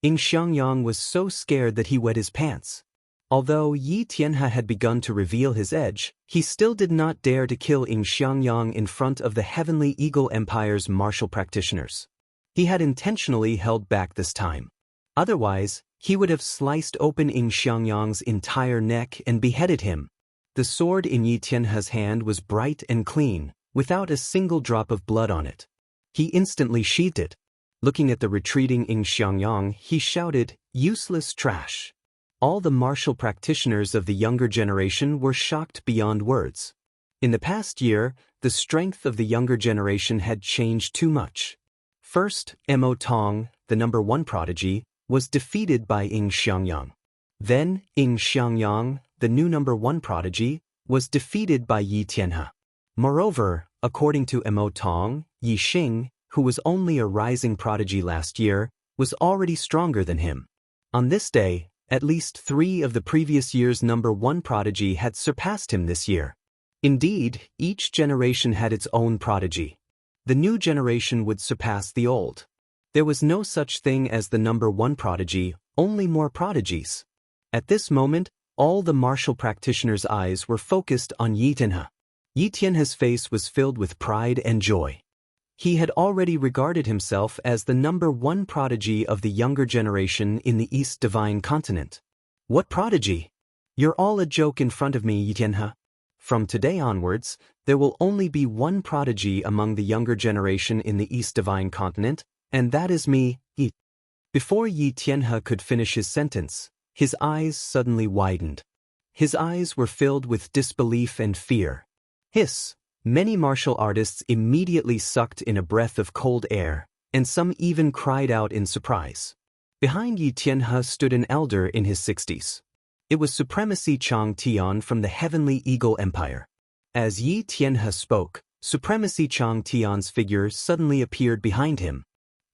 Xiangyang was so scared that he wet his pants. Although Yi Tianhe had begun to reveal his edge, he still did not dare to kill Xiangyang in front of the Heavenly Eagle Empire's martial practitioners. He had intentionally held back this time. Otherwise, he would have sliced open Xiangyang's entire neck and beheaded him. The sword in Yi Tianhe's hand was bright and clean, without a single drop of blood on it. He instantly sheathed it. Looking at the retreating Xiangyang, he shouted, "Useless trash." All the martial practitioners of the younger generation were shocked beyond words. In the past year, the strength of the younger generation had changed too much. First, Mo Tong, the number 1 prodigy, was defeated by Xiangyang. Then, Xiangyang, the new number 1 prodigy, was defeated by Yi Tianhe. Moreover, according to Mo Tong, Yi Xing, who was only a rising prodigy last year, was already stronger than him. On this day, at least 3 of the previous year's number 1 prodigy had surpassed him this year. Indeed, each generation had its own prodigy. The new generation would surpass the old. There was no such thing as the number 1 prodigy, only more prodigies. At this moment, all the martial practitioners' eyes were focused on Yi Tianhe. Yi Tianhe's face was filled with pride and joy. He had already regarded himself as the number 1 prodigy of the younger generation in the East Divine Continent. What prodigy? You're all a joke in front of me, Yi Tianhe. From today onwards, there will only be one prodigy among the younger generation in the East Divine Continent, and that is me, Yi. Before Yi Tianhe could finish his sentence, his eyes suddenly widened. His eyes were filled with disbelief and fear. Hiss! Many martial artists immediately sucked in a breath of cold air, and some even cried out in surprise. Behind Yi Tianhe stood an elder in his 60s. It was Supremacy Chang Tian from the Heavenly Eagle Empire. As Yi Tianhe spoke, Supremacy Chang Tian's figure suddenly appeared behind him.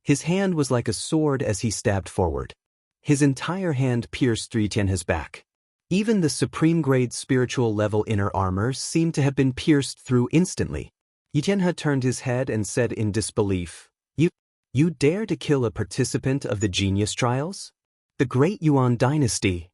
His hand was like a sword as he stabbed forward. His entire hand pierced through Yi Tianhe's back. Even the supreme-grade spiritual level inner armor seemed to have been pierced through instantly. Yi Tianhe turned his head and said in disbelief, You dare to kill a participant of the genius trials? The Great Yuan Dynasty."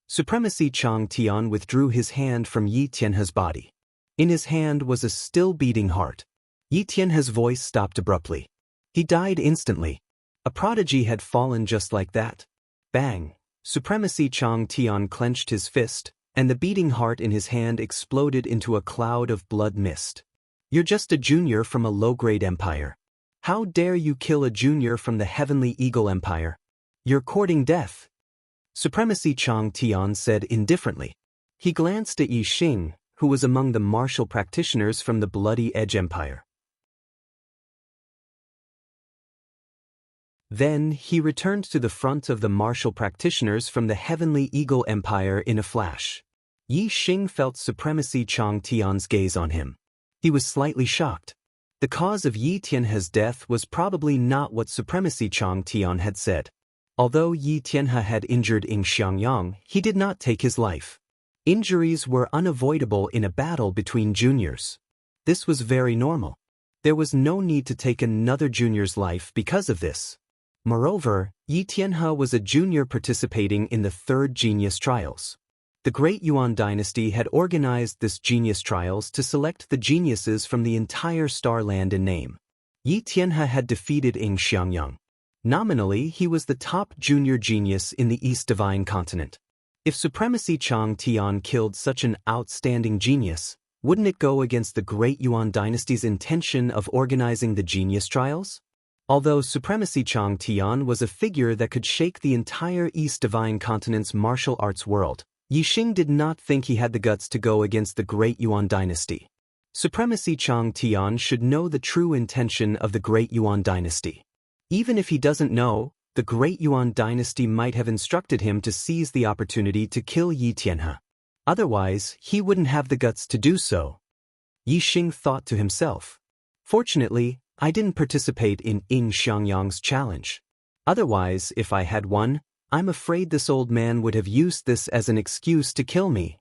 Supremacy Chang Tian withdrew his hand from Yi Tianhe's body. In his hand was a still-beating heart. Yi Tianhe's voice stopped abruptly. He died instantly. A prodigy had fallen just like that. Bang! Supremacy Chang Tian clenched his fist, and the beating heart in his hand exploded into a cloud of blood mist. "You're just a junior from a low-grade empire. How dare you kill a junior from the Heavenly Eagle Empire? You're courting death." Supremacy Chang Tian said indifferently. He glanced at Yi Xing, who was among the martial practitioners from the Bloody Edge Empire. Then he returned to the front of the martial practitioners from the Heavenly Eagle Empire in a flash. Yi Xing felt Supremacy Chang Tian's gaze on him. He was slightly shocked. The cause of Yi Tianhe's death was probably not what Supremacy Chang Tian had said. Although Yi Tianhe had injured Xiangyang, he did not take his life. Injuries were unavoidable in a battle between juniors. This was very normal. There was no need to take another junior's life because of this. Moreover, Yi Tianhe was a junior participating in the 3rd Genius Trials. The Great Yuan Dynasty had organized this Genius Trials to select the geniuses from the entire Star Land in name. Yi Tianhe had defeated Xiangyang. Nominally, he was the top junior genius in the East Divine Continent. If Supremacy Chang Tian killed such an outstanding genius, wouldn't it go against the Great Yuan Dynasty's intention of organizing the Genius Trials? Although Supremacy Chang Tian was a figure that could shake the entire East Divine Continent's martial arts world, Yi Xing did not think he had the guts to go against the Great Yuan Dynasty. Supremacy Chang Tian should know the true intention of the Great Yuan Dynasty. Even if he doesn't know, the Great Yuan Dynasty might have instructed him to seize the opportunity to kill Yi Tianhe. Otherwise, he wouldn't have the guts to do so. Yi Xing thought to himself. Fortunately, I didn't participate in Xiangyang's challenge. Otherwise, if I had won, I'm afraid this old man would have used this as an excuse to kill me.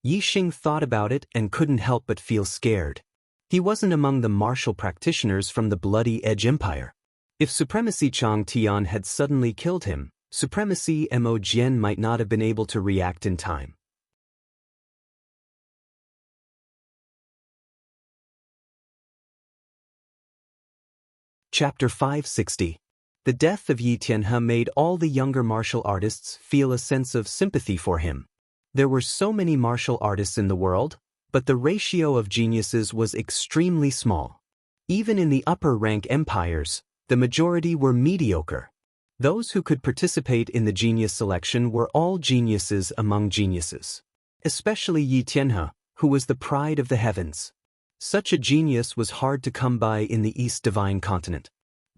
Yixing thought about it and couldn't help but feel scared. He wasn't among the martial practitioners from the Bloody Edge Empire. If Supremacy Chang Tian had suddenly killed him, Supremacy Mo Jian might not have been able to react in time. Chapter 560. The death of Yi Tianhe made all the younger martial artists feel a sense of sympathy for him. There were so many martial artists in the world, but the ratio of geniuses was extremely small. Even in the upper-rank empires, the majority were mediocre. Those who could participate in the genius selection were all geniuses among geniuses. Especially Yi Tianhe, who was the pride of the heavens. Such a genius was hard to come by in the East Divine Continent.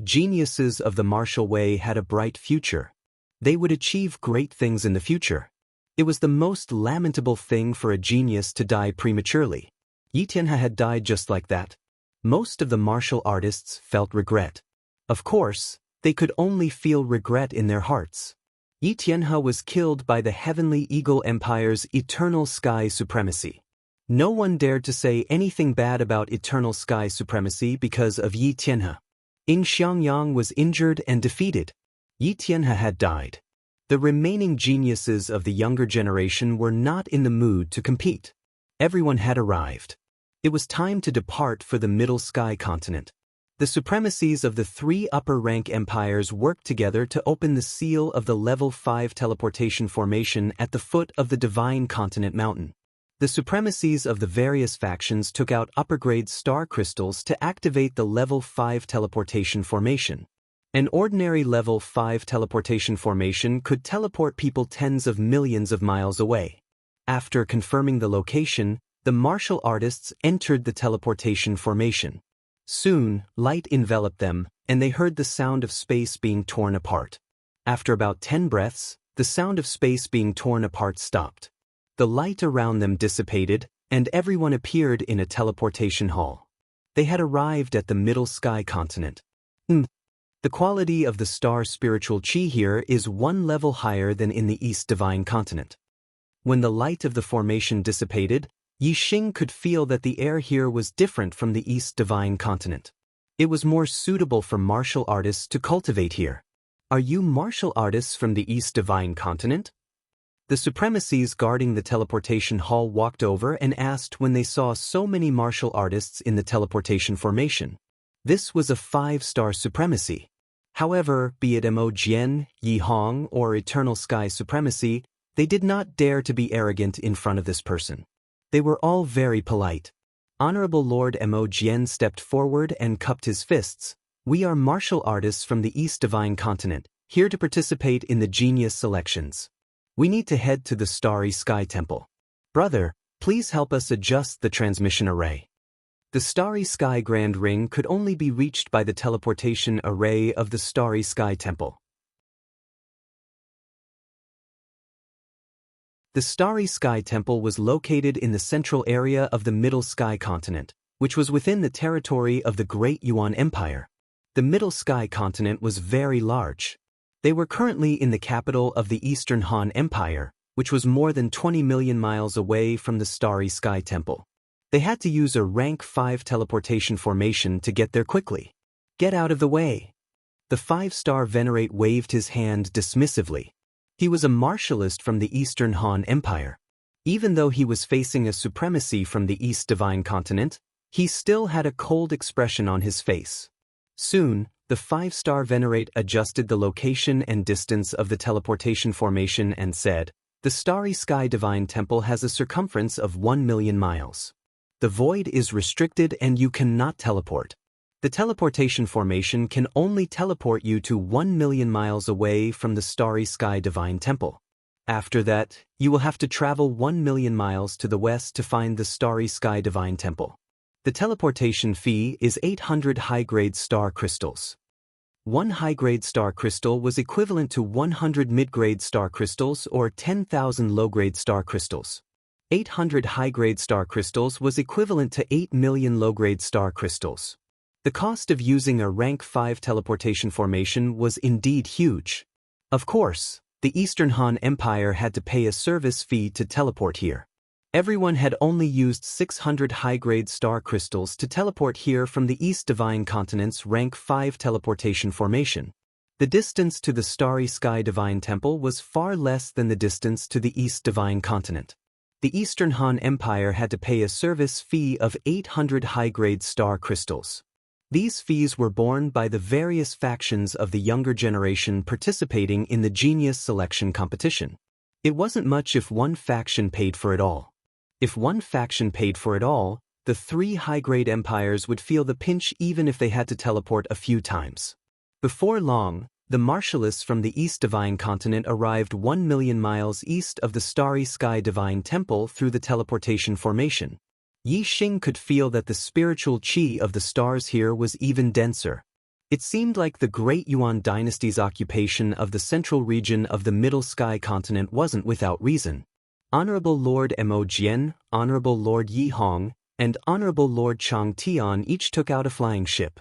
Geniuses of the martial way had a bright future. They would achieve great things in the future. It was the most lamentable thing for a genius to die prematurely. Yi Tianhe had died just like that. Most of the martial artists felt regret. Of course, they could only feel regret in their hearts. Yi Tianhe was killed by the Heavenly Eagle Empire's Eternal Sky Supremacy. No one dared to say anything bad about Eternal Sky Supremacy because of Yi Tianhe. Yin Xiangyang was injured and defeated. Yi Tianhe had died. The remaining geniuses of the younger generation were not in the mood to compete. Everyone had arrived. It was time to depart for the Middle Sky Continent. The supremacies of the three upper-rank empires worked together to open the seal of the Level 5 teleportation formation at the foot of the Divine Continent Mountain. The supremacies of the various factions took out upper-grade star crystals to activate the Level 5 teleportation formation. An ordinary Level 5 teleportation formation could teleport people tens of millions of miles away. After confirming the location, the martial artists entered the teleportation formation. Soon, light enveloped them, and they heard the sound of space being torn apart. After about 10 breaths, the sound of space being torn apart stopped. The light around them dissipated, and everyone appeared in a teleportation hall. They had arrived at the Middle Sky Continent. The quality of the star spiritual chi here is one level higher than in the East Divine Continent. When the light of the formation dissipated, Yixing could feel that the air here was different from the East Divine Continent. It was more suitable for martial artists to cultivate here. Are you martial artists from the East Divine Continent? The supremacies guarding the teleportation hall walked over and asked when they saw so many martial artists in the teleportation formation. This was a 5-star supremacy. However, be it Mo Jian, Yi Hong, or Eternal Sky Supremacy, they did not dare to be arrogant in front of this person. They were all very polite. Honorable Lord Mo Jian stepped forward and cupped his fists. We are martial artists from the East Divine Continent, here to participate in the genius selections. We need to head to the Starry Sky Temple. Brother, please help us adjust the transmission array. The Starry Sky Grand Ring could only be reached by the teleportation array of the Starry Sky Temple. The Starry Sky Temple was located in the central area of the Middle Sky Continent, which was within the territory of the Great Yuan Empire. The Middle Sky Continent was very large. They were currently in the capital of the Eastern Han Empire, which was more than 20 million miles away from the Starry Sky Temple. They had to use a rank 5 teleportation formation to get there quickly. Get out of the way. The 5-star Venerate waved his hand dismissively. He was a martialist from the Eastern Han Empire. Even though he was facing a supremacy from the East Divine Continent, he still had a cold expression on his face. Soon, the 5-star Venerate adjusted the location and distance of the teleportation formation and said, "The Starry Sky Divine Temple has a circumference of 1 million miles. The void is restricted and you cannot teleport. The teleportation formation can only teleport you to 1 million miles away from the Starry Sky Divine Temple. After that, you will have to travel 1 million miles to the west to find the Starry Sky Divine Temple. The teleportation fee is 800 high-grade star crystals. One high-grade star crystal was equivalent to 100 mid-grade star crystals or 10,000 low-grade star crystals. 800 high-grade star crystals was equivalent to 8 million low-grade star crystals. The cost of using a rank 5 teleportation formation was indeed huge. Of course, the Eastern Han Empire had to pay a service fee to teleport here. Everyone had only used 600 high-grade star crystals to teleport here from the East Divine Continent's Rank 5 teleportation formation. The distance to the Starry Sky Divine Temple was far less than the distance to the East Divine Continent. The Eastern Han Empire had to pay a service fee of 800 high-grade star crystals. These fees were borne by the various factions of the younger generation participating in the genius selection competition. It wasn't much if one faction paid for it all. If one faction paid for it all, the three high-grade empires would feel the pinch even if they had to teleport a few times. Before long, the martialists from the East Divine Continent arrived 1 million miles east of the Starry Sky Divine Temple through the teleportation formation. Yi Xing could feel that the spiritual qi of the stars here was even denser. It seemed like the Great Yuan dynasty's occupation of the central region of the Middle Sky Continent wasn't without reason. Honorable Lord Mo Jian, Honorable Lord Yi Hong, and Honorable Lord Chang Tian each took out a flying ship.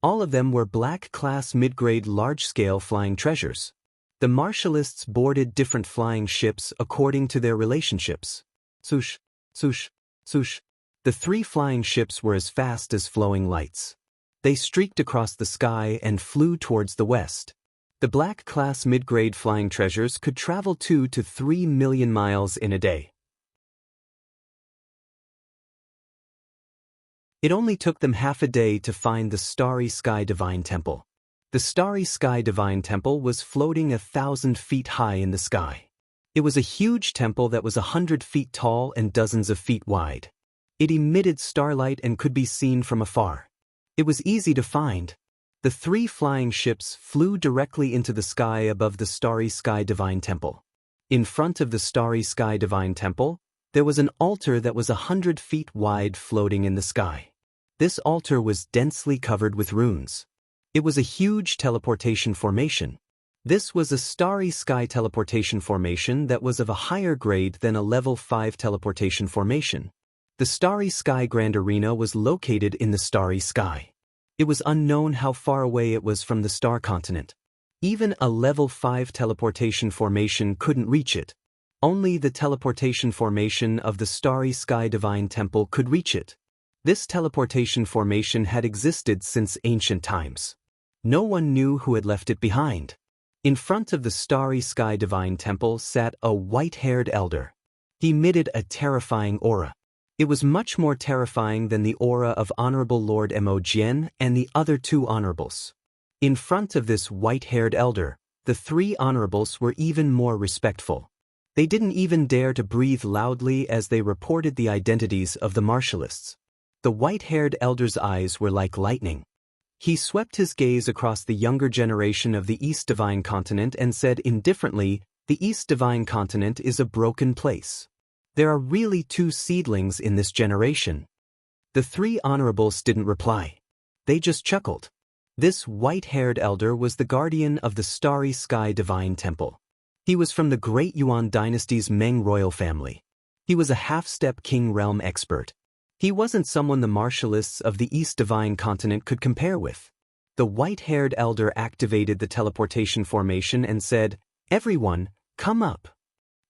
All of them were black-class mid-grade large-scale flying treasures. The martialists boarded different flying ships according to their relationships. Swoosh, swoosh, swoosh. The three flying ships were as fast as flowing lights. They streaked across the sky and flew towards the west. The black-class mid-grade flying treasures could travel 2 to 3 million miles in a day. It only took them half a day to find the Starry Sky Divine Temple. The Starry Sky Divine Temple was floating 1,000 feet high in the sky. It was a huge temple that was 100 feet tall and dozens of feet wide. It emitted starlight and could be seen from afar. It was easy to find. The three flying ships flew directly into the sky above the Starry Sky Divine Temple. In front of the Starry Sky Divine Temple, there was an altar that was 100 feet wide floating in the sky. This altar was densely covered with runes. It was a huge teleportation formation. This was a Starry Sky teleportation formation that was of a higher grade than a level 5 teleportation formation. The Starry Sky Grand Arena was located in the Starry Sky. It was unknown how far away it was from the Star Continent. Even a level 5 teleportation formation couldn't reach it. Only the teleportation formation of the Starry Sky Divine Temple could reach it. This teleportation formation had existed since ancient times. No one knew who had left it behind. In front of the Starry Sky Divine Temple sat a white-haired elder. He emitted a terrifying aura. It was much more terrifying than the aura of Honorable Lord Mo Jian and the other two honorables. In front of this white-haired elder, the three honorables were even more respectful. They didn't even dare to breathe loudly as they reported the identities of the martialists. The white-haired elder's eyes were like lightning. He swept his gaze across the younger generation of the East Divine Continent and said indifferently, "The East Divine Continent is a broken place. There are really two seedlings in this generation." The three honorables didn't reply. They just chuckled. This white-haired elder was the guardian of the Starry Sky Divine Temple. He was from the Great Yuan dynasty's Meng royal family. He was a half-step king realm expert. He wasn't someone the martialists of the East Divine Continent could compare with. The white-haired elder activated the teleportation formation and said, "Everyone, come up."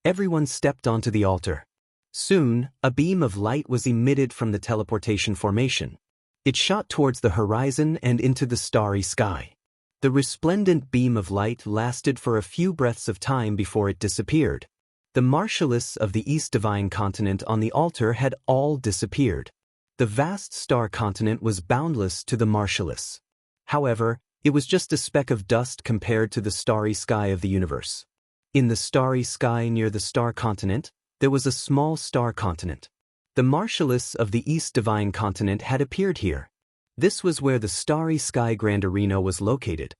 Everyone stepped onto the altar. Soon, a beam of light was emitted from the teleportation formation. It shot towards the horizon and into the starry sky. The resplendent beam of light lasted for a few breaths of time before it disappeared. The martialists of the East Divine Continent on the altar had all disappeared. The vast star continent was boundless to the martialists. However, it was just a speck of dust compared to the starry sky of the universe. In the starry sky near the star continent, there was a small star continent. The martialists of the East Divine Continent had appeared here. This was where the Starry Sky Grand Arena was located.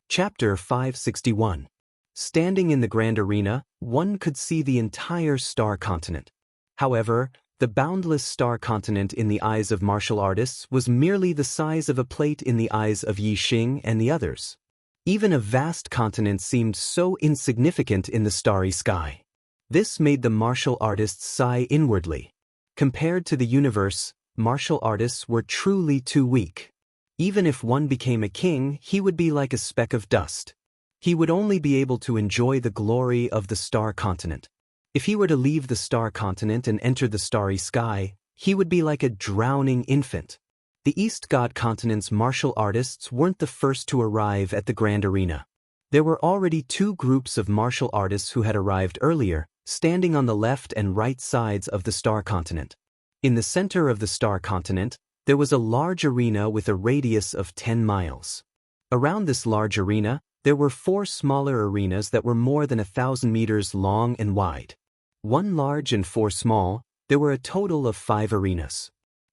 Chapter 561. Standing in the Grand Arena, one could see the entire star continent. However, the boundless star continent in the eyes of martial artists was merely the size of a plate in the eyes of Yi Xing and the others. Even a vast continent seemed so insignificant in the starry sky. This made the martial artists sigh inwardly. Compared to the universe, martial artists were truly too weak. Even if one became a king, he would be like a speck of dust. He would only be able to enjoy the glory of the star continent. If he were to leave the star continent and enter the starry sky, he would be like a drowning infant. The East God continent's martial artists weren't the first to arrive at the Grand Arena. There were already two groups of martial artists who had arrived earlier, standing on the left and right sides of the star continent. In the center of the star continent, there was a large arena with a radius of 10 miles. Around this large arena, there were 4 smaller arenas that were more than 1,000 meters long and wide. 1 large and 4 small, there were a total of 5 arenas.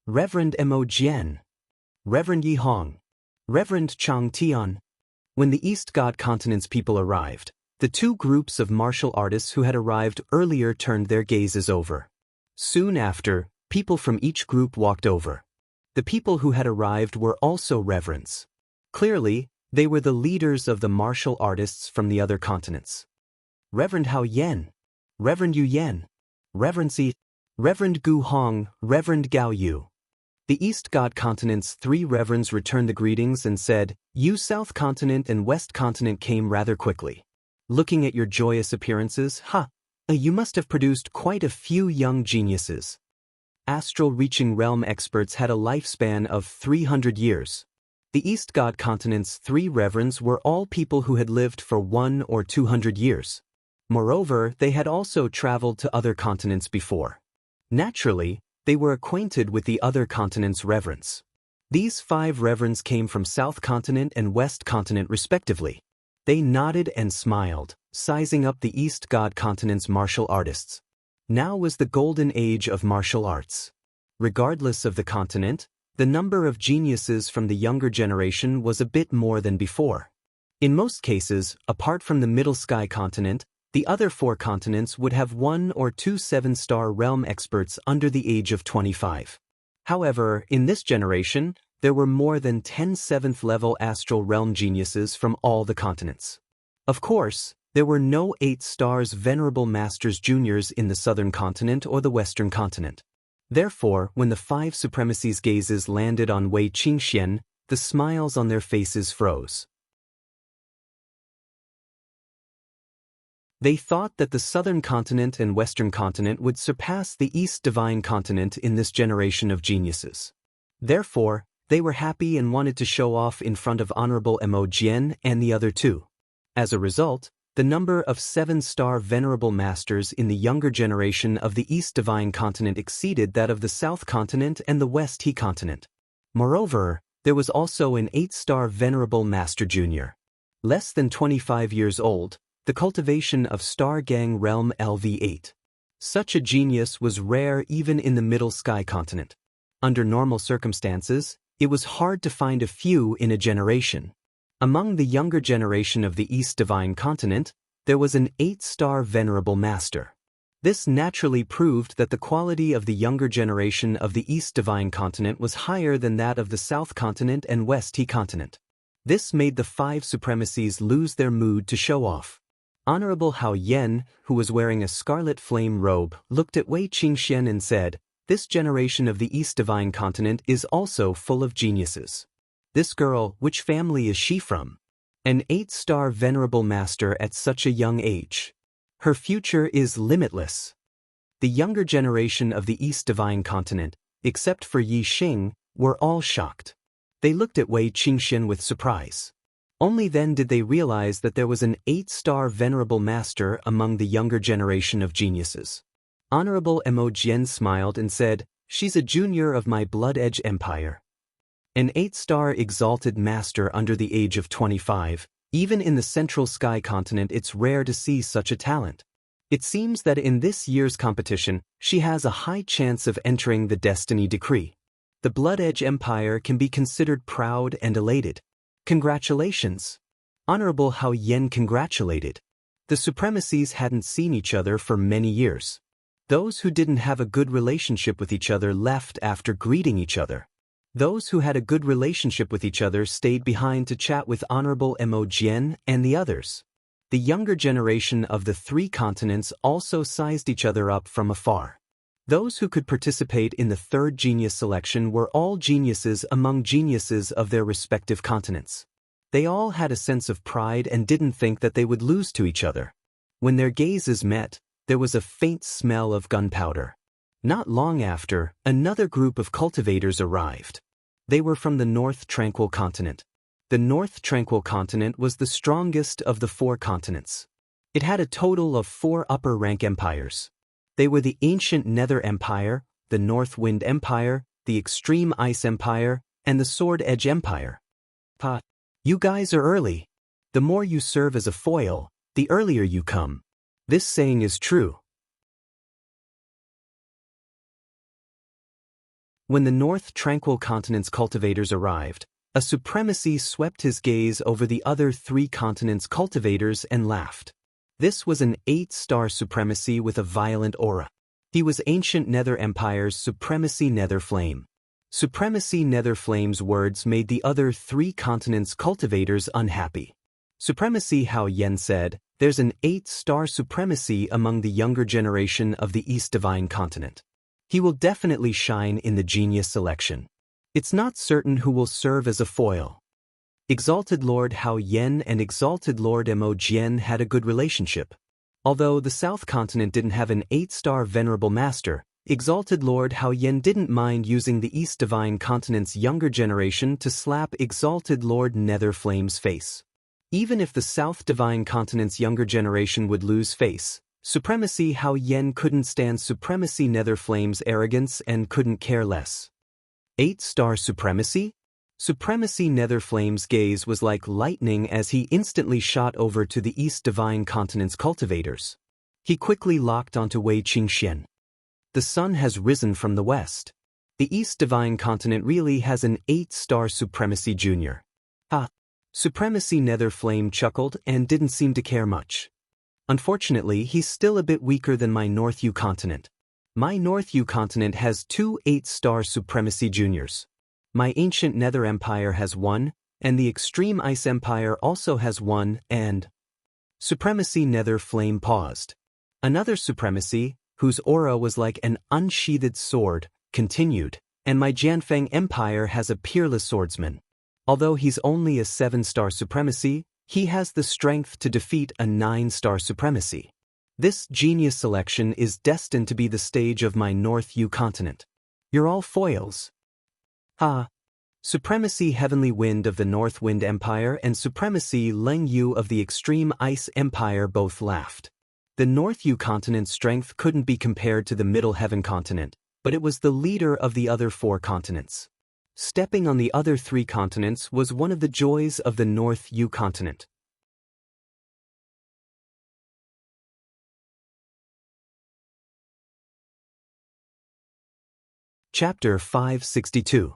Reverend Mo Jian, Reverend Yi Hong, Reverend Chang Tian. When the East God continent's people arrived, the two groups of martial artists who had arrived earlier turned their gazes over. Soon after, people from each group walked over. The people who had arrived were also reverends. Clearly, they were the leaders of the martial artists from the other continents. Reverend Hao Yan, Reverend Yu Yan, Reverend Si, Reverend Gu Hong, Reverend Gao Yu. The East God continent's 3 reverends returned the greetings and said, "You South continent and West continent came rather quickly. Looking at your joyous appearances, you must have produced quite a few young geniuses." Astral-reaching realm experts had a lifespan of 300 years. The East God continent's 3 reverends were all people who had lived for 1 or 200 years. Moreover, they had also traveled to other continents before. Naturally, they were acquainted with the other continents' reverends. These 5 reverends came from South Continent and West Continent respectively. They nodded and smiled, sizing up the East God continent's martial artists. Now was the golden age of martial arts. Regardless of the continent, the number of geniuses from the younger generation was a bit more than before. In most cases, apart from the Middle Sky continent, the other 4 continents would have 1 or 2 7-star realm experts under the age of 25. However, in this generation, there were more than 10 7th-level astral realm geniuses from all the continents. Of course, there were no 8 stars venerable masters juniors in the southern continent or the western continent. Therefore, when the 5 supremacies' gazes landed on Wei Qingxian, the smiles on their faces froze. They thought that the southern continent and western continent would surpass the East Divine continent in this generation of geniuses. Therefore, they were happy and wanted to show off in front of Honorable Mo Jian and the other 2. As a result, the number of 7-star venerable masters in the younger generation of the East Divine continent exceeded that of the South continent and the West He continent. Moreover, there was also an 8-star venerable master junior. Less than 25 years old, the cultivation of Star Gang Realm LV8. Such a genius was rare even in the Middle Sky continent. Under normal circumstances, it was hard to find a few in a generation. Among the younger generation of the East Divine continent, there was an 8-star venerable master. This naturally proved that the quality of the younger generation of the East Divine continent was higher than that of the South continent and West He continent. This made the 5 supremacies lose their mood to show off. Honorable Hao Yan, who was wearing a scarlet flame robe, looked at Wei Qingxian and said, "This generation of the East Divine continent is also full of geniuses. This girl, which family is she from? An 8-star venerable master at such a young age. Her future is limitless." The younger generation of the East Divine continent, except for Yi Xing, were all shocked. They looked at Wei Qingxian with surprise. Only then did they realize that there was an 8-star venerable master among the younger generation of geniuses. Honorable Mo Jian smiled and said, "She's a junior of my Blood Edge Empire." An 8-star exalted master under the age of 25, even in the Central Sky continent it's rare to see such a talent. It seems that in this year's competition, she has a high chance of entering the Destiny Decree. The Blood Edge Empire can be considered proud and elated. Congratulations! Honorable Hao Yan congratulated. The supremacies hadn't seen each other for many years. Those who didn't have a good relationship with each other left after greeting each other. Those who had a good relationship with each other stayed behind to chat with Honorable Mo Jian and the others. The younger generation of the 3 continents also sized each other up from afar. Those who could participate in the third genius selection were all geniuses among geniuses of their respective continents. They all had a sense of pride and didn't think that they would lose to each other. When their gazes met, there was a faint smell of gunpowder. Not long after, another group of cultivators arrived. They were from the North Tranquil Continent. The North Tranquil Continent was the strongest of the 4 continents. It had a total of 4 upper-rank empires. They were the Ancient Nether Empire, the North Wind Empire, the Extreme Ice Empire, and the Sword Edge Empire. You guys are early. The more you serve as a foil, the earlier you come. This saying is true. When the North Tranquil Continent's cultivators arrived, a supremacy swept his gaze over the other 3 continents' cultivators and laughed. This was an 8-star supremacy with a violent aura. He was Ancient Nether Empire's Supremacy Nether Flame. Supremacy Nether Flame's words made the other 3 continents' cultivators unhappy. Supremacy Hao Yen said, "There's an 8-star supremacy among the younger generation of the East Divine Continent. He will definitely shine in the genius selection. It's not certain who will serve as a foil." Exalted Lord Hao Yen and Exalted Lord Mo Jian had a good relationship. Although the South Continent didn't have an 8-star Venerable Master, Exalted Lord Hao Yen didn't mind using the East Divine Continent's younger generation to slap Exalted Lord Nether Flame's face. Even if the South Divine Continent's younger generation would lose face, Supremacy Hao Yen couldn't stand Supremacy Nether Flame's arrogance and couldn't care less. 8-star supremacy? Supremacy Nether Flame's gaze was like lightning as he instantly shot over to the East Divine Continent's cultivators. He quickly locked onto Wei Qingxian. The sun has risen from the west. The East Divine Continent really has an 8-star Supremacy Junior. Supremacy Nether Flame chuckled and didn't seem to care much. Unfortunately, he's still a bit weaker than my North U Continent. My North U Continent has 2 8-star Supremacy Juniors. My Ancient Nether Empire has 1, and the Extreme Ice Empire also has 1, and... Supremacy Nether Flame paused. Another Supremacy, whose aura was like an unsheathed sword, continued, and my Jianfeng Empire has a peerless swordsman. Although he's only a 7-star Supremacy, he has the strength to defeat a 9-star Supremacy. This genius selection is destined to be the stage of my North U Continent. You're all foils. Supremacy Heavenly Wind of the North Wind Empire and Supremacy Leng Yu of the Extreme Ice Empire both laughed. The North U Continent's strength couldn't be compared to the Middle Heaven Continent, but it was the leader of the other 4 continents. Stepping on the other 3 continents was one of the joys of the North U Continent. Chapter 562.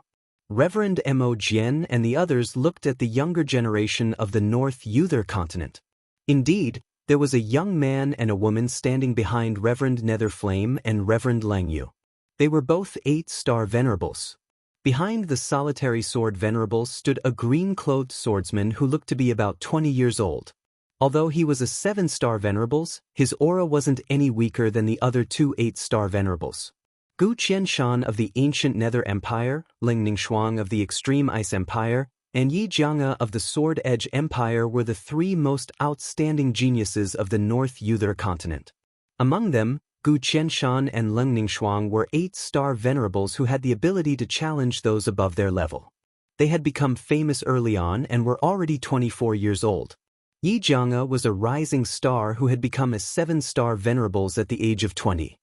Reverend Mo Jian and the others looked at the younger generation of the North Uther Continent. Indeed, there was a young man and a woman standing behind Reverend Nether Flame and Reverend Leng Yu. They were both 8-star venerables. Behind the solitary sword venerables stood a green-clothed swordsman who looked to be about 20 years old. Although he was a 7-star venerables, his aura wasn't any weaker than the other 2 8-star venerables. Gu Qianshan of the Ancient Nether Empire, Ling Ningxuang of the Extreme Ice Empire, and Yi Jianga of the Sword Edge Empire were the 3 most outstanding geniuses of the North Uther Continent. Among them, Gu Qianshan and Ling Ningxuang were 8-star venerables who had the ability to challenge those above their level. They had become famous early on and were already 24 years old. Yi Jianga was a rising star who had become a 7-star venerables at the age of 20.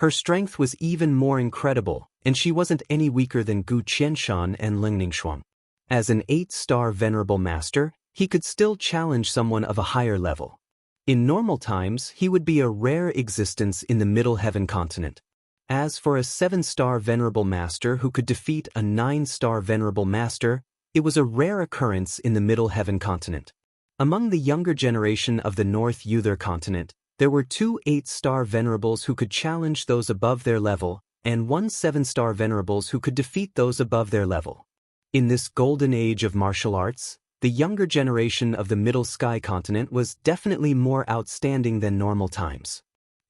Her strength was even more incredible, and she wasn't any weaker than Gu Qianshan and Ling Ningxuang. As an 8-star venerable master, he could still challenge someone of a higher level. In normal times, he would be a rare existence in the Middle Heaven Continent. As for a 7-star venerable master who could defeat a 9-star venerable master, it was a rare occurrence in the Middle Heaven Continent. Among the younger generation of the North Uther Continent, there were 2 8-star venerables who could challenge those above their level, and 1 7-star venerables who could defeat those above their level. In this golden age of martial arts, the younger generation of the Middle Sky Continent was definitely more outstanding than normal times.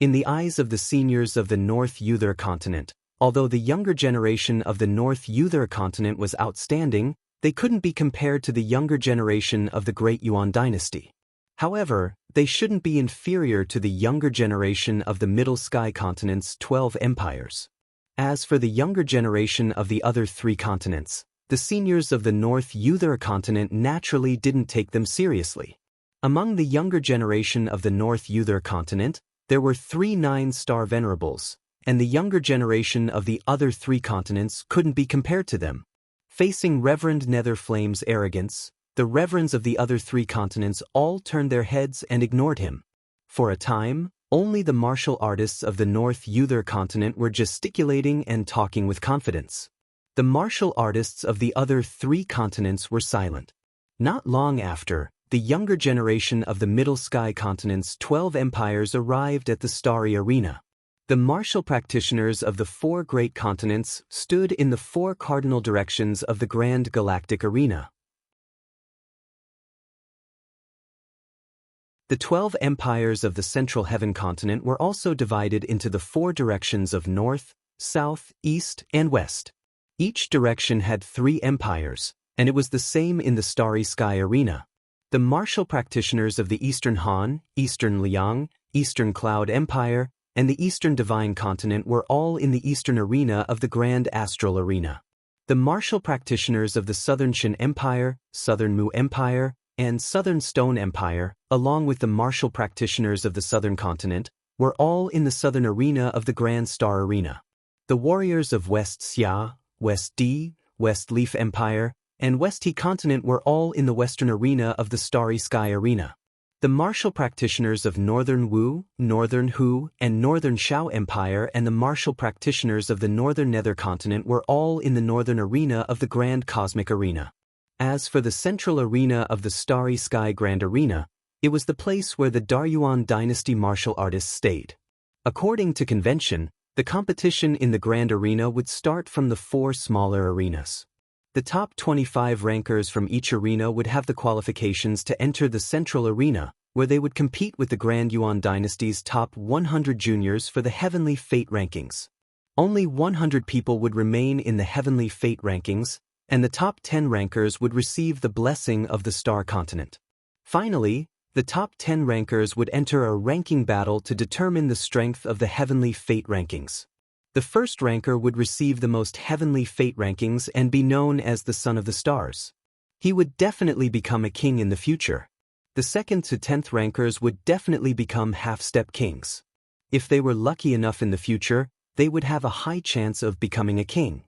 In the eyes of the seniors of the North Yuther continent, although the younger generation of the North Yuther continent was outstanding, they couldn't be compared to the younger generation of the Great Yuan dynasty. However, they shouldn't be inferior to the younger generation of the Middle Sky continent's 12 empires. As for the younger generation of the other 3 continents, the seniors of the North Yuther continent naturally didn't take them seriously. Among the younger generation of the North Yuther continent, there were 3 9-star venerables, and the younger generation of the other 3 continents couldn't be compared to them. Facing Reverend Netherflame's arrogance, the reverends of the other 3 continents all turned their heads and ignored him. For a time, only the martial artists of the North Yuther continent were gesticulating and talking with confidence. The martial artists of the other 3 continents were silent. Not long after, the younger generation of the Middle Sky continent's 12 empires arrived at the starry arena. The martial practitioners of the 4 great continents stood in the 4 cardinal directions of the grand galactic arena. The 12 empires of the Central Heaven continent were also divided into the 4 directions of North, South, East, and West. Each direction had 3 empires, and it was the same in the Starry Sky arena. The martial practitioners of the Eastern Han, Eastern Liang, Eastern Cloud Empire, and the Eastern Divine Continent were all in the Eastern arena of the Grand Astral Arena. The martial practitioners of the Southern Shin Empire, Southern Mu Empire, and Southern Stone Empire, along with the martial practitioners of the Southern Continent, were all in the Southern arena of the Grand Star Arena. The warriors of West Xia, West Di, West Leaf Empire, and West He Continent were all in the Western arena of the Starry Sky Arena. The martial practitioners of Northern Wu, Northern Hu, and Northern Shao Empire and the martial practitioners of the Northern Nether Continent were all in the Northern arena of the Grand Cosmic Arena. As for the Central Arena of the Starry Sky Grand Arena, it was the place where the Daryuan dynasty martial artists stayed. According to convention, the competition in the Grand Arena would start from the 4 smaller arenas. The top 25 rankers from each arena would have the qualifications to enter the Central Arena, where they would compete with the Grand Yuan Dynasty's top 100 juniors for the Heavenly Fate rankings. Only 100 people would remain in the Heavenly Fate rankings, and the top 10 rankers would receive the blessing of the Star Continent. Finally, the top 10 rankers would enter a ranking battle to determine the strength of the Heavenly Fate rankings. The first ranker would receive the most Heavenly Fate rankings and be known as the Son of the Stars. He would definitely become a king in the future. The 2nd to 10th rankers would definitely become half-step kings. If they were lucky enough in the future, they would have a high chance of becoming a king.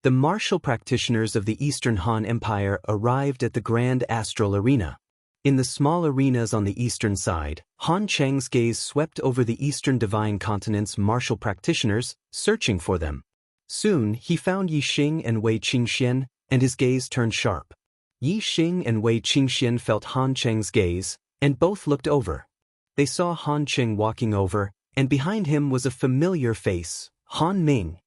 The martial practitioners of the Eastern Han Empire arrived at the Grand Astral Arena. In the small arenas on the eastern side, Han Cheng's gaze swept over the Eastern Divine Continent's martial practitioners, searching for them. Soon, he found Yi Xing and Wei Qingxian, and his gaze turned sharp. Yi Xing and Wei Qingxian felt Han Cheng's gaze, and both looked over. They saw Han Cheng walking over, and behind him was a familiar face, Han Ming.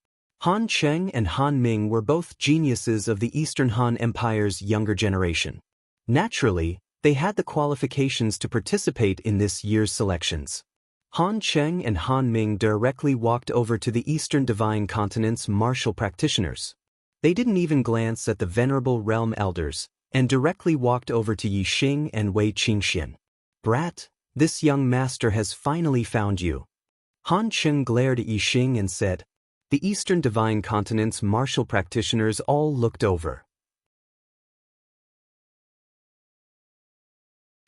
Han Cheng and Han Ming were both geniuses of the Eastern Han Empire's younger generation. Naturally, they had the qualifications to participate in this year's selections. Han Cheng and Han Ming directly walked over to the Eastern Divine Continent's martial practitioners. They didn't even glance at the venerable realm elders, and directly walked over to Yi Xing and Wei Qingxian. "Brat, this young master has finally found you." Han Cheng glared at Yi Xing and said. The Eastern Divine Continent's martial practitioners all looked over.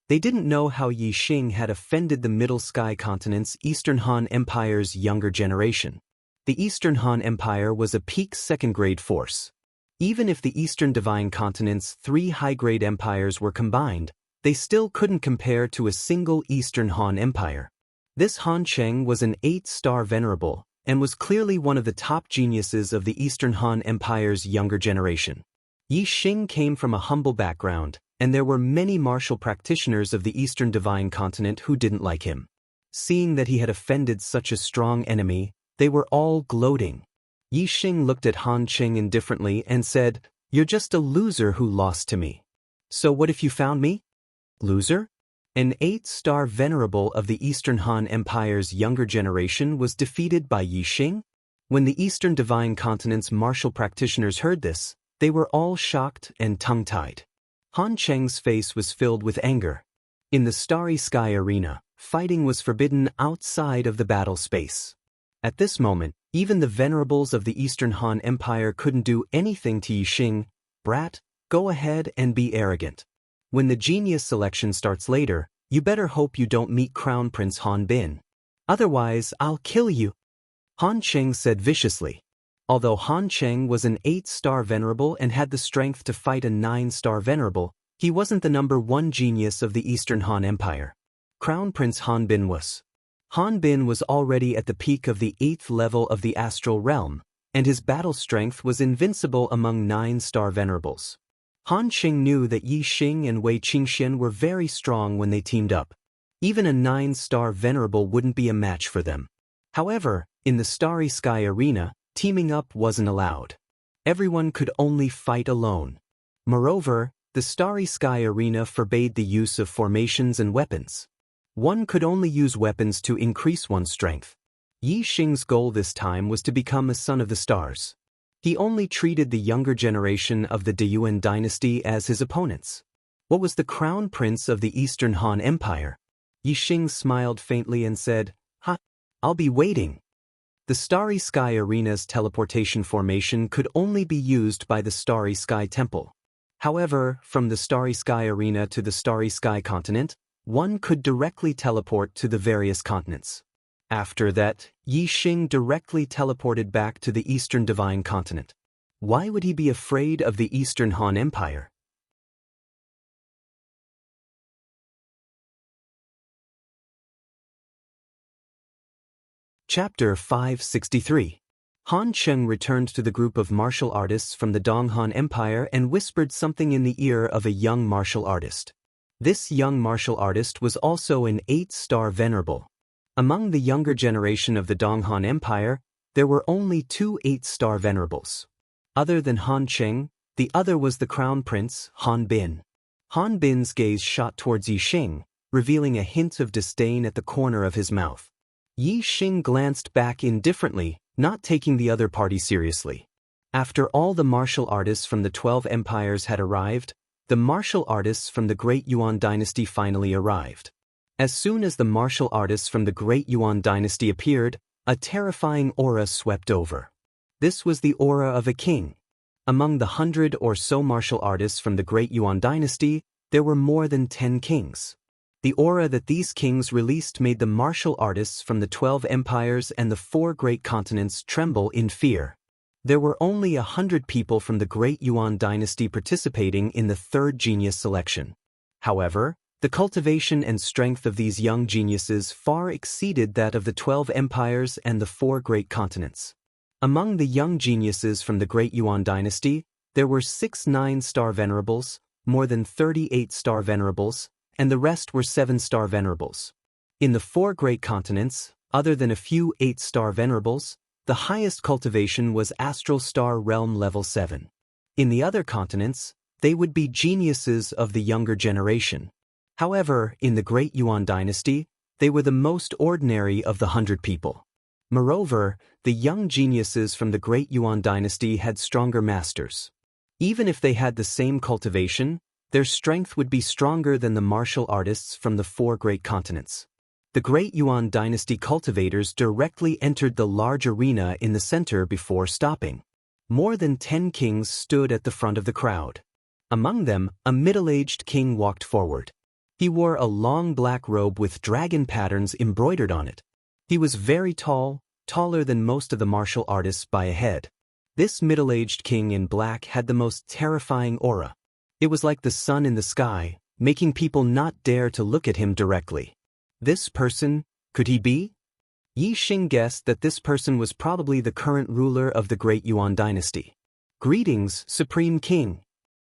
They didn't know how Yi Xing had offended the Middle Sky Continent's Eastern Han Empire's younger generation. The Eastern Han Empire was a peak second-grade force. Even if the Eastern Divine Continent's 3 high-grade empires were combined, they still couldn't compare to a single Eastern Han Empire. This Han Cheng was an 8-star venerable, and was clearly one of the top geniuses of the Eastern Han Empire's younger generation. Yi Xing came from a humble background, and there were many martial practitioners of the Eastern Divine Continent who didn't like him. Seeing that he had offended such a strong enemy, they were all gloating. Yi Xing looked at Han Cheng indifferently and said, "You're just a loser who lost to me. So what if you found me?" "Loser?" An 8-star venerable of the Eastern Han Empire's younger generation was defeated by Yi Xing? When the Eastern Divine Continent's martial practitioners heard this, they were all shocked and tongue-tied. Han Cheng's face was filled with anger. In the Starry Sky Arena, fighting was forbidden outside of the battle space. At this moment, even the venerables of the Eastern Han Empire couldn't do anything to Yi Xing. Brat, go ahead and be arrogant. When the genius selection starts later, you better hope you don't meet Crown Prince Han Bin. Otherwise, I'll kill you, Han Cheng said viciously. Although Han Cheng was an 8-star venerable and had the strength to fight a 9-star venerable, he wasn't the number one genius of the Eastern Han Empire. Crown Prince Han Bin was. Han Bin was already at the peak of the 8th level of the astral realm, and his battle strength was invincible among 9-star venerables. Han Qing knew that Yi Xing and Wei Qingxian were very strong when they teamed up. Even a 9-star venerable wouldn't be a match for them. However, in the Starry Sky Arena, teaming up wasn't allowed. Everyone could only fight alone. Moreover, the Starry Sky Arena forbade the use of formations and weapons. One could only use weapons to increase one's strength. Yi Xing's goal this time was to become a son of the stars. He only treated the younger generation of the Deyuan dynasty as his opponents. What was the crown prince of the Eastern Han Empire? Yi Xing smiled faintly and said, "Ha, I'll be waiting." The Starry Sky Arena's teleportation formation could only be used by the Starry Sky Temple. However, from the Starry Sky Arena to the Starry Sky Continent, one could directly teleport to the various continents. After that, Yi Xing directly teleported back to the Eastern Divine Continent. Why would he be afraid of the Eastern Han Empire? Chapter 563. Han Cheng returned to the group of martial artists from the Donghan Empire and whispered something in the ear of a young martial artist. This young martial artist was also an 8-star venerable. Among the younger generation of the Donghan Empire, there were only 2 8-star venerables. Other than Han Cheng, the other was the crown prince, Han Bin. Han Bin's gaze shot towards Yi Xing, revealing a hint of disdain at the corner of his mouth. Yi Xing glanced back indifferently, not taking the other party seriously. After all the martial artists from the 12 empires had arrived, the martial artists from the Great Yuan dynasty finally arrived. As soon as the martial artists from the Great Yuan dynasty appeared, a terrifying aura swept over. This was the aura of a king. Among the 100 or so martial artists from the Great Yuan dynasty, there were more than 10 kings. The aura that these kings released made the martial artists from the 12 empires and the 4 great continents tremble in fear. There were only 100 people from the Great Yuan dynasty participating in the 3rd genius selection. However, the cultivation and strength of these young geniuses far exceeded that of the 12 empires and the 4 great continents. Among the young geniuses from the Great Yuan dynasty, there were 6 9-star venerables, more than 30 8-star venerables, and the rest were 7-star venerables. In the 4 great continents, other than a few 8-star venerables, the highest cultivation was Astral Star Realm Level 7. In the other continents, they would be geniuses of the younger generation. However, in the Great Yuan dynasty, they were the most ordinary of the 100 people. Moreover, the young geniuses from the Great Yuan dynasty had stronger masters. Even if they had the same cultivation, their strength would be stronger than the martial artists from the 4 great continents. The Great Yuan dynasty cultivators directly entered the large arena in the center before stopping. More than 10 kings stood at the front of the crowd. Among them, a middle-aged king walked forward. He wore a long black robe with dragon patterns embroidered on it. He was very tall, taller than most of the martial artists by a head. This middle-aged king in black had the most terrifying aura. It was like the sun in the sky, making people not dare to look at him directly. This person, could he be? Yi Xing guessed that this person was probably the current ruler of the Great Yuan dynasty. Greetings, Supreme King.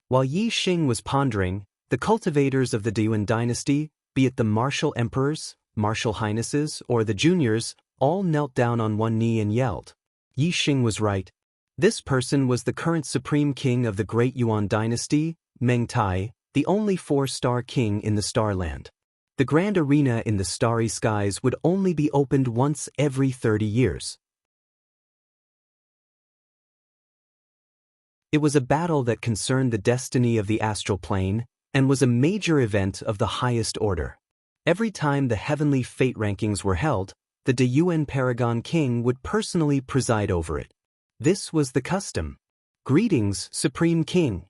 While Yi Xing was pondering, the cultivators of the Deyuan dynasty, be it the martial emperors, martial highnesses, or the juniors, all knelt down on one knee and yelled. Yi Xing was right. This person was the current Supreme King of the Great Yuan dynasty, Meng Tai, the only 4-star king in the Starland. The grand arena in the starry skies would only be opened once every 30 years. It was a battle that concerned the destiny of the astral plane and was a major event of the highest order. Every time the heavenly fate rankings were held, the Dayuan Paragon King would personally preside over it. This was the custom. Greetings, Supreme King.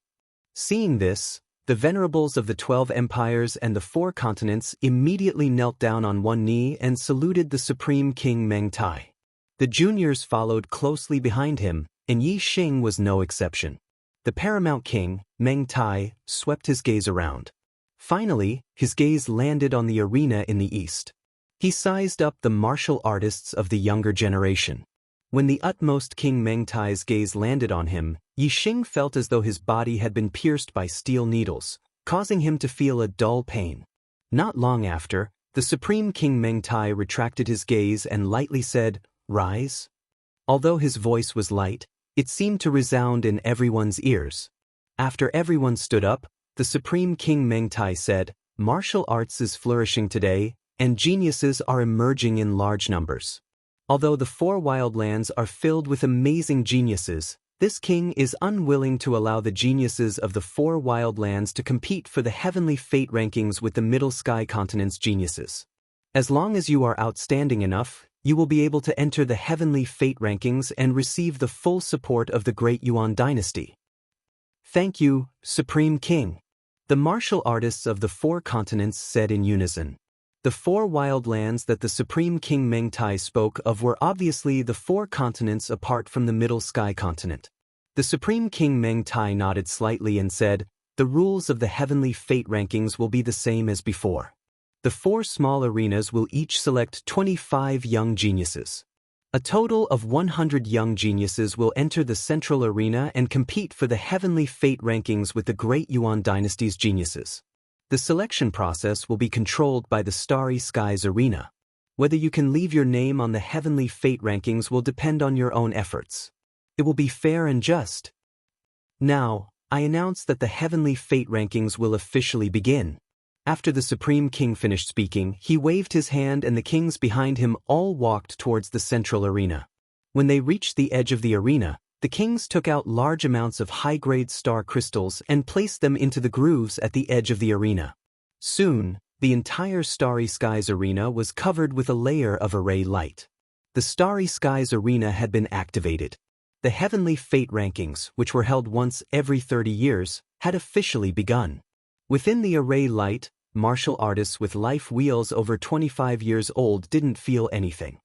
Seeing this, the venerables of the 12 empires and the 4 continents immediately knelt down on one knee and saluted the Supreme King Meng Tai. The juniors followed closely behind him, and Yi Xing was no exception. The paramount king, Meng Tai, swept his gaze around. Finally, his gaze landed on the arena in the east. He sized up the martial artists of the younger generation. When the utmost King Meng Tai's gaze landed on him, Yi Xing felt as though his body had been pierced by steel needles, causing him to feel a dull pain. Not long after, the Supreme King Meng Tai retracted his gaze and lightly said, "Rise." Although his voice was light, it seemed to resound in everyone's ears. After everyone stood up, the Supreme King Meng Tai said, "Martial arts is flourishing today, and geniuses are emerging in large numbers. Although the 4 wildlands are filled with amazing geniuses, this king is unwilling to allow the geniuses of the 4 wildlands to compete for the heavenly fate rankings with the Middle Sky Continent's geniuses. As long as you are outstanding enough, you will be able to enter the heavenly fate rankings and receive the full support of the Great Yuan dynasty." "Thank you, Supreme King," the martial artists of the 4 continents said in unison. The 4 wildlands that the Supreme King Meng Tai spoke of were obviously the 4 continents apart from the Middle Sky Continent. The Supreme King Meng Tai nodded slightly and said, "The rules of the heavenly fate rankings will be the same as before. The 4 small arenas will each select 25 young geniuses. A total of 100 young geniuses will enter the central arena and compete for the heavenly fate rankings with the Great Yuan dynasty's geniuses. The selection process will be controlled by the Starry Skies Arena. Whether you can leave your name on the heavenly fate rankings will depend on your own efforts. It will be fair and just. Now, I announce that the heavenly fate rankings will officially begin." After the Supreme King finished speaking, he waved his hand and the kings behind him all walked towards the central arena. When they reached the edge of the arena, the kings took out large amounts of high-grade star crystals and placed them into the grooves at the edge of the arena. Soon, the entire Starry Skies Arena was covered with a layer of array light. The Starry Skies Arena had been activated. The heavenly fate rankings, which were held once every 30 years, had officially begun. Within the array light, martial artists with life wheels over 25 years old didn't feel anything.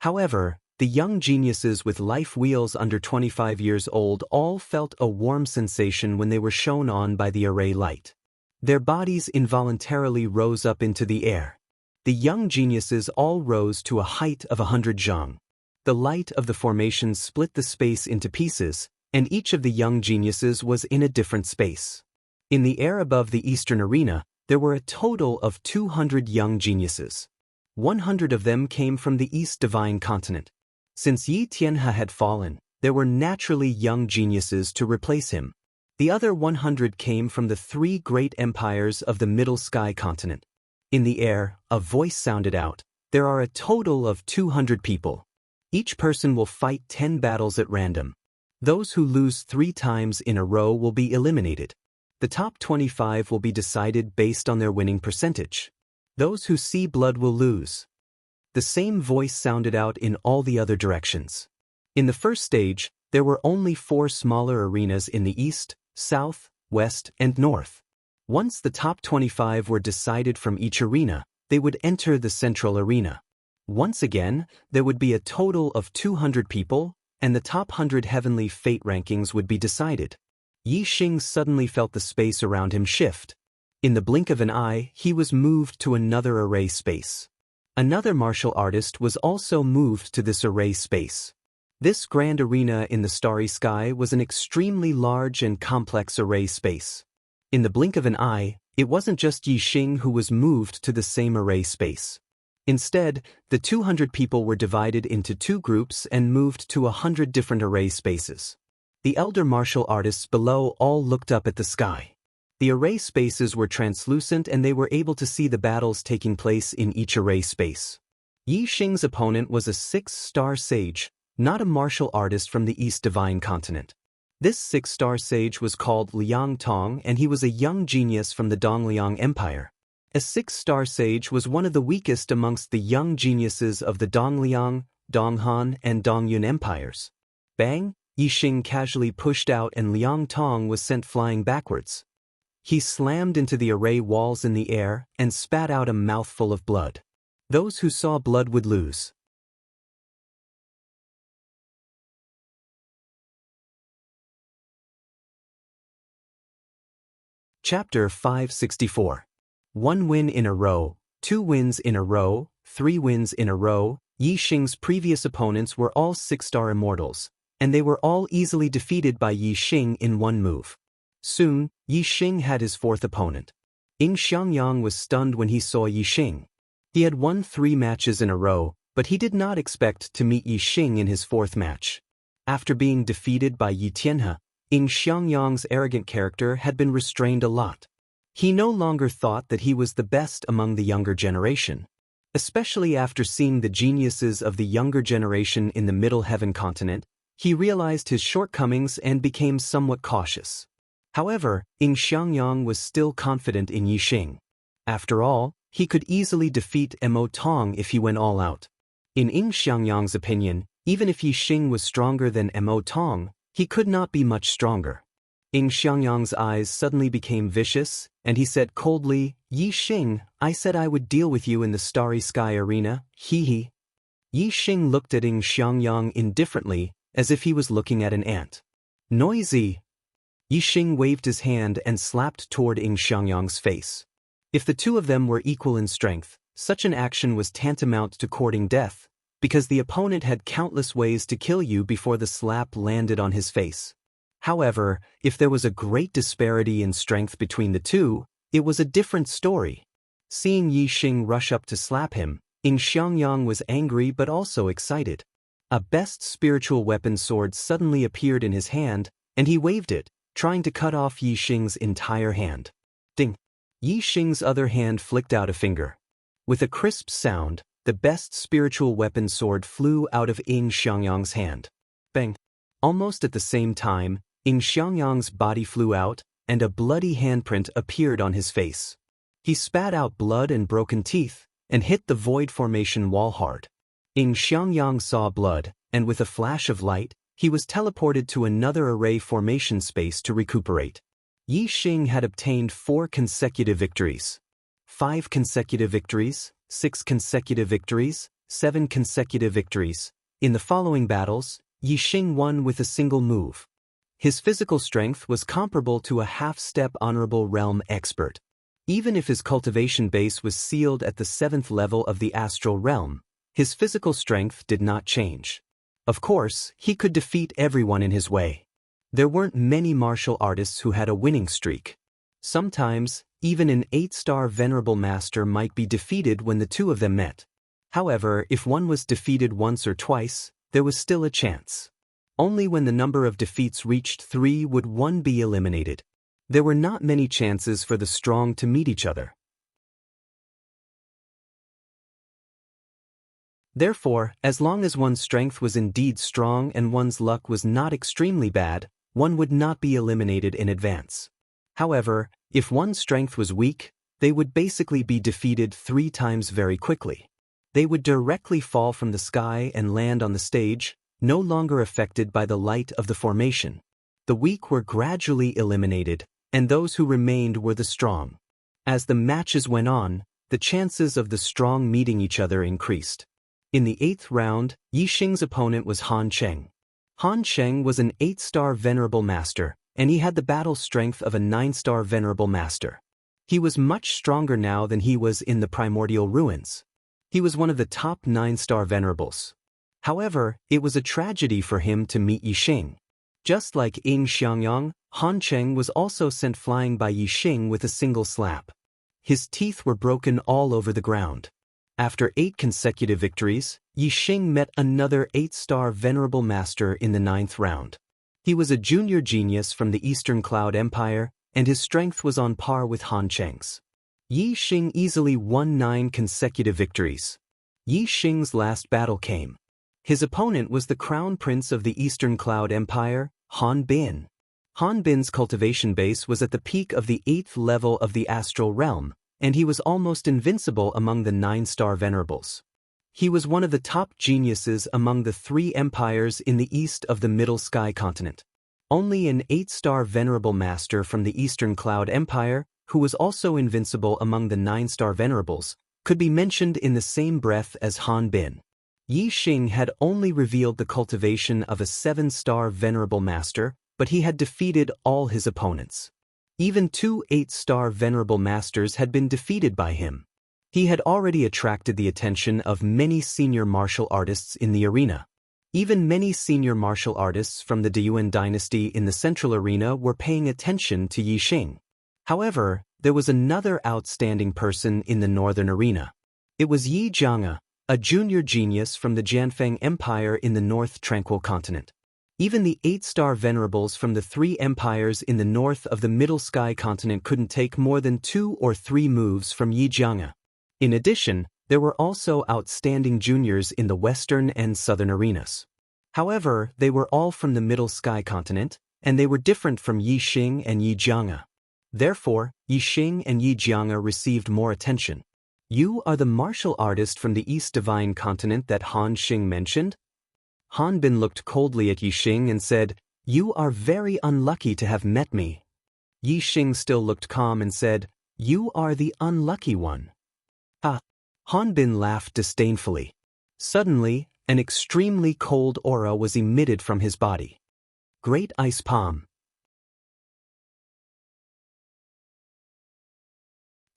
However, the young geniuses with life wheels under 25 years old all felt a warm sensation when they were shown on by the array light. Their bodies involuntarily rose up into the air. The young geniuses all rose to a height of 100 zhang. The light of the formations split the space into pieces, and each of the young geniuses was in a different space. In the air above the eastern arena, there were a total of 200 young geniuses. 100 of them came from the East Divine Continent. Since Yi Tianhe had fallen, there were naturally young geniuses to replace him. The other 100 came from the 3 great empires of the Middle Sky Continent. In the air, a voice sounded out, "There are a total of 200 people. Each person will fight 10 battles at random. Those who lose 3 times in a row will be eliminated. The top 25 will be decided based on their winning percentage. Those who see blood will lose." The same voice sounded out in all the other directions. In the first stage, there were only 4 smaller arenas in the east, south, west, and north. Once the top 25 were decided from each arena, they would enter the central arena. Once again, there would be a total of 200 people, and the top 100 heavenly fate rankings would be decided. Yi Xing suddenly felt the space around him shift. In the blink of an eye, he was moved to another array space. Another martial artist was also moved to this array space. This grand arena in the starry sky was an extremely large and complex array space. In the blink of an eye, it wasn't just Yi Xing who was moved to the same array space. Instead, the 200 people were divided into 2 groups and moved to 100 different array spaces. The elder martial artists below all looked up at the sky. The array spaces were translucent and they were able to see the battles taking place in each array space. Yi Xing's opponent was a 6-star sage, not a martial artist from the East Divine Continent. This 6-star sage was called Liang Tong and he was a young genius from the Dongliang Empire. A 6-star sage was one of the weakest amongst the young geniuses of the Dongliang, Donghan, and Dongyun empires. Bang! Yi Xing casually pushed out and Liang Tong was sent flying backwards. He slammed into the array walls in the air and spat out a mouthful of blood. Those who saw blood would lose. Chapter 564. 1 win in a row, 2 wins in a row, 3 wins in a row. Yi Xing's previous opponents were all 6-star immortals, and they were all easily defeated by Yi Xing in one move. Soon, Yi Xing had his 4th opponent. Ying Xiangyang was stunned when he saw Yi Xing. He had won 3 matches in a row, but he did not expect to meet Yi Xing in his 4th match. After being defeated by Yi Tianhe, Ying Xiangyang's arrogant character had been restrained a lot. He no longer thought that he was the best among the younger generation. Especially after seeing the geniuses of the younger generation in the Middle Heaven continent, he realized his shortcomings and became somewhat cautious. However, Ying Xiangyang was still confident in Yi Xing. After all, he could easily defeat Mo Tong if he went all out. In Ying Xiangyang's opinion, even if Yi Xing was stronger than Mo Tong, he could not be much stronger. Ying Xiangyang's eyes suddenly became vicious, and he said coldly, "Yi Xing, I said I would deal with you in the Starry Sky Arena, hee." Yi Xing looked at Ying Xiangyang indifferently, as if he was looking at an ant. Noisy! Yi Xing waved his hand and slapped toward Ying Xiangyang's face. If the two of them were equal in strength, such an action was tantamount to courting death, because the opponent had countless ways to kill you before the slap landed on his face. However, if there was a great disparity in strength between the two, it was a different story. Seeing Yi Xing rush up to slap him, Ying Xiangyang was angry but also excited. A best spiritual weapon sword suddenly appeared in his hand, and he waved it, trying to cut off Yi Xing's entire hand. Ding! Yi Xing's other hand flicked out a finger. With a crisp sound, the best spiritual weapon sword flew out of Ying Xiangyang's hand. Bang! Almost at the same time, Ying Xiangyang's body flew out, and a bloody handprint appeared on his face. He spat out blood and broken teeth, and hit the void formation wall hard. Ying Xiangyang saw blood, and with a flash of light, he was teleported to another array formation space to recuperate. Yi Xing had obtained 4 consecutive victories. 5 consecutive victories, 6 consecutive victories, 7 consecutive victories. In the following battles, Yi Xing won with a single move. His physical strength was comparable to a half-step honorable realm expert. Even if his cultivation base was sealed at the 7th level of the astral realm, his physical strength did not change. Of course, he could defeat everyone in his way. There weren't many martial artists who had a winning streak. Sometimes, even an 8-star venerable master might be defeated when the two of them met. However, if one was defeated once or twice, there was still a chance. Only when the number of defeats reached 3 would one be eliminated. There were not many chances for the strong to meet each other. Therefore, as long as one's strength was indeed strong and one's luck was not extremely bad, one would not be eliminated in advance. However, if one's strength was weak, they would basically be defeated 3 times very quickly. They would directly fall from the sky and land on the stage, no longer affected by the light of the formation. The weak were gradually eliminated, and those who remained were the strong. As the matches went on, the chances of the strong meeting each other increased. In the 8th round, Yi Xing's opponent was Han Cheng. Han Cheng was an 8-star venerable master, and he had the battle strength of a 9-star venerable master. He was much stronger now than he was in the primordial ruins. He was one of the top 9-star venerables. However, it was a tragedy for him to meet Yi Xing. Just like Ying Xiangyang, Han Cheng was also sent flying by Yi Xing with a single slap. His teeth were broken all over the ground. After 8 consecutive victories, Yi Xing met another 8-star venerable master in the 9th round. He was a junior genius from the Eastern Cloud Empire, and his strength was on par with Han Cheng's. Yi Xing easily won 9 consecutive victories. Yi Xing's last battle came. His opponent was the crown prince of the Eastern Cloud Empire, Han Bin. Han Bin's cultivation base was at the peak of the 8th level of the astral realm, and he was almost invincible among the 9-star venerables. He was one of the top geniuses among the 3 empires in the east of the Middle Sky continent. Only an 8-star venerable master from the Eastern Cloud Empire, who was also invincible among the 9-star venerables, could be mentioned in the same breath as Han Bin. Yi Xing had only revealed the cultivation of a 7-star venerable master, but he had defeated all his opponents. Even 2 8-star venerable masters had been defeated by him. He had already attracted the attention of many senior martial artists in the arena. Even many senior martial artists from the Deyuan dynasty in the central arena were paying attention to Yi Xing. However, there was another outstanding person in the northern arena. It was Yi Jianga, a junior genius from the Jianfeng Empire in the North Tranquil Continent. Even the 8-star venerables from the 3 empires in the north of the Middle Sky Continent couldn't take more than 2 or 3 moves from Yi Jianga. In addition, there were also outstanding juniors in the western and southern arenas. However, they were all from the Middle Sky Continent, and they were different from Yi Xing and Yi Jianga. Therefore, Yi Xing and Yi Jianga received more attention. You are the martial artist from the East Divine Continent that Han Xing mentioned? Han Bin looked coldly at Yi Xing and said, "You are very unlucky to have met me." Yi Xing still looked calm and said, "You are the unlucky one." Ah! Han Bin laughed disdainfully. Suddenly, an extremely cold aura was emitted from his body. Great Ice Palm.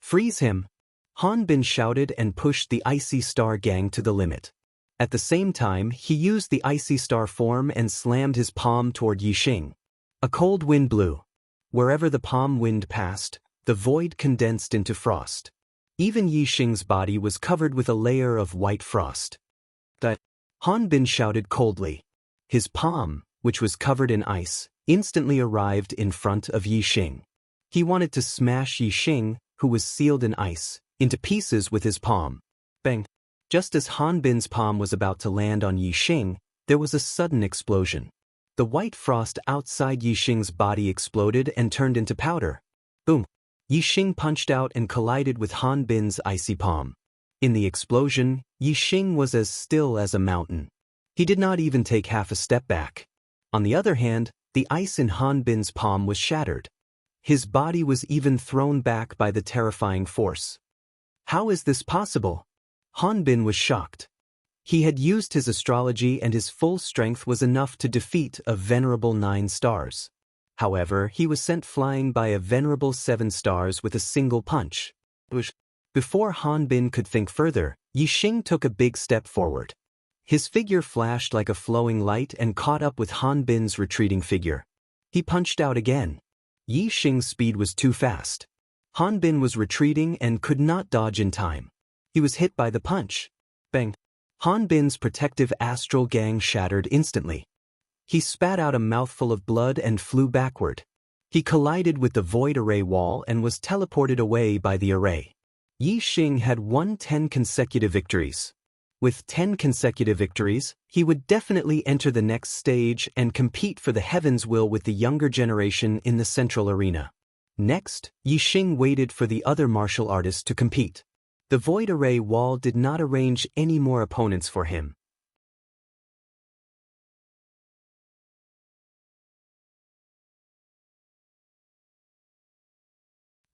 Freeze him! Han Bin shouted and pushed the Icy Star gang to the limit. At the same time, he used the Icy Star form and slammed his palm toward Yi Xing. A cold wind blew. Wherever the palm wind passed, the void condensed into frost. Even Yi Xing's body was covered with a layer of white frost. That Han Bin shouted coldly. His palm, which was covered in ice, instantly arrived in front of Yi Xing. He wanted to smash Yi Xing, who was sealed in ice, into pieces with his palm. Bang! Just as Han Bin's palm was about to land on Yi Xing, there was a sudden explosion. The white frost outside Yi Xing's body exploded and turned into powder. Boom! Yi Xing punched out and collided with Han Bin's icy palm. In the explosion, Yi Xing was as still as a mountain. He did not even take half a step back. On the other hand, the ice in Han Bin's palm was shattered. His body was even thrown back by the terrifying force. How is this possible? Han Bin was shocked. He had used his astrology and his full strength was enough to defeat a venerable 9 stars. However, he was sent flying by a venerable 7 stars with a single punch. Before Han Bin could think further, Yi Xing took a big step forward. His figure flashed like a flowing light and caught up with Han Bin's retreating figure. He punched out again. Yi Xing's speed was too fast. Han Bin was retreating and could not dodge in time. He was hit by the punch. Bang! Han Bin's protective astral gang shattered instantly. He spat out a mouthful of blood and flew backward. He collided with the void array wall and was teleported away by the array. Yi Xing had won 10 consecutive victories. With 10 consecutive victories, he would definitely enter the next stage and compete for the Heaven's Will with the younger generation in the central arena. Next, Yi Xing waited for the other martial artists to compete. The void array wall did not arrange any more opponents for him.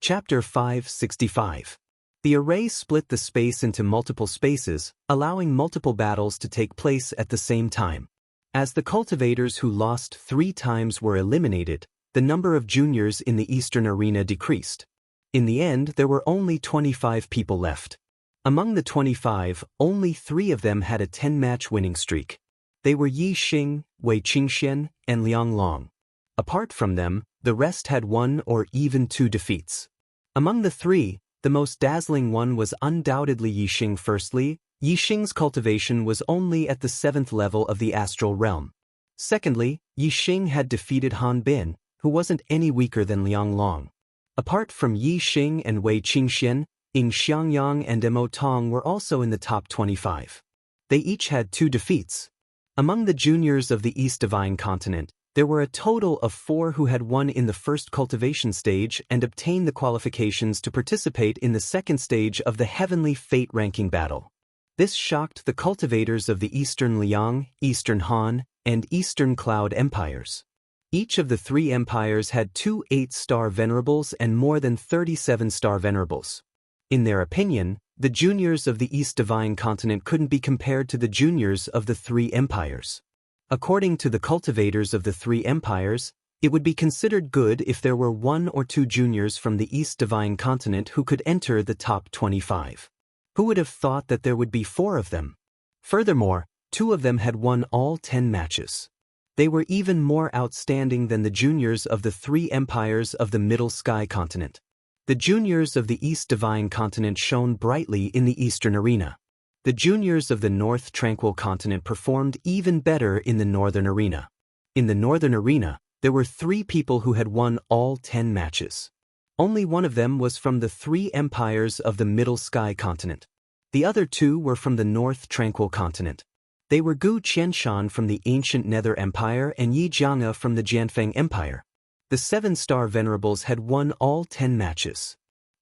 Chapter 565. The array split the space into multiple spaces, allowing multiple battles to take place at the same time. As the cultivators who lost 3 times were eliminated, the number of juniors in the Eastern Arena decreased. In the end, there were only 25 people left. Among the 25, only 3 of them had a 10-match winning streak. They were Yi Xing, Wei Qingxian, and Liang Long. Apart from them, the rest had 1 or even 2 defeats. Among the 3, the most dazzling one was undoubtedly Yi Xing. Firstly, Yi Xing's cultivation was only at the 7th level of the astral realm. Secondly, Yi Xing had defeated Han Bin, who wasn't any weaker than Liang Long. Apart from Yi Xing and Wei Qingxian, Ying Xiangyang and Mo Tong were also in the top 25. They each had 2 defeats. Among the juniors of the East Divine Continent, there were a total of 4 who had won in the first cultivation stage and obtained the qualifications to participate in the second stage of the Heavenly Fate ranking battle. This shocked the cultivators of the Eastern Liang, Eastern Han, and Eastern Cloud empires. Each of the 3 empires had 2 8-star venerables and more than 37-star venerables. In their opinion, the juniors of the East Divine Continent couldn't be compared to the juniors of the 3 empires. According to the cultivators of the 3 empires, it would be considered good if there were 1 or 2 juniors from the East Divine Continent who could enter the top 25. Who would have thought that there would be 4 of them? Furthermore, 2 of them had won all 10 matches. They were even more outstanding than the juniors of the 3 empires of the Middle Sky Continent. The juniors of the East Divine Continent shone brightly in the Eastern arena. The juniors of the North Tranquil Continent performed even better in the Northern arena. In the Northern arena, there were 3 people who had won all 10 matches. Only one of them was from the 3 empires of the Middle Sky Continent. The other 2 were from the North Tranquil Continent. They were Gu Qianshan from the ancient Nether Empire and Yi Jianga from the Jianfeng Empire. The 7-star venerables had won all 10 matches.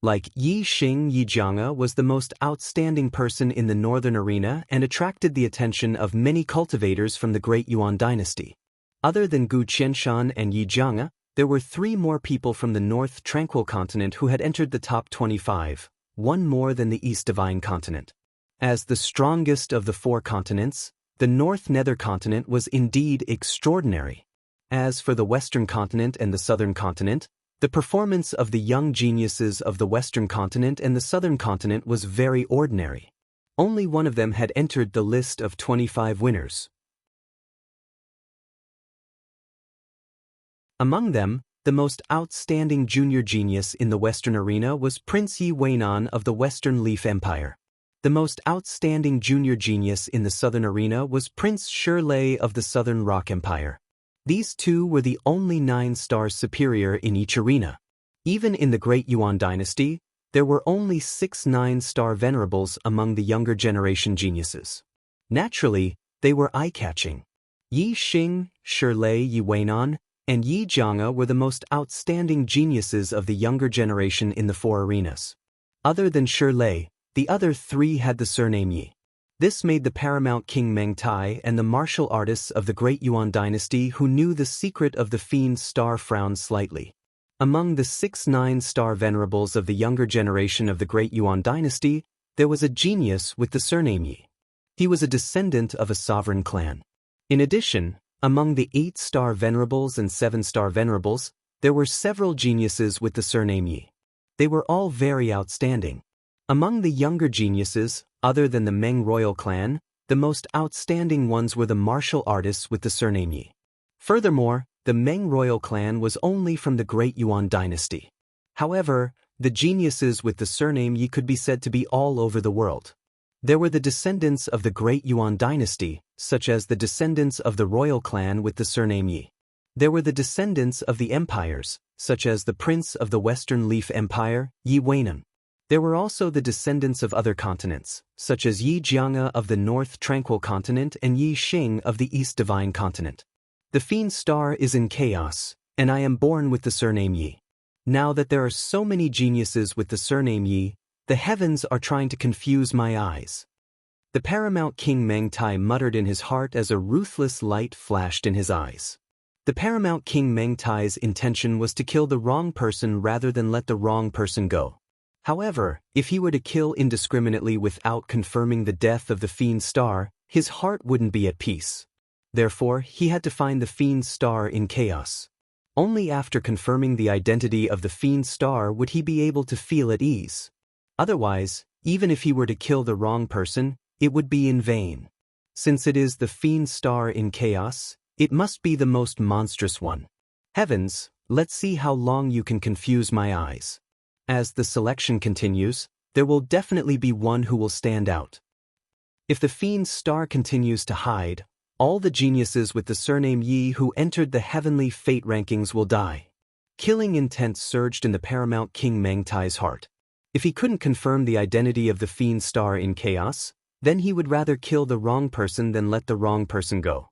Like Yi Xing, Yi Jianga was the most outstanding person in the Northern arena and attracted the attention of many cultivators from the Great Yuan dynasty. Other than Gu Qianshan and Yi Jianga, there were 3 more people from the North Tranquil Continent who had entered the top 25, 1 more than the East Divine Continent. As the strongest of the 4 continents, the North Nether Continent was indeed extraordinary. As for the Western Continent and the Southern Continent, the performance of the young geniuses of the Western Continent and the Southern Continent was very ordinary. Only one of them had entered the list of 25 winners. Among them, the most outstanding junior genius in the Western arena was Prince Yi Weinan of the Western Leaf Empire. The most outstanding junior genius in the Southern arena was Prince Shirlei of the Southern Rock Empire. These 2 were the only 9 stars superior in each arena. Even in the Great Yuan dynasty, there were only 6 9-star venerables among the younger generation geniuses. Naturally, they were eye-catching. Yi Xing, Shirlei Yi Weinan, and Yi Jianga were the most outstanding geniuses of the younger generation in the 4 arenas. Other than Shirlei, the other 3 had the surname Yi. This made the paramount king Meng Tai and the martial artists of the Great Yuan dynasty who knew the secret of the fiend's star frown slightly. Among the 6 9-star venerables of the younger generation of the Great Yuan dynasty, there was a genius with the surname Yi. He was a descendant of a sovereign clan. In addition, among the 8-star venerables and 7-star venerables, there were several geniuses with the surname Yi. They were all very outstanding. Among the younger geniuses, other than the Meng royal clan, the most outstanding ones were the martial artists with the surname Yi. Furthermore, the Meng royal clan was only from the Great Yuan dynasty. However, the geniuses with the surname Yi could be said to be all over the world. There were the descendants of the Great Yuan dynasty, such as the descendants of the royal clan with the surname Yi. There were the descendants of the empires, such as the prince of the Western Leaf Empire, Yi Weinan. There were also the descendants of other continents, such as Yi Jianga of the North Tranquil Continent and Yi Xing of the East Divine Continent. The fiend's star is in chaos, and I am born with the surname Yi. Now that there are so many geniuses with the surname Yi, the heavens are trying to confuse my eyes. The paramount king Meng Tai muttered in his heart as a ruthless light flashed in his eyes. The paramount king Meng Tai's intention was to kill the wrong person rather than let the wrong person go. However, if he were to kill indiscriminately without confirming the death of the fiend's star, his heart wouldn't be at peace. Therefore, he had to find the fiend's star in chaos. Only after confirming the identity of the fiend's star would he be able to feel at ease. Otherwise, even if he were to kill the wrong person, it would be in vain. Since it is the fiend's star in chaos, it must be the most monstrous one. Heavens, let's see how long you can confuse my eyes. As the selection continues, there will definitely be one who will stand out. If the fiend's star continues to hide, all the geniuses with the surname Yi who entered the Heavenly Fate rankings will die. Killing intent surged in the paramount King Meng Tai's heart. If he couldn't confirm the identity of the fiend star in chaos, then he would rather kill the wrong person than let the wrong person go.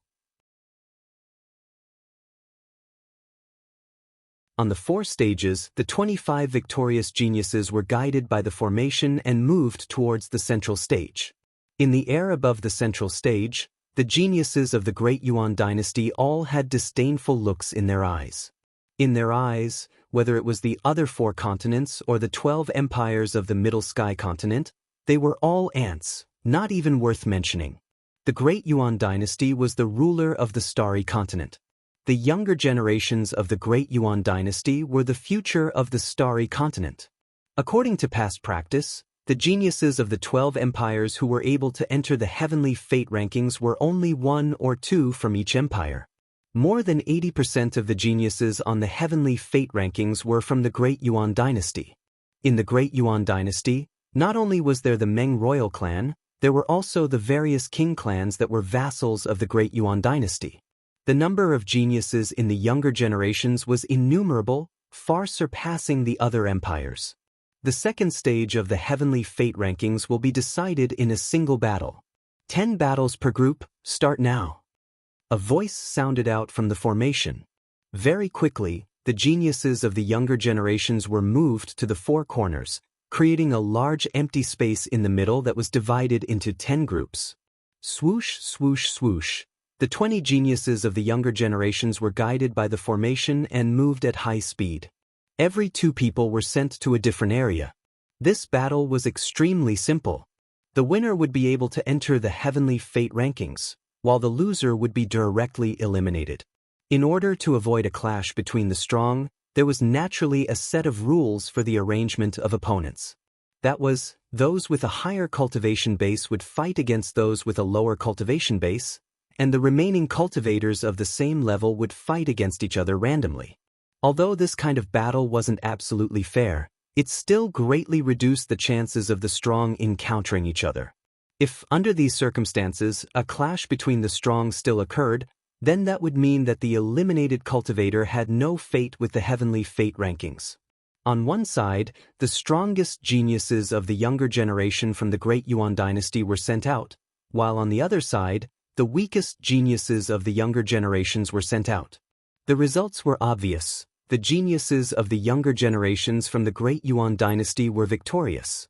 On the 4 stages, the 25 victorious geniuses were guided by the formation and moved towards the central stage. In the air above the central stage, the geniuses of the Great Yuan dynasty all had disdainful looks in their eyes. In their eyes, whether it was the other 4 continents or the 12 empires of the Middle Sky continent, they were all ants, not even worth mentioning. The Great Yuan dynasty was the ruler of the Starry Continent. The younger generations of the Great Yuan dynasty were the future of the Starry Continent. According to past practice, the geniuses of the 12 empires who were able to enter the heavenly fate rankings were only 1 or 2 from each empire. More than 80% of the geniuses on the heavenly fate rankings were from the Great Yuan dynasty. In the Great Yuan dynasty, not only was there the Meng royal clan, there were also the various king clans that were vassals of the Great Yuan dynasty. The number of geniuses in the younger generations was innumerable, far surpassing the other empires. The second stage of the heavenly fate rankings will be decided in a single battle. 10 battles per group, start now. A voice sounded out from the formation. Very quickly, the geniuses of the younger generations were moved to the 4 corners, creating a large empty space in the middle that was divided into 10 groups. Swoosh, swoosh, swoosh. The 20 geniuses of the younger generations were guided by the formation and moved at high speed. Every 2 people were sent to a different area. This battle was extremely simple. The winner would be able to enter the heavenly fate rankings, while the loser would be directly eliminated. In order to avoid a clash between the strong, there was naturally a set of rules for the arrangement of opponents. That was, those with a higher cultivation base would fight against those with a lower cultivation base, and the remaining cultivators of the same level would fight against each other randomly. Although this kind of battle wasn't absolutely fair, it still greatly reduced the chances of the strong encountering each other. If, under these circumstances, a clash between the strong still occurred, then that would mean that the eliminated cultivator had no fate with the heavenly fate rankings. On one side, the strongest geniuses of the younger generation from the Great Yuan dynasty were sent out, while on the other side, the weakest geniuses of the younger generations were sent out. The results were obvious. The geniuses of the younger generations from the Great Yuan dynasty were victorious.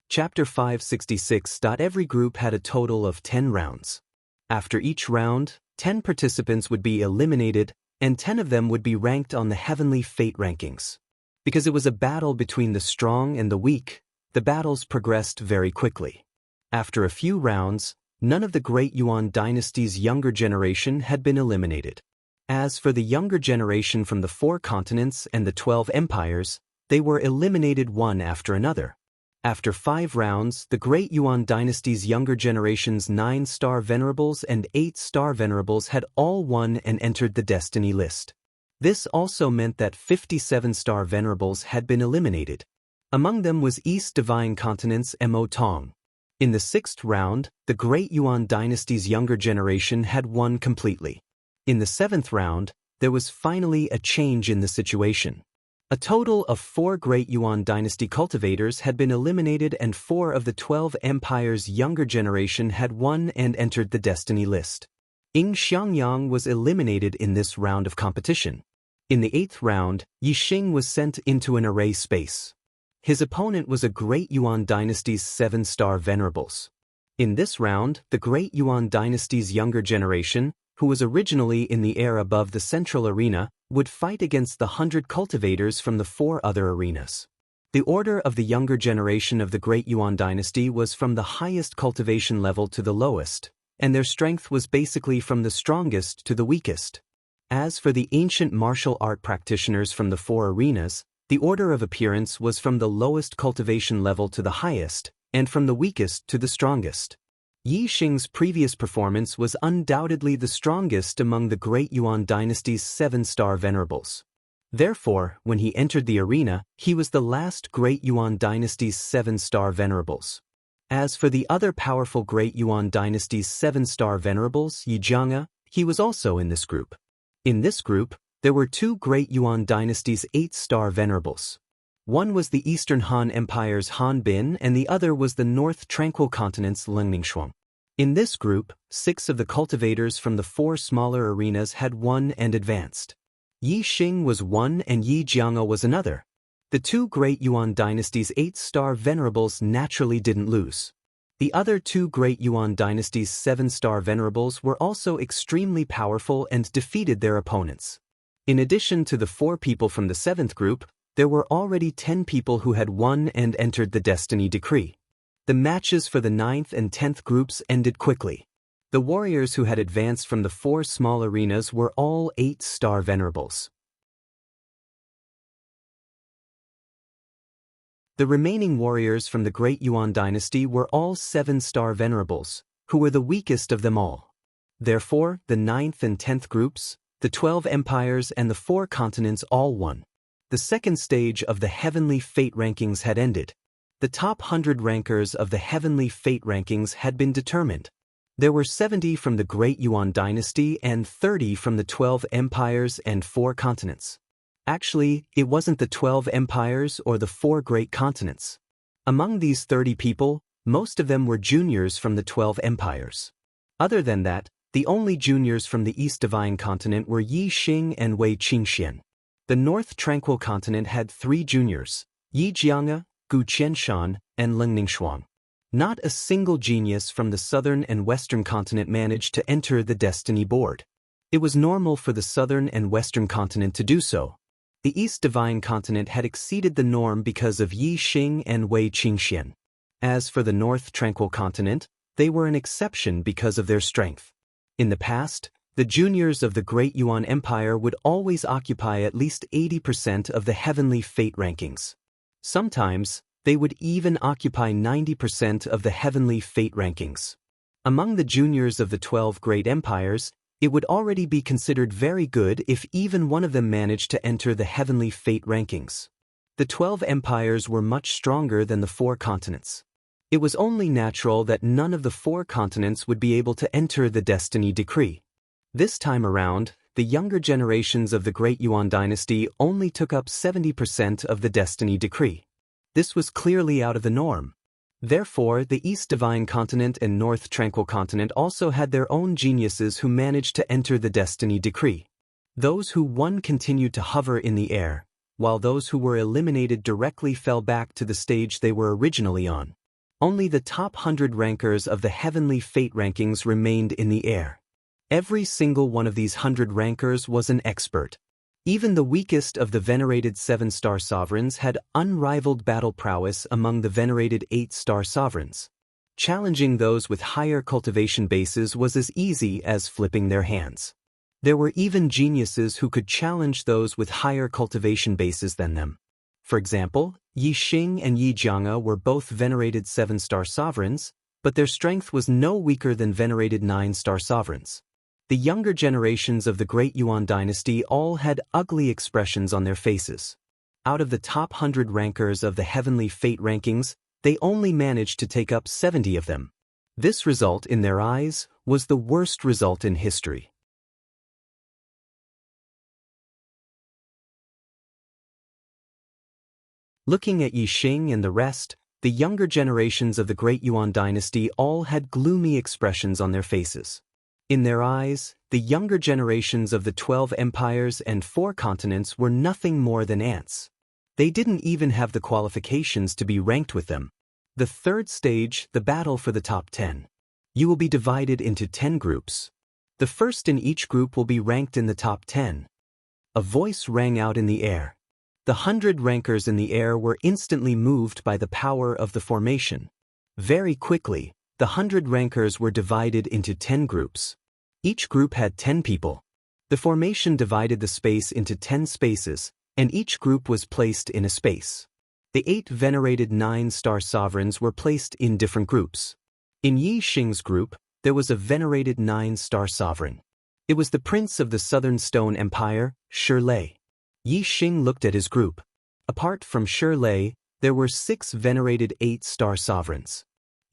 Chapter 566. Every group had a total of 10 rounds. After each round, 10 participants would be eliminated, and 10 of them would be ranked on the heavenly fate rankings. Because it was a battle between the strong and the weak, the battles progressed very quickly. After a few rounds, none of the Great Yuan dynasty's younger generation had been eliminated. As for the younger generation from the 4 continents and the 12 empires, they were eliminated one after another. After 5 rounds, the Great Yuan dynasty's younger generation's 9-star venerables and 8-star venerables had all won and entered the destiny list. This also meant that 57-star venerables had been eliminated. Among them was East Divine Continent's Mo Tong. In the 6th round, the Great Yuan dynasty's younger generation had won completely. In the 7th round, there was finally a change in the situation. A total of 4 Great Yuan dynasty cultivators had been eliminated and 4 of the 12 empires' younger generation had won and entered the destiny list. Ying Xiangyang was eliminated in this round of competition. In the 8th round, Yixing was sent into an array space. His opponent was a Great Yuan dynasty's 7-star venerables. In this round, the Great Yuan dynasty's younger generation, who was originally in the air above the central arena, would fight against the 100 cultivators from the 4 other arenas. The order of the younger generation of the Great Yuan dynasty was from the highest cultivation level to the lowest, and their strength was basically from the strongest to the weakest. As for the ancient martial art practitioners from the 4 arenas, the order of appearance was from the lowest cultivation level to the highest, and from the weakest to the strongest. Yi Xing's previous performance was undoubtedly the strongest among the Great Yuan dynasty's 7-star venerables. Therefore, when he entered the arena, he was the last Great Yuan dynasty's 7-star venerables. As for the other powerful Great Yuan dynasty's 7-star venerables, Yi Jianga, he was also in this group. In this group, there were 2 Great Yuan dynasty's 8-star venerables. One was the Eastern Han Empire's Han Bin and the other was the North Tranquil Continent's Lingningshuang. In this group, 6 of the cultivators from the 4 smaller arenas had won and advanced. Yi Xing was one and Yi Jianga was another. The 2 Great Yuan dynasty's 8-star venerables naturally didn't lose. The other 2 Great Yuan dynasty's 7-star venerables were also extremely powerful and defeated their opponents. In addition to the 4 people from the 7th group, there were already 10 people who had won and entered the Destiny Decree. The matches for the 9th and 10th groups ended quickly. The warriors who had advanced from the 4 small arenas were all 8-star venerables. The remaining warriors from the Great Yuan dynasty were all 7-star venerables, who were the weakest of them all. Therefore, the 9th and 10th groups, the 12 empires and the 4 continents all won. The second stage of the Heavenly Fate Rankings had ended. The top 100 rankers of the Heavenly Fate Rankings had been determined. There were 70 from the Great Yuan dynasty and 30 from the 12 empires and 4 continents. Actually, it wasn't the 12 empires or the 4 great continents. Among these 30 people, most of them were juniors from the 12 empires. Other than that, the only juniors from the East Divine Continent were Yi Xing and Wei Qingxian. The North Tranquil Continent had 3 juniors, Yi Jianga, Gu Qianshan, and Lingningshuang. Not a single genius from the Southern and Western Continent managed to enter the Destiny Board. It was normal for the Southern and Western Continent to do so. The East Divine Continent had exceeded the norm because of Yi Xing and Wei Qingxian. As for the North Tranquil Continent, they were an exception because of their strength. In the past, the juniors of the Great Yuan Empire would always occupy at least 80% of the Heavenly Fate Rankings. Sometimes, they would even occupy 90% of the Heavenly Fate Rankings. Among the juniors of the 12 great empires, it would already be considered very good if even one of them managed to enter the Heavenly Fate Rankings. The 12 empires were much stronger than the 4 continents. It was only natural that none of the 4 continents would be able to enter the Destiny Decree. This time around, the younger generations of the Great Yuan dynasty only took up 70% of the Destiny Decree. This was clearly out of the norm. Therefore, the East Divine Continent and North Tranquil Continent also had their own geniuses who managed to enter the Destiny Decree. Those who won continued to hover in the air, while those who were eliminated directly fell back to the stage they were originally on. Only the top 100 rankers of the Heavenly Fate Rankings remained in the air. Every single one of these 100 rankers was an expert. Even the weakest of the venerated 7-star sovereigns had unrivaled battle prowess among the venerated 8-star sovereigns. Challenging those with higher cultivation bases was as easy as flipping their hands. There were even geniuses who could challenge those with higher cultivation bases than them. For example, Yi Xing and Yi Jianga were both venerated 7-star sovereigns, but their strength was no weaker than venerated 9-star sovereigns. The younger generations of the Great Yuan dynasty all had ugly expressions on their faces. Out of the top 100 rankers of the Heavenly Fate Rankings, they only managed to take up 70 of them. This result, in their eyes, was the worst result in history. Looking at Yi Xing and the rest, the younger generations of the Great Yuan dynasty all had gloomy expressions on their faces. In their eyes, the younger generations of the 12 empires and 4 continents were nothing more than ants. They didn't even have the qualifications to be ranked with them. The third stage, the battle for the top 10. You will be divided into 10 groups. The first in each group will be ranked in the top 10. A voice rang out in the air. The 100 rankers in the air were instantly moved by the power of the formation. Very quickly, the 100 rankers were divided into 10 groups. Each group had 10 people. The formation divided the space into 10 spaces, and each group was placed in a space. The 8 venerated 9-star sovereigns were placed in different groups. In Yi Xing's group, there was a venerated 9-star sovereign. It was the prince of the Southern Stone Empire, Shi Lei. Yi Xing looked at his group. Apart from Shi Lei, there were 6 venerated 8-star sovereigns.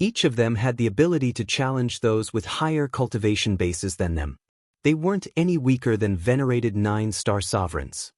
Each of them had the ability to challenge those with higher cultivation bases than them. They weren't any weaker than venerated 9-star sovereigns.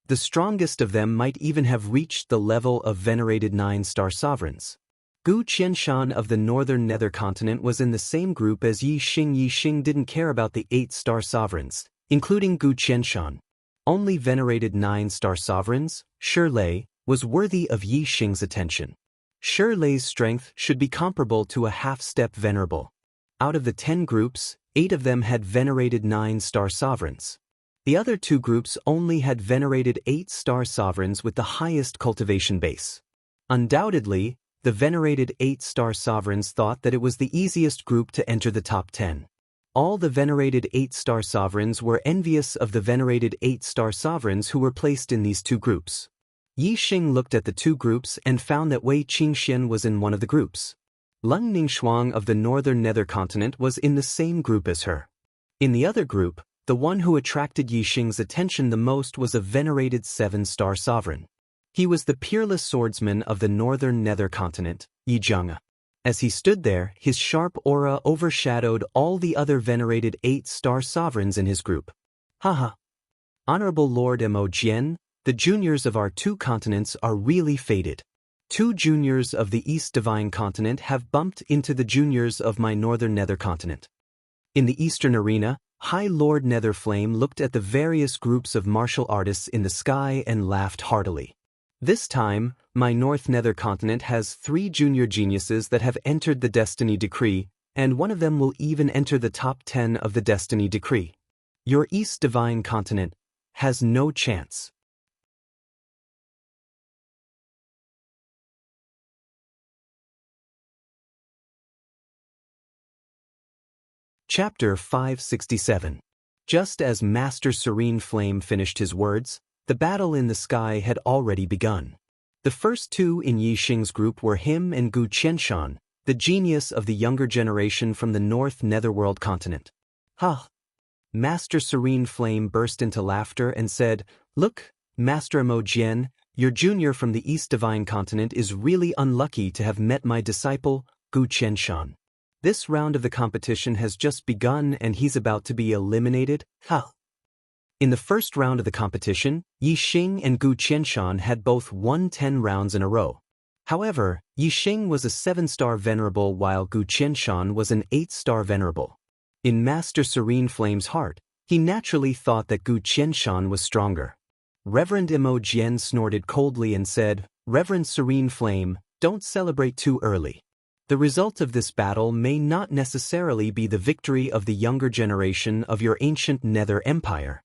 The strongest of them might even have reached the level of venerated 9-star sovereigns. Gu Qianshan of the northern nether continent was in the same group as Yi Xing. Yi Xing didn't care about the 8-star sovereigns, including Gu Qianshan. Only venerated 9-star sovereigns, Shi, was worthy of Yi Xing's attention. Shi's strength should be comparable to a half-step venerable. Out of the 10 groups, 8 of them had venerated 9-star sovereigns. The other 2 groups only had venerated 8-star sovereigns with the highest cultivation base. Undoubtedly, the venerated 8-star sovereigns thought that it was the easiest group to enter the top 10. All the venerated 8-star sovereigns were envious of the venerated 8-star sovereigns who were placed in these 2 groups. Yi Xing looked at the 2 groups and found that Wei Qingxian was in one of the groups. Leng Ningxuang of the northern nether continent was in the same group as her. In the other group, the one who attracted Yi Xing's attention the most was a venerated 7-star sovereign. He was the peerless swordsman of the northern nether continent, Yi Zheng. As he stood there, his sharp aura overshadowed all the other venerated 8-star sovereigns in his group. Haha. Honorable Lord Mo Jian, the juniors of our 2 continents are really faded. 2 juniors of the East Divine Continent have bumped into the juniors of my northern nether continent. In the eastern arena, High Lord Netherflame looked at the various groups of martial artists in the sky and laughed heartily. This time, my North Nether Continent has 3 junior geniuses that have entered the Destiny Decree, and one of them will even enter the top 10 of the Destiny Decree. Your East Divine Continent has no chance. Chapter 567. Just as Master Serene Flame finished his words, the battle in the sky had already begun. The first 2 in Yi Xing's group were him and Gu Qianshan, the genius of the younger generation from the North Netherworld continent. Ha! Master Serene Flame burst into laughter and said, "Look, Master Mo Jian, your junior from the East Divine Continent is really unlucky to have met my disciple, Gu Qianshan. This round of the competition has just begun and he's about to be eliminated. Ha!" In the first round of the competition, Yi Xing and Gu Qianshan had both won 10 rounds in a row. However, Yi Xing was a 7-star venerable while Gu Qianshan was an 8-star venerable. In Master Serene Flame's heart, he naturally thought that Gu Qianshan was stronger. Reverend Mo Jian snorted coldly and said, "Reverend Serene Flame, don't celebrate too early. The result of this battle may not necessarily be the victory of the younger generation of your ancient Nether Empire."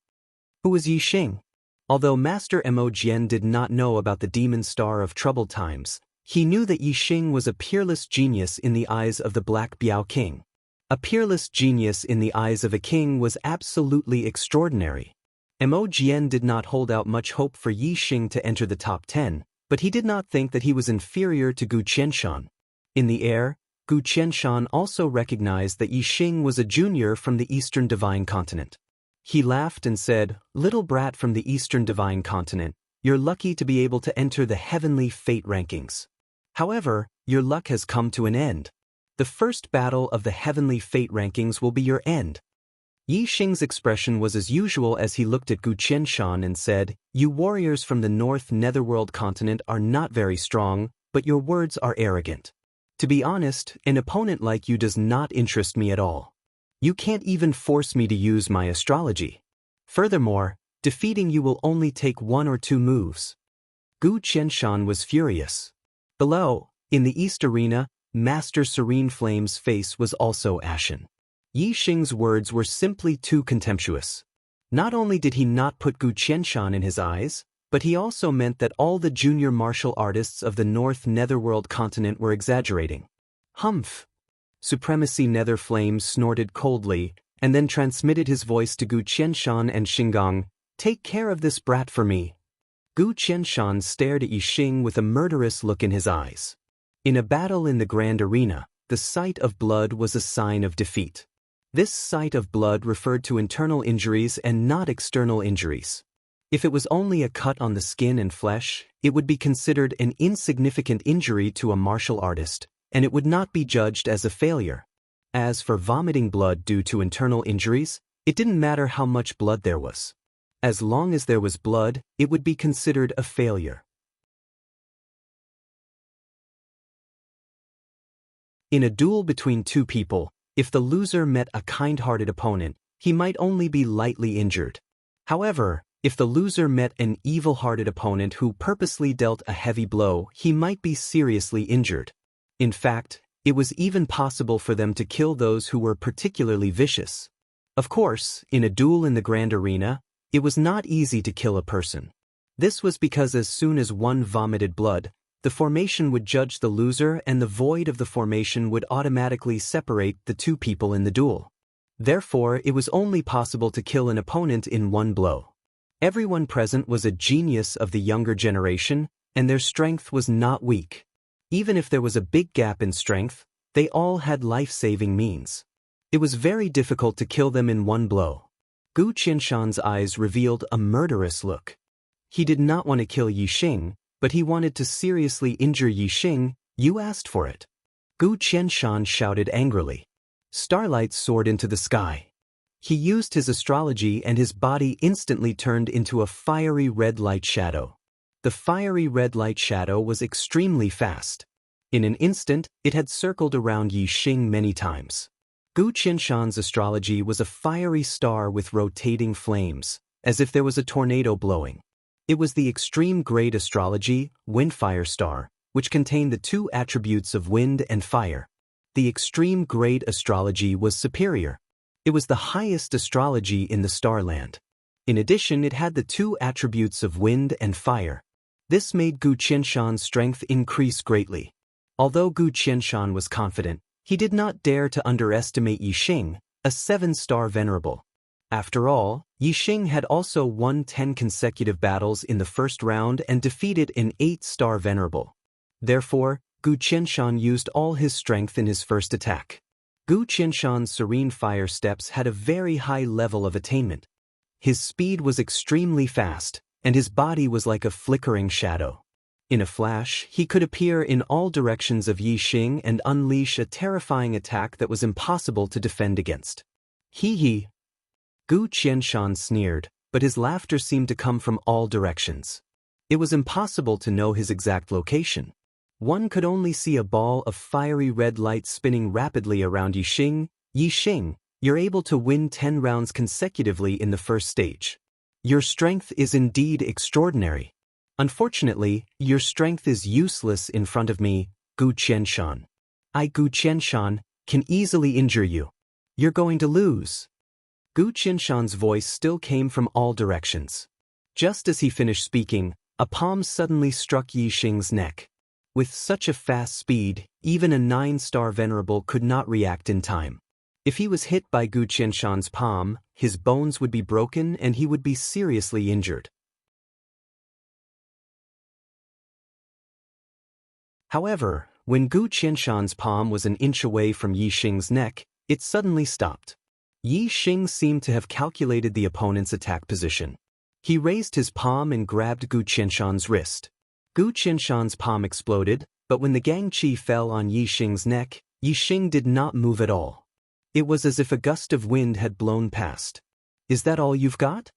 Who was Yi Xing? Although Master Mo Jian did not know about the Demon Star of Troubled Times, he knew that Yi Xing was a peerless genius in the eyes of the Black Biao King. A peerless genius in the eyes of a king was absolutely extraordinary. Mo Jian did not hold out much hope for Yi Xing to enter the top 10, but he did not think that he was inferior to Gu Qianshan. In the air, Gu Qianshan also recognized that Yi Xing was a junior from the Eastern Divine Continent. He laughed and said, "Little brat from the Eastern Divine Continent, you're lucky to be able to enter the Heavenly Fate rankings. However, your luck has come to an end. The first battle of the Heavenly Fate rankings will be your end." Yi Xing's expression was as usual as he looked at Gu Qianshan and said, "You warriors from the North Netherworld continent are not very strong, but your words are arrogant. To be honest, an opponent like you does not interest me at all. You can't even force me to use my astrology. Furthermore, defeating you will only take 1 or 2 moves." Gu Qianshan was furious. Below, in the East Arena, Master Serene Flame's face was also ashen. Yi Xing's words were simply too contemptuous. Not only did he not put Gu Qianshan in his eyes, but he also meant that all the junior martial artists of the North Netherworld continent were exaggerating. Humph! Supremacy Nether Flame snorted coldly, and then transmitted his voice to Gu Qianshan and Xinggang, "Take care of this brat for me." Gu Qianshan stared at Yi Xing with a murderous look in his eyes. In a battle in the Grand Arena, the sight of blood was a sign of defeat. This sight of blood referred to internal injuries and not external injuries. If it was only a cut on the skin and flesh, it would be considered an insignificant injury to a martial artist, and it would not be judged as a failure. As for vomiting blood due to internal injuries, it didn't matter how much blood there was. As long as there was blood, it would be considered a failure. In a duel between two people, if the loser met a kind-hearted opponent, he might only be lightly injured. However, if the loser met an evil-hearted opponent who purposely dealt a heavy blow, he might be seriously injured. In fact, it was even possible for them to kill those who were particularly vicious. Of course, in a duel in the grand arena, it was not easy to kill a person. This was because as soon as one vomited blood, the formation would judge the loser and the void of the formation would automatically separate the two people in the duel. Therefore, it was only possible to kill an opponent in one blow. Everyone present was a genius of the younger generation, and their strength was not weak. Even if there was a big gap in strength, they all had life-saving means. It was very difficult to kill them in one blow. Gu Qianshan's eyes revealed a murderous look. He did not want to kill Yi Xing, but he wanted to seriously injure Yi Xing. You asked for it. Gu Qianshan shouted angrily. Starlight soared into the sky. He used his astrology and his body instantly turned into a fiery red light shadow. The fiery red light shadow was extremely fast. In an instant, it had circled around Yi Xing many times. Gu Qianshan's astrology was a fiery star with rotating flames, as if there was a tornado blowing. It was the extreme grade astrology, Windfire Star, which contained the two attributes of wind and fire. The extreme grade astrology was superior. It was the highest astrology in the starland. In addition, it had the two attributes of wind and fire. This made Gu Qianshan's strength increase greatly. Although Gu Qianshan was confident, he did not dare to underestimate Yi Xing, a 7-star venerable. After all, Yi Xing had also won 10 consecutive battles in the first round and defeated an 8-star venerable. Therefore, Gu Qianshan used all his strength in his first attack. Gu Qianshan's serene fire steps had a very high level of attainment. His speed was extremely fast, and his body was like a flickering shadow. In a flash, he could appear in all directions of Yi Xing and unleash a terrifying attack that was impossible to defend against. Hee hee. Gu Qianshan sneered, but his laughter seemed to come from all directions. It was impossible to know his exact location. One could only see a ball of fiery red light spinning rapidly around Yi Xing. Yi Xing, you're able to win 10 rounds consecutively in the first stage. Your strength is indeed extraordinary. Unfortunately, your strength is useless in front of me, Gu Qianshan. I, Gu Qianshan, can easily injure you. You're going to lose. Gu Qianshan's voice still came from all directions. Just as he finished speaking, a palm suddenly struck Yi Xing's neck. With such a fast speed, even a 9-star venerable could not react in time. If he was hit by Gu Qianshan's palm, his bones would be broken and he would be seriously injured. However, when Gu Qianshan's palm was an inch away from Yi Xing's neck, it suddenly stopped. Yi Xing seemed to have calculated the opponent's attack position. He raised his palm and grabbed Gu Qianshan's wrist. Gu Qianshan's palm exploded, but when the gangqi fell on Yi Xing's neck, Yi Xing did not move at all. It was as if a gust of wind had blown past. Is that all you've got?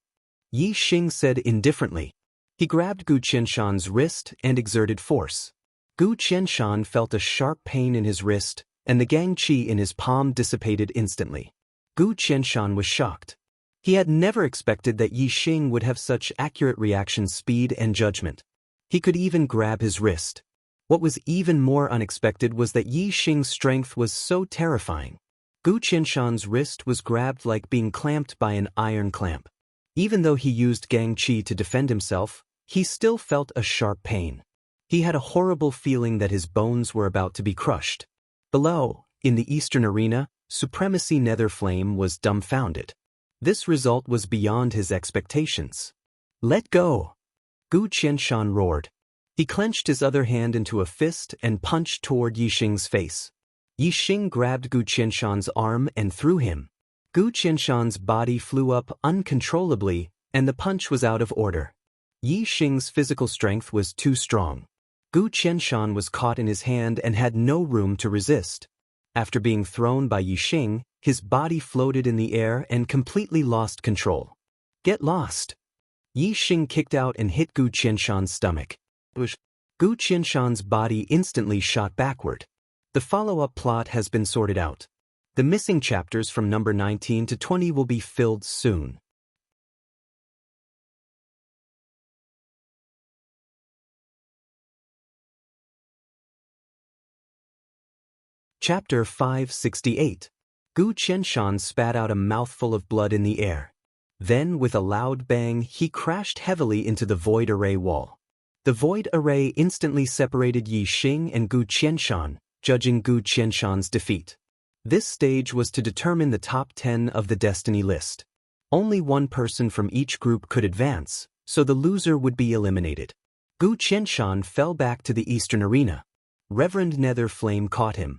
Yi Xing said indifferently. He grabbed Gu Qianshan's wrist and exerted force. Gu Qianshan felt a sharp pain in his wrist, and the gangqi in his palm dissipated instantly. Gu Qianshan was shocked. He had never expected that Yi Xing would have such accurate reaction speed and judgment. He could even grab his wrist. What was even more unexpected was that Yi Xing's strength was so terrifying. Gu Qianshan's wrist was grabbed like being clamped by an iron clamp. Even though he used gangqi to defend himself, he still felt a sharp pain. He had a horrible feeling that his bones were about to be crushed. Below, in the eastern arena, Supremacy Netherflame was dumbfounded. This result was beyond his expectations. Let go! Gu Qianshan roared. He clenched his other hand into a fist and punched toward Yi Xing's face. Yi Xing grabbed Gu Qianshan's arm and threw him. Gu Qianshan's body flew up uncontrollably, and the punch was out of order. Yi Xing's physical strength was too strong. Gu Qianshan was caught in his hand and had no room to resist. After being thrown by Yi Xing, his body floated in the air and completely lost control. Get lost! Yi Xing kicked out and hit Gu Qianshan's stomach. Gu Qianshan's body instantly shot backward. The follow-up plot has been sorted out. The missing chapters from number 19 to 20 will be filled soon. Chapter 568. Gu Qianshan spat out a mouthful of blood in the air. Then, with a loud bang, he crashed heavily into the void array wall. The void array instantly separated Yi Xing and Gu Qianshan, judging Gu Qianshan's defeat. This stage was to determine the top 10 of the destiny list. Only one person from each group could advance, so the loser would be eliminated. Gu Qianshan fell back to the eastern arena. Reverend Nether Flame caught him.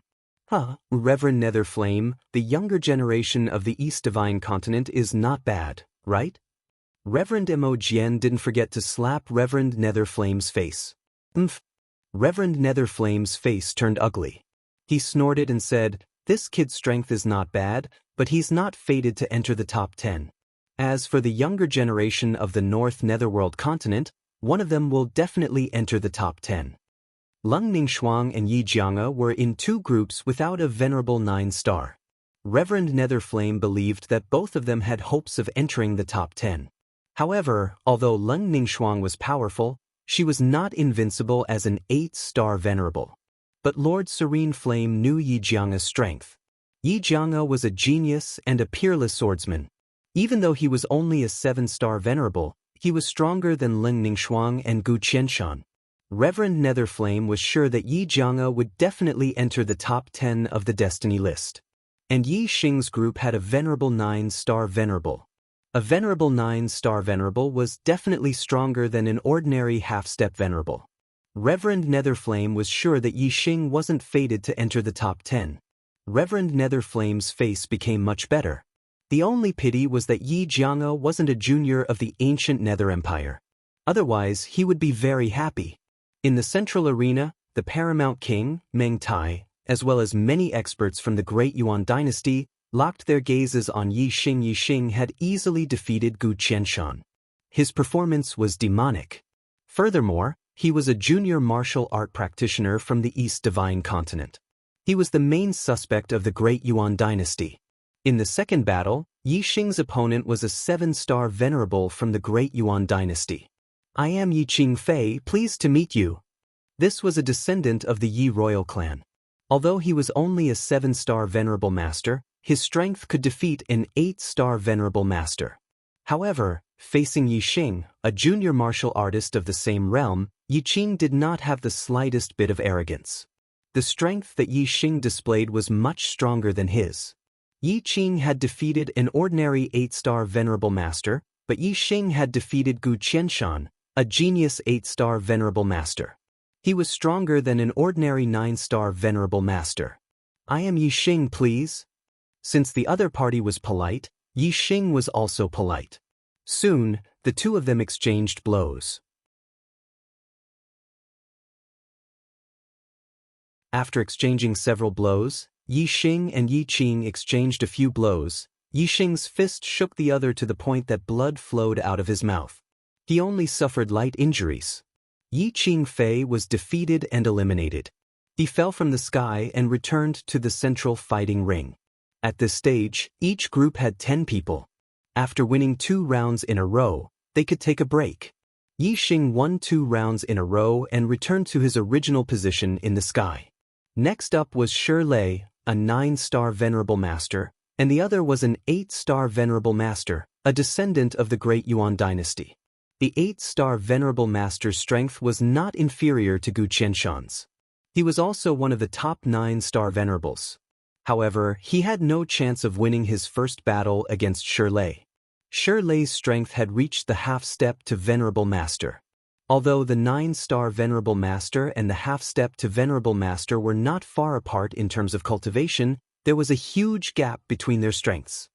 Reverend Nether Flame, the younger generation of the East Divine Continent is not bad, right? Reverend Mo Jian didn't forget to slap Reverend Nether Flame's face. Reverend Nether Flame's face turned ugly. He snorted and said, "This kid's strength is not bad, but he's not fated to enter the top 10. As for the younger generation of the North Netherworld continent, one of them will definitely enter the top 10. Lung Ningxuang and Yi Jianga were in two groups without a venerable 9-star. Reverend Nether Flame believed that both of them had hopes of entering the top 10. However, although Lung Ningxuang was powerful, she was not invincible as an 8-star venerable. But Lord Serene Flame knew Yi Jianga's strength. Yi Jianga was a genius and a peerless swordsman. Even though he was only a 7-star venerable, he was stronger than Lung Ningxuang and Gu Qianshan. Reverend Nether Flame was sure that Yi Jianga would definitely enter the top 10 of the destiny list. And Yi Xing's group had a venerable 9-star venerable. A venerable 9-star venerable was definitely stronger than an ordinary half-step venerable. Reverend Nether Flame was sure that Yi Xing wasn't fated to enter the top 10. Reverend Nether Flame's face became much better. The only pity was that Yi Jianga wasn't a junior of the ancient Nether Empire. Otherwise, he would be very happy. In the central arena, the Paramount King, Meng Tai, as well as many experts from the Great Yuan dynasty, locked their gazes on Yi Xing. Yi Xing had easily defeated Gu Qianshan. His performance was demonic. Furthermore, he was a junior martial art practitioner from the East Divine Continent. He was the main suspect of the Great Yuan dynasty. In the second battle, Yi Xing's opponent was a 7-star venerable from the Great Yuan dynasty. "I am Yi Qingfei, pleased to meet you." This was a descendant of the Yi royal clan. Although he was only a 7-star venerable master, his strength could defeat an 8-star venerable master. However, facing Yi Xing, a junior martial artist of the same realm, Yi Qing did not have the slightest bit of arrogance. The strength that Yi Xing displayed was much stronger than his. Yi Qing had defeated an ordinary 8-star venerable master, but Yi Xing had defeated Gu Qianshan, a genius 8-star venerable master. He was stronger than an ordinary 9-star venerable master. "I am Yi Xing, please." Since the other party was polite, Yi Xing was also polite. Soon, the two of them exchanged blows. After exchanging several blows, Yi Xing and Yi Qing exchanged a few blows. Yi Xing's fist shook the other to the point that blood flowed out of his mouth. He only suffered light injuries. Yi Qingfei was defeated and eliminated. He fell from the sky and returned to the central fighting ring. At this stage, each group had 10 people. After winning 2 rounds in a row, they could take a break. Yi Xing won 2 rounds in a row and returned to his original position in the sky. Next up was Shi Lei, a 9-star venerable master, and the other was an 8-star venerable master, a descendant of the Great Yuan dynasty. The 8-star venerable master's strength was not inferior to Gu Qianshan's. He was also one of the top 9-star venerables. However, he had no chance of winning his first battle against Shi Lei. Shi Lei's strength had reached the half-step to venerable master. Although the 9-star venerable master and the half-step to venerable master were not far apart in terms of cultivation, there was a huge gap between their strengths.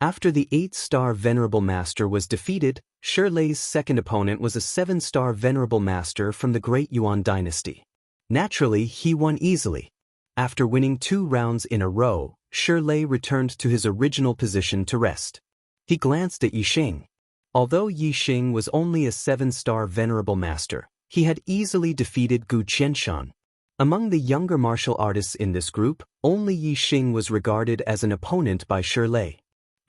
After the 8-star Venerable Master was defeated, Shi Lei's second opponent was a 7-star Venerable Master from the Great Yuan dynasty. Naturally, he won easily. After winning 2 rounds in a row, Shi Lei returned to his original position to rest. He glanced at Yixing. Although Yixing was only a 7-star Venerable Master, he had easily defeated Gu Qianshan. Among the younger martial artists in this group, only Yixing was regarded as an opponent by Shi Lei.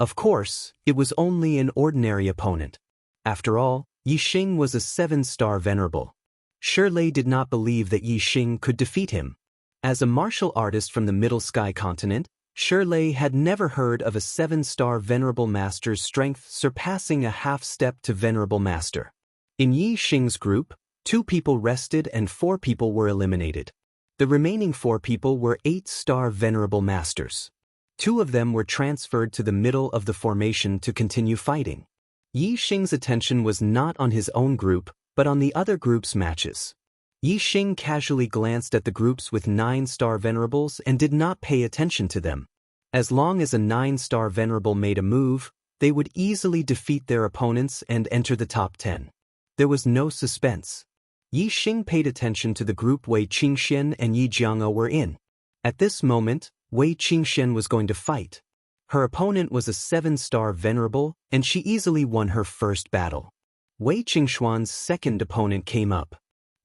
Of course, it was only an ordinary opponent. After all, Yixing was a 7-star Venerable. Shi Lei did not believe that Yixing could defeat him. As a martial artist from the Middle Sky continent, Shi Lei had never heard of a 7-star Venerable Master's strength surpassing a half-step to Venerable Master. In Yixing's group, 2 people rested and 4 people were eliminated. The remaining 4 people were 8-star Venerable Masters. 2 of them were transferred to the middle of the formation to continue fighting. Yixing's attention was not on his own group, but on the other group's matches. Yixing casually glanced at the groups with 9-star Venerables and did not pay attention to them. As long as a 9-star Venerable made a move, they would easily defeat their opponents and enter the top 10. There was no suspense. Yixing paid attention to the group Wei Qingxian and Yi Jiang'e were in. At this moment, Wei Qingxian was going to fight. Her opponent was a 7-star Venerable, and she easily won her first battle. Wei Qingxuan's second opponent came up.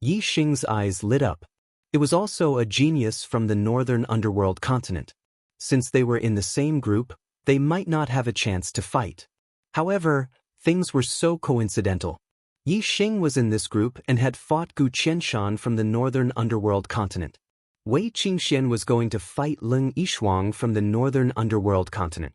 Yixing's eyes lit up. It was also a genius from the northern underworld continent. Since they were in the same group, they might not have a chance to fight. However, things were so coincidental. Yixing was in this group and had fought Gu Qianshan from the northern underworld continent. Wei Qingxian was going to fight Leng Yishuang from the northern underworld continent.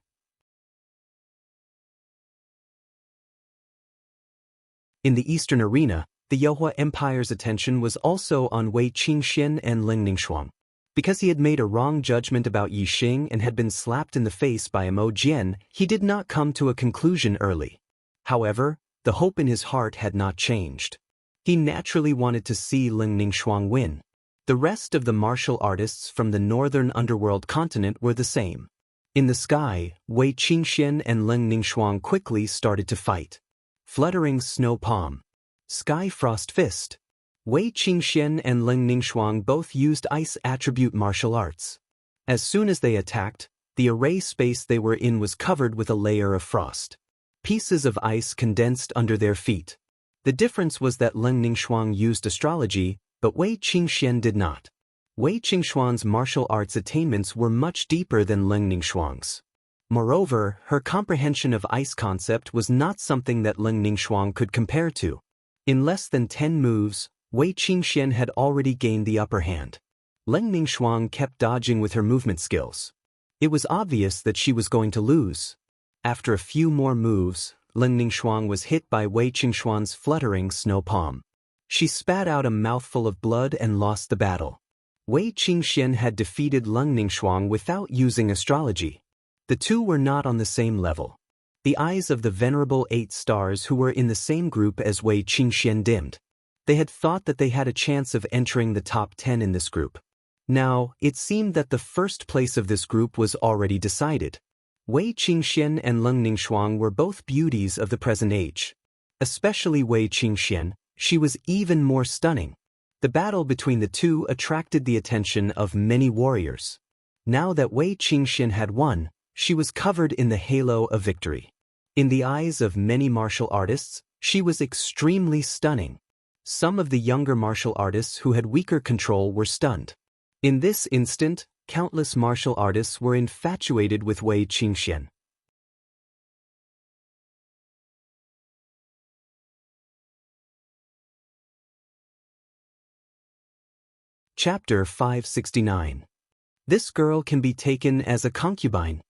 In the eastern arena, the Youhua Empire's attention was also on Wei Qingxian and Leng Ningxuang. Because he had made a wrong judgment about Yixing and had been slapped in the face by a Mo Jian, he did not come to a conclusion early. However, the hope in his heart had not changed. He naturally wanted to see Leng Ningxuang win. The rest of the martial artists from the northern underworld continent were the same. In the sky, Wei Qingxian and Leng Ningxuang quickly started to fight. Fluttering Snow Palm. Sky Frost Fist. Wei Qingxian and Leng Ningxuang both used ice attribute martial arts. As soon as they attacked, the array space they were in was covered with a layer of frost. Pieces of ice condensed under their feet. The difference was that Leng Ningxuang used astrology, but Wei Qingxian did not. Wei Qingxuan's martial arts attainments were much deeper than Leng Ningxuang's. Moreover, her comprehension of ice concept was not something that Leng Ningxuang could compare to. In less than 10 moves, Wei Qingxian had already gained the upper hand. Leng Ningxuang kept dodging with her movement skills. It was obvious that she was going to lose. After a few more moves, Leng Ningxuang was hit by Wei Qingxuan's fluttering snow palm. She spat out a mouthful of blood and lost the battle. Wei Qingxian had defeated Leng Ningxuang without using astrology. The two were not on the same level. The eyes of the venerable 8 stars who were in the same group as Wei Qingxian dimmed. They had thought that they had a chance of entering the top 10 in this group. Now, it seemed that the first place of this group was already decided. Wei Qingxian and Leng Ningxuang were both beauties of the present age. Especially Wei Qingxian, she was even more stunning. The battle between the two attracted the attention of many warriors. Now that Wei Qingxian had won, she was covered in the halo of victory. In the eyes of many martial artists, she was extremely stunning. Some of the younger martial artists who had weaker control were stunned. In this instant, countless martial artists were infatuated with Wei Qingxian. Chapter 569. This girl can be taken as a concubine.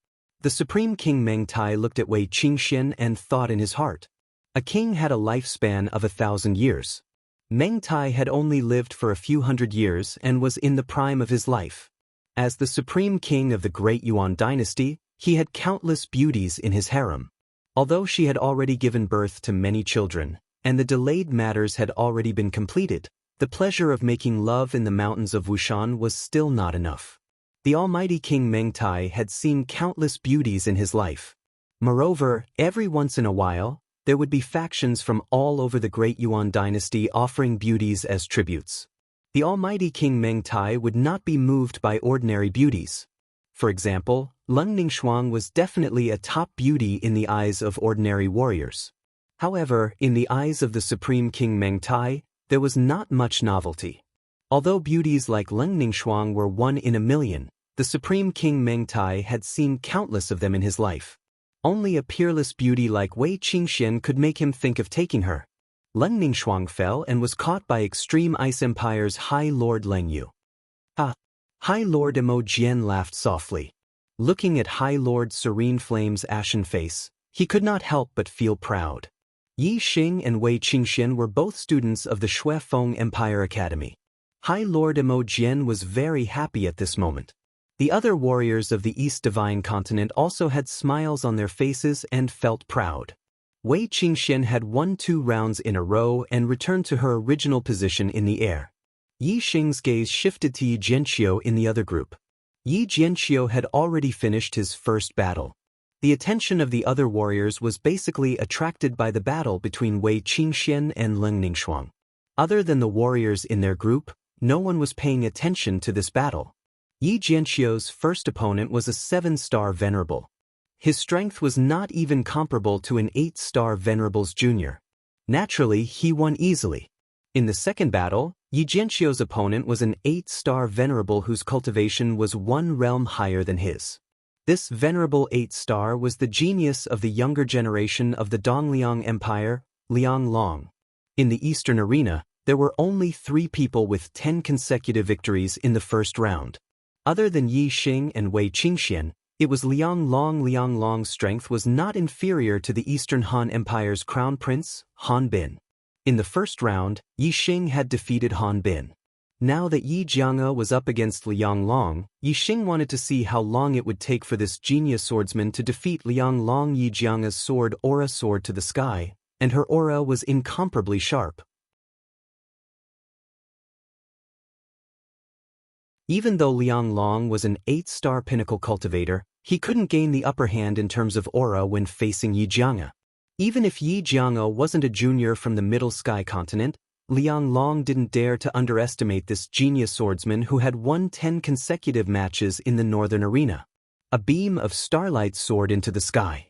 The Supreme King Mengtai looked at Wei Qingxian and thought in his heart. A king had a lifespan of 1,000 years. Mengtai had only lived for a few hundred years and was in the prime of his life. As the Supreme King of the Great Yuan dynasty, he had countless beauties in his harem. Although she had already given birth to many children, and the delayed matters had already been completed, the pleasure of making love in the mountains of Wushan was still not enough. The almighty King Mengtai had seen countless beauties in his life. Moreover, every once in a while, there would be factions from all over the great Yuan dynasty offering beauties as tributes. The almighty King Meng Tai would not be moved by ordinary beauties. For example, Leng Ningxuang was definitely a top beauty in the eyes of ordinary warriors. However, in the eyes of the Supreme King Meng Tai, there was not much novelty. Although beauties like Leng Ningxuang were one in a million, the Supreme King Meng Tai had seen countless of them in his life. Only a peerless beauty like Wei Qingxian could make him think of taking her. Leng Ningxuang fell and was caught by Extreme Ice Empire's High Lord Leng Yu. High Lord Emo Jian laughed softly. Looking at High Lord Serene Flame's ashen face, he could not help but feel proud. Yi Xing and Wei Qingxian were both students of the Shui Feng Empire Academy. High Lord Emo Jian was very happy at this moment. The other warriors of the East Divine Continent also had smiles on their faces and felt proud. Wei Qingxian had won 2 rounds in a row and returned to her original position in the air. Yi Xing's gaze shifted to Yi Jianqiu in the other group. Yi Jianqiu had already finished his first battle. The attention of the other warriors was basically attracted by the battle between Wei Qingxian and Leng Ningxuang. Other than the warriors in their group, no one was paying attention to this battle. Yi Jianqiu's first opponent was a 7-star Venerable. His strength was not even comparable to an 8-star Venerable's junior. Naturally, he won easily. In the second battle, Yi Jianqiu's opponent was an 8-star Venerable whose cultivation was 1 realm higher than his. This Venerable 8-star was the genius of the younger generation of the Dongliang Empire, Liang Long. In the Eastern Arena, there were only 3 people with 10 consecutive victories in the first round. Other than Yi Xing and Wei Qingxian, it was Liang Long. Liang Long's strength was not inferior to the Eastern Han Empire's crown prince, Han Bin. In the first round, Yi Xing had defeated Han Bin. Now that Yi Jianga was up against Liang Long, Yi Xing wanted to see how long it would take for this genius swordsman to defeat Liang Long. Yi Jianga's sword aura soared to the sky, and her aura was incomparably sharp. Even though Liang Long was an 8-star pinnacle cultivator, he couldn't gain the upper hand in terms of aura when facing Yi Jianga. Even if Yi Jianga wasn't a junior from the Middle Sky continent, Liang Long didn't dare to underestimate this genius swordsman who had won 10 consecutive matches in the Northern Arena. A beam of starlight soared into the sky.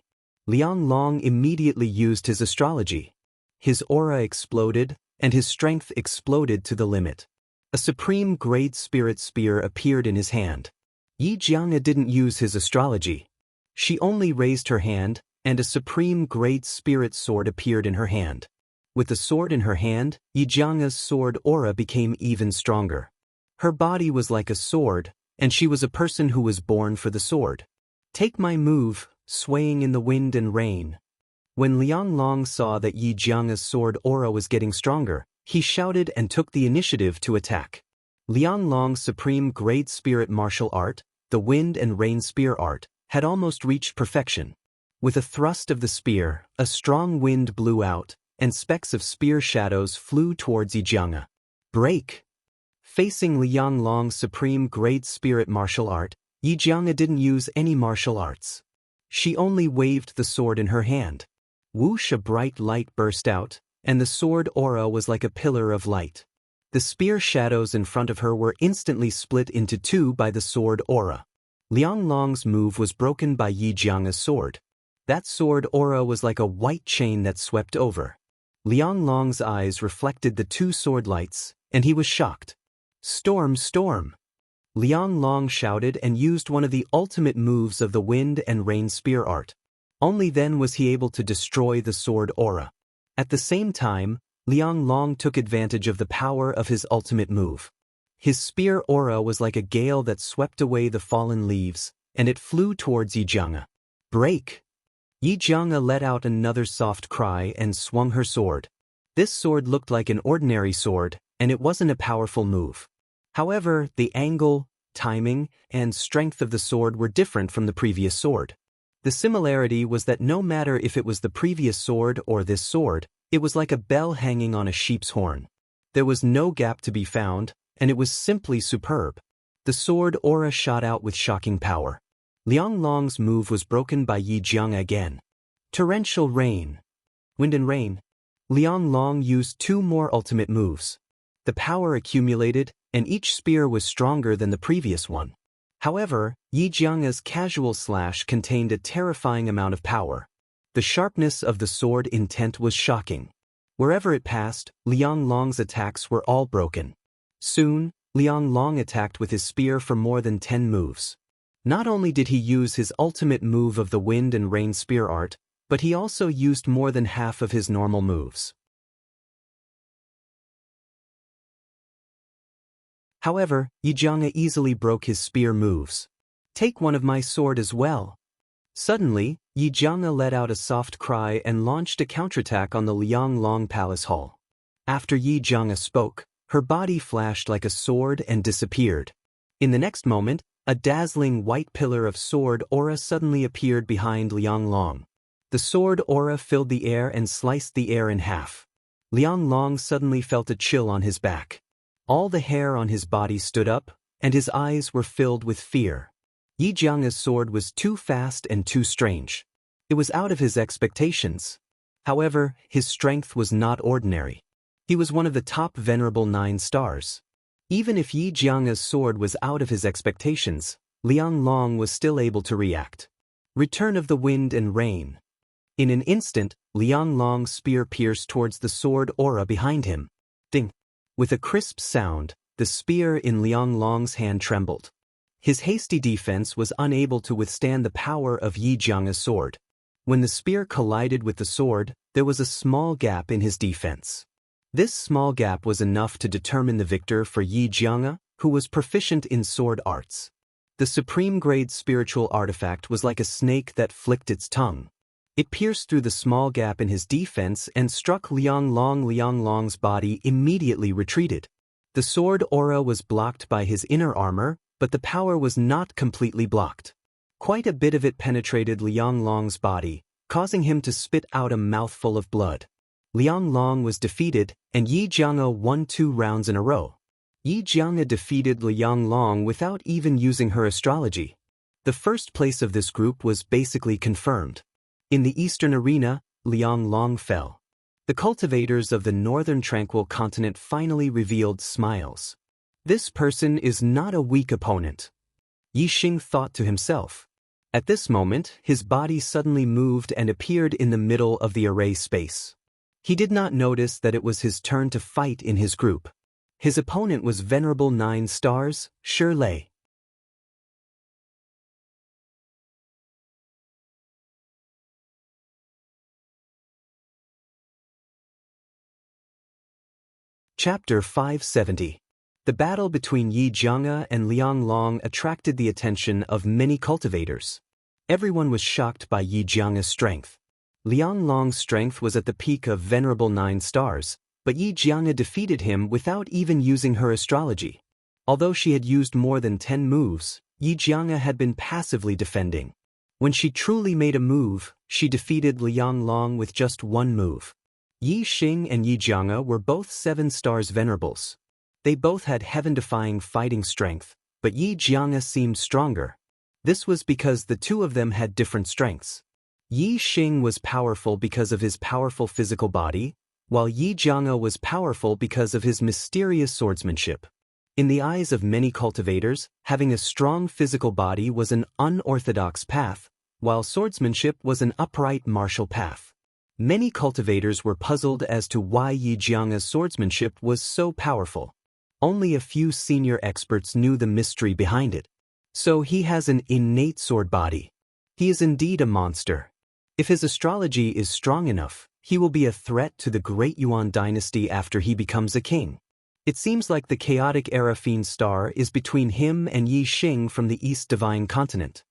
Liang Long immediately used his astrology. His aura exploded, and his strength exploded to the limit. A supreme grade spirit spear appeared in his hand. Yi Jianga didn't use his astrology. She only raised her hand, and a supreme grade spirit sword appeared in her hand. With the sword in her hand, Yi Jianga's sword aura became even stronger. Her body was like a sword, and she was a person who was born for the sword. Take my move, swaying in the wind and rain. When Liang Long saw that Yi Jianga's sword aura was getting stronger, he shouted and took the initiative to attack. Liang Long's supreme grade spirit martial art, the wind and rain spear art, had almost reached perfection. With a thrust of the spear, a strong wind blew out, and specks of spear shadows flew towards Yi Jianga. Break! Facing Liang Long's supreme grade spirit martial art, Yi Jianga didn't use any martial arts. She only waved the sword in her hand. Whoosh! A bright light burst out, and the sword aura was like a pillar of light. The spear shadows in front of her were instantly split into 2 by the sword aura. Liang Long's move was broken by Yi Jianga's sword. That sword aura was like a white chain that swept over. Liang Long's eyes reflected the 2 sword lights, and he was shocked. Storm, storm! Liang Long shouted and used one of the ultimate moves of the wind and rain spear art. Only then was he able to destroy the sword aura. At the same time, Liang Long took advantage of the power of his ultimate move. His spear aura was like a gale that swept away the fallen leaves, and it flew towards Yi Jianga. Break! Yi Jianga let out another soft cry and swung her sword. This sword looked like an ordinary sword, and it wasn't a powerful move. However, the angle, timing, and strength of the sword were different from the previous sword. The similarity was that no matter if it was the previous sword or this sword, it was like a bell hanging on a sheep's horn. There was no gap to be found, and it was simply superb. The sword aura shot out with shocking power. Liang Long's move was broken by Yi Jiang again. Torrential rain. Wind and rain. Liang Long used 2 more ultimate moves. The power accumulated, and each spear was stronger than the previous one. However, Yi Jiang's casual slash contained a terrifying amount of power. The sharpness of the sword intent was shocking. Wherever it passed, Liang Long's attacks were all broken. Soon, Liang Long attacked with his spear for more than 10 moves. Not only did he use his ultimate move of the wind and rain spear art, but he also used more than half of his normal moves. However, Yi Jiang easily broke his spear moves. Take one of my sword as well. Suddenly, Yi Jiang let out a soft cry and launched a counterattack on the Liang Long Palace Hall. After Yi Jiang spoke, her body flashed like a sword and disappeared. In the next moment, a dazzling white pillar of sword aura suddenly appeared behind Liang Long. The sword aura filled the air and sliced the air in half. Liang Long suddenly felt a chill on his back. All the hair on his body stood up, and his eyes were filled with fear. Yi Jiang's sword was too fast and too strange. It was out of his expectations. However, his strength was not ordinary. He was one of the top venerable 9 stars. Even if Yi Jiang's sword was out of his expectations, Liang Long was still able to react. Return of the wind and rain. In an instant, Liang Long's spear pierced towards the sword aura behind him. Ding! With a crisp sound, the spear in Liang Long's hand trembled. His hasty defense was unable to withstand the power of Yi Jiang's sword. When the spear collided with the sword, there was a small gap in his defense. This small gap was enough to determine the victor for Yi Jiang, who was proficient in sword arts. The supreme-grade spiritual artifact was like a snake that flicked its tongue. It pierced through the small gap in his defense and struck Liang Long. Liang Long's body immediately retreated. The sword aura was blocked by his inner armor, but the power was not completely blocked. Quite a bit of it penetrated Liang Long's body, causing him to spit out a mouthful of blood. Liang Long was defeated, and Yi Jiang won 2 rounds in a row. Yi Jiang defeated Liang Long without even using her astrology. The first place of this group was basically confirmed. In the Eastern arena, Liang Long fell. The cultivators of the Northern Tranquil Continent finally revealed smiles. This person is not a weak opponent. Yi Xing thought to himself. At this moment, his body suddenly moved and appeared in the middle of the array space. He did not notice that it was his turn to fight in his group. His opponent was Venerable 9 stars, Shirley. Chapter 570. The battle between Yi Jiang and Liang Long attracted the attention of many cultivators. Everyone was shocked by Yi Jiang's strength. Liang Long's strength was at the peak of Venerable 9 stars, but Yi Jiang defeated him without even using her astrology. Although she had used more than 10 moves, Yi Jiang had been passively defending. When she truly made a move, she defeated Liang Long with just 1 move. Yi Xing and Yi Jiang were both 7 stars venerables. They both had heaven-defying fighting strength, but Yi Jiang seemed stronger. This was because the 2 of them had different strengths. Yi Xing was powerful because of his powerful physical body, while Yi Jiang was powerful because of his mysterious swordsmanship. In the eyes of many cultivators, having a strong physical body was an unorthodox path, while swordsmanship was an upright martial path. Many cultivators were puzzled as to why Yi Jiang's swordsmanship was so powerful. Only a few senior experts knew the mystery behind it. So he has an innate sword body. He is indeed a monster. If his astrology is strong enough, he will be a threat to the Great Yuan dynasty after he becomes a king. It seems like the chaotic era fiend star is between him and Yi Xing from the East Divine Continent.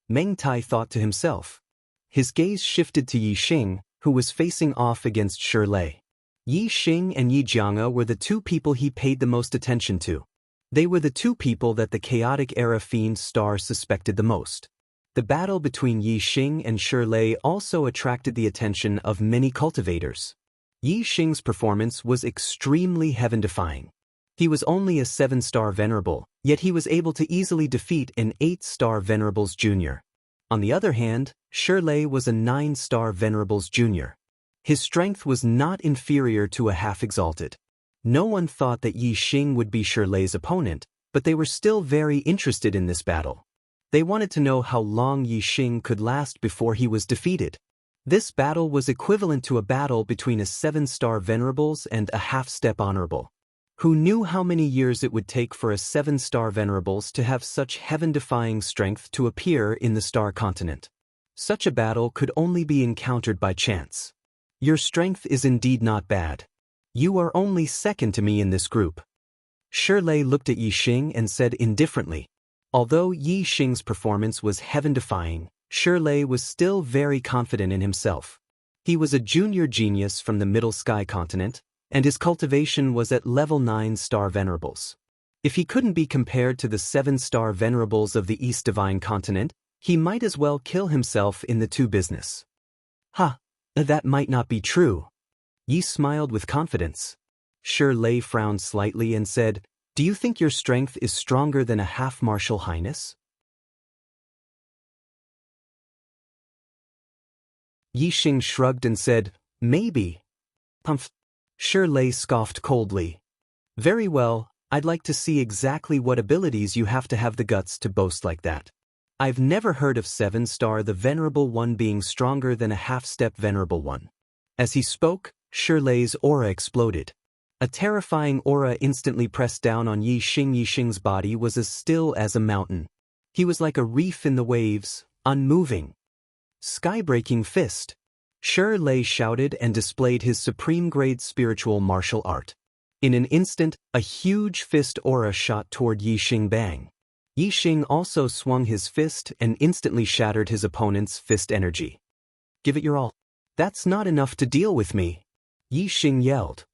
Meng Tai thought to himself. His gaze shifted to Yi Xing, who was facing off against Shirley. Yi Xing and Yi Jiang were the 2 people he paid the most attention to. They were the 2 people that the chaotic era fiend star suspected the most. The battle between Yi Xing and Shirley also attracted the attention of many cultivators. Yi Xing's performance was extremely heaven-defying. He was only a 7-star venerable, Yet he was able to easily defeat an 8-star Venerables Jr. On the other hand, Shirley was a 9-star Venerables Jr. His strength was not inferior to a half-exalted. No one thought that Yi Xing would be Shirley's opponent, but they were still very interested in this battle. They wanted to know how long Yi Xing could last before he was defeated. This battle was equivalent to a battle between a 7-star Venerables and a half-step Honorable. Who knew how many years it would take for a 7-star Venerables to have such heaven-defying strength to appear in the star continent? Such a battle could only be encountered by chance. Your strength is indeed not bad. You are only second to me in this group. Shirley looked at Yi Xing and said indifferently. Although Yi Xing's performance was heaven-defying, Shirley was still very confident in himself. He was a junior genius from the Middle Sky continent, and his cultivation was at level 9-star Venerables. If he couldn't be compared to the 7-star Venerables of the East Divine continent, he might as well kill himself in the two business. That might not be true. Yi smiled with confidence. Shirley frowned slightly and said, "Do you think your strength is stronger than a half-martial highness?" Yi Xing shrugged and said, "Maybe." Pumph. Shirley scoffed coldly. "Very well, I'd like to see exactly what abilities you have to have the guts to boast like that. I've never heard of 7-star the Venerable One being stronger than a half-step Venerable One." As he spoke, Shirley's aura exploded. A terrifying aura instantly pressed down on Yi Xing. Yi Xing's body was as still as a mountain. He was like a reef in the waves, unmoving. Sky-breaking fist. Shirley shouted and displayed his supreme-grade spiritual martial art. In an instant, a huge fist aura shot toward Yi Xing. Bang! Yi Xing also swung his fist and instantly shattered his opponent's fist energy. "Give it your all. That's not enough to deal with me," Yi Xing yelled.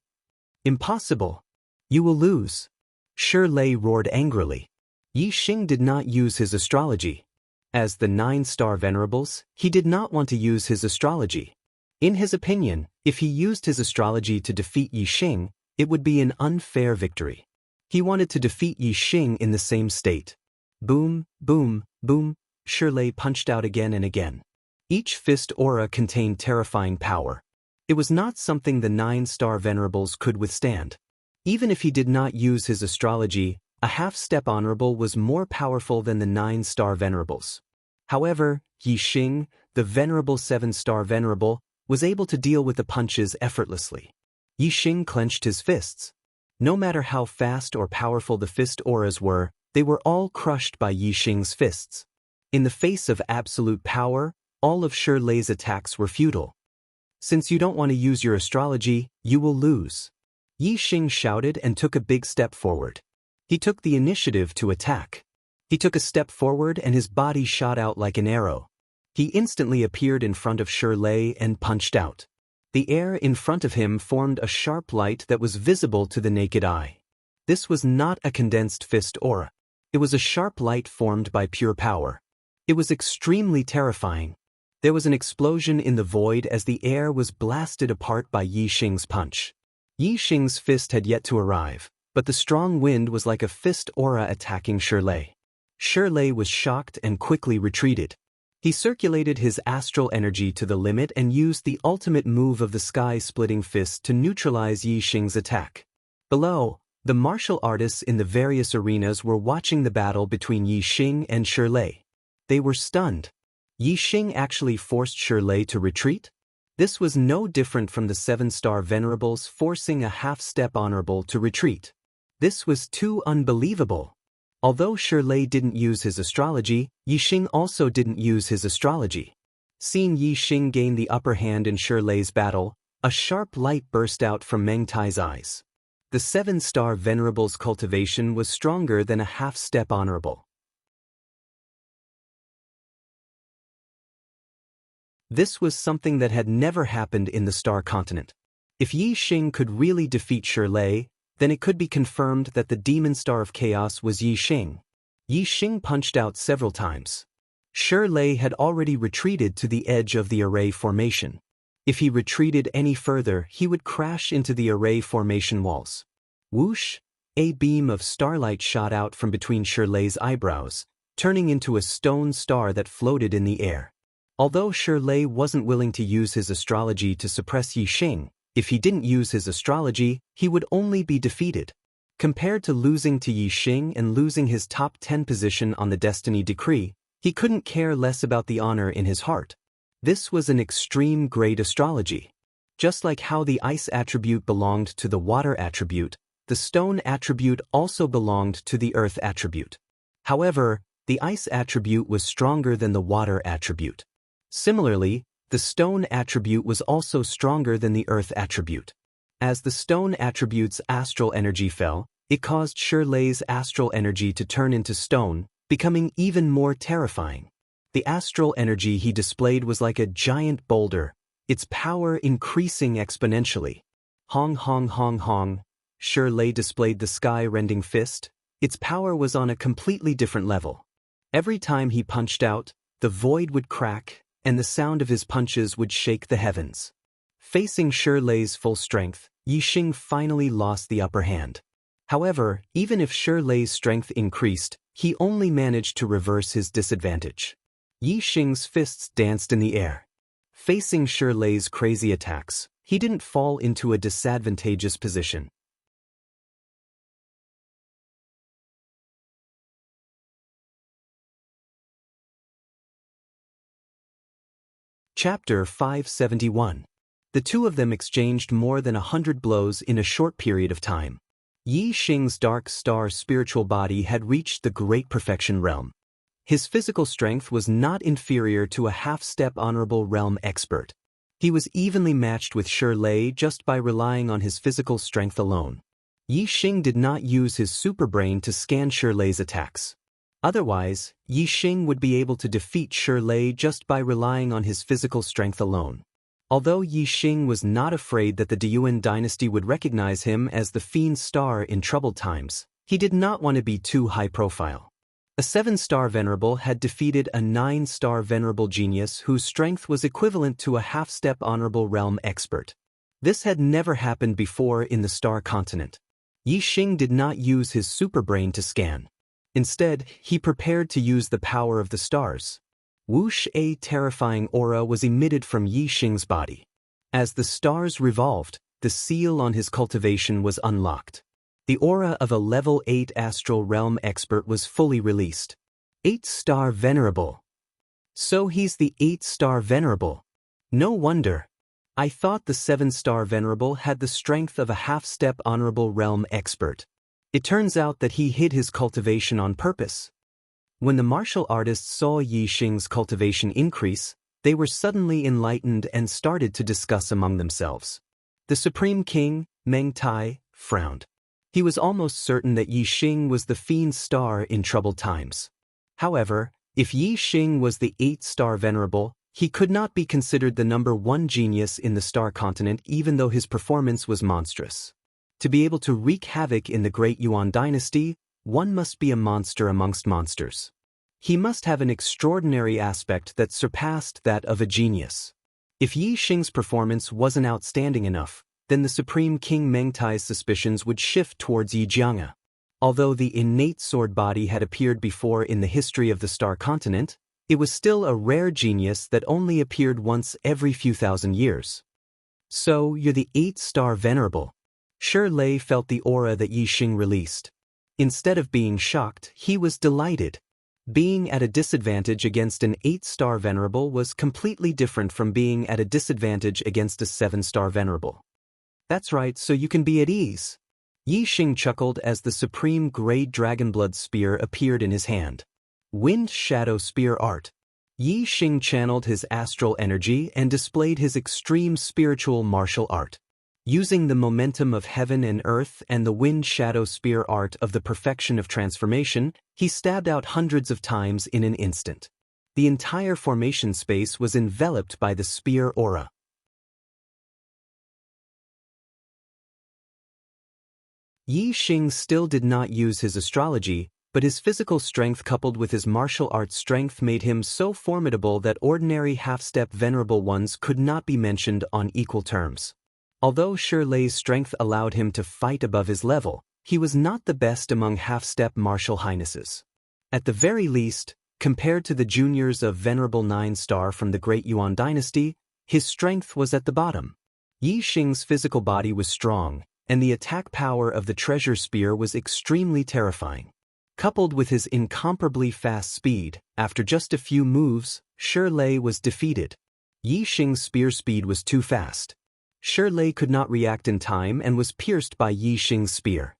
"Impossible. You will lose." Shirley roared angrily. Yi Xing did not use his astrology. As the 9-star Venerables, he did not want to use his astrology. In his opinion, if he used his astrology to defeat Yi Xing, it would be an unfair victory. He wanted to defeat Yi Xing in the same state. Boom, boom, boom, Shirley punched out again and again. Each fist aura contained terrifying power. It was not something the 9-star Venerables could withstand. Even if he did not use his astrology, a half-step Honorable was more powerful than the 9-star Venerables. However, Yi Xing, the Venerable 7-star Venerable, was able to deal with the punches effortlessly. Yi Xing clenched his fists. No matter how fast or powerful the fist auras were, they were all crushed by Yi Xing's fists. In the face of absolute power, all of Shirley's attacks were futile. "Since you don't want to use your astrology, you will lose." Yi Xing shouted and took a big step forward. He took the initiative to attack. He took a step forward and his body shot out like an arrow. He instantly appeared in front of Shirley and punched out. The air in front of him formed a sharp light that was visible to the naked eye. This was not a condensed fist aura. It was a sharp light formed by pure power. It was extremely terrifying. There was an explosion in the void as the air was blasted apart by Yi Xing's punch. Yi Xing's fist had yet to arrive, but the strong wind was like a fist aura attacking Shirley. Shirley was shocked and quickly retreated. He circulated his astral energy to the limit and used the ultimate move of the sky-splitting fist to neutralize Yi Xing's attack. Below, the martial artists in the various arenas were watching the battle between Yi Xing and Shirley. They were stunned. Yi Xing actually forced Shirley to retreat? This was no different from the 7-star Venerables forcing a half-step Honorable to retreat. This was too unbelievable. Although Shirley didn't use his astrology, Yi Xing also didn't use his astrology. Seeing Yi Xing gain the upper hand in Shirley's battle, a sharp light burst out from Meng Tai's eyes. The 7-star Venerable's cultivation was stronger than a half-step Honorable. This was something that had never happened in the Star Continent. If Yi Xing could really defeat Shirley, then it could be confirmed that the Demon Star of Chaos was Yi Xing. Yi Xing punched out several times. Shirley had already retreated to the edge of the array formation. If he retreated any further, he would crash into the array formation walls. Whoosh! A beam of starlight shot out from between Shirley's eyebrows, turning into a stone star that floated in the air. Although Shirley wasn't willing to use his astrology to suppress Yi Xing, if he didn't use his astrology, he would only be defeated. Compared to losing to Yi Xing and losing his top 10 position on the destiny decree, he couldn't care less about the honor in his heart. This was an extreme grade astrology. Just like how the ice attribute belonged to the water attribute, the stone attribute also belonged to the earth attribute. However, the ice attribute was stronger than the water attribute. Similarly, the stone attribute was also stronger than the earth attribute. As the stone attribute's astral energy fell, it caused Shirley's astral energy to turn into stone, becoming even more terrifying. The astral energy he displayed was like a giant boulder, its power increasing exponentially. Hong hong hong hong, Shirley displayed the sky-rending fist. Its power was on a completely different level. Every time he punched out, the void would crack, and the sound of his punches would shake the heavens. Facing Shirley's full strength, Yi Xing finally lost the upper hand. However, even if Shirley's strength increased, he only managed to reverse his disadvantage. Yi Xing's fists danced in the air. Facing Shirley's crazy attacks, he didn't fall into a disadvantageous position. Chapter 571. The two of them exchanged more than 100 blows in a short period of time. Yi Xing's dark star spiritual body had reached the great perfection realm. His physical strength was not inferior to a half-step honorable realm expert. He was evenly matched with Shirley just by relying on his physical strength alone. Yi Xing did not use his superbrain to scan Shirley's attacks. Otherwise, Yi Xing would be able to defeat Shirley just by relying on his physical strength alone. Although Yi Xing was not afraid that the Deyuan dynasty would recognize him as the fiend star in troubled times, he did not want to be too high profile. A 7-star venerable had defeated a 9-star venerable genius whose strength was equivalent to a half-step honorable realm expert. This had never happened before in the star continent. Yi Xing did not use his superbrain to scan. Instead, he prepared to use the power of the stars. Whoosh! A terrifying aura was emitted from Yi Xing's body. As the stars revolved, the seal on his cultivation was unlocked. The aura of a level 8 astral realm expert was fully released. 8-star venerable. So he's the 8-star venerable. No wonder. I thought the 7-star venerable had the strength of a half-step honorable realm expert. It turns out that he hid his cultivation on purpose. When the martial artists saw Yi Xing's cultivation increase, they were suddenly enlightened and started to discuss among themselves. The Supreme King, Meng Tai, frowned. He was almost certain that Yi Xing was the fiend star in troubled times. However, if Yi Xing was the 8-star venerable, he could not be considered the number 1 genius in the star continent even though his performance was monstrous. To be able to wreak havoc in the Great Yuan dynasty, one must be a monster amongst monsters. He must have an extraordinary aspect that surpassed that of a genius. If Yi Xing's performance wasn't outstanding enough, then the Supreme King Meng Tai's suspicions would shift towards Yi Jianga. Although the innate sword body had appeared before in the history of the star continent, it was still a rare genius that only appeared once every few thousand years. So, you're the 8-star venerable. Shirley felt the aura that Yi Xing released. Instead of being shocked, he was delighted. Being at a disadvantage against an 8-star venerable was completely different from being at a disadvantage against a 7-star venerable. That's right, so you can be at ease. Yi Xing chuckled as the supreme grade dragonblood spear appeared in his hand. Wind Shadow Spear Art. Yi Xing channeled his astral energy and displayed his extreme spiritual martial art. Using the momentum of heaven and earth and the wind shadow spear art of the perfection of transformation, he stabbed out hundreds of times in an instant. The entire formation space was enveloped by the spear aura. Yi Xing still did not use his astrology, but his physical strength coupled with his martial arts strength made him so formidable that ordinary half-step venerable ones could not be mentioned on equal terms. Although Shirley's strength allowed him to fight above his level, he was not the best among half-step martial highnesses. At the very least, compared to the juniors of Venerable 9-star from the Great Yuan dynasty, his strength was at the bottom. Yi Xing's physical body was strong, and the attack power of the treasure spear was extremely terrifying. Coupled with his incomparably fast speed, after just a few moves, Shi Lei was defeated. Yi Xing's spear speed was too fast. Shi Lei could not react in time and was pierced by Yi Xing's spear.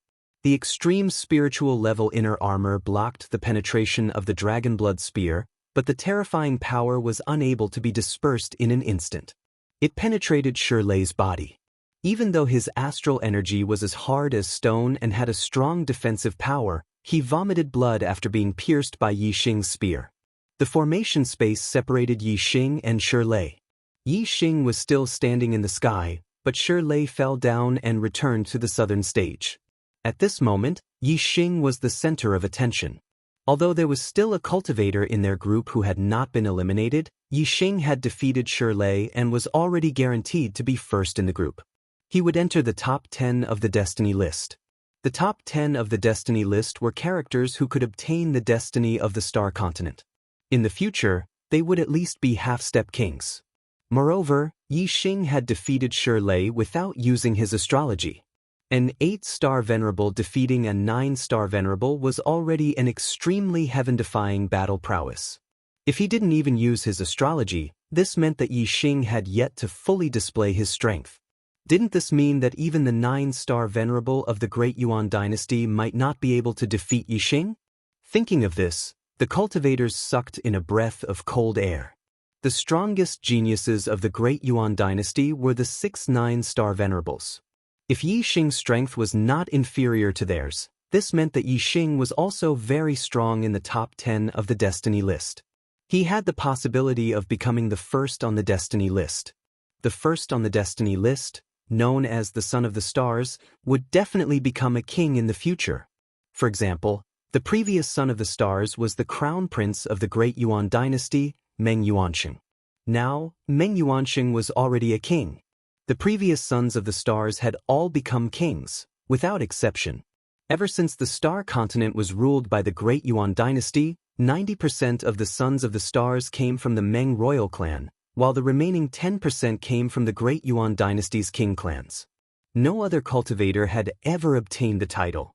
The extreme spiritual level inner armor blocked the penetration of the dragonblood spear, but the terrifying power was unable to be dispersed in an instant. It penetrated Shi Lei's body. Even though his astral energy was as hard as stone and had a strong defensive power, he vomited blood after being pierced by Yi Xing's spear. The formation space separated Yi Xing and Shi Lei. Yi Xing was still standing in the sky, but Shi Lei fell down and returned to the southern stage. At this moment, Yi Xing was the center of attention. Although there was still a cultivator in their group who had not been eliminated, Yi Xing had defeated Shi Lei and was already guaranteed to be first in the group. He would enter the top 10 of the destiny list. The top 10 of the destiny list were characters who could obtain the destiny of the star continent. In the future, they would at least be half-step kings. Moreover, Yi Xing had defeated Shi Lei without using his astrology. An 8-star venerable defeating a 9-star venerable was already an extremely heaven-defying battle prowess. If he didn't even use his astrology, this meant that Yi Xing had yet to fully display his strength. Didn't this mean that even the 9-star venerable of the Great Yuan dynasty might not be able to defeat Yi Xing? Thinking of this, the cultivators sucked in a breath of cold air. The strongest geniuses of the Great Yuan dynasty were the 6 9-star venerables. If Yi Xing's strength was not inferior to theirs, this meant that Yi Xing was also very strong in the top 10 of the destiny list. He had the possibility of becoming the first on the destiny list. The first on the destiny list, known as the Son of the Stars, would definitely become a king in the future. For example, the previous Son of the Stars was the crown prince of the Great Yuan dynasty, Meng Yuansheng. Now, Meng Yuansheng was already a king. The previous Sons of the Stars had all become kings, without exception. Ever since the Star Continent was ruled by the Great Yuan dynasty, 90% of the Sons of the Stars came from the Meng royal clan, while the remaining 10% came from the Great Yuan dynasty's king clans. No other cultivator had ever obtained the title.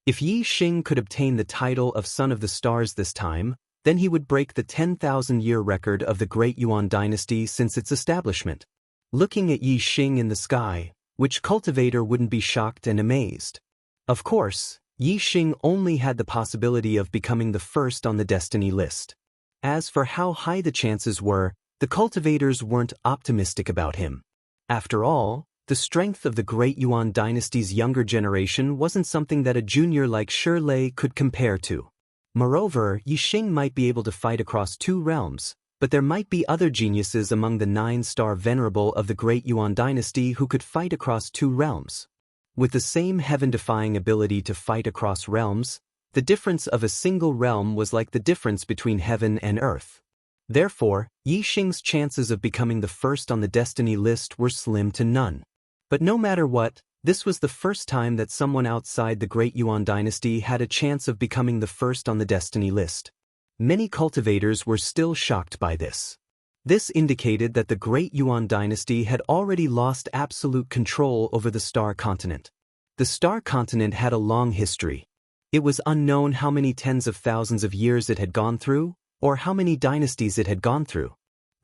If Yi Xing could obtain the title of Son of the Stars this time, then he would break the 10,000-year record of the Great Yuan dynasty since its establishment. Looking at Yi Xing in the sky, which cultivator wouldn't be shocked and amazed? Of course, Yi Xing only had the possibility of becoming the first on the destiny list. As for how high the chances were, the cultivators weren't optimistic about him. After all, the strength of the Great Yuan dynasty's younger generation wasn't something that a junior like Shi Lei could compare to. Moreover, Yi Xing might be able to fight across 2 realms, but there might be other geniuses among the 9-star venerable of the Great Yuan dynasty who could fight across 2 realms. With the same heaven-defying ability to fight across realms, the difference of a single realm was like the difference between heaven and earth. Therefore, Yi Xing's chances of becoming the first on the destiny list were slim to none. But no matter what, this was the first time that someone outside the Great Yuan dynasty had a chance of becoming the first on the destiny list. Many cultivators were still shocked by this. This indicated that the Great Yuan dynasty had already lost absolute control over the Star Continent. The Star Continent had a long history. It was unknown how many tens of thousands of years it had gone through, or how many dynasties it had gone through.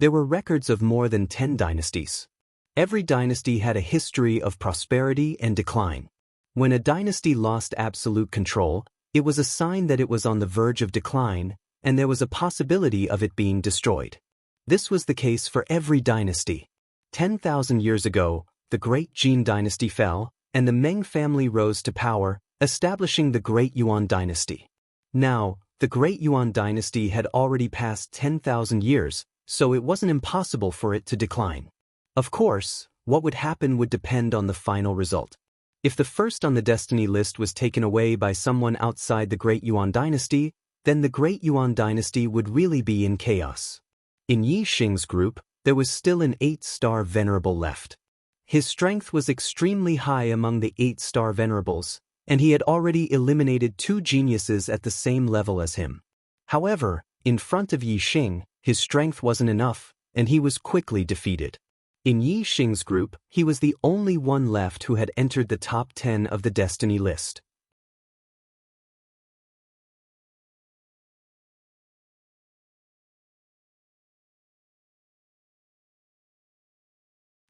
There were records of more than 10 dynasties. Every dynasty had a history of prosperity and decline. When a dynasty lost absolute control, it was a sign that it was on the verge of decline, and there was a possibility of it being destroyed. This was the case for every dynasty. 10,000 years ago, the Great Jin dynasty fell, and the Meng family rose to power, establishing the Great Yuan dynasty. Now, the Great Yuan dynasty had already passed 10,000 years, so it wasn't impossible for it to decline. Of course, what would happen would depend on the final result. If the first on the destiny list was taken away by someone outside the Great Yuan dynasty, then the Great Yuan dynasty would really be in chaos. In Yi Xing's group, there was still an 8-star venerable left. His strength was extremely high among the 8-star venerables, and he had already eliminated 2 geniuses at the same level as him. However, in front of Yi Xing, his strength wasn't enough, and he was quickly defeated. In Yi Xing's group, he was the only one left who had entered the top 10 of the destiny list.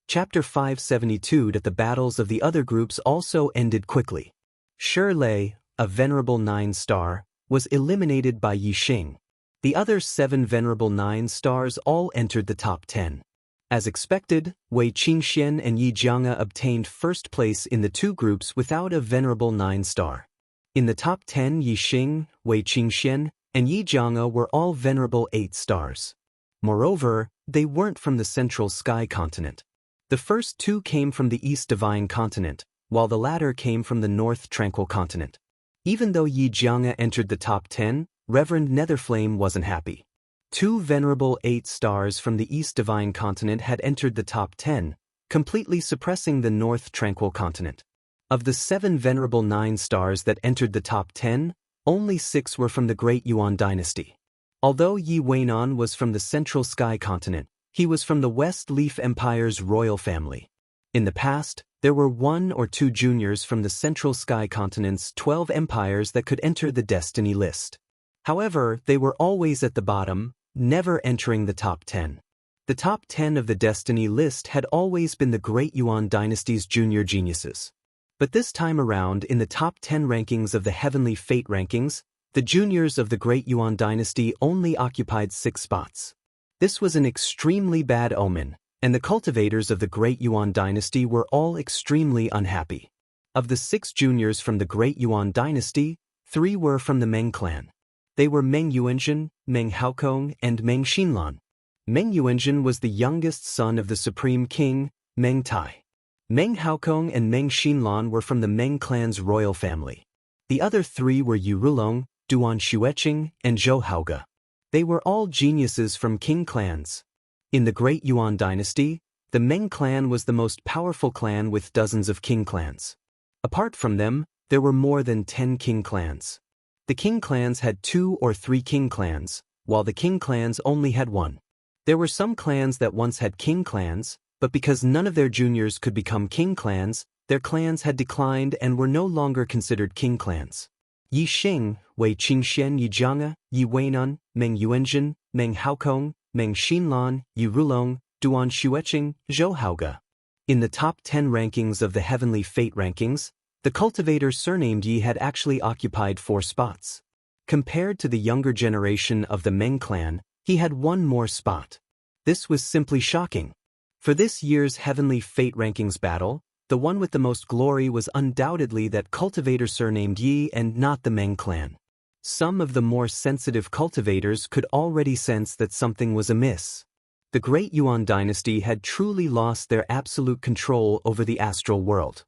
Chapter 572. That the battles of the other groups also ended quickly. Shi Lei, a venerable 9-star, was eliminated by Yi Xing. The other 7 venerable 9-stars all entered the top 10. As expected, Wei Qingxian and Yi Jianga obtained first place in the 2 groups without a venerable 9-star. In the top 10, Yi Xing, Wei Qingxian, and Yi Jianga were all venerable 8-stars. Moreover, they weren't from the Central Sky Continent. The first 2 came from the East Divine Continent, while the latter came from the North Tranquil Continent. Even though Yi Jianga entered the top 10, Reverend Netherflame wasn't happy. 2 venerable 8-stars from the East Divine Continent had entered the top 10, completely suppressing the North Tranquil Continent. Of the 7 venerable 9-stars that entered the top 10, only 6 were from the Great Yuan Dynasty. Although Yi Weinan was from the Central Sky Continent, he was from the West Leaf Empire's royal family. In the past, there were 1 or 2 juniors from the Central Sky Continent's 12 empires that could enter the destiny list. However, they were always at the bottom, never entering the top 10. The top 10 of the destiny list had always been the Great Yuan Dynasty's junior geniuses. But this time around, in the top 10 rankings of the Heavenly Fate rankings, the juniors of the Great Yuan Dynasty only occupied 6 spots. This was an extremely bad omen, and the cultivators of the Great Yuan Dynasty were all extremely unhappy. Of the 6 juniors from the Great Yuan Dynasty, 3 were from the Meng clan. They were Meng Yuanzhen, Meng Haokong, and Meng Xinlan. Meng Yuanzhen was the youngest son of the Supreme King, Meng Tai. Meng Haokong and Meng Xinlan were from the Meng clan's royal family. The other 3 were Yu Rulong, Duan Xueqing, and Zhou Haoge. They were all geniuses from king clans. In the Great Yuan Dynasty, the Meng clan was the most powerful clan with dozens of king clans. Apart from them, there were more than 10 king clans. The king clans had 2 or 3 king clans, while the king clans only had 1. There were some clans that once had king clans, but because none of their juniors could become king clans, their clans had declined and were no longer considered king clans. Yi Xing, Wei Qingxian, Yi Jianga, Yi Weinan, Meng Yuanzhen, Meng Haokong, Meng Xinlan, Yu Rulong, Duan Xueqing, Zhou Haoge. In the top 10 rankings of the Heavenly Fate rankings, the cultivator surnamed Yi had actually occupied 4 spots. Compared to the younger generation of the Meng clan, he had 1 more spot. This was simply shocking. For this year's Heavenly Fate rankings battle, the one with the most glory was undoubtedly that cultivator surnamed Yi and not the Meng clan. Some of the more sensitive cultivators could already sense that something was amiss. The Great Yuan Dynasty had truly lost their absolute control over the astral world.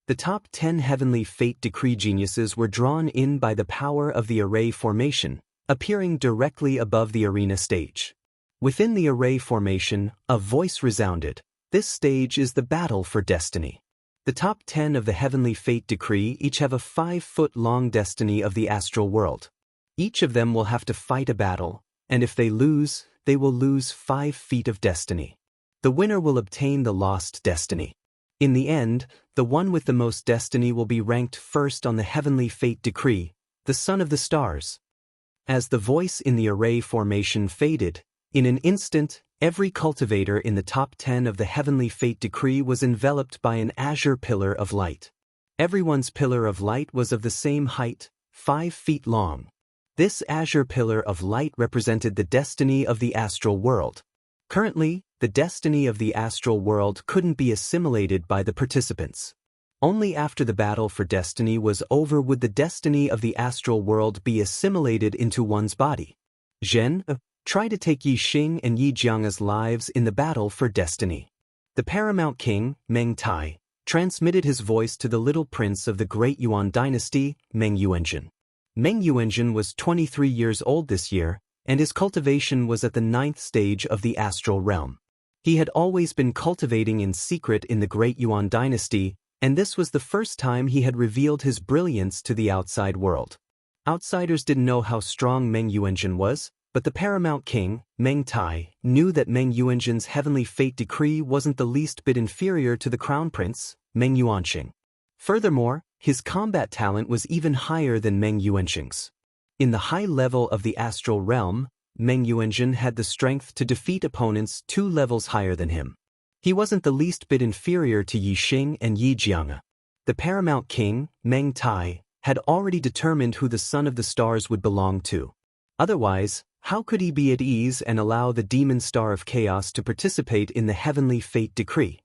The top 10 Heavenly Fate decree geniuses were drawn in by the power of the array formation, appearing directly above the arena stage. Within the array formation, a voice resounded. This stage is the battle for destiny. The top 10 of the Heavenly Fate decree each have a 5-foot-long destiny of the astral world. Each of them will have to fight a battle, and if they lose, they will lose 5 feet of destiny. The winner will obtain the lost destiny. In the end, the one with the most destiny will be ranked first on the Heavenly Fate decree, the Son of the Stars. As the voice in the array formation faded, in an instant, every cultivator in the top 10 of the Heavenly Fate decree was enveloped by an azure pillar of light. Everyone's pillar of light was of the same height, 5 feet long. This azure pillar of light represented the destiny of the astral world. Currently, the destiny of the astral world couldn't be assimilated by the participants. Only after the battle for destiny was over would the destiny of the astral world be assimilated into one's body. Zhen, try to take Yi Xing and Yi Jianga's lives in the battle for destiny. The paramount king, Meng Tai, transmitted his voice to the little prince of the Great Yuan Dynasty, Meng Yuanzhen. Meng Yuanzhen was 23 years old this year, and his cultivation was at the 9th stage of the astral realm. He had always been cultivating in secret in the Great Yuan dynasty, and this was the first time he had revealed his brilliance to the outside world. Outsiders didn't know how strong Meng Yuanjun was, but the paramount king, Meng Tai, knew that Meng Yuanjun's heavenly fate decree wasn't the least bit inferior to the crown prince, Meng Yuanqing. Furthermore, his combat talent was even higher than Meng Yuanqing's. In the high level of the astral realm, Meng Yuanjun had the strength to defeat opponents 2 levels higher than him. He wasn't the least bit inferior to Yi Xing and Yi Jianga. The paramount king, Meng Tai, had already determined who the son of the stars would belong to. Otherwise, how could he be at ease and allow the demon star of chaos to participate in the heavenly fate decree?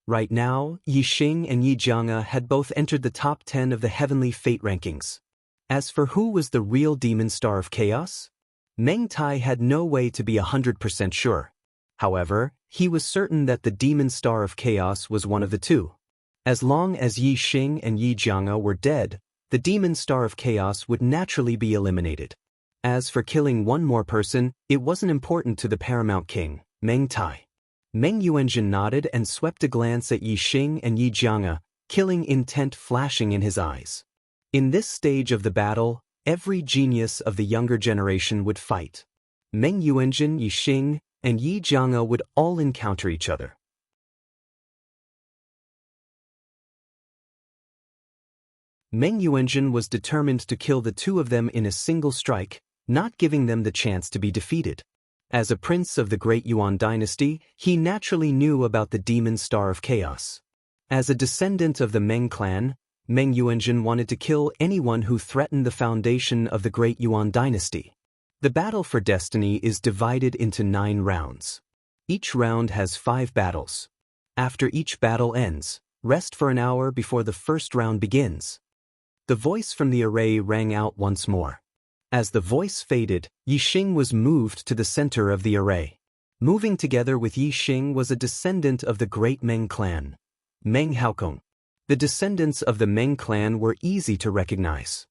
Right now, Yi Xing and Yi Jianga had both entered the top 10 of the heavenly fate rankings. As for who was the real demon star of chaos, Meng Tai had no way to be 100% sure. However, he was certain that the demon star of chaos was one of the two. As long as Yi Xing and Yi Jianga were dead, the demon star of chaos would naturally be eliminated. As for killing one more person, it wasn't important to the paramount king, Meng Tai. Meng Yuanjun nodded and swept a glance at Yi Xing and Yi Jianga, killing intent flashing in his eyes. In this stage of the battle, every genius of the younger generation would fight. Meng Yuanjun, Yi Xing, and Yi Jianga would all encounter each other. Meng Yuanjun was determined to kill the two of them in a single strike, not giving them the chance to be defeated. As a prince of the Great Yuan dynasty, he naturally knew about the demon star of chaos. As a descendant of the Meng clan, Meng Yuanjun wanted to kill anyone who threatened the foundation of the Great Yuan dynasty. The battle for destiny is divided into 9 rounds. Each round has 5 battles. After each battle ends, rest for an hour before the first round begins. The voice from the array rang out once more. As the voice faded, Yi Xing was moved to the center of the array. Moving together with Yi Xing was a descendant of the great Meng clan, Meng Haokong. The descendants of the Meng clan were easy to recognize.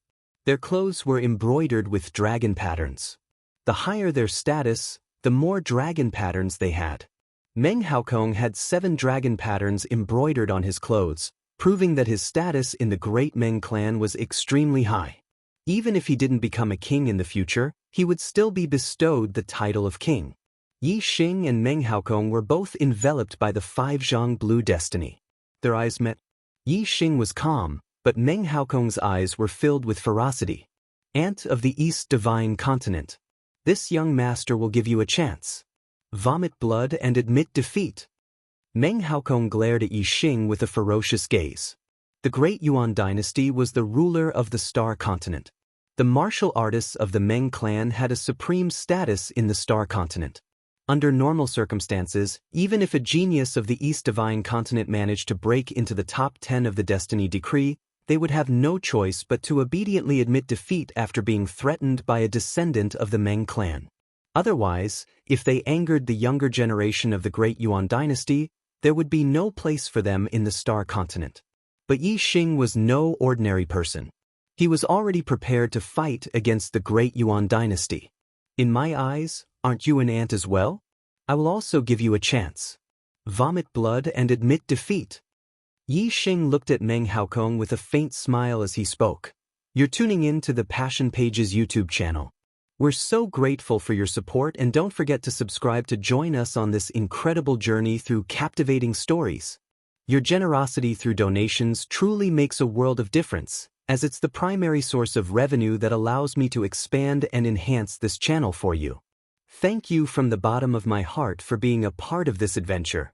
Their clothes were embroidered with dragon patterns. The higher their status, the more dragon patterns they had. Meng Haokong had 7 dragon patterns embroidered on his clothes, proving that his status in the great Meng clan was extremely high. Even if he didn't become a king in the future, he would still be bestowed the title of king. Yi Xing and Meng Haokong were both enveloped by the 5 Zhang blue destiny. Their eyes met. Yi Xing was calm, but Meng Haokong's eyes were filled with ferocity. Ant of the East Divine Continent. This young master will give you a chance. Vomit blood and admit defeat. Meng Haokong glared at Yi Xing with a ferocious gaze. The Great Yuan dynasty was the ruler of the Star Continent. The martial artists of the Meng clan had a supreme status in the Star Continent. Under normal circumstances, even if a genius of the East Divine Continent managed to break into the top 10 of the Destiny Decree, they would have no choice but to obediently admit defeat after being threatened by a descendant of the Meng clan. Otherwise, if they angered the younger generation of the Great Yuan dynasty, there would be no place for them in the Star Continent. But Yi Xing was no ordinary person. He was already prepared to fight against the Great Yuan dynasty. In my eyes, aren't you an ant as well? I will also give you a chance. Vomit blood and admit defeat. Yi Xing looked at Meng Haokong with a faint smile as he spoke. You're tuning in to the Passion Pages YouTube channel. We're so grateful for your support, and don't forget to subscribe to join us on this incredible journey through captivating stories. Your generosity through donations truly makes a world of difference, as it's the primary source of revenue that allows me to expand and enhance this channel for you. Thank you from the bottom of my heart for being a part of this adventure.